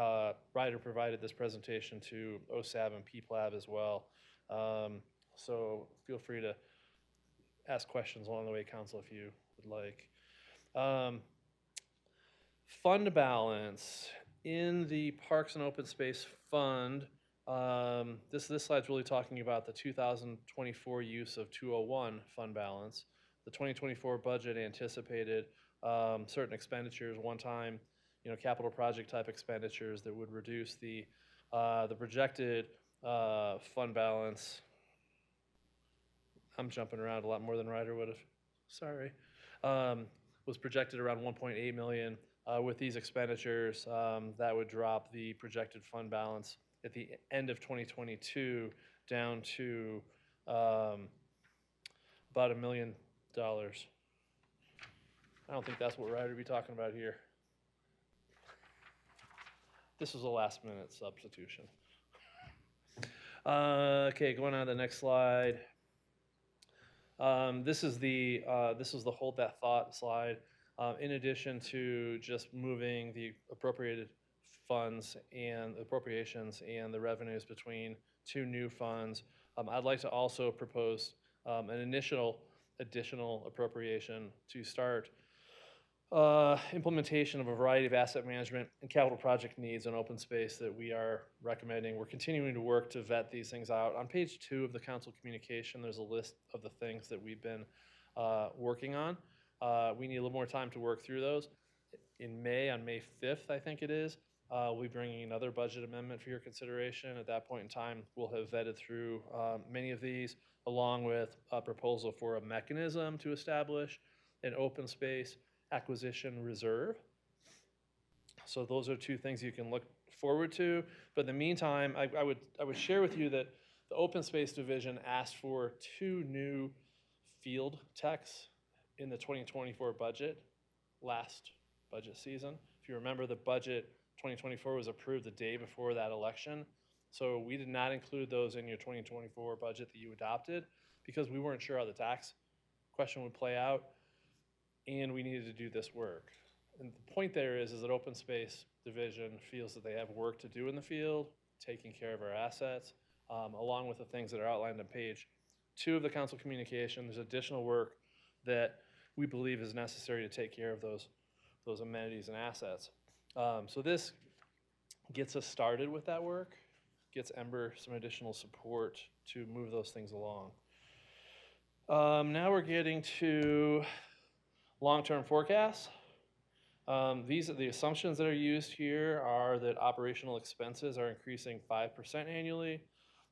Ryder provided this presentation to OSAB and PPLAB as well. So feel free to ask questions along the way, Council, if you would like. Fund balance in the Parks and Open Space Fund. This slide's really talking about the 2024 use of 201 fund balance. The 2024 budget anticipated certain expenditures, one-time, capital project type expenditures that would reduce the projected fund balance. I'm jumping around a lot more than Ryder would have. Sorry. Was projected around 1.8 million. With these expenditures, that would drop the projected fund balance at the end of 2022 down to about $1 million. I don't think that's what Ryder would be talking about here. This was a last minute substitution. Okay, going on to the next slide. This is the hold that thought slide. In addition to just moving the appropriated funds and appropriations and the revenues between two new funds, I'd like to also propose an additional appropriation to start implementation of a variety of asset management and capital project needs in open space that we are recommending. We're continuing to work to vet these things out. On page 2 of the council communication, there's a list of the things that we've been working on. We need a little more time to work through those. In May, on May 5th, I think it is, we'll be bringing another budget amendment for your consideration. At that point in time, we'll have vetted through many of these, along with a proposal for a mechanism to establish an open space acquisition reserve. So those are two things you can look forward to. But in the meantime, I would share with you that the Open Space Division asked for 2 new field techs in the 2024 budget, last budget season. If you remember, the budget 2024 was approved the day before that election. So we did not include those in your 2024 budget that you adopted because we weren't sure how the tax question would play out, and we needed to do this work. And the point there is that Open Space Division feels that they have work to do in the field, taking care of our assets, along with the things that are outlined on page 2 of the council communication. There's additional work that we believe is necessary to take care of those amenities and assets. So this gets us started with that work, gets Ember some additional support to move those things along. Now we're getting to long-term forecasts. These are the assumptions that are used here are that operational expenses are increasing 5% annually.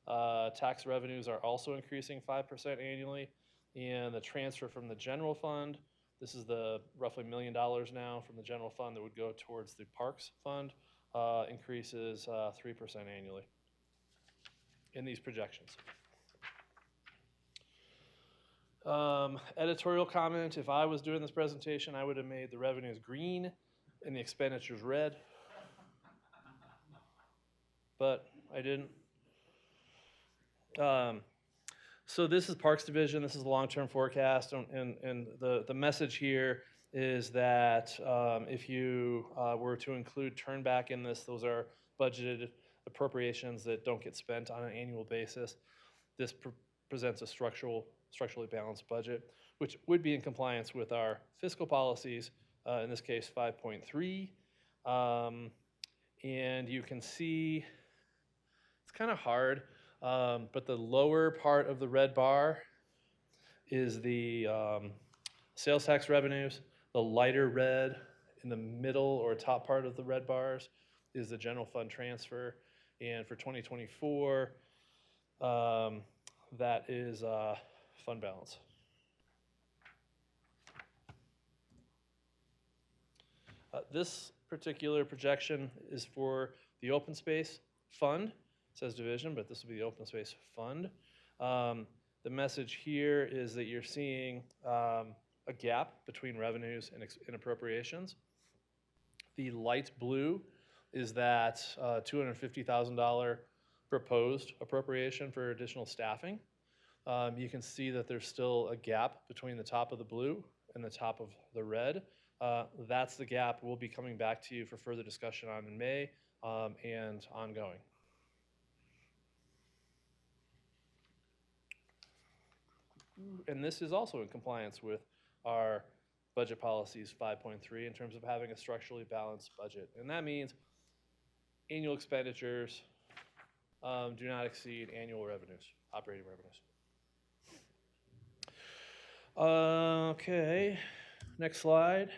Tax revenues are also increasing 5% annually. And the transfer from the general fund, this is the roughly $1 million now from the general fund that would go towards the parks fund, increases 3% annually in these projections. Editorial comment, if I was doing this presentation, I would have made the revenues green and the expenditures red, but I didn't. So this is Parks Division, this is the long-term forecast, and the message here is that if you were to include turnback in this, those are budgeted appropriations that don't get spent on an annual basis. This presents a structurally balanced budget, which would be in compliance with our fiscal policies, in this case 5.3. And you can see, it's kind of hard, but the lower part of the red bar is the sales tax revenues. The lighter red in the middle or top part of the red bars is the general fund transfer. And for 2024, that is fund balance. This particular projection is for the open space fund. It says division, but this will be the open space fund. The message here is that you're seeing a gap between revenues and appropriations. The light blue is that $250,000 proposed appropriation for additional staffing. You can see that there's still a gap between the top of the blue and the top of the red. That's the gap we'll be coming back to you for further discussion on in May and ongoing. And this is also in compliance with our budget policies 5.3 in terms of having a structurally balanced budget. And that means annual expenditures do not exceed annual revenues, operating revenues. Okay, next slide.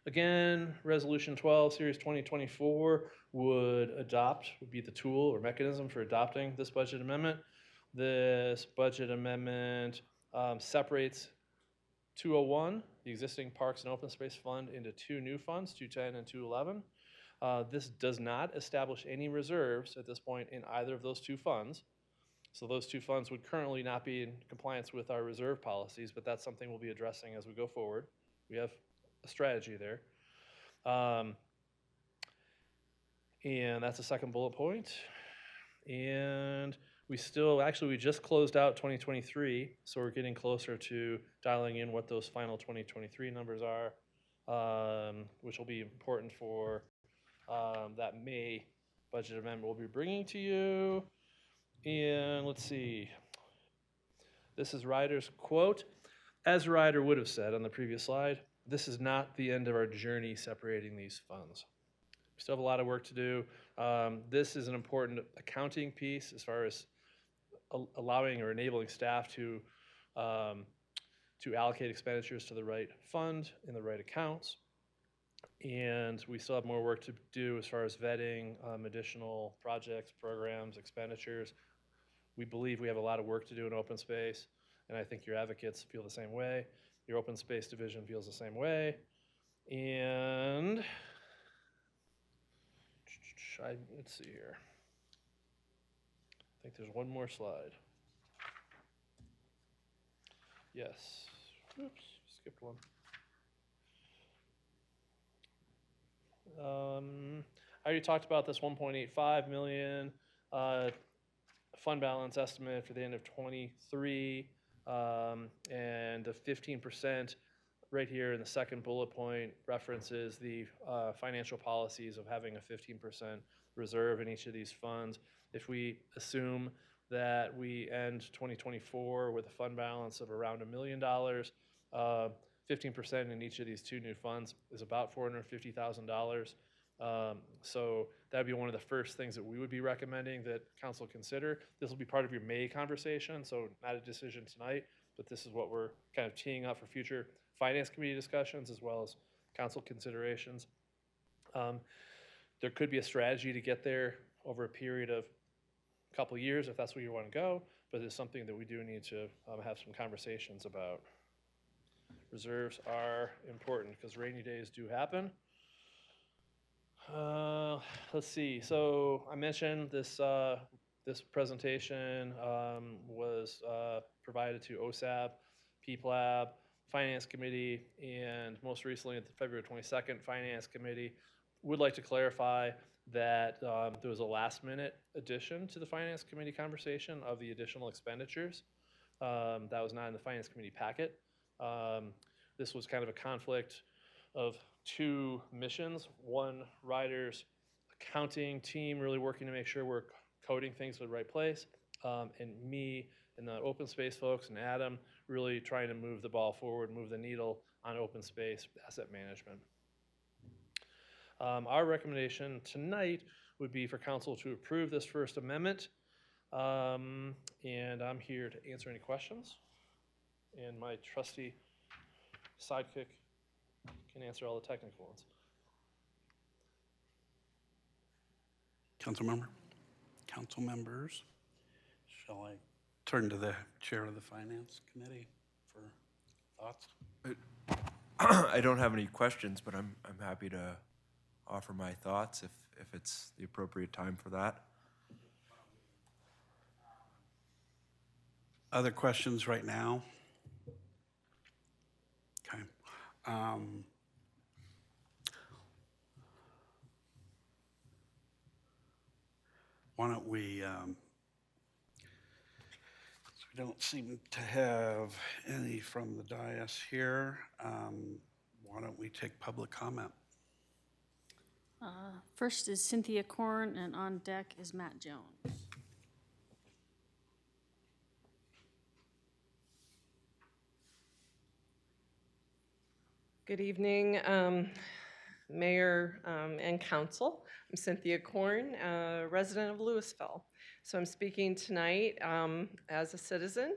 Again, Resolution 12, Series 2024 would be the tool or mechanism for adopting this budget amendment. This budget amendment separates 201, the existing Parks and Open Space Fund, into two new funds, 210 and 211. This does not establish any reserves at this point in either of those two funds. So those two funds would currently not be in compliance with our reserve policies, but that's something we'll be addressing as we go forward. We have a strategy there. And that's the second bullet point. And we just closed out 2023, so we're getting closer to dialing in what those final 2023 numbers are, which will be important for that May budget amendment we'll be bringing to you. And let's see. This is Ryder's quote. As Ryder would have said on the previous slide, this is not the end of our journey separating these funds. We still have a lot of work to do. This is an important accounting piece as far as allowing or enabling staff to allocate expenditures to the right fund in the right accounts. And we still have more work to do as far as vetting additional projects, programs, expenditures. We believe we have a lot of work to do in open space, and I think your advocates feel the same way. Your open space division feels the same way. And let's see here. I think there's one more slide. Yes. Oops, skipped one. I already talked about this 1.85 million fund balance estimate for the end of 23, and the 15% right here in the second bullet point references the financial policies of having a 15% reserve in each of these funds. If we assume that we end 2024 with a fund balance of around $1 million, 15% in each of these two new funds is about $450,000. So that would be one of the first things that we would be recommending that council consider. This will be part of your May conversation, so not a decision tonight, but this is what we're kind of teeing up for future finance committee discussions as well as council considerations. There could be a strategy to get there over a period of a couple of years if that's where you want to go, but it's something that we do need to have some conversations about. Reserves are important because rainy days do happen. Let's see. So I mentioned this this presentation was provided to OSAB, PPLAB, Finance Committee, and most recently at the February 22nd Finance Committee. Would like to clarify that there was a last-minute addition to the Finance Committee conversation of the additional expenditures. That was not in the Finance Committee packet. This was kind of a conflict of two missions. One, Ryder's accounting team really working to make sure we're coding things to the right place, and me and the open space folks and Adam really trying to move the ball forward, move the needle on open space asset management. Our recommendation tonight would be for council to approve this first amendment, and I'm here to answer any questions, and my trusty sidekick can answer all the technical ones. Council members, shall I turn to the chair of the Finance Committee for thoughts? I don't have any questions, but I'm happy to offer my thoughts if it's the appropriate time for that. Other questions right now? Okay. Why don't we, so we don't seem to have any from the dais here. Why don't we take public comment? First is Cynthia Korn, and on deck is Matt Jones. Good evening, Mayor and Council. I'm Cynthia Korn, a resident of Louisville. So I'm speaking tonight as a citizen,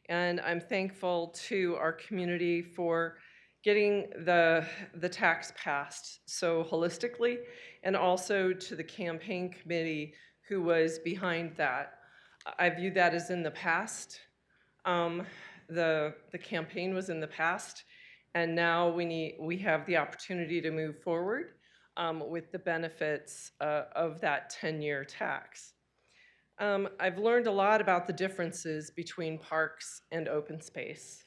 and I'm thankful to our community for getting the tax passed so holistically, and also to the campaign committee who was behind that. I view that as in the past. The campaign was in the past, and now we have the opportunity to move forward with the benefits of that 10-year tax. I've learned a lot about the differences between parks and open space,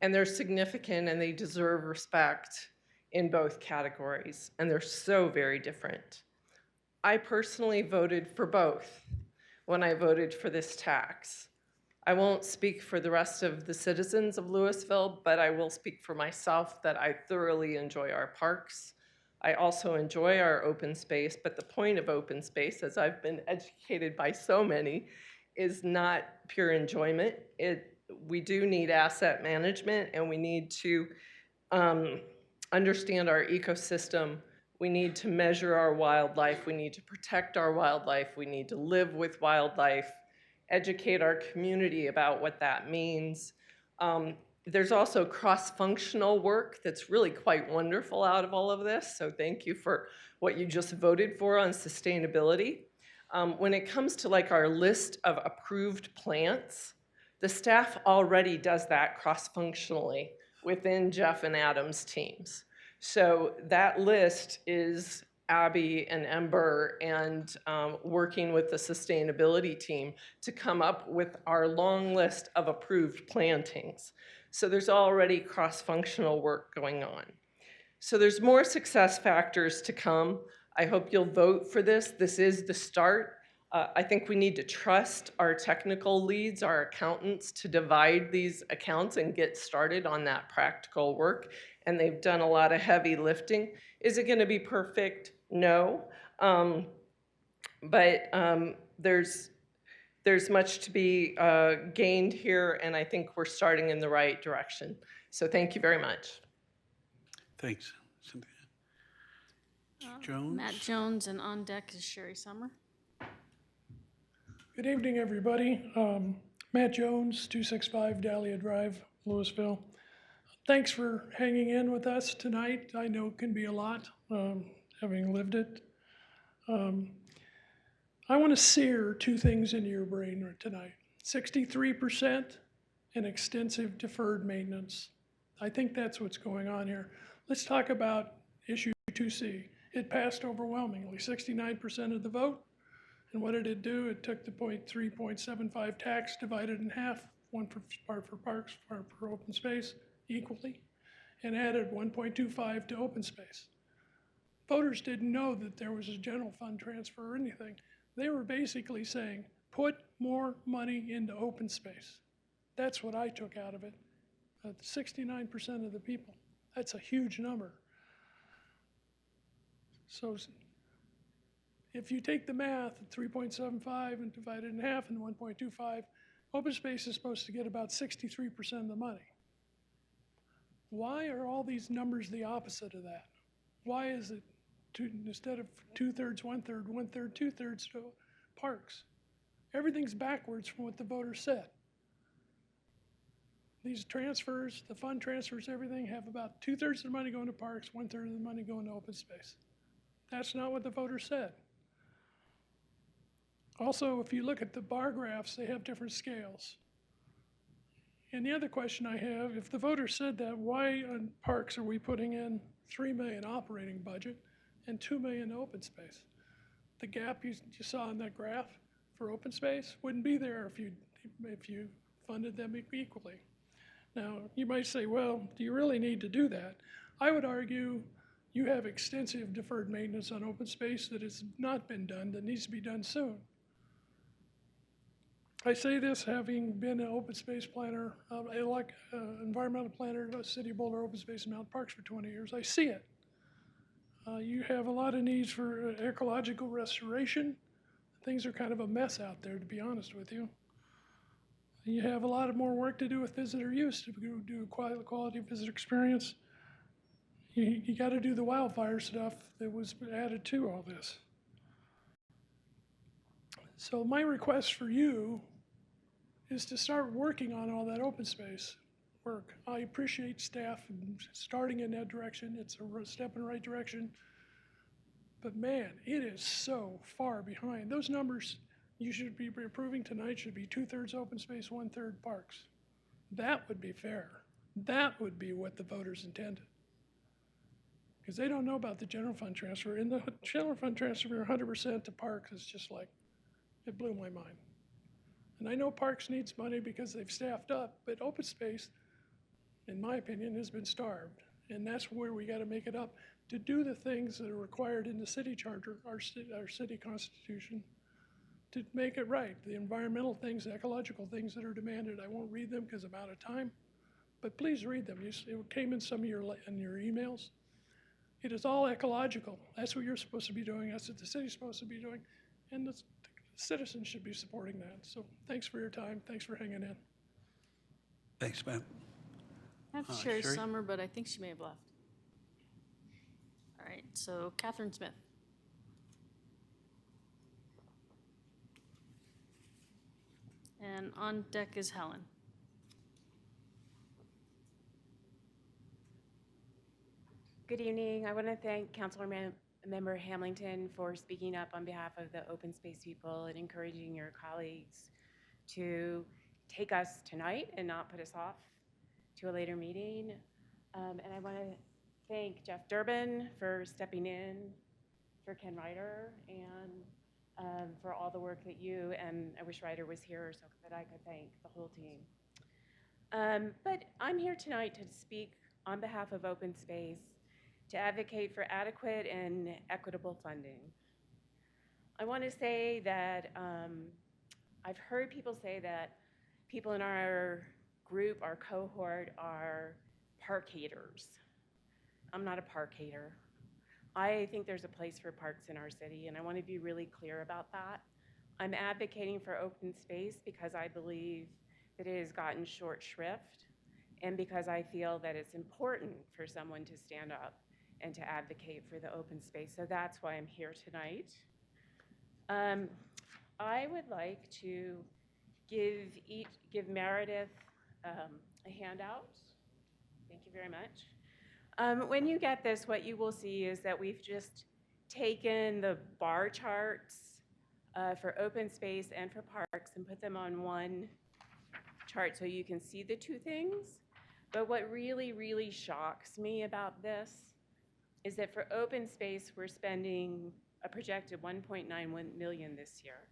and they're significant and they deserve respect in both categories, and they're so very different. I personally voted for both when I voted for this tax. I won't speak for the rest of the citizens of Louisville, but I will speak for myself that I thoroughly enjoy our parks. I also enjoy our open space, but the point of open space, as I've been educated by so many, is not pure enjoyment. We do need asset management, and we need to understand our ecosystem. We need to measure our wildlife. We need to protect our wildlife. We need to live with wildlife, educate our community about what that means. There's also cross-functional work that's really quite wonderful out of all of this, so thank you for what you just voted for on sustainability. When it comes to like our list of approved plants, the staff already does that cross-functionally within Jeff and Adam's teams. So that list is Abby and Ember and working with the sustainability team to come up with our long list of approved plantings. So there's already cross-functional work going on. So there's more success factors to come. I hope you'll vote for this. This is the start. I think we need to trust our technical leads, our accountants, to divide these accounts and get started on that practical work. And they've done a lot of heavy lifting. Is it going to be perfect? No. But there's much to be gained here, and I think we're starting in the right direction. So thank you very much. Thanks, Cynthia. Jones? Matt Jones, and on deck is Sherry Summer. Good evening, everybody. Matt Jones, 265 Dahlia Drive, Louisville. Thanks for hanging in with us tonight. I know it can be a lot, having lived it. I want to sear two things into your brain tonight. 63% and extensive deferred maintenance. I think that's what's going on here. Let's talk about issue 2C. It passed overwhelmingly, 69% of the vote. And what did it do? It took the 3.75 tax, divided in half, one for part for parks, part for open space, equally, and added 1.25 to open space. Voters didn't know that there was a general fund transfer or anything. They were basically saying, put more money into open space. That's what I took out of it. 69% of the people. That's a huge number. So if you take the math at 3.75 and divide it in half and 1.25, open space is supposed to get about 63% of the money. Why are all these numbers the opposite of that? Why is it instead of 2/3, 1/3, 1/3, 2/3 to parks? Everything's backwards from what the voters said. These transfers, the fund transfers, everything have about 2/3 of the money going to parks, 1/3 of the money going to open space. That's not what the voters said. Also, if you look at the bar graphs, they have different scales. And the other question I have, if the voters said that, why on parks are we putting in $3 million operating budget and $2 million open space? The gap you saw in that graph for open space wouldn't be there if you funded them equally. Now, you might say, well, do you really need to do that? I would argue you have extensive deferred maintenance on open space that has not been done, that needs to be done soon. I say this having been an open space planner, environmental planner, City of Boulder Open Space and Mountain Parks for 20 years. I see it. You have a lot of needs for ecological restoration. Things are kind of a mess out there, to be honest with you. You have a lot of more work to do with visitor use, to do quality visitor experience. You got to do the wildfire stuff that was added to all this. So my request for you is to start working on all that open space work. I appreciate staff starting in that direction. It's a step in the right direction. But man, it is so far behind. Those numbers you should be approving tonight should be 2/3 open space, 1/3 parks. That would be fair. That would be what the voters intended. Because they don't know about the general fund transfer. And the general fund transfer 100% to parks is just like, it blew my mind. And I know parks needs money because they've staffed up, but open space, in my opinion, has been starved. And that's where we got to make it up to do the things that are required in the city charter, our city constitution, to make it right. The environmental things, the ecological things that are demanded. I won't read them because I'm out of time, but please read them. It came in some of your emails. It is all ecological. That's what you're supposed to be doing. That's what the city's supposed to be doing. And the citizens should be supporting that. So thanks for your time. Thanks for hanging in. Thanks, Matt. I have Sherry Sherry? Summer, but I think she may have left. All right, so Catherine Smith. And on deck is Helen. Good evening. I want to thank Councilmember Hamilton for speaking up on behalf of the open space people and encouraging your colleagues to take us tonight and not put us off to a later meeting. And I want to thank Jeff Durbin for stepping in for Ken Ryder and for all the work that you, and I wish Ryder was here so that I could thank the whole team. But I'm here tonight to speak on behalf of open space to advocate for adequate and equitable funding. I want to say that I've heard people say that people in our group, our cohort, are park haters. I'm not a park hater. I think there's a place for parks in our city, and I want to be really clear about that. I'm advocating for open space because I believe that it has gotten short shrift, and because I feel that it's important for someone to stand up and to advocate for the open space. So that's why I'm here tonight. I would like to give Meredith a handout. Thank you very much. When you get this, what you will see is that we've just taken the bar charts for open space and for parks and put them on one chart so you can see the two things. But what really, really shocks me about this is that for open space, we're spending a projected $1.91 million this year.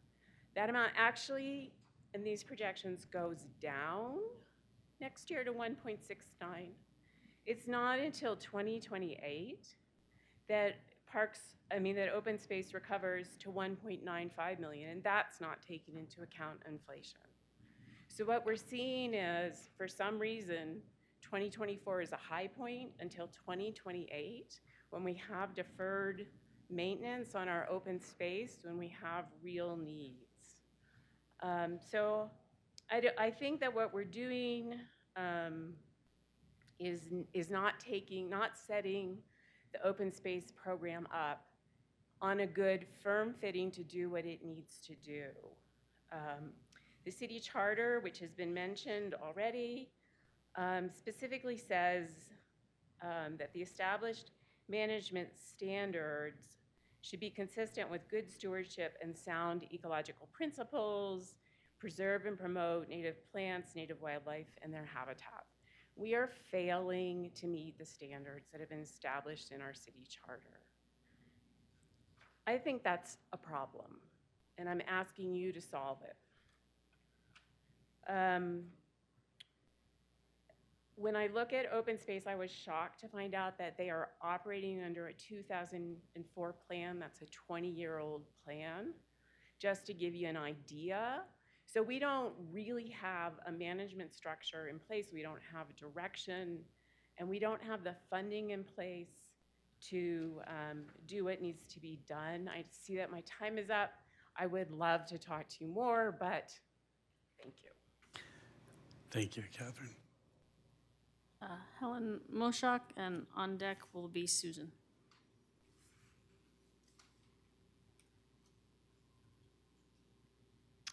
That amount actually, in these projections, goes down next year to 1.69. It's not until 2028 that that open space recovers to 1.95 million, and that's not taking into account inflation. So what we're seeing is, for some reason, 2024 is a high point until 2028, when we have deferred maintenance on our open space, when we have real needs. So I think that what we're doing is not setting the open space program up on a good firm footing to do what it needs to do. The city charter, which has been mentioned already, specifically says that the established management standards should be consistent with good stewardship and sound ecological principles, preserve and promote native plants, native wildlife, and their habitat. We are failing to meet the standards that have been established in our city charter. I think that's a problem, and I'm asking you to solve it. When I look at open space, I was shocked to find out that they are operating under a 2004 plan. That's a 20-year-old plan, just to give you an idea. So we don't really have a management structure in place. We don't have direction, and we don't have the funding in place to do what needs to be done. I see that my time is up. I would love to talk to you more, but thank you. Thank you, Catherine. Helen Moshak, and on deck will be Susan.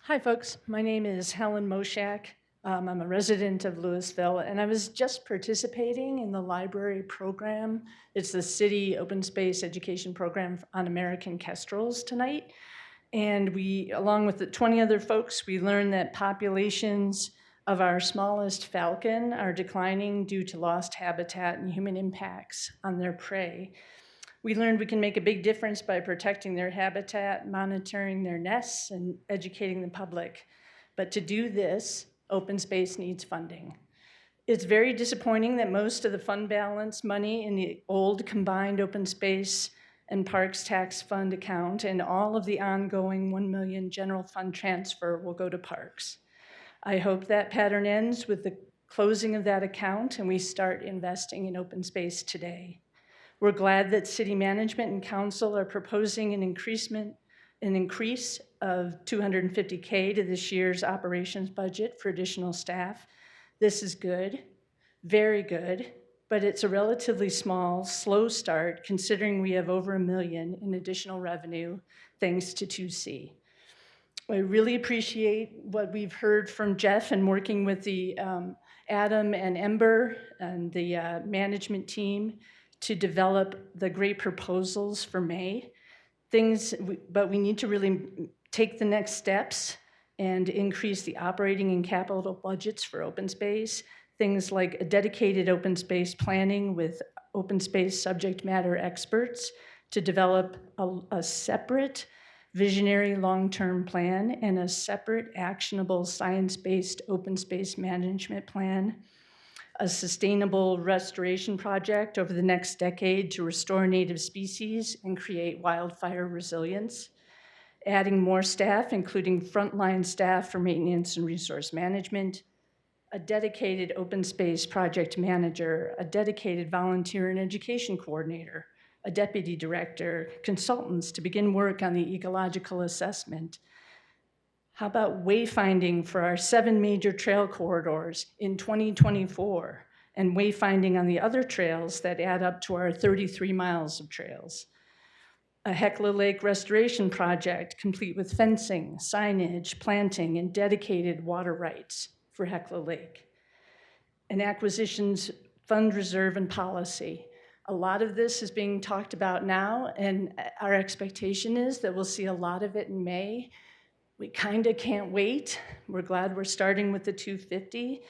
Hi, folks. My name is Helen Moshak. I'm a resident of Louisville, and I was just participating in the library program. It's the city open space education program on American kestrels tonight. And we, along with the 20 other folks, we learned that populations of our smallest falcon are declining due to lost habitat and human impacts on their prey. We learned we can make a big difference by protecting their habitat, monitoring their nests, and educating the public. But to do this, open space needs funding. It's very disappointing that most of the fund balance money in the old combined open space and parks tax fund account and all of the ongoing 1 million general fund transfer will go to parks. I hope that pattern ends with the closing of that account and we start investing in open space today. We're glad that city management and council are proposing an increase of $250K to this year's operations budget for additional staff. This is good, very good, but it's a relatively small, slow start considering we have over $1 million in additional revenue thanks to 2C. I really appreciate what we've heard from Jeff and working with the Adam and Ember and the management team to develop the great proposals for May. But we need to really take the next steps and increase the operating and capital budgets for open space. Things like a dedicated open space planning with open space subject matter experts to develop a separate visionary long-term plan and a separate actionable science-based open space management plan, a sustainable restoration project over the next decade to restore native species and create wildfire resilience, adding more staff, including frontline staff for maintenance and resource management, a dedicated open space project manager, a dedicated volunteer and education coordinator, a deputy director, consultants to begin work on the ecological assessment. How about wayfinding for our 7 major trail corridors in 2024 and wayfinding on the other trails that add up to our 33 miles of trails? A Hecla Lake restoration project complete with fencing, signage, planting, and dedicated water rights for Hecla Lake. An acquisitions fund reserve and policy. A lot of this is being talked about now, and our expectation is that we'll see a lot of it in May. We kind of can't wait. We're glad we're starting with the 250.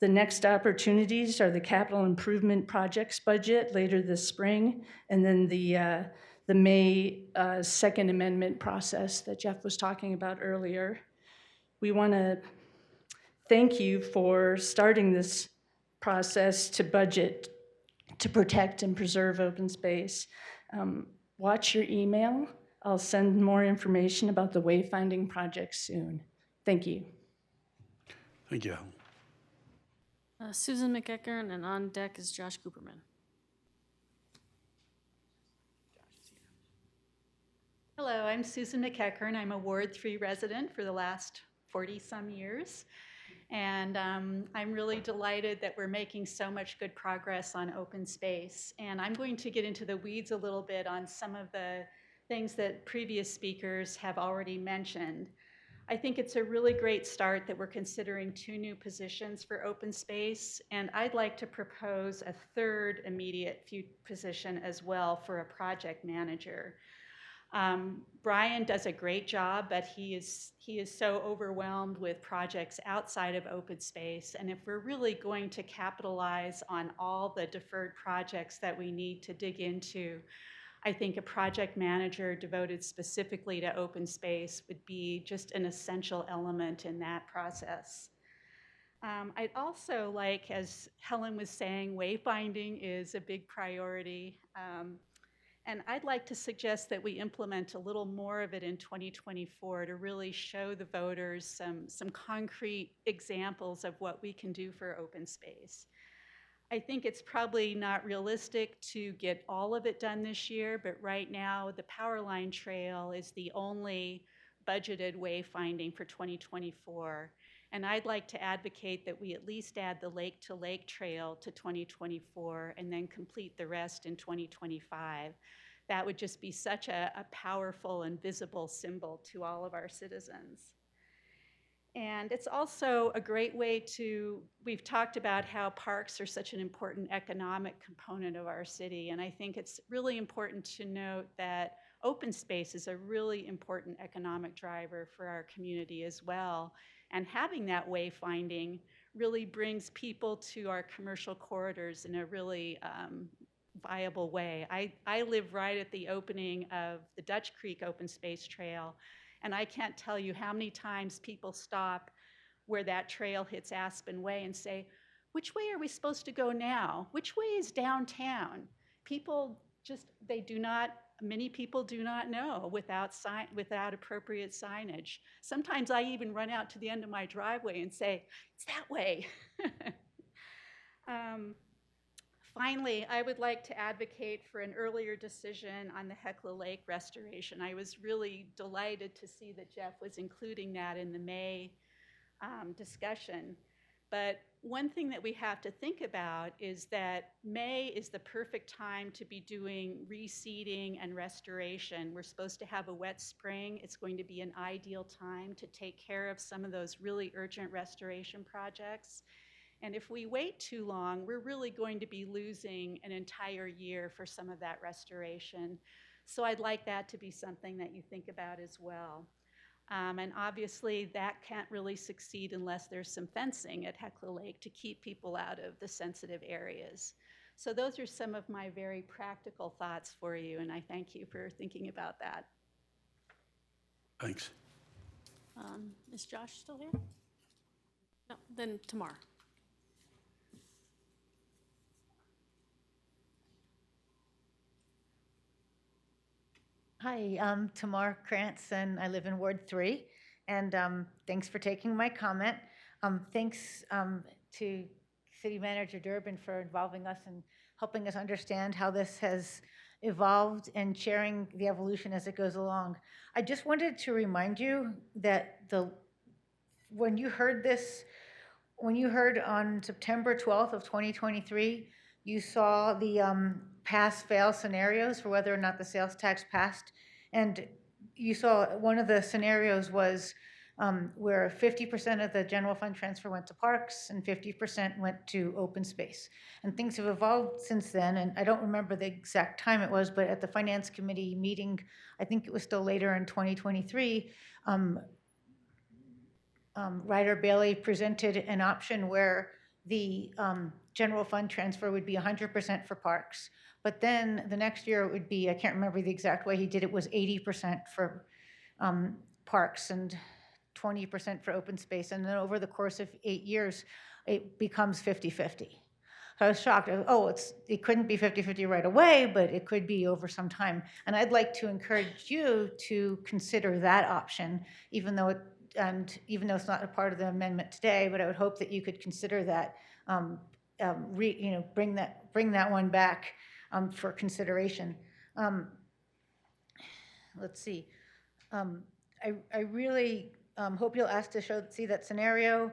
The next opportunities are the capital improvement projects budget later this spring, and then the May Second Amendment process that Jeff was talking about earlier. We want to thank you for starting this process to budget to protect and preserve open space. Watch your email. I'll send more information about the wayfinding project soon. Thank you. Thank you. Susan McEachern, and on deck is Josh Cooperman. Hello, I'm Susan McEachern. I'm a Ward 3 resident for the last 40-some years. And I'm really delighted that we're making so much good progress on open space. And I'm going to get into the weeds a little bit on some of the things that previous speakers have already mentioned. I think it's a really great start that we're considering 2 new positions for open space. And I'd like to propose a 3rd immediate position as well for a project manager. Brian does a great job, but he is so overwhelmed with projects outside of open space. And if we're really going to capitalize on all the deferred projects that we need to dig into, I think a project manager devoted specifically to open space would be just an essential element in that process. I'd also like, as Helen was saying, wayfinding is a big priority. And I'd like to suggest that we implement a little more of it in 2024 to really show the voters some concrete examples of what we can do for open space. I think it's probably not realistic to get all of it done this year, but right now the Power Line Trail is the only budgeted wayfinding for 2024. And I'd like to advocate that we at least add the Lake to Lake Trail to 2024 and then complete the rest in 2025. That would just be such a powerful and visible symbol to all of our citizens. And it's also a great way to, we've talked about how parks are such an important economic component of our city, and I think it's really important to note that open space is a really important economic driver for our community as well. And having that wayfinding really brings people to our commercial corridors in a really viable way. I live right at the opening of the Dutch Creek Open Space Trail, and I can't tell you how many times people stop where that trail hits Aspen Way and say, which way are we supposed to go now? Which way is downtown? People just, many people do not know without appropriate signage. Sometimes I even run out to the end of my driveway and say, it's that way. Finally, I would like to advocate for an earlier decision on the Hecla Lake restoration. I was really delighted to see that Jeff was including that in the May discussion. But one thing that we have to think about is that May is the perfect time to be doing reseeding and restoration. We're supposed to have a wet spring. It's going to be an ideal time to take care of some of those really urgent restoration projects. And if we wait too long, we're really going to be losing an entire year for some of that restoration. So I'd like that to be something that you think about as well. And obviously that can't really succeed unless there's some fencing at Hecla Lake to keep people out of the sensitive areas. So those are some of my very practical thoughts for you, and I thank you for thinking about that. Thanks. Is Josh still here? No, then Tamar. Hi, I'm Tamar Krantz, and I live in Ward 3. And thanks for taking my comment. Thanks to City Manager Durbin for involving us and helping us understand how this has evolved and sharing the evolution as it goes along. I just wanted to remind you that when you heard on September 12th of 2023, you saw the pass-fail scenarios for whether or not the sales tax passed. And you saw one of the scenarios was where 50% of the general fund transfer went to parks and 50% went to open space. And things have evolved since then, and I don't remember the exact time it was, but at the Finance Committee meeting, I think it was still later in 2023, Ryder Bailey presented an option where the general fund transfer would be 100% for parks. But then the next year it would be, I can't remember the exact way he did it, was 80% for parks and 20% for open space. And then over the course of 8 years, it becomes 50-50. So I was shocked. It couldn't be 50-50 right away, but it could be over some time. And I'd like to encourage you to consider that option, even though it's not a part of the amendment today, but I would hope that you could consider that, bring that one back for consideration. Let's see. I really hope you'll ask to see that scenario.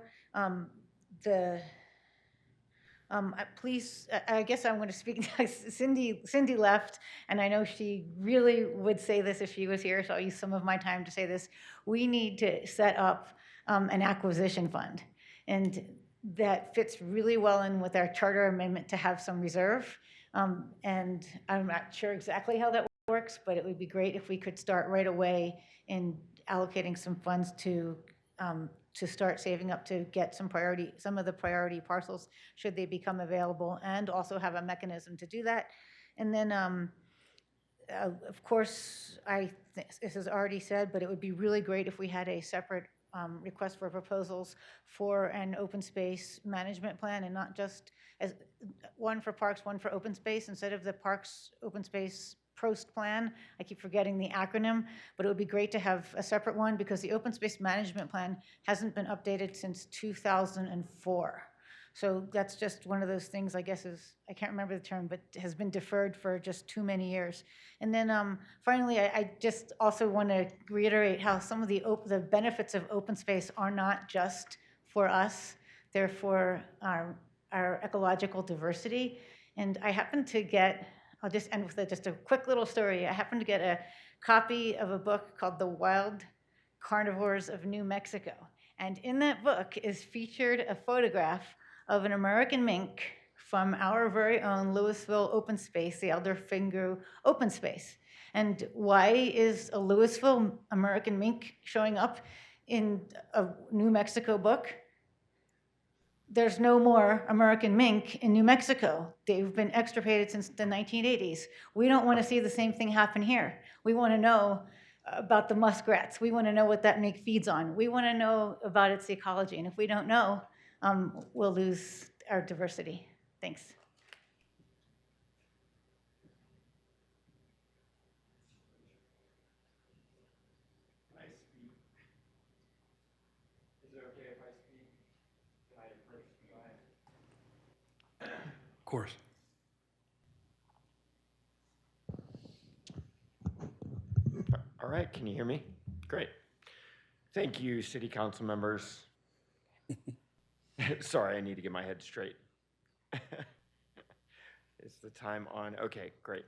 Please, I guess I'm going to speak. Cindy left, and I know she really would say this if she was here, so I'll use some of my time to say this. We need to set up an acquisition fund, and that fits really well in with our charter amendment to have some reserve. And I'm not sure exactly how that works, but it would be great if we could start right away in allocating some funds to start saving up to get some of the priority parcels should they become available, and also have a mechanism to do that. And then, of course, this is already said, but it would be really great if we had a separate request for proposals for an open space management plan, and not just as one for parks, one for open space. Instead of the parks open space PROST plan. I keep forgetting the acronym, but it would be great to have a separate one because the open space management plan hasn't been updated since 2004. So that's just one of those things, I guess, I can't remember the term, but has been deferred for just too many years. And then finally, I just also want to reiterate how some of the benefits of open space are not just for us, they're for our ecological diversity. And I happen to get, I'll just end with just a quick little story. I happened to get a copy of a book called The Wild Carnivores of New Mexico. And in that book is featured a photograph of an American mink from our very own Louisville open space, the Elderfinger open space. And why is a Louisville American mink showing up in a New Mexico book? There's no more American mink in New Mexico. They've been extirpated since the 1980s. We don't want to see the same thing happen here. We want to know about the muskrats. We want to know what that mink feeds on. We want to know about its ecology. And if we don't know, we'll lose our diversity. Thanks. Of course. All right, can you hear me? Great. Thank you, city council members. Sorry, I need to get my head straight. Is the time on? Okay, great.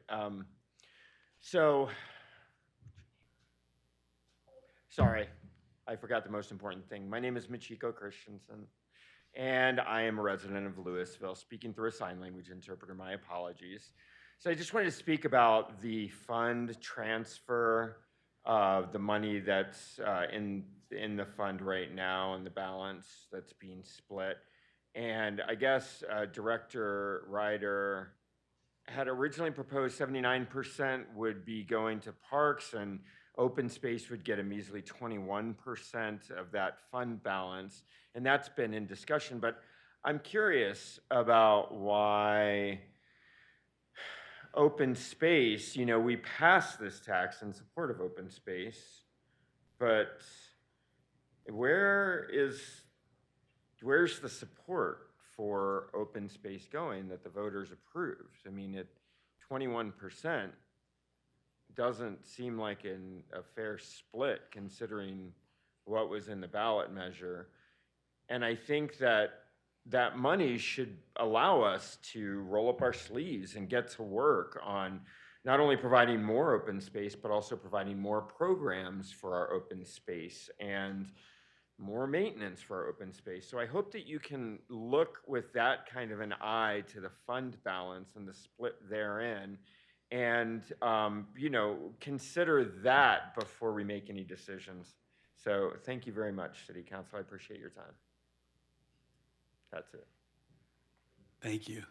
Sorry, I forgot the most important thing. My name is Michiko Christensen, and I am a resident of Louisville, speaking through a sign language interpreter. My apologies. So I just wanted to speak about the fund transfer of the money that's in the fund right now and the balance that's being split. And I guess Director Ryder had originally proposed 79% would be going to parks and open space would get a measly 21% of that fund balance. And that's been in discussion, but I'm curious about why open space, we passed this tax in support of open space, but where's the support for open space going that the voters approved? I mean, at 21% doesn't seem like a fair split considering what was in the ballot measure. And I think that money should allow us to roll up our sleeves and get to work on not only providing more open space, but also providing more programs for our open space and more maintenance for our open space. So I hope that you can look with that kind of an eye to the fund balance and the split therein and, consider that before we make any decisions. So thank you very much, City Council. I appreciate your time. That's it. Thank you.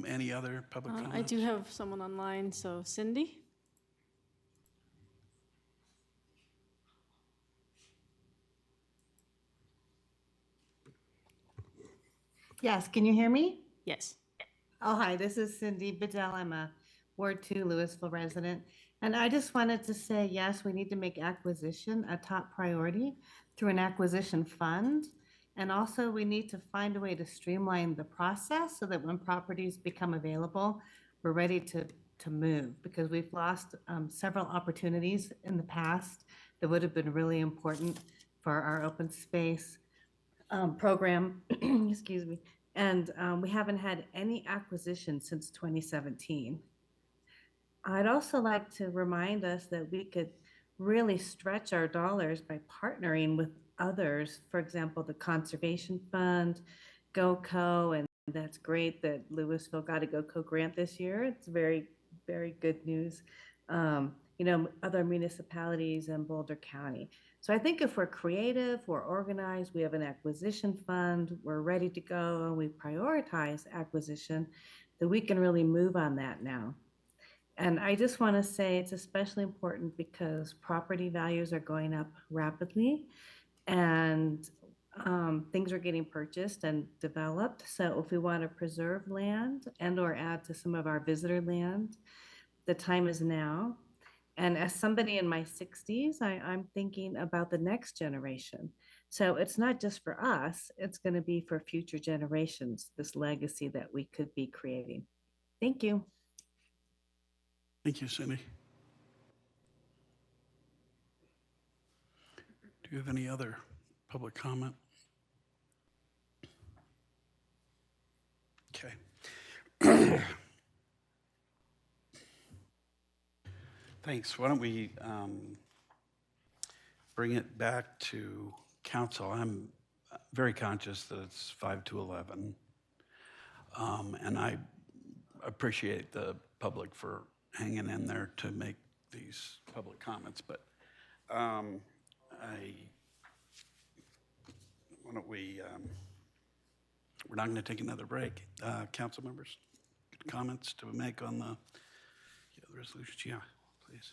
Any other public comments? I do have someone online, so Cindy? Yes, can you hear me? Yes. Oh, hi, this is Cindy Bedell. I'm a Ward 2 Louisville resident. And I just wanted to say, yes, we need to make acquisition a top priority through an acquisition fund. And also we need to find a way to streamline the process so that when properties become available, we're ready to move, because we've lost several opportunities in the past that would have been really important for our open space program, excuse me, and we haven't had any acquisition since 2017. I'd also like to remind us that we could really stretch our dollars by partnering with others. For example, the Conservation Fund, GoCo, and that's great that Louisville got a GoCo grant this year. It's very, very good news. Other municipalities in Boulder County. So I think if we're creative, we're organized, we have an acquisition fund, we're ready to go, and we prioritize acquisition, that we can really move on that now. And I just want to say it's especially important because property values are going up rapidly and things are getting purchased and developed. So if we want to preserve land and or add to some of our visitor land, The time is now. And as somebody in my 60s, I'm thinking about the next generation. So it's not just for us, it's going to be for future generations, this legacy that we could be creating. Thank you. Thank you, Cindy. Do you have any other public comment? Okay. Thanks. Why don't we bring it back to council? I'm very conscious that it's 5 to 11. And I appreciate the public for hanging in there to make these public comments, but why don't we, we're not going to take another break. Council members, comments to make on the resolutions? Yeah, please.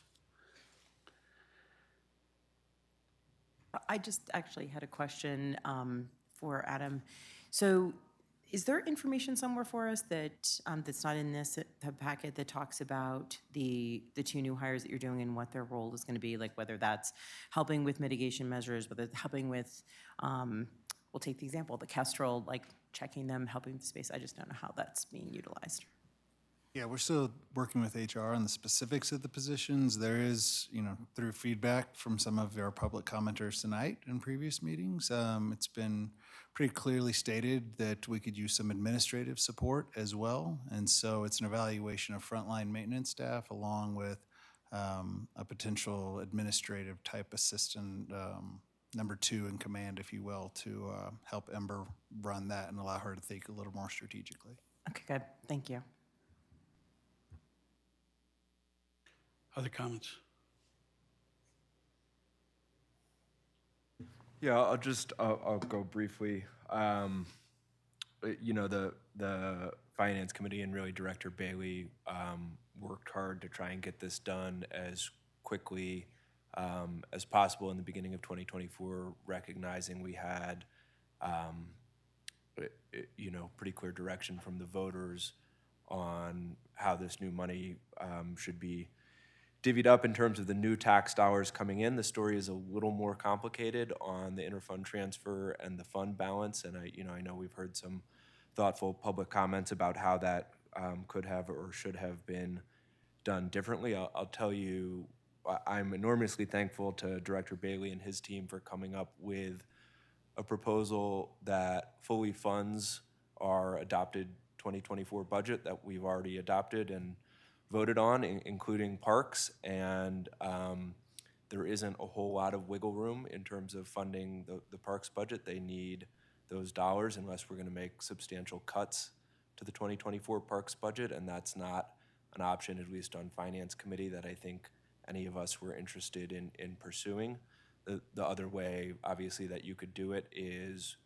I just actually had a question for Adam. So is there information somewhere for us that that's not in this packet that talks about the two new hires that you're doing and what their role is going to be, like whether that's helping with mitigation measures, whether it's helping with, we'll take the example, the Kestrel, like checking them, helping with the space. I just don't know how that's being utilized. Yeah, we're still working with HR on the specifics of the positions. There is, through feedback from some of our public commenters tonight in previous meetings, it's been pretty clearly stated that we could use some administrative support as well. And so it's an evaluation of frontline maintenance staff along with a potential administrative type assistant, number 2 in command, if you will, to help Ember run that and allow her to think a little more strategically. Okay, good. Thank you. Other comments? Yeah, I'll go briefly. The Finance Committee and really Director Bailey worked hard to try and get this done as quickly as possible in the beginning of 2024, recognizing we had, pretty clear direction from the voters on how this new money should be divvied up in terms of the new tax dollars coming in. The story is a little more complicated on the interfund transfer and the fund balance, and I know we've heard some thoughtful public comments about how that could have or should have been done differently. I'll tell you, I'm enormously thankful to Director Bailey and his team for coming up with a proposal that fully funds our adopted 2024 budget that we've already adopted and voted on, including parks, and there isn't a whole lot of wiggle room in terms of funding the parks budget. They need those dollars unless we're going to make substantial cuts to the 2024 parks budget, and that's not an option, at least on Finance Committee, that I think any of us were interested in pursuing. The other way, obviously, that you could do it is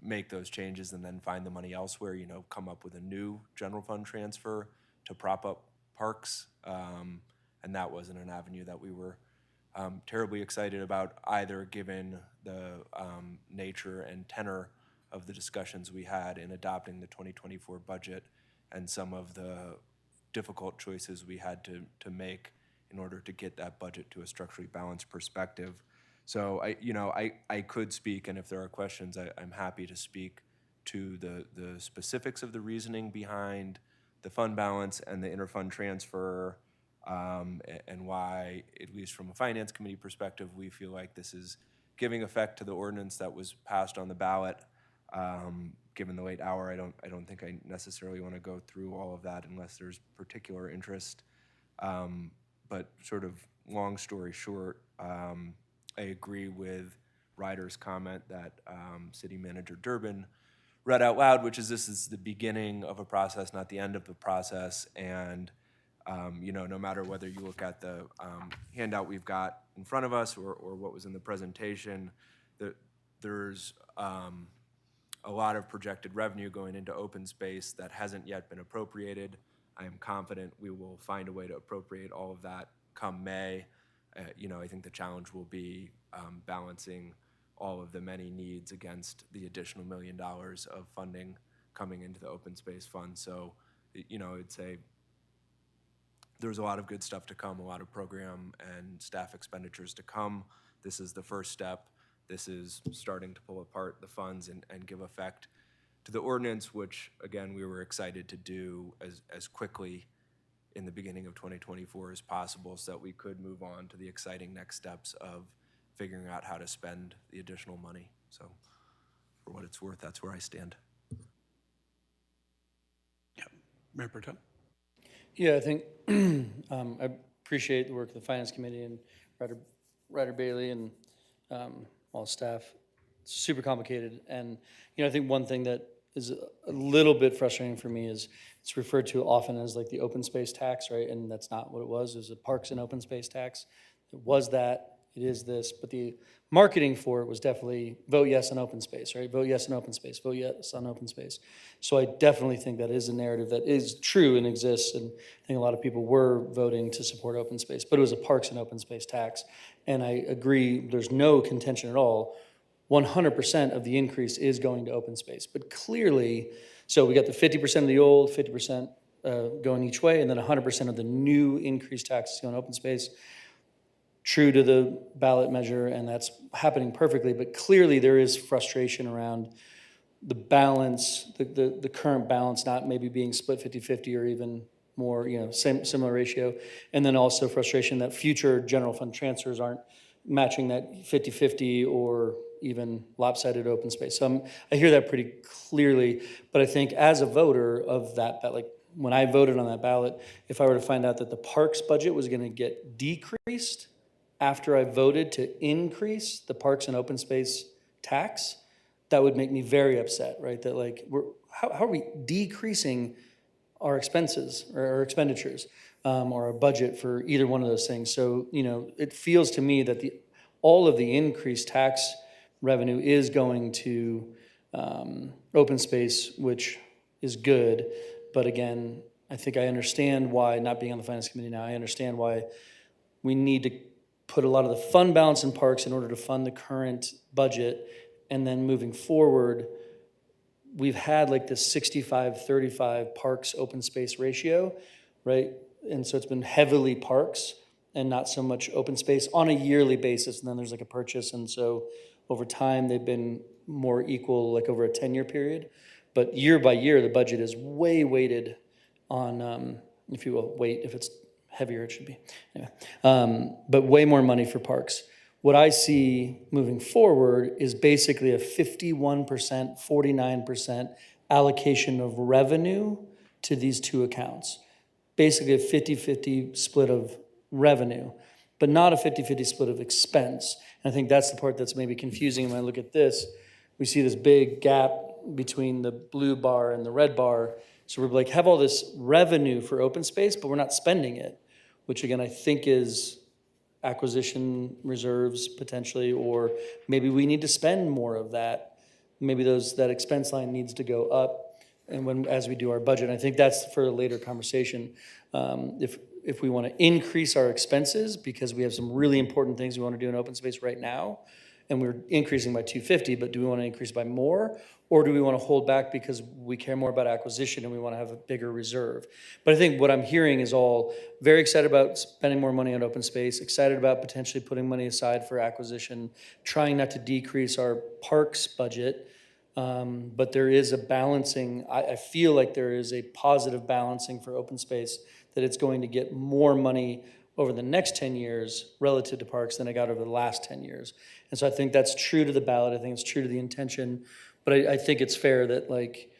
make those changes and then find the money elsewhere, come up with a new general fund transfer to prop up parks. And that wasn't an avenue that we were terribly excited about either, given the nature and tenor of the discussions we had in adopting the 2024 budget and some of the difficult choices we had to make in order to get that budget to a structurally balanced perspective. So I could speak, and if there are questions, I'm happy to speak to the specifics of the reasoning behind the fund balance and the interfund transfer, and why, at least from a Finance Committee perspective, we feel like this is giving effect to the ordinance that was passed on the ballot. Given the late hour, I don't think I necessarily want to go through all of that unless there's particular interest. But sort of long story short, I agree with Ryder's comment that City Manager Durbin read out loud, which is this is the beginning of a process, not the end of the process. And no matter whether you look at the handout we've got in front of us or what was in the presentation, there's a lot of projected revenue going into open space that hasn't yet been appropriated. I am confident we will find a way to appropriate all of that come May. I think the challenge will be balancing all of the many needs against the additional $1 million of funding coming into the open space fund. So, I'd say there's a lot of good stuff to come, a lot of program and staff expenditures to come. This is the first step. This is starting to pull apart the funds and give effect to the ordinance, which, again, we were excited to do as quickly in the beginning of 2024 as possible so that we could move on to the exciting next steps of figuring out how to spend the additional money. So for what it's worth, that's where I stand. Mayor Protem? Yeah, I think I appreciate the work of the Finance Committee and Ryder Bailey and all staff. It's super complicated. And, I think one thing that is a little bit frustrating for me is it's referred to often as like the open space tax, right? And that's not what it was. It was a parks and open space tax. It was that. It is this, but the marketing for it was definitely vote yes on open space, right? Vote yes on open space, vote yes on open space. So I definitely think that is a narrative that is true and exists, and I think a lot of people were voting to support open space, but it was a parks and open space tax. And I agree, there's no contention at all. 100% of the increase is going to open space, but clearly, so we got the 50% of the old, 50% going each way, and then 100% of the new increased taxes going to open space. True to the ballot measure, and that's happening perfectly, but clearly there is frustration around the balance, the current balance not maybe being split 50-50 or even more, similar ratio, and then also frustration that future general fund transfers aren't matching that 50-50 or even lopsided open space. So I hear that pretty clearly, but I think as a voter of that, like when I voted on that ballot, if I were to find out that the parks budget was gonna get decreased after I voted to increase the parks and open space tax, that would make me very upset, right? That like, how are we decreasing our expenses or our expenditures or our budget for either one of those things? So, it feels to me that all of the increased tax revenue is going to open space, which is good. But again, I think I understand why, not being on the Finance Committee now, I understand why we need to put a lot of the fund balance in parks in order to fund the current budget. And then moving forward, we've had like this 65-35 parks open space ratio, right? And so it's been heavily parks and not so much open space on a yearly basis. And then there's like a purchase. And so over time, they've been more equal, like over a 10-year period. But year by year, the budget is way weighted on, if you will, weight, if it's heavier, it should be. Anyway, but way more money for parks. What I see moving forward is basically a 51%, 49% allocation of revenue to these two accounts. Basically a 50-50 split of revenue, but not a 50-50 split of expense. And I think that's the part that's maybe confusing. And when I look at this, we see this big gap between the blue bar and the red bar. So we're like, have all this revenue for open space, but we're not spending it, which again, I think is acquisition reserves potentially, or maybe we need to spend more of that. Maybe that expense line needs to go up, and as we do our budget. I think that's for a later conversation. If we want to increase our expenses because we have some really important things we want to do in open space right now, and we're increasing by 250, but do we want to increase by more? Or do we want to hold back because we care more about acquisition and we want to have a bigger reserve? But I think what I'm hearing is all very excited about spending more money on open space, excited about potentially putting money aside for acquisition, trying not to decrease our parks budget. But there is a balancing, I feel like there is a positive balancing for open space, that it's going to get more money over the next 10 years relative to parks than I got over the last 10 years. And so I think that's true to the ballot. I think it's true to the intention. But I think it's fair that like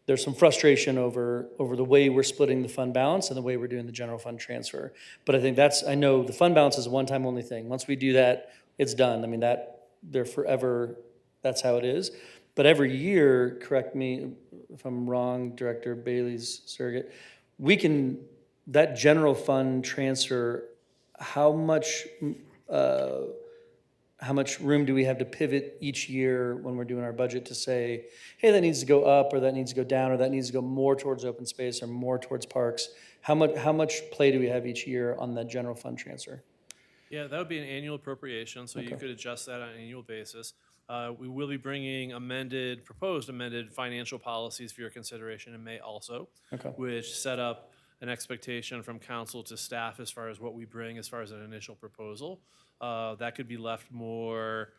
there's some frustration over the way we're splitting the fund balance and the way we're doing the general fund transfer. But I think I know the fund balance is a one-time only thing. Once we do that, it's done. I mean, they're forever, that's how it is. But every year, correct me if I'm wrong, Director Bailey's surrogate, that general fund transfer, how much room do we have to pivot each year when we're doing our budget to say, hey, that needs to go up, or that needs to go down, or that needs to go more towards open space or more towards parks? How much play do we have each year on that general fund transfer? Yeah, that would be an annual appropriation, so you could adjust that on an annual basis. We will be bringing proposed amended financial policies for your consideration in May also, which set up an expectation from council to staff as far as what we bring as far as an initial proposal. That could be left more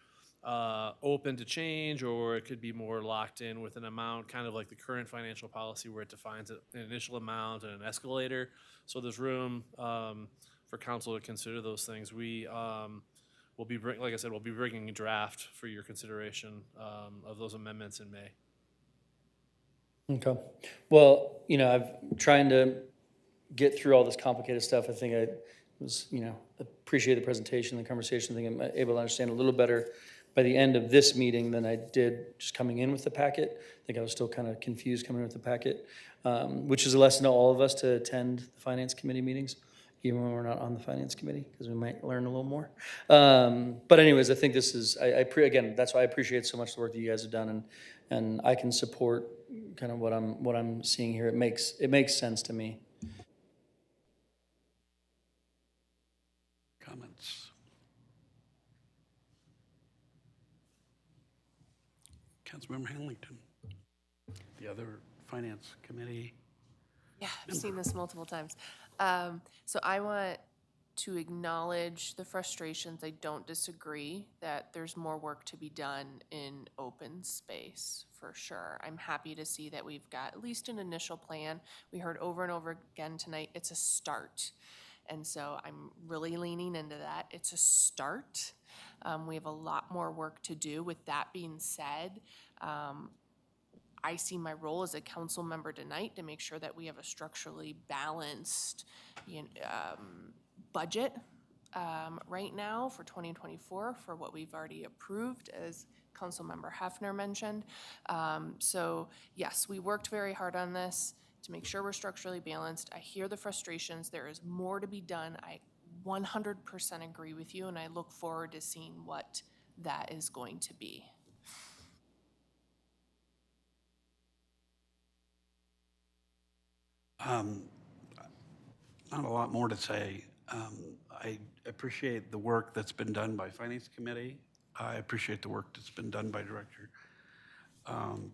open to change, or it could be more locked in with an amount, kind of like the current financial policy where it defines an initial amount and an escalator. So there's room for council to consider those things. We will be, like I said, we'll be bringing a draft for your consideration of those amendments in May. Okay. Well, I've trying to get through all this complicated stuff. I think I was, appreciate the presentation, the conversation. I think I'm able to understand a little better by the end of this meeting than I did just coming in with the packet. I think I was still kind of confused coming in with the packet, which is a lesson to all of us to attend the finance committee meetings, even when we're not on the finance committee, because we might learn a little more. But anyways, I think this is, again, that's why I appreciate so much the work that you guys have done, and I can support kind of what I'm seeing here. It makes sense to me. Comments? Councilmember Hamilton, the other finance committee. Yeah, I've seen this multiple times. So I want to acknowledge the frustrations. I don't disagree that there's more work to be done in open space, for sure. I'm happy to see that we've got at least an initial plan. We heard over and over again tonight, it's a start. And so I'm really leaning into that. It's a start. We have a lot more work to do. With that being said, I see my role as a council member tonight to make sure that we have a structurally balanced budget right now for 2024 for what we've already approved, as Councilmember Hefner mentioned. So yes, we worked very hard on this to make sure we're structurally balanced. I hear the frustrations. There is more to be done. I 100% agree with you, and I look forward to seeing what that is going to be. Not a lot more to say. I appreciate the work that's been done by Finance Committee. I appreciate the work that's been done by Director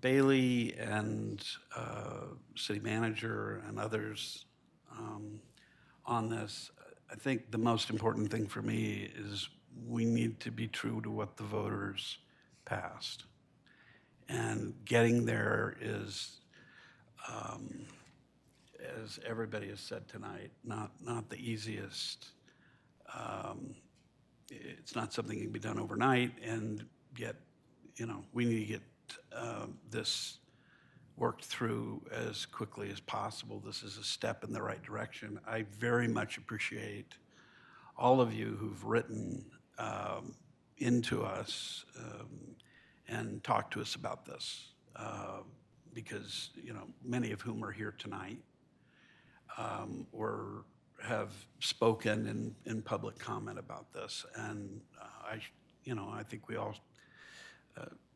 Bailey and City Manager and others on this. I think the most important thing for me is we need to be true to what the voters passed. And getting there is, as everybody has said tonight, not the easiest. It's not something that can be done overnight, and yet, we need to get this worked through as quickly as possible. This is a step in the right direction. I very much appreciate all of you who've written into us and talked to us about this, because, many of whom are here tonight or have spoken in public comment about this. And I think we all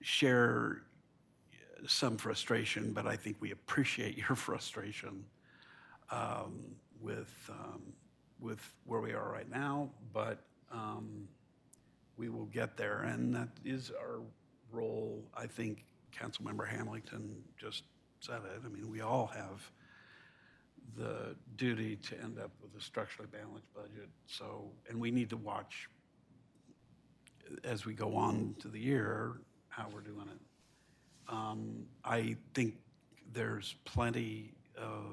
share some frustration, but I think we appreciate your frustration with where we are right now. But we will get there, and that is our role. I think Councilmember Hamilton just said it. I mean, we all have the duty to end up with a structurally balanced budget. So, and we need to watch as we go on to the year how we're doing it. I think there's plenty of,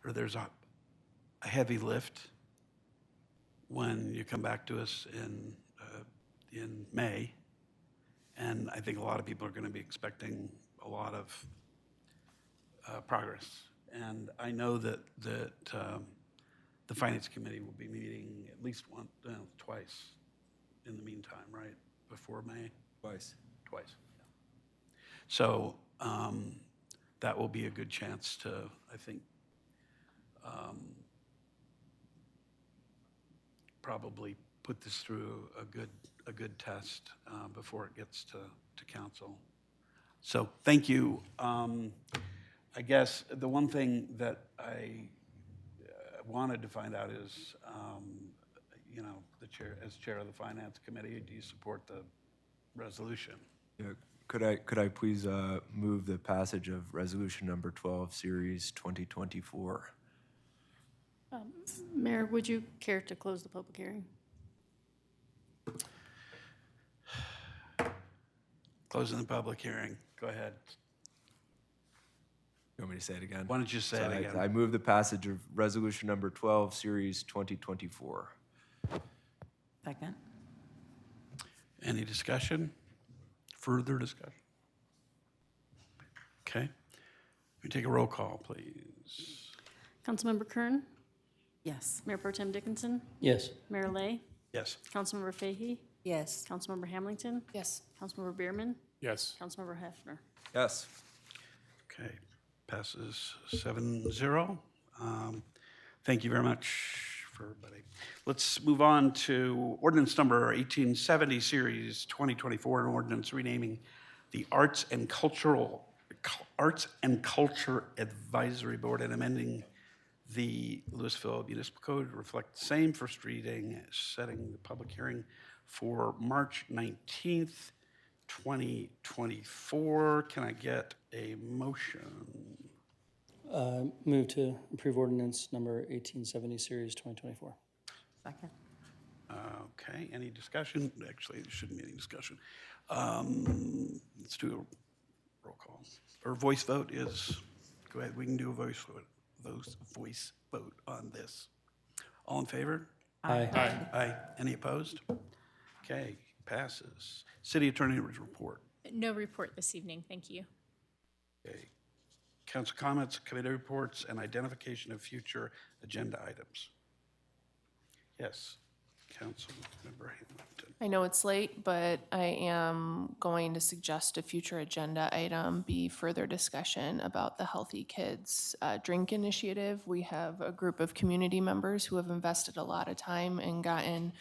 or there's a heavy lift when you come back to us in May, and I think a lot of people are going to be expecting a lot of progress. And I know that the Finance Committee will be meeting at least twice in the meantime, right? Before May? Twice. Twice. Yeah. So that will be a good chance to, I think, probably put this through a good test before it gets to council. So thank you. I guess the one thing that I wanted to find out is, the chair, as chair of the Finance Committee, do you support the resolution? Yeah. Could I please move the passage of resolution number 12, series 2024? Mayor, would you care to close the public hearing? Closing the public hearing. Go ahead. You want me to say it again? Why don't you say it again? I move the passage of resolution number 12, series 2024. Second. Any discussion? Further discussion? Okay. We take a roll call, please. Councilmember Kern? Yes. Mayor Pro Tem Dickinson? Yes. Mayor Lay? Yes. Councilmember Fahy? Yes. Councilmember Hamilton? Yes. Councilmember Bierman? Yes. Councilmember Hefner? Yes. Okay, passes 7-0. Thank you very much for everybody. Let's move on to ordinance number 1870, series 2024, an ordinance renaming the Arts and Culture Advisory Board and amending the Louisville Municipal Code to reflect the same. First reading, setting the public hearing for March 19th, 2024. Can I get a motion? Move to approve ordinance number 1870, series 2024. Second. Okay, any discussion? Actually, there shouldn't be any discussion. Let's do a roll call. Or voice vote is, go ahead, we can do a voice vote on this. All in favor? Aye. Aye. Any opposed? Okay, passes. City Attorney report. No report this evening, thank you. Okay. Council comments, committee reports, and identification of future agenda items. Yes, Councilmember Hamilton. I know it's late, but I am going to suggest a future agenda item be further discussion about the Healthy Kids Drink Initiative. We have a group of community members who have invested a lot of time and gotten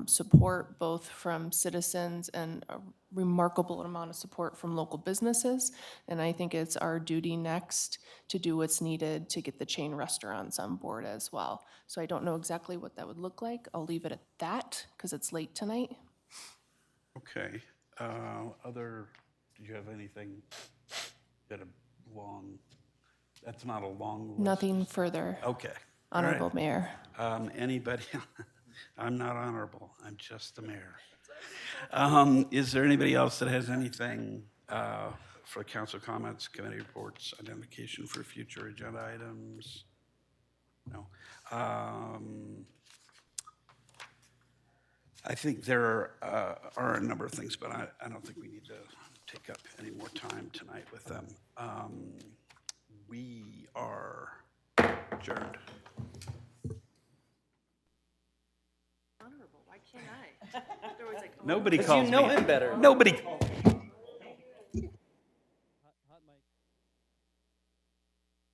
support both from citizens and a remarkable amount of support from local businesses. And I think it's our duty next to do what's needed to get the chain restaurants on board as well. So I don't know exactly what that would look like. I'll leave it at that because it's late tonight. Okay. Did you have anything that a long, that's not a long list? Nothing further. Okay. Honorable All right. Mayor. Anybody? I'm not honorable. I'm just the mayor. Is there anybody else that has anything for council comments, committee reports, identification for future agenda items? No. I think there are a number of things, but I don't think we need to take up any more time tonight with them. We are adjourned. Honorable, why can't I? They're always like, oh. Nobody 'Cause calls you know me. him better. Nobody.